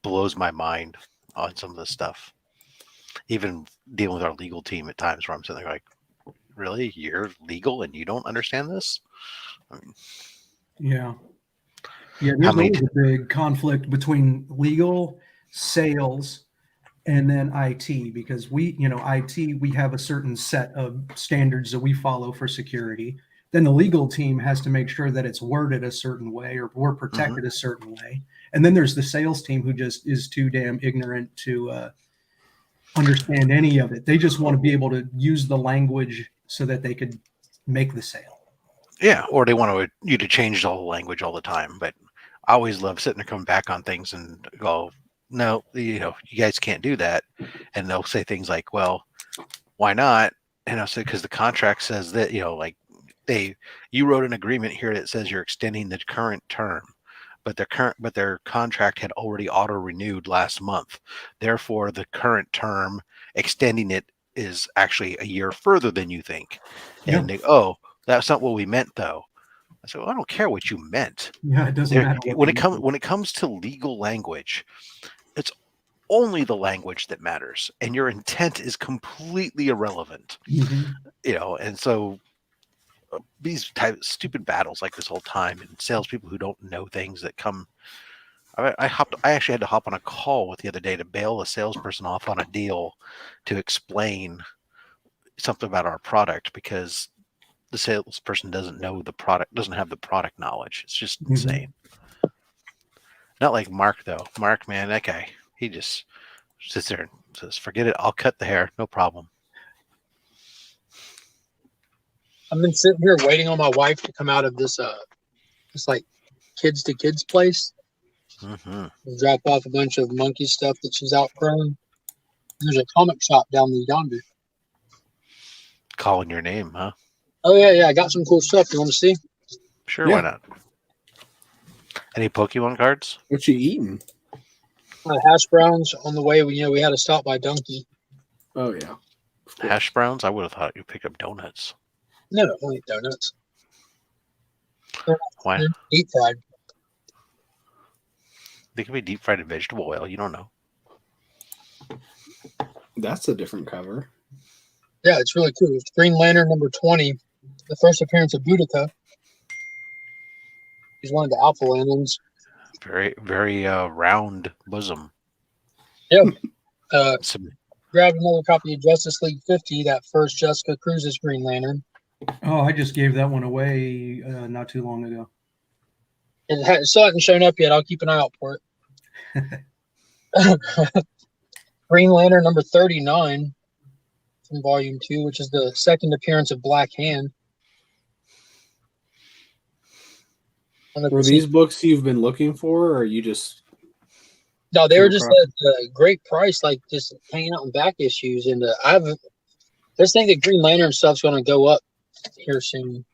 blows my mind on some of this stuff. Even dealing with our legal team at times where I'm sitting there like, really? You're legal and you don't understand this? I mean, yeah. Yeah, there's always a big conflict between legal, sales, and then IT, because IT, we have a certain set of standards that we follow for security. Then the legal team has to make sure that it's worded a certain way or we're protected a certain way. And then there's the sales team who just is too damn ignorant to understand any of it. They just want to be able to use the language so that they could make the sale. Yeah, or they want you to change all the language all the time. But I always love sitting there coming back on things and go, no, you guys can't do that. And they'll say things like, well, why not? And I'll say, because the contract says that, you wrote an agreement here that says you're extending the current term. But their contract had already auto-renewed last month. Therefore, the current term, extending it, is actually a year further than you think. Yeah. And that's not what we meant, though. I said, well, I don't care what you meant. Yeah, it doesn't matter. When it comes to legal language, it's only the language that matters, and your intent is completely irrelevant. Mm-hmm. And so these type of stupid battles like this whole time, and salespeople who don't know things that come. I actually had to hop on a call with the other day to bail a salesperson off on a deal to explain something about our product because the salesperson doesn't know the product, doesn't have the product knowledge. It's just insane. Not like Mark though. Mark, man, that guy, he just sits there and says, "Forget it. I'll cut the hair. No problem." I've been sitting here waiting on my wife to come out of this like kids to kids place. Drop off a bunch of monkey stuff that she's outgrown. There's a comic shop down yonder. Calling your name, huh? Oh yeah. I got some cool stuff. You want to see? Sure, why not? Any Pokemon cards? What you eating? Hash browns on the way. We had to stop by Donkey. Oh yeah. Hash browns? I would have thought you picked up donuts. No, I don't eat donuts. Why? They're deep fried. They can be deep fried in vegetable oil. You don't know. That's a different cover. Yeah, it's really cool. It's Green Lantern number 20, the first appearance of Boudica. He's one of the Alpha Lanterns. Very, very round bosom. Yeah. Grabbed another copy of Justice League 50, that first Jessica Cruz's Green Lantern. Oh, I just gave that one away not too long ago. It still hasn't shown up yet. I'll keep an eye out for it. Green Lantern number 39 from Volume 2, which is the second appearance of Black Hand. Were these books you've been looking for, or you just... No, they were just at a great price, like just hanging out in back issues. And I just think the Green Lantern stuff's going to go up here soon.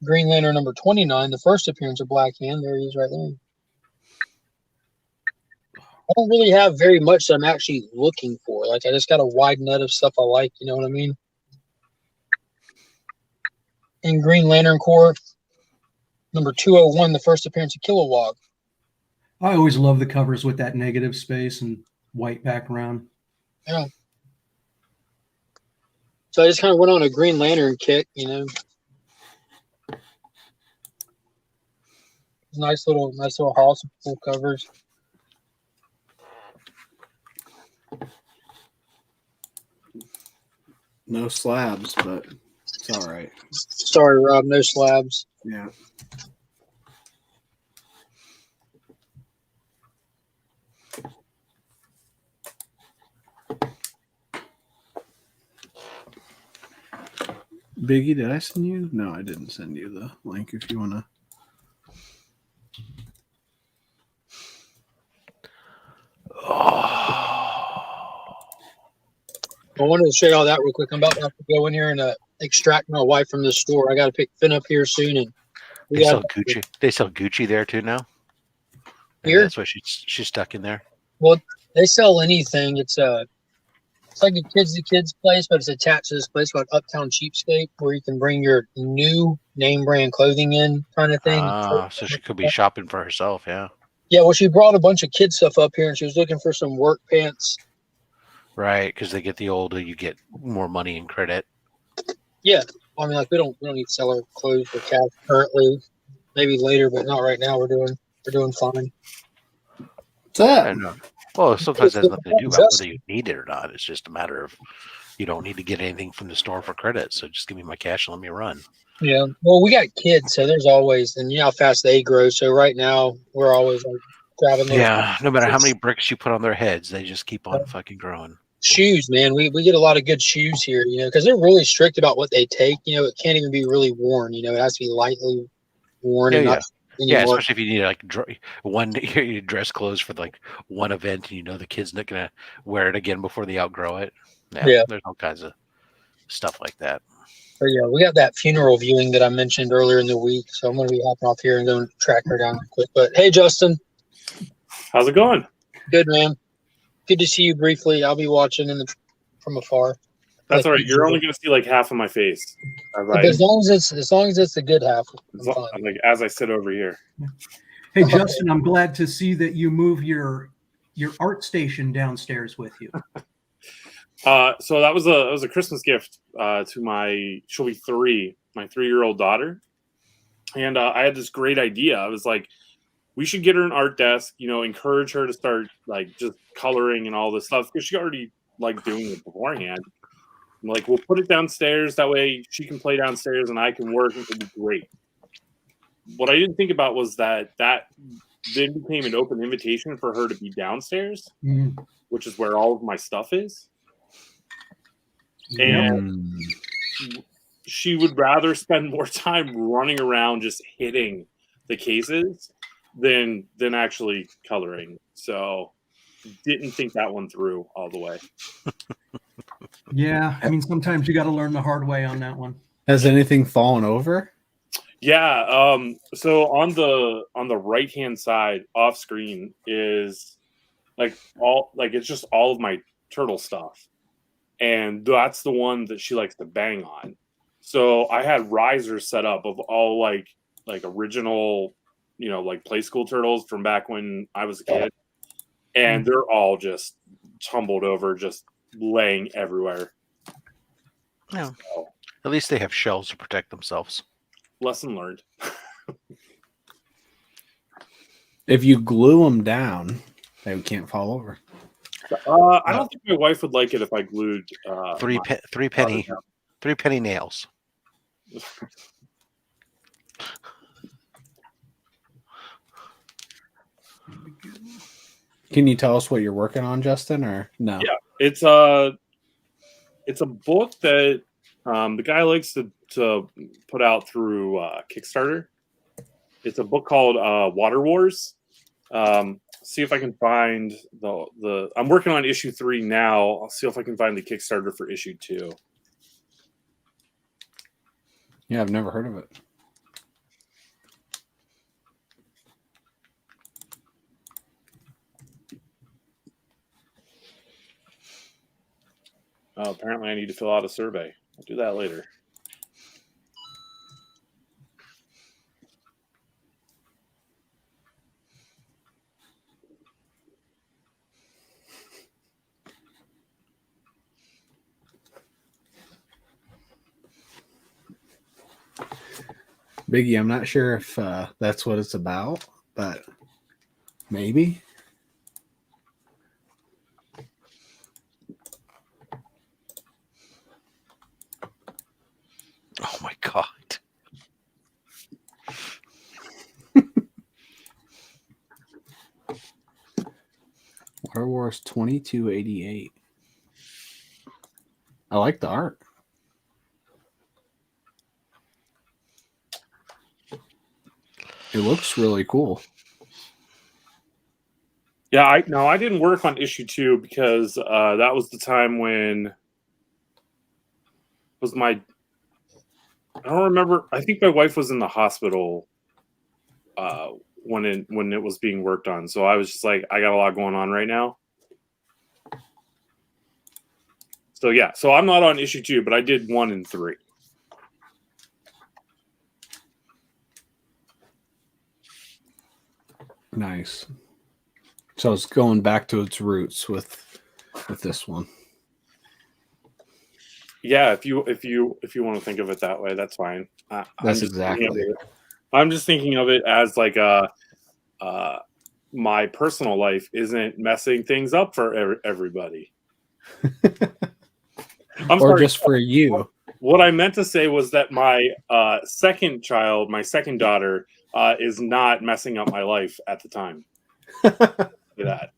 Green Lantern number 29, the first appearance of Black Hand. There he is right there. I don't really have very much that I'm actually looking for. Like, I just got a wide net of stuff I like, you know what I mean? in Green Lantern Corps, number 201, the first appearance of Kilowog. I always love the covers with that negative space and white background. Yeah. So I just kind of went on a Green Lantern kick, you know. Nice little haul, some cool covers. No slabs, but it's all right. Sorry, Rob, no slabs. Yeah. Biggie, did I send you? No, I didn't send you the link if you want to. I wanted to show you all that real quick. I'm about to have to go in here and extract my wife from the store. I got to pick Finn up here soon, and they sell Gucci. They sell Gucci there too now. Here, that's why she's stuck in there. Well, they sell anything. It's like a kids to kids place, but it's attached to this place called Uptown Cheapskate, where you can bring your new name brand clothing in, kind of thing. So she could be shopping for herself. Yeah. Yeah. Well, she brought a bunch of kid stuff up here, and she was looking for some work pants. Right, because they get the older, you get more money and credit. Yeah, I mean, like we don't need to sell our clothes for cash currently. Maybe later, but not right now. We're doing fine. What's that? I know. Well, sometimes that's nothing to do about whether you need it or not. It's just a matter of you don't need to get anything from the store for credit. So just give me my cash and let me run. Yeah. Well, we got kids, so there's always, and you know how fast they grow. So right now we're always like grabbing. Yeah. No matter how many bricks you put on their heads, they just keep on fucking growing. Shoes, man. We get a lot of good shoes here, you know, because they're really strict about what they take. You know, it can't even be really worn. You know, it has to be lightly worn and not. Yeah, especially if you need like you dress clothes for like one event and you know the kid's not gonna wear it again before they outgrow it. Yeah, there's all kinds of stuff like that. But yeah, we got that funeral viewing that I mentioned earlier in the week, so I'm gonna be hopping off here and going to track her down real quick. But hey, Justin, how's it going? Good, man. Good to see you briefly. I'll be watching from afar. That's all right. You're only going to see like half of my face. As long as it's the good half. I'm like as I sit over here. Hey Justin, I'm glad to see that you move your art station downstairs with you. So that was a Christmas gift to she'll be 3, my 3-year-old daughter, and I had this great idea. I was like, we should get her an art desk. You know, encourage her to start like just coloring and all this stuff because she already liked doing it beforehand. I'm like, we'll put it downstairs. That way she can play downstairs and I can work. It'll be great. What I didn't think about was that then became an open invitation for her to be downstairs, which is where all of my stuff is. And she would rather spend more time running around just hitting the cases than actually coloring. So didn't think that one through all the way. Yeah, I mean, sometimes you got to learn the hard way on that one. Has anything fallen over? Yeah. So on the right hand side, off screen, is it's just all of my turtle stuff, and that's the one that she likes to bang on. So I had risers set up of all like original, you know, like play school turtles from back when I was a kid, and they're all just tumbled over, just laying everywhere. Yeah. So, at least they have shells to protect themselves. Lesson learned. If you glue them down, they can't fall over. I don't think my wife would like it if I glued three penny nails. Can you tell us what you're working on, Justin, or no? Yeah, it's a book that the guy likes to put out through Kickstarter. It's a book called Water Wars. See if I can find the. I'm working on issue 3 now. I'll see if I can find the Kickstarter for issue 2. Yeah, I've never heard of it. Oh, apparently I need to fill out a survey. I'll do that later. Biggie, I'm not sure if that's what it's about, but maybe. Oh my god. War Wars 2288. I like the art. It looks really cool. Yeah, I didn't work on issue 2 because that was the time when I don't remember. I think my wife was in the hospital when it was being worked on. So I was just like, I got a lot going on right now. So yeah, so I'm not on issue 2, but I did 1 and 3. Nice. So it's going back to its roots with this one. Yeah, if you want to think of it that way, that's fine. That's exactly it. I'm just thinking of it as like my personal life isn't messing things up for everybody. I'm or sorry. Just for you. What I meant to say was that my second child, my second daughter, is not messing up my life at the time. That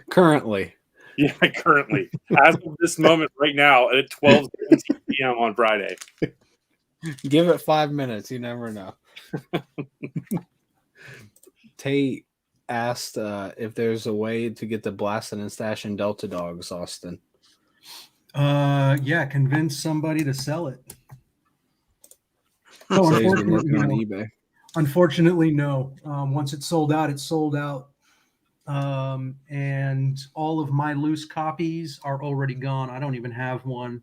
Currently. Yeah, currently. As of this moment right now at 12:17 p.m. on Friday. Give it 5 minutes. You never know. Tate asked if there's a way to get the blasting and stashing Delta dogs, Austin. Yeah, convince somebody to sell it. So he's been working on eBay. Unfortunately, no. Once it's sold out, it's sold out. And all of my loose copies are already gone. I don't even have one.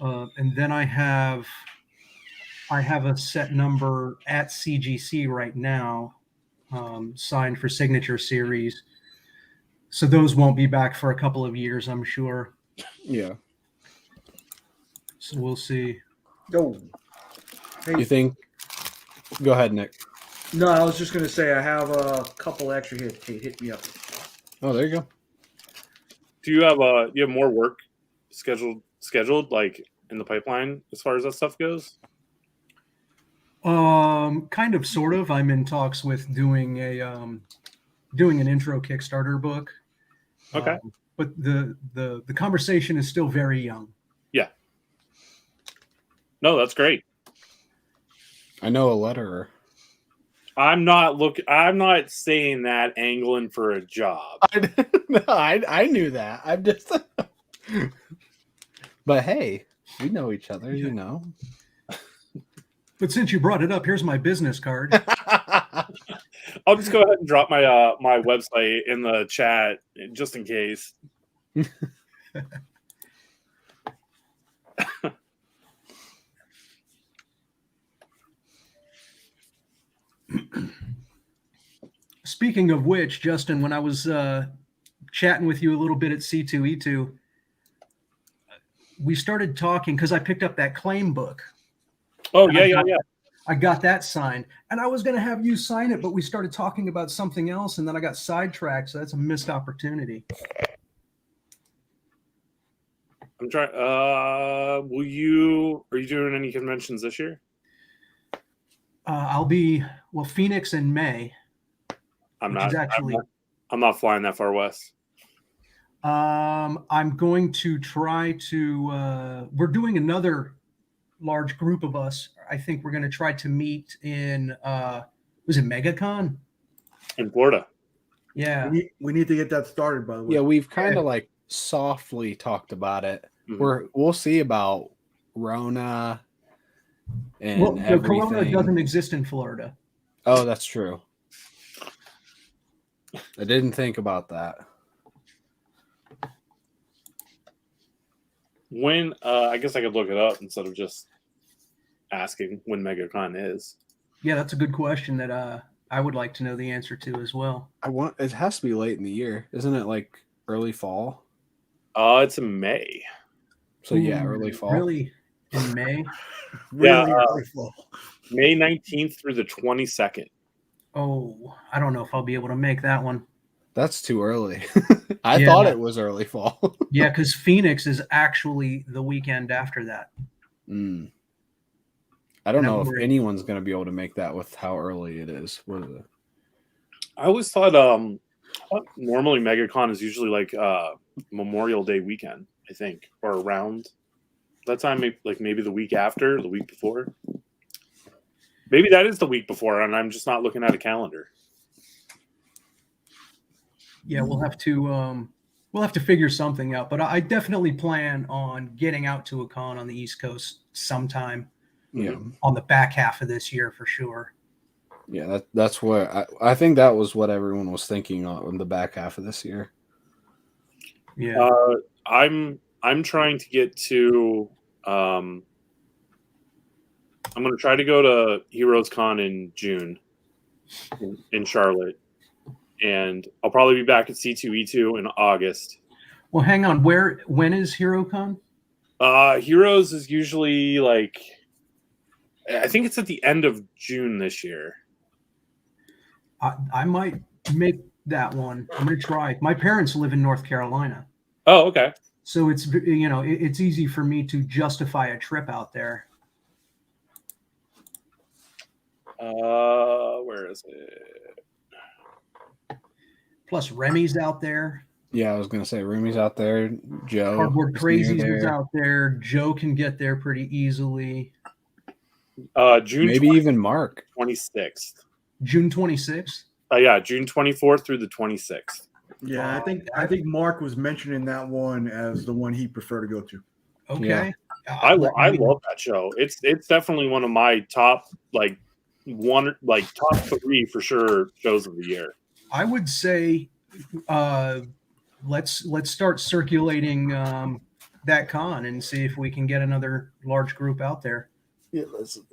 And then I have a set number at CGC right now, signed for Signature Series. So those won't be back for a couple of years, I'm sure. Yeah. So we'll see. Yo. Hey. You think? Go ahead, Nick. No, I was just going to say I have a couple extra here. Tate, hit me up. Oh, there you go. Do you have more work scheduled like in the pipeline as far as that stuff goes? Kind of, sort of. I'm in talks with doing an intro Kickstarter book. Okay. But the conversation is still very young. Yeah. No, that's great. I know a letterer. I'm not saying that angling for a job. I knew that. I'm just. But hey, we know each other, you know. But since you brought it up, here's my business card. I'll just go ahead and drop my my website in the chat just in case. Speaking of which, Justin, when I was chatting with you a little bit at C2E2, we started talking because I picked up that claim book. Oh, yeah. I got that signed, and I was going to have you sign it, but we started talking about something else, and then I got sidetracked, so that's a missed opportunity. I'm trying. Are you doing any conventions this year? I'll be Phoenix in May. I'm not flying that far west. I'm going to try to. We're doing another large group of us. I think we're going to try to meet in. Was it MegaCon? In Florida. Yeah. We need to get that started, by the way. Yeah, we've kind of like softly talked about it. Mm-hmm. We'll see about Rona and everything. Corona doesn't exist in Florida. Oh, that's true. I didn't think about that. When I guess I could look it up instead of just asking when MegaCon is. Yeah, that's a good question that I would like to know the answer to as well. It has to be late in the year, isn't it? Like early fall. It's in May. So yeah, early fall. Really? in May. Really Yeah, early fall. May 19th through the 22nd. Oh, I don't know if I'll be able to make that one. That's too early. I Yeah. thought it was early fall. Yeah, because Phoenix is actually the weekend after that. I don't And I'm know if worried. anyone's going to be able to make that with how early it is. I always thought normally MegaCon is usually like Memorial Day weekend, I think, or around that time, like maybe the week after, the week before. Maybe that is the week before, and I'm just not looking at a calendar. Yeah, we'll have to figure something out. But I definitely plan on getting out to a con on the East Coast sometime. Yeah. On the back half of this year for sure. Yeah, that's what I think that was what everyone was thinking on the back half of this year. Yeah. I'm trying to get to I'm going to try to go to Heroes Con in June in Charlotte, and I'll probably be back at C2E2 in August. Well, hang on. When is HeroCon? Heroes is usually like, I think it's at the end of June this year. I might make that one. I'm going to try. My parents live in North Carolina. Oh, okay. So it's, it's easy for me to justify a trip out there. Where is it? Plus Remy's out there. Yeah, I was going to say Remy's out there. Joe. Cardboard Crazies is out there. Joe can get there pretty easily. June maybe even Mark. 26th. June 26th? Yeah, June 24th through the 26th. Yeah, I think Mark was mentioning that one as the one he preferred to go to. Okay. Yeah. I love that show. It's definitely one of my top top 3 for sure shows of the year. I would say let's start circulating that con and see if we can get another large group out there. Yeah,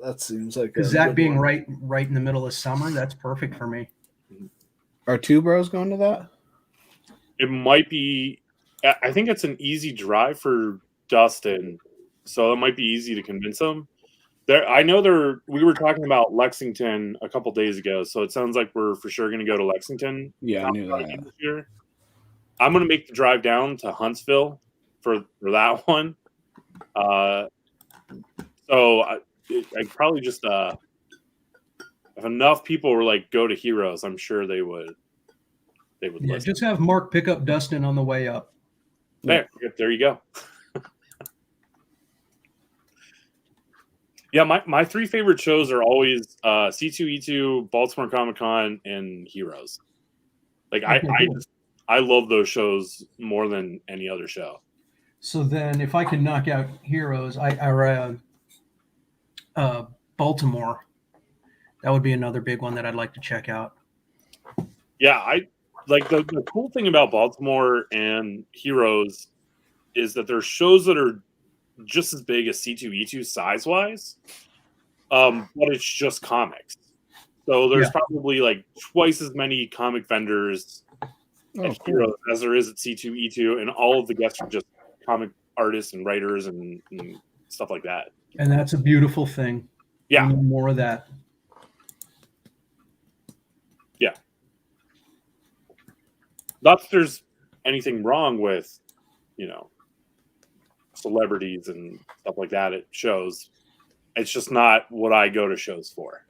that seems like because that being right in the middle of summer, that's perfect for me. Are Two Bros going to that? It might be. I think it's an easy drive for Dustin, so it might be easy to convince him. I know we were talking about Lexington a couple days ago, so it sounds like we're for sure going to go to Lexington. Yeah, I knew that. This year. I'm going to make the drive down to Huntsville for that one. So I probably just if enough people were like go to Heroes, I'm sure they would. Yeah, listen. Just have Mark pick up Dustin on the way up. There you go. Yeah, my 3 favorite shows are always C2E2, Baltimore Comic Con, and Heroes. Like I love those shows more than any other show. So then, if I can knock out Heroes, Baltimore, that would be another big one that I'd like to check out. Yeah, I like the cool thing about Baltimore and Heroes is that there's shows that are just as big as C2E2 size wise, but it's just comics. So there's probably like twice as many comic vendors at Heroes as there is at C2E2, and all of the guests are just comic artists and writers and stuff like that. And that's a beautiful thing. Yeah, we need more of that. Yeah. Not that there's anything wrong with, celebrities and stuff like that at shows. It's just not what I go to shows for.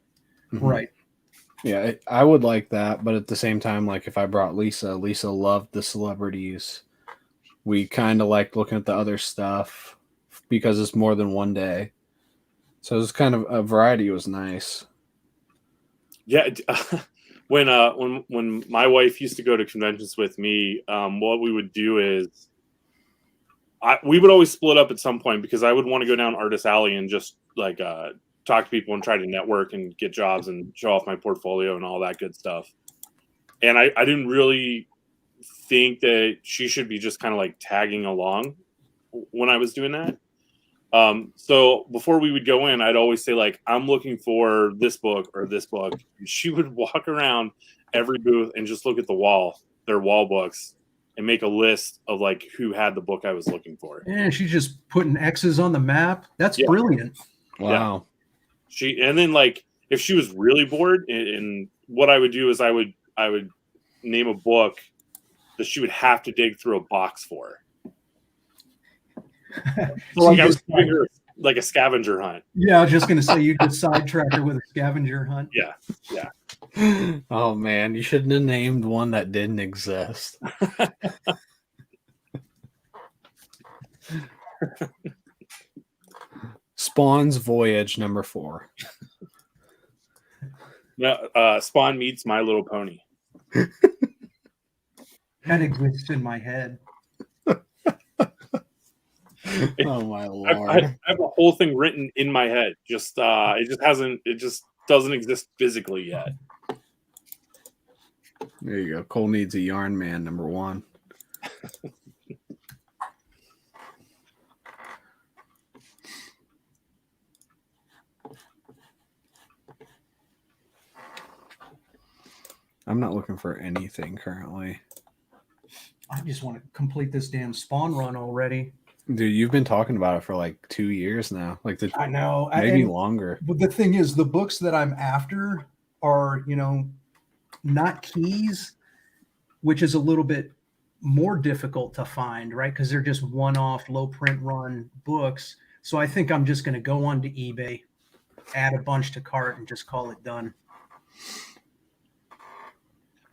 Right. Yeah, I would like that, but at the same time, like if I brought Lisa loved the celebrities. We kind of like looking at the other stuff because it's more than one day. So it's kind of a variety was nice. Yeah, when my wife used to go to conventions with me, what we would do is we would always split up at some point because I would want to go down Artist Alley and just like talk to people and try to network and get jobs and show off my portfolio and all that good stuff. And I didn't really think that she should be just kind of like tagging along when I was doing that. So before we would go in, I'd always say like, I'm looking for this book or this book. She would walk around every booth and just look at their wall books and make a list of like who had the book I was looking for. And she's just putting X's on the map. That's brilliant. Wow. Yeah. And then like if she was really bored, and what I would do is I would name a book that she would have to dig through a box for. So like I was giving her like a scavenger hunt. Yeah, I was just gonna say you just sidetracked her with a scavenger hunt. Yeah. Oh man, you shouldn't have named one that didn't exist. Spawn's Voyage number 4. No, Spawn meets My Little Pony. That exists in my head. Oh my lord! I have a whole thing written in my head. It just doesn't exist physically yet. There you go. Cole needs a yarn man number 1. I'm not looking for anything currently. I just want to complete this damn Spawn run already. Dude, you've been talking about it for like 2 years now. Like I know, maybe longer. But the thing is, the books that I'm after are, not keys, which is a little bit more difficult to find, right? Because they're just one-off, low print run books. So I think I'm just going to go onto eBay, add a bunch to cart, and just call it done.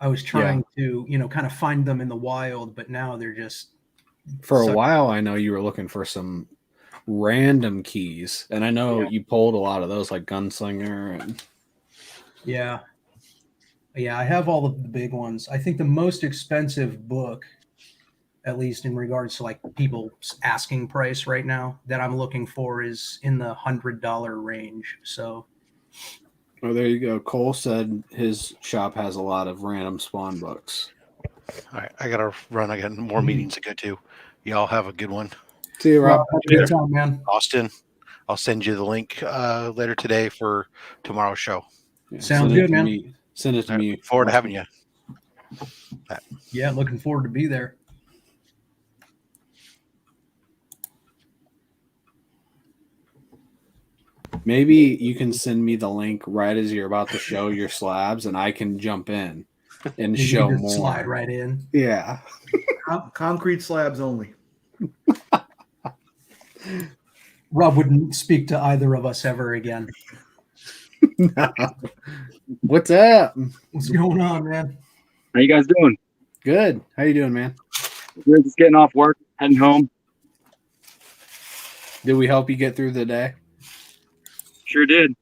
I was trying to, kind of find them in the wild, but now they're just. For a while, I know you were looking for some random keys, and I know you pulled a lot of those, like Gunslinger and. Yeah, I have all of the big ones. I think the most expensive book, at least in regards to like people's asking price right now, that I'm looking for is in the $100 range. So. Oh, there you go. Cole said his shop has a lot of random Spawn books. All right, I gotta run. I got more meetings to go to. Y'all have a good one. See you, Rob. Good time, man. Austin, I'll send you the link later today for tomorrow's show. Yeah, Sounds good, man. Send it to me. Look forward to having you. Yeah, looking forward to be there. Maybe you can send me the link right as you're about to show your slabs, and I can jump in and You show can just more. slide right in. Yeah. Concrete slabs only. Rob wouldn't speak to either of us ever again. No. What's up? What's going on, man? How you guys doing? Good. How you doing, man? We're just getting off work, heading home. Did we help you get through the day? Sure did.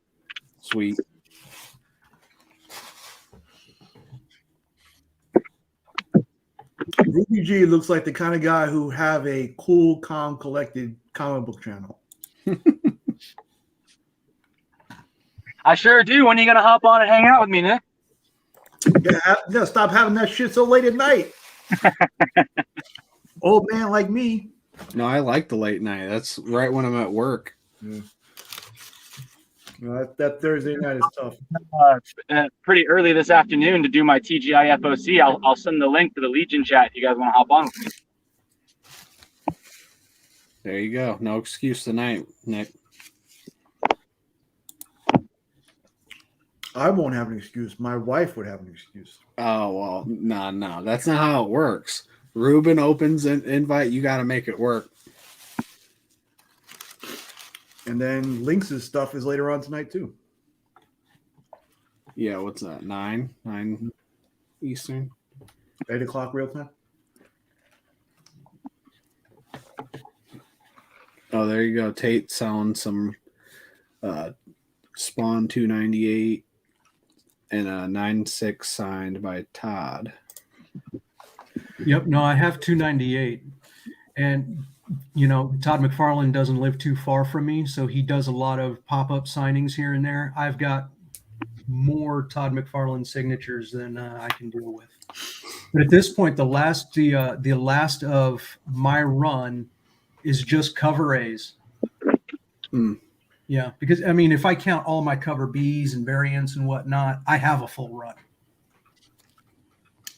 Sweet. Ruby G looks like the kind of guy who have a cool, calm, collected comic book channel. I sure do. When are you going to hop on and hang out with me, Nick? Yeah, stop having that shit so late at night. Old man like me. No, I like the late night. That's right when I'm at work. Yeah. No, that Thursday night is tough. Pretty early this afternoon to do my TGI FOC. I'll send the link to the Legion chat if you guys want to hop on with me. There you go. No excuse tonight, Nick. I won't have an excuse. My wife would have an excuse. Oh, well, no. That's not how it works. Ruben opens an invite. You got to make it work. And then Lynx's stuff is later on tonight, too. Yeah, what's that? 9 Eastern? 8 o'clock real time? Oh, there you go. Tate selling some Spawn 298 and a 9.6 signed by Todd. Yep. No, I have 298. And, Todd McFarlane doesn't live too far from me, so he does a lot of pop-up signings here and there. I've got more Todd McFarlane signatures than I can deal with. But at this point, the last of my run is just cover A's. Yeah, because if I count all my cover B's and variants and whatnot, I have a full run.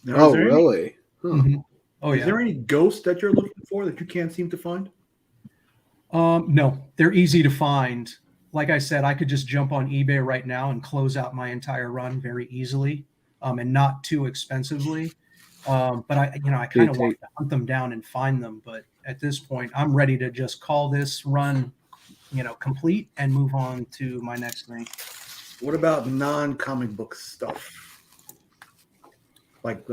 Oh, really? Mm-hmm. Oh, Is there any ghosts that you're looking for that you can't seem to find? No, they're easy to find. Like I said, I could just jump on eBay right now and close out my entire run very easily, and not too expensively. But I kind of want to hunt them down and find them. But at this point, I'm ready to just call this run, complete and move on to my next thing. What about non-comic book stuff? Like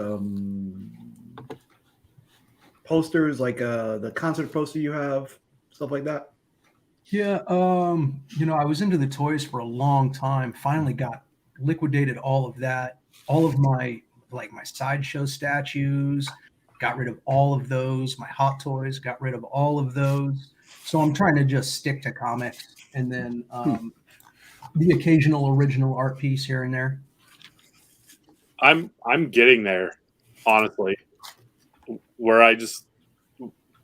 posters, like the concert poster you have, stuff like that? Yeah, I was into the toys for a long time. Finally got liquidated all of that. All of my sideshow statues, got rid of all of those. My Hot Toys, got rid of all of those. So I'm trying to just stick to comics and then the occasional original art piece here and there. I'm getting there, honestly, where I just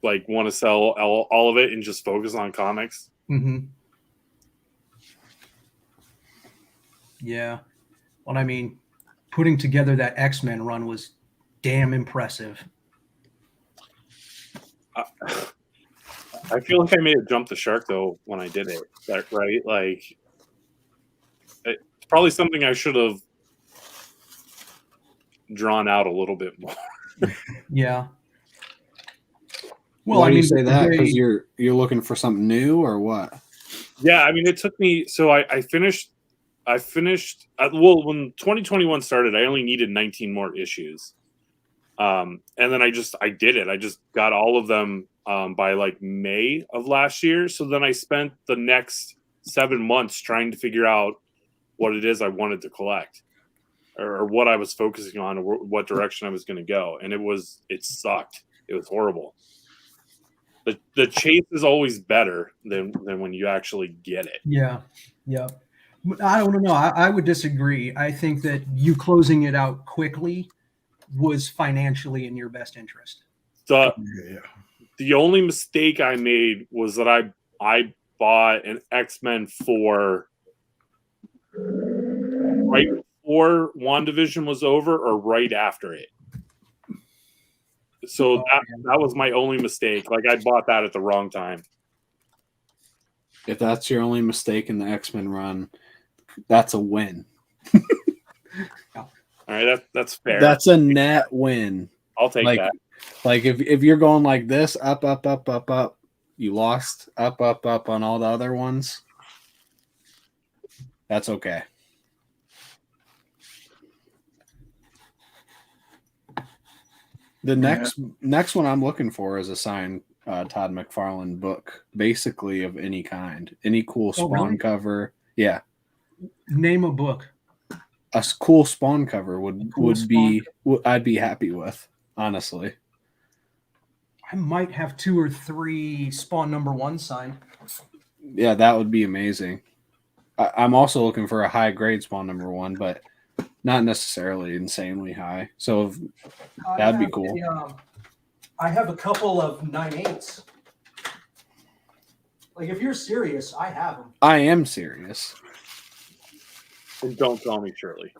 want to sell all of it and just focus on comics. Mm-hmm. Yeah. Well, I mean, putting together that X-Men run was damn impressive. I feel like I may have jumped the shark though when I did it. Right? Like, it's probably something I should have drawn out a little bit more. Yeah. Well, why do you say that? Because you're looking for something new, or what? Yeah, I mean, it took me. So I finished. Well, when 2021 started, I only needed 19 more issues, and then I did it. I just got all of them by like May of last year. So then I spent the next 7 months trying to figure out what it is I wanted to collect, or what I was focusing on, or what direction I was going to go. And it sucked. It was horrible. The chase is always better than when you actually get it. Yeah. Yeah. I don't know. I would disagree. I think that you closing it out quickly was financially in your best interest. The only mistake I made was that I bought an X-Men 4 right before WandaVision was over or right after it. So that was my only mistake. Like, I bought that at the wrong time. If that's your only mistake in the X-Men run, that's a win. All right, that's fair. That's a net win. I'll take that. Like if you're going like this, up, up, up, up, up, you lost up, up, up on all the other ones. That's okay. The next one I'm looking for is a signed Todd McFarlane book, basically of any kind, any cool Spawn cover. Yeah. Name a book. A cool Spawn cover I'd be happy with, honestly. I might have 2 or 3 Spawn #1 signed. Yeah, that would be amazing. I'm also looking for a high grade Spawn #1, but not necessarily insanely high. So that'd be cool. I have a couple of 9/8s. Like, if you're serious, I have them. I am serious. And don't call me Shirley.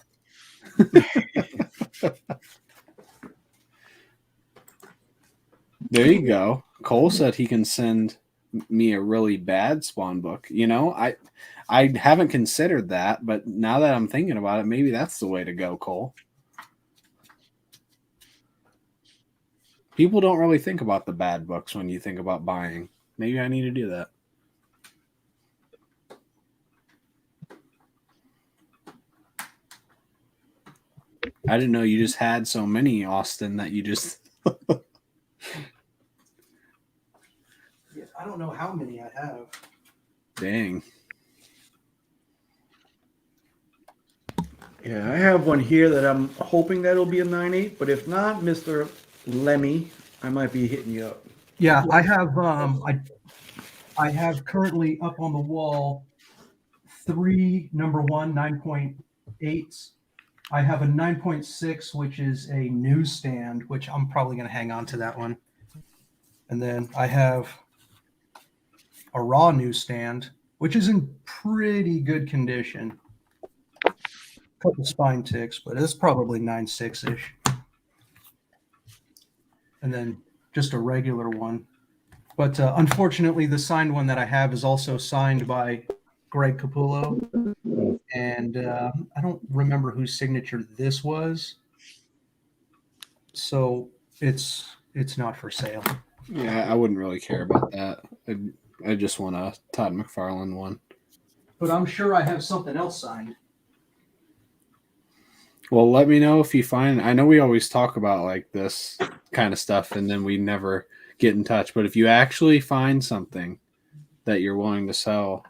There you go. Cole said he can send me a really bad Spawn book. I haven't considered that, but now that I'm thinking about it, maybe that's the way to go, Cole. People don't really think about the bad books when you think about buying. Maybe I need to do that. I didn't know you just had so many, Austin, that you just... Yeah, I don't know how many I have. Dang. Yeah, I have one here that I'm hoping that'll be a 9/8, but if not, Mr. Lemmy, I might be hitting you up. Yeah, I have I have currently up on the wall 3 #1 9.8s. I have a 9.6, which is a newsstand, which I'm probably going to hang on to that one. And then I have a raw newsstand, which is in pretty good condition. A couple spine ticks, but it's probably 9.6-ish. and then just a regular one. But unfortunately, the signed one that I have is also signed by Greg Capullo, and I don't remember whose signature this was, so it's not for sale. Yeah, I wouldn't really care about that. I just want a Todd McFarlane one. But I'm sure I have something else signed. Well, let me know if you find. I know we always talk about like this kind of stuff, and then we never get in touch. But if you actually find something that you're willing to sell,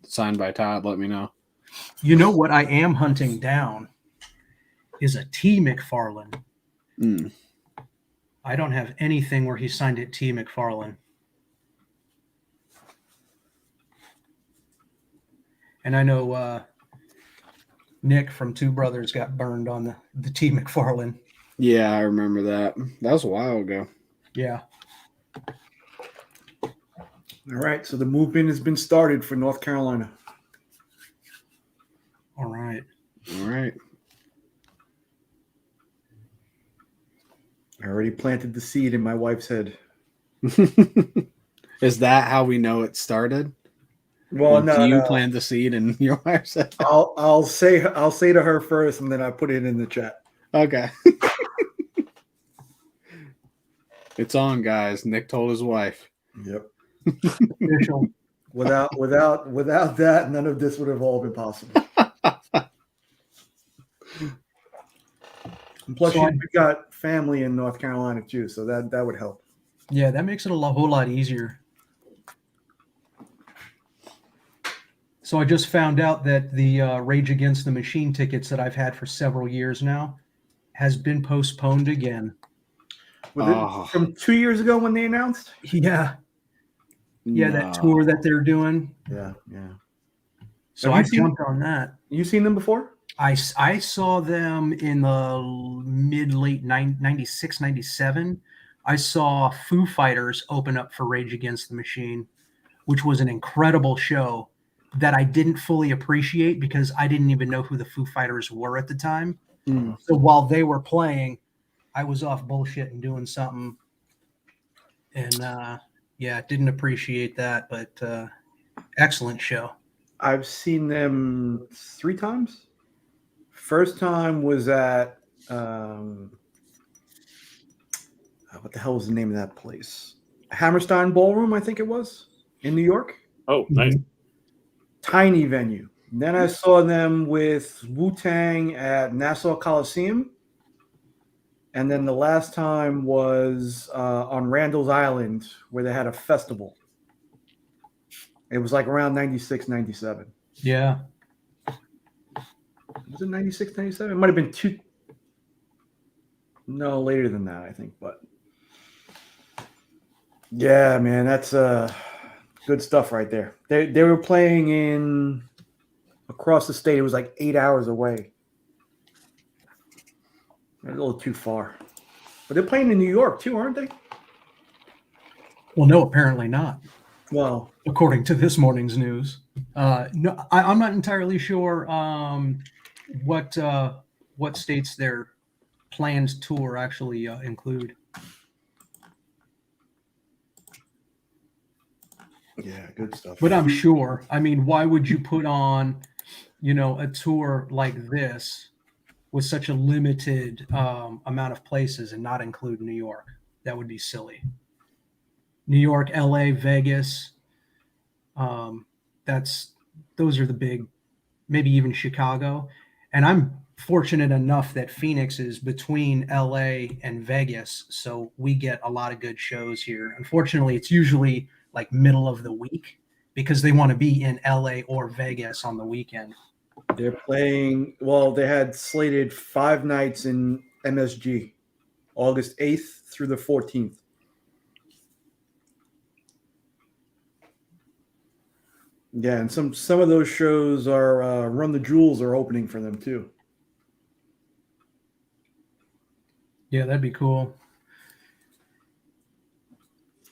signed by Todd, let me know. You know what I am hunting down is a T. McFarlane. Mm. I don't have anything where he signed it T. McFarlane. And I know Nick from Two Brothers got burned on the T. McFarlane. Yeah, I remember that. That was a while ago. Yeah. All right, so the movement has been started for North Carolina. All right. All right. I already planted the seed in my wife's head. Is that how we know it started? Well, no, you no. plant the seed in your wife's head? I'll say to her first, and then I put it in the chat. Okay. It's on, guys. Nick told his wife. Yep. Official. Without that, none of this would have all been possible. And plus, we've got family in North Carolina too, so that would help. Yeah, that makes it whole lot easier. So I just found out that the Rage Against the Machine tickets that I've had for several years now has been postponed again. From 2 years ago when they announced? Yeah. Yeah, that tour that they're doing. Yeah. So I jumped on that. You seen them before? I saw them in the mid-late 96, 97. I saw Foo Fighters open up for Rage Against the Machine, which was an incredible show that I didn't fully appreciate because I didn't even know who the Foo Fighters were at the time. Mm. So while they were playing, I was off bullshit and doing something. And didn't appreciate that, but excellent show. I've seen them 3 times. First time was at what the hell was the name of that place? Hammerstein Ballroom, I think it was, in New York. Oh, nice. Tiny venue. Then I saw them with Wu-Tang at Nassau Coliseum. And then the last time was on Randall's Island where they had a festival. It was like around 96, 97. Yeah. Was it 96, 97? It might have been 2. No, later than that, I think. But yeah, man, that's good stuff right there. They were playing in across the state. It was like 8 hours away. They're a little too far. But they're playing in New York too, aren't they? Well, no, apparently not. Well, according to this morning's news. No, I'm not entirely sure what states their planned tour actually include. Yeah, good stuff. But I'm sure. I mean, why would you put on, a tour like this with such a limited amount of places and not include New York? That would be silly. New York, LA, Vegas. Those are the big, maybe even Chicago. And I'm fortunate enough that Phoenix is between LA and Vegas, so we get a lot of good shows here. Unfortunately, it's usually like middle of the week because they want to be in LA or Vegas on the weekend. They're playing, well, they had slated 5 nights in MSG, August 8th through the 14th. Yeah, and some of those shows are Run the Jewels are opening for them too. Yeah, that'd be cool.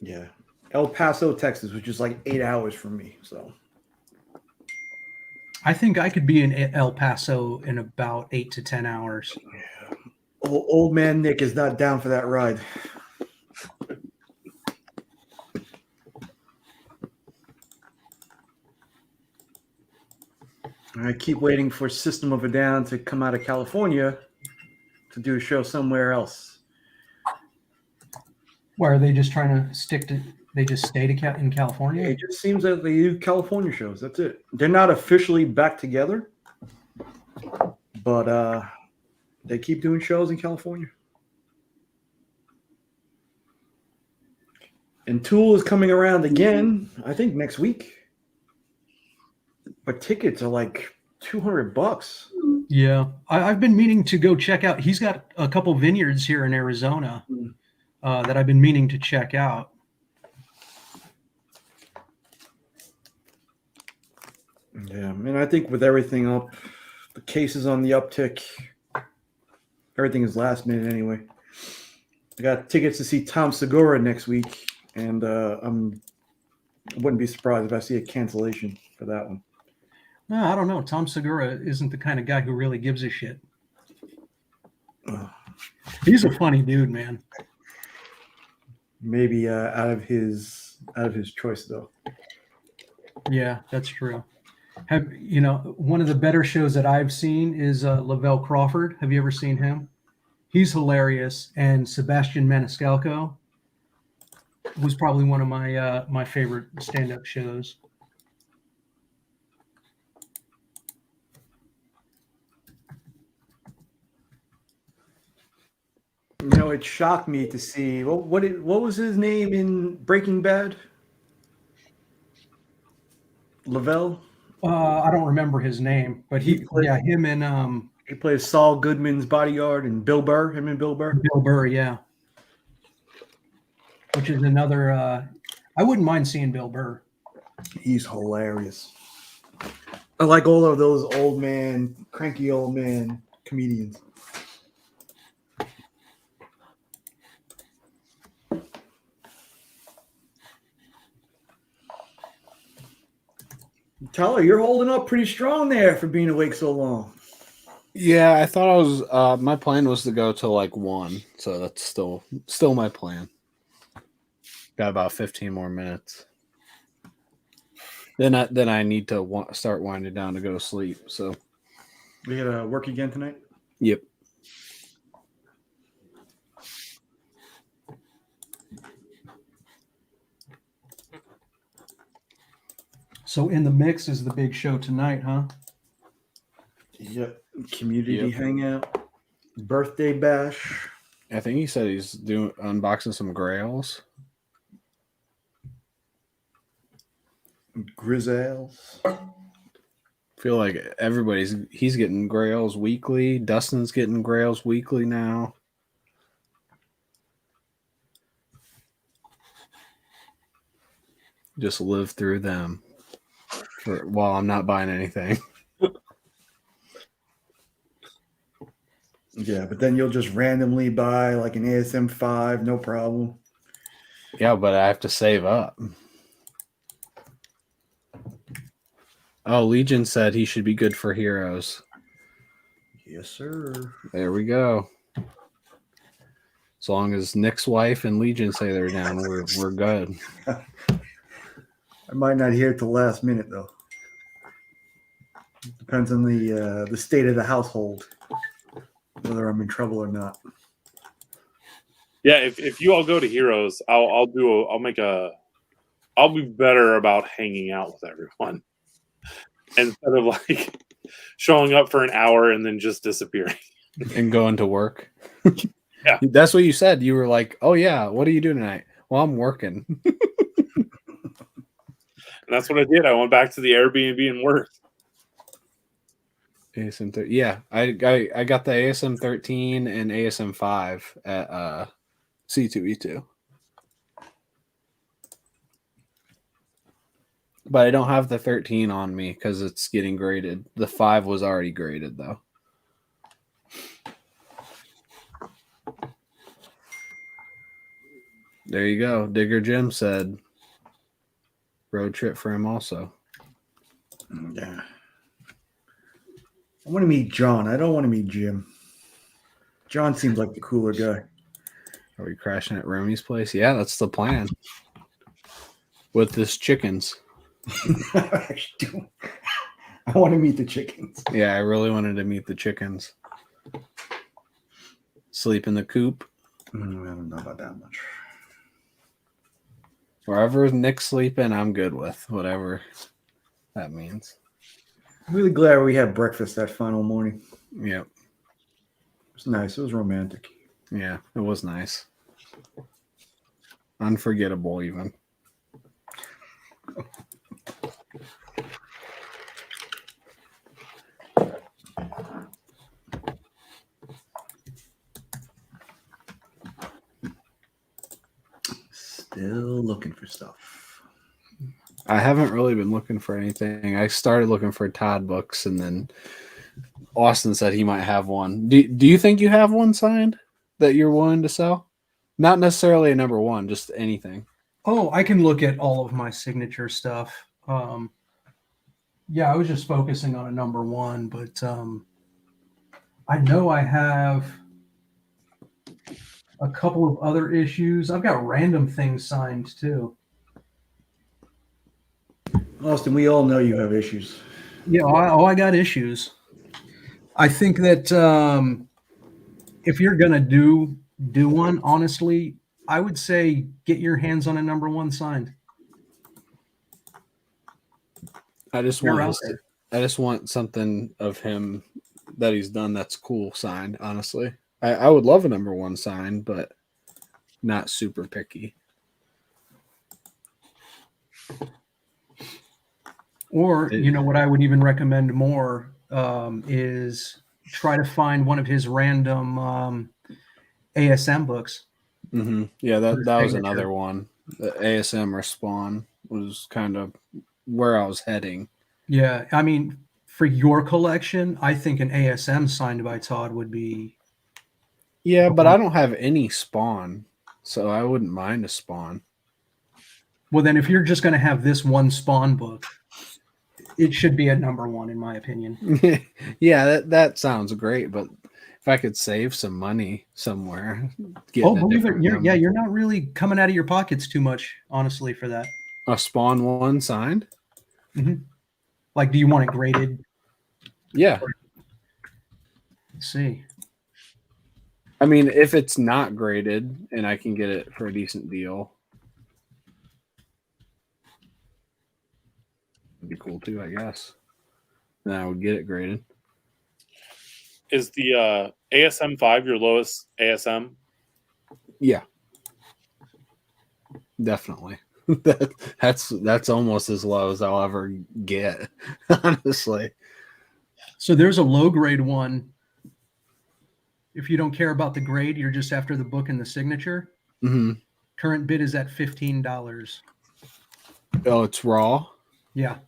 Yeah. El Paso, Texas, which is like 8 hours from me. So I think I could be in El Paso in about 8 to 10 hours. Yeah. Old man Nick is not down for that ride. I keep waiting for System of a Down to come out of California to do a show somewhere else. Where are they just trying to stick to? They just stay in California. It just seems that they do California shows. That's it. They're not officially back together, but they keep doing shows in California. And Tool is coming around again, I think next week. But tickets are like $200. Yeah, I've been meaning to go check out. He's got a couple vineyards here in Arizona that I've been meaning to check out. Yeah, and I think with everything up, the cases on the uptick, everything is last minute anyway. I got tickets to see Tom Segura next week, and I wouldn't be surprised if I see a cancellation for that one. No, I don't know. Tom Segura isn't the kind of guy who really gives a shit. He's a funny dude, man. Maybe out of his choice though. Yeah, that's true. One of the better shows that I've seen is Lavelle Crawford. Have you ever seen him? He's hilarious, and Sebastian Maniscalco was probably one of my favorite stand-up shows. It shocked me to see what was his name in Breaking Bad? Lavelle. I don't remember his name, but he plays Saul Goodman's bodyguard and Bill Burr. Him and Bill Burr. Bill Burr, yeah. Which is another. I wouldn't mind seeing Bill Burr. He's hilarious. I like all of those cranky old man comedians. Tyler, you're holding up pretty strong there for being awake so long. Yeah, I thought I was. My plan was to go till like 1, so that's still my plan. Got about 15 more minutes. Then I need to start winding down to go to sleep. So we gotta work again tonight. Yep. So In the Mix is the big show tonight, huh? Yep. Community hangout, birthday bash. I think he said he's unboxing some grails. Grizzles. Feel like he's getting grails weekly. Dustin's getting grails weekly now. Just live through them while I'm not buying anything. Yeah, but then you'll just randomly buy like an ASM 5, no problem. Yeah, but I have to save up. Oh, Legion said he should be good for Heroes. Yes, sir. There we go. As long as Nick's wife and Legion say they're down, we're good. I might not hear it till last minute though. Depends on the state of the household, whether I'm in trouble or not. Yeah, if you all go to Heroes, I'll be better about hanging out with everyone instead of like showing up for an hour and then just disappearing and going to work. Yeah, that's what you said. You were like, "Oh yeah, what are you doing tonight?" Well, I'm working. And that's what I did. I went back to the Airbnb and worked. ASM 13. Yeah, I got the ASM 13 and ASM 5 at C2E2. But I don't have the 13 on me because it's getting graded. The 5 was already graded though. There you go. Digger Jim said road trip for him also. Yeah. I want to meet John. I don't want to meet Jim. John seems like the cooler guy. Are we crashing at Romy's place? Yeah, that's the plan. With this chickens. I I want to meet the chickens. Yeah, I really wanted to meet the chickens. Sleep in the coop. I don't know about that much. Wherever Nick's sleeping, I'm good with whatever that means. I'm really glad we had breakfast that final morning. Yep. It was nice. It was romantic. Yeah, it was nice. Unforgettable, even. Still looking for stuff. I haven't really been looking for anything. I started looking for Todd books, and then Austin said he might have one. Do you think you have one signed that you're willing to sell? Not necessarily a number one, just anything. Oh, I can look at all of my signature stuff. Yeah, I was just focusing on a number one, but I know I have a couple of other issues. I've got random things signed too. Austin, we all know you have issues. Yeah, I got issues. I think that if you're gonna do one, honestly, I would say get your hands on a number one signed. I just want something of him that he's done that's cool signed, honestly. I would love a number one sign, but not super picky. Or, you know, what I would even recommend more is try to find one of his random ASM books. Mm-hmm. Yeah, that was another one. The ASM or Spawn was kind of where I was heading. Yeah, I mean, for your collection, I think an ASM signed by Todd would be... Yeah, but I don't have any Spawn, so I wouldn't mind a Spawn. Well, then if you're just going to have this one Spawn book, it should be a number one, in my opinion. Yeah, that sounds great, but if I could save some money somewhere, believe it, you're not really coming out of your pockets too much, honestly, for that. A Spawn one signed? Mm-hmm. Like, do you want it graded? Yeah. Let's see. I mean, if it's not graded and I can get it for a decent deal, it'd be cool too, I guess. Then I would get it graded. Is the ASM 5 your lowest ASM? Yeah. Definitely. That's almost as low as I'll ever get, honestly. So there's a low grade one. If you don't care about the grade, you're just after the book and the signature. Mm-hmm. Current bid is at $15. Oh, it's raw? Yeah.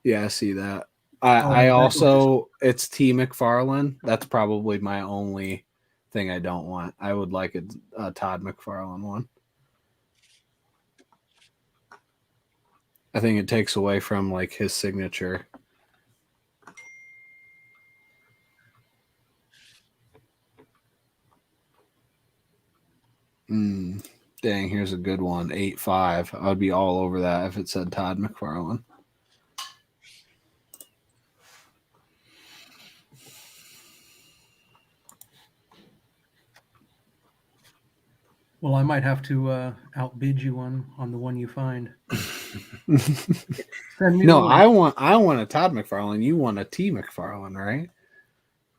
Yeah, I see that. I also, it's T. McFarlane. That's probably my only thing I don't want. I would like a Todd McFarlane one. I think it takes away from like his signature. Dang, here's a good one. 8.5. I would be all over that if it said Todd McFarlane. Well, I might have to outbid you on the one you find. No, I want a Todd McFarlane. You want a T. McFarlane, right?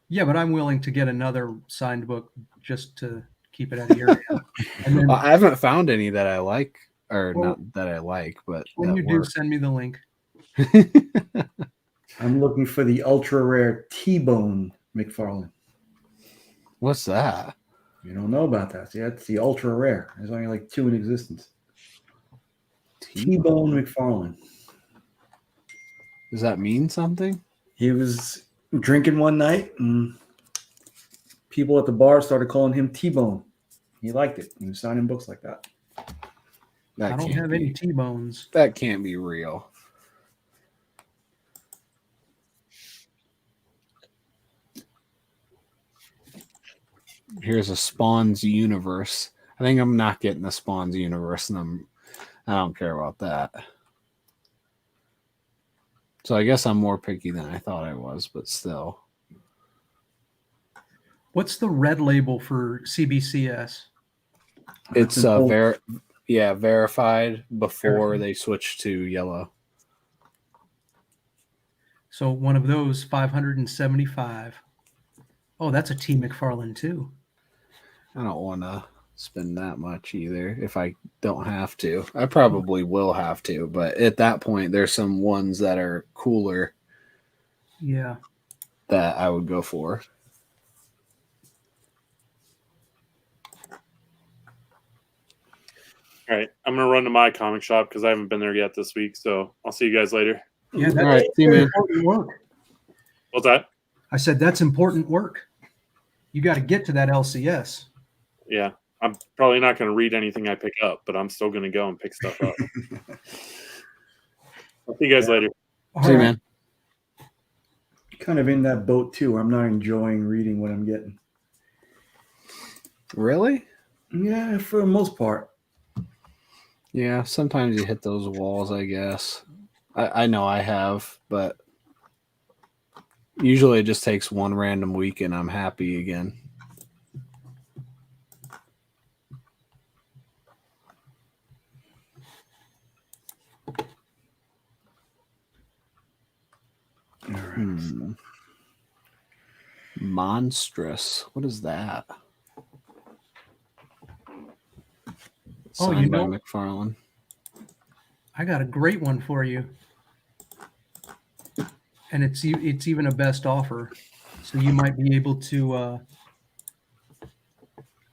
Yeah, but I'm willing to get another signed book just to keep it out of your hand. And then, I haven't found any that I like, or not that I like, but when you do, send me the link. I'm looking for the ultra rare T-Bone McFarlane. What's that? You don't know about that. See, that's the ultra rare. There's only like 2 in existence. T-Bone McFarlane. Does that mean something? He was drinking one night, and people at the bar started calling him T-Bone. He liked it. He was signing books like that. I don't have any T-Bones. That can't be real. Here's a Spawn's universe. I think I'm not getting the Spawn's universe, and I don't care about that. So I guess I'm more picky than I thought I was, but still. What's the red label for CBCS? It's verified before they switch to yellow. So one of those 575. Oh, that's a T. McFarlane too. I don't want to spend that much either if I don't have to. I probably will have to, but at that point, there's some ones that are cooler. Yeah. That I would go for. All right, I'm gonna run to my comic shop because I haven't been there yet this week. So I'll see you guys later. Yeah, that's all right, see you, man. Important work. What's that? I said that's important work. You got to get to that LCS. Yeah, I'm probably not going to read anything I pick up, but I'm still going to go and pick stuff up. I'll see you guys later. See you, man. Kind of in that boat too. I'm not enjoying reading what I'm getting. Really? Yeah, for the most part. Yeah, sometimes you hit those walls, I guess. I know I have, but usually it just takes one random week and I'm happy again. All right. Monstrous. What is that? Signed by McFarlane. I got a great one for you. And it's even a best offer. So you might be able to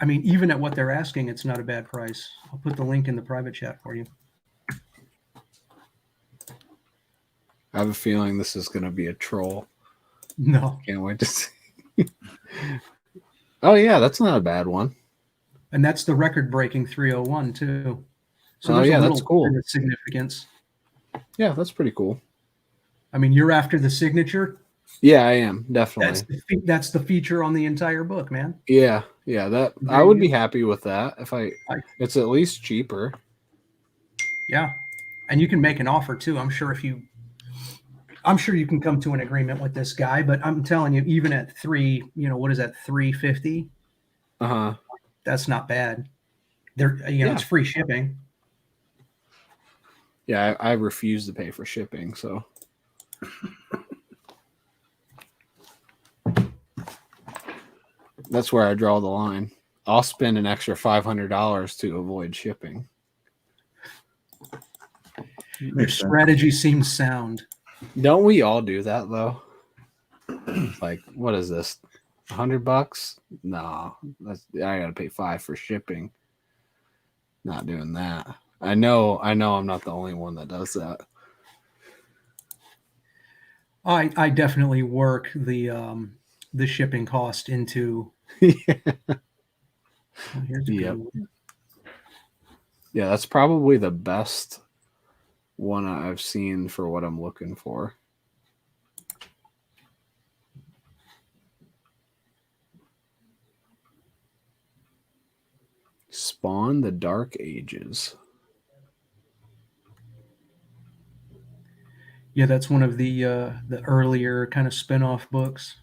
I mean, even at what they're asking, it's not a bad price. I'll put the link in the private chat for you. I have a feeling this is going to be a troll. No. Can't wait to see. Oh, yeah, that's not a bad one. And that's the record-breaking 301, too. So oh, yeah, that's cool. Significance. Yeah, that's pretty cool. I mean, you're after the signature? Yeah, I am, definitely. That's the feature on the entire book, man. Yeah, that I would be happy with that if it's at least cheaper. Yeah. And you can make an offer too. I'm sure you can come to an agreement with this guy, but I'm telling you, even at what is that, $350? Uh-huh. That's not bad. It's free shipping. Yeah, I refuse to pay for shipping, so that's where I draw the line. I'll spend an extra $500 to avoid shipping. Your strategy seems sound. Don't we all do that though? Like, what is this? $100? No, I gotta pay $5 for shipping. Not doing that. I know I'm not the only one that does that. I definitely work the shipping cost into. Yeah, that's probably the best one I've seen for what I'm looking for. Spawn the Dark Ages. Yeah, that's one of the earlier kind of spin-off books.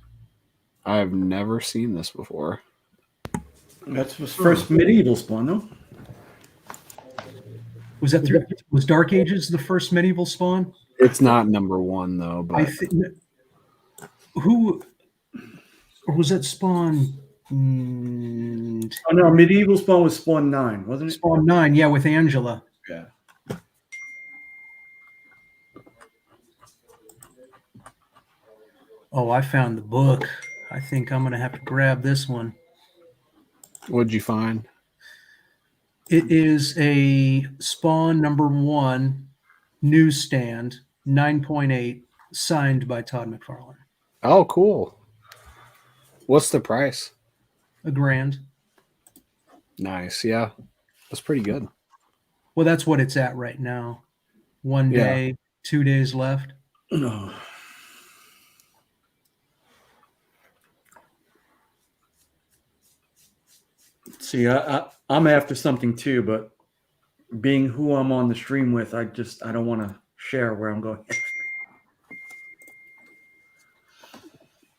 I've never seen this before. That's the first medieval Spawn, no? Was Dark Ages the first medieval Spawn? It's not number one though, but or was that Spawn? Oh no, medieval Spawn was Spawn 9, wasn't it? Spawn 9, yeah, with Angela. Yeah. Oh, I found the book. I think I'm gonna have to grab this one. What'd you find? It is a Spawn #1 newsstand, 9.8, signed by Todd McFarlane. Oh, cool. What's the price? $1,000. Nice, yeah. That's pretty good. Well, that's what it's at right now. 1 day, 2 days left. No. See, I'm after something too, but being who I'm on the stream with, I don't want to share where I'm going.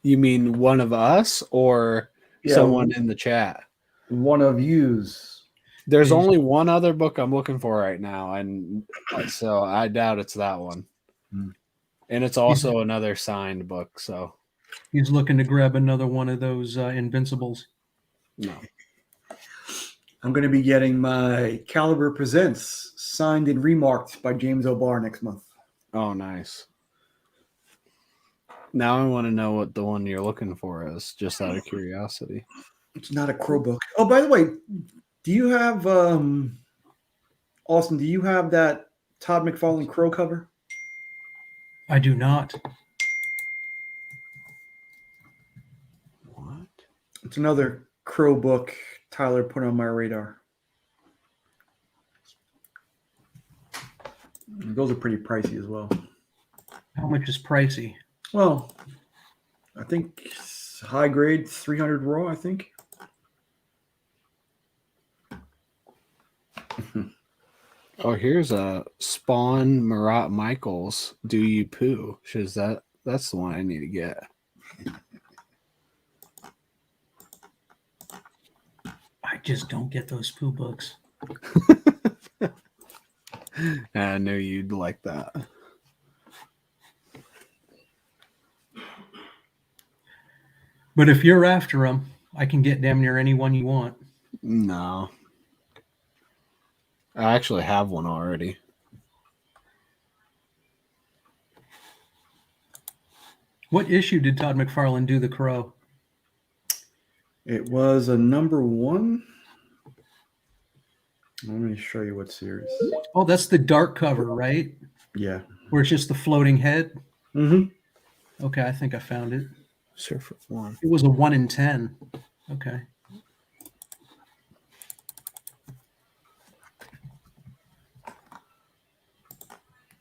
You mean one of us or someone in the chat? One of yous. There's only one other book I'm looking for right now, and so I doubt it's that one. And it's also another signed book, so He's looking to grab another one of those Invincibles. no. I'm going to be getting my Caliber Presents signed and remarked by James O'Barr next month. Oh, nice. Now I want to know what the one you're looking for is, just out of curiosity. It's not a Crow book. Oh, by the way, do you have Austin? Do you have that Todd McFarlane Crow cover? I do not. What? It's another Crow book Tyler put on my radar. Those are pretty pricey as well. How much is pricey? Well, I think high grade 300 raw, I think. Oh, here's a Spawn Marat Michaels. Do you poo? That's the one I need to get. I just don't get those poo books. I knew you'd like that. But if you're after them, I can get damn near any one you want. No. I actually have one already. What issue did Todd McFarlane do the Crow? It was a #1. Let me show you what series. Oh, that's the dark cover, right? Yeah. Where it's just the floating head? Mm-hmm. Okay, I think I found it. Surfer 1. It was a 1 in 10. Okay.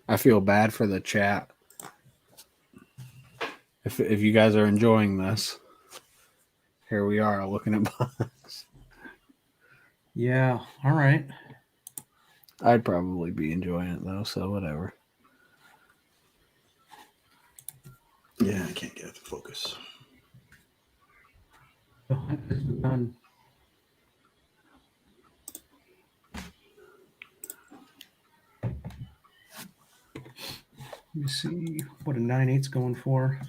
I feel bad for the chat. If you guys are enjoying this, here we are looking at books. Yeah, all right. I'd probably be enjoying it though, so whatever. Yeah, I can't get it to focus. The hunt is done. Let me see what a 9/8's going for.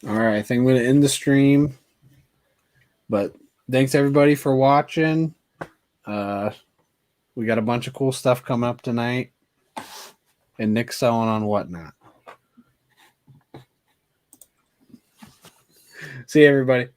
All right, I think I'm going to end the stream. But thanks everybody for watching. We got a bunch of cool stuff coming up tonight. And Nick's selling on Whatnot. See you, everybody.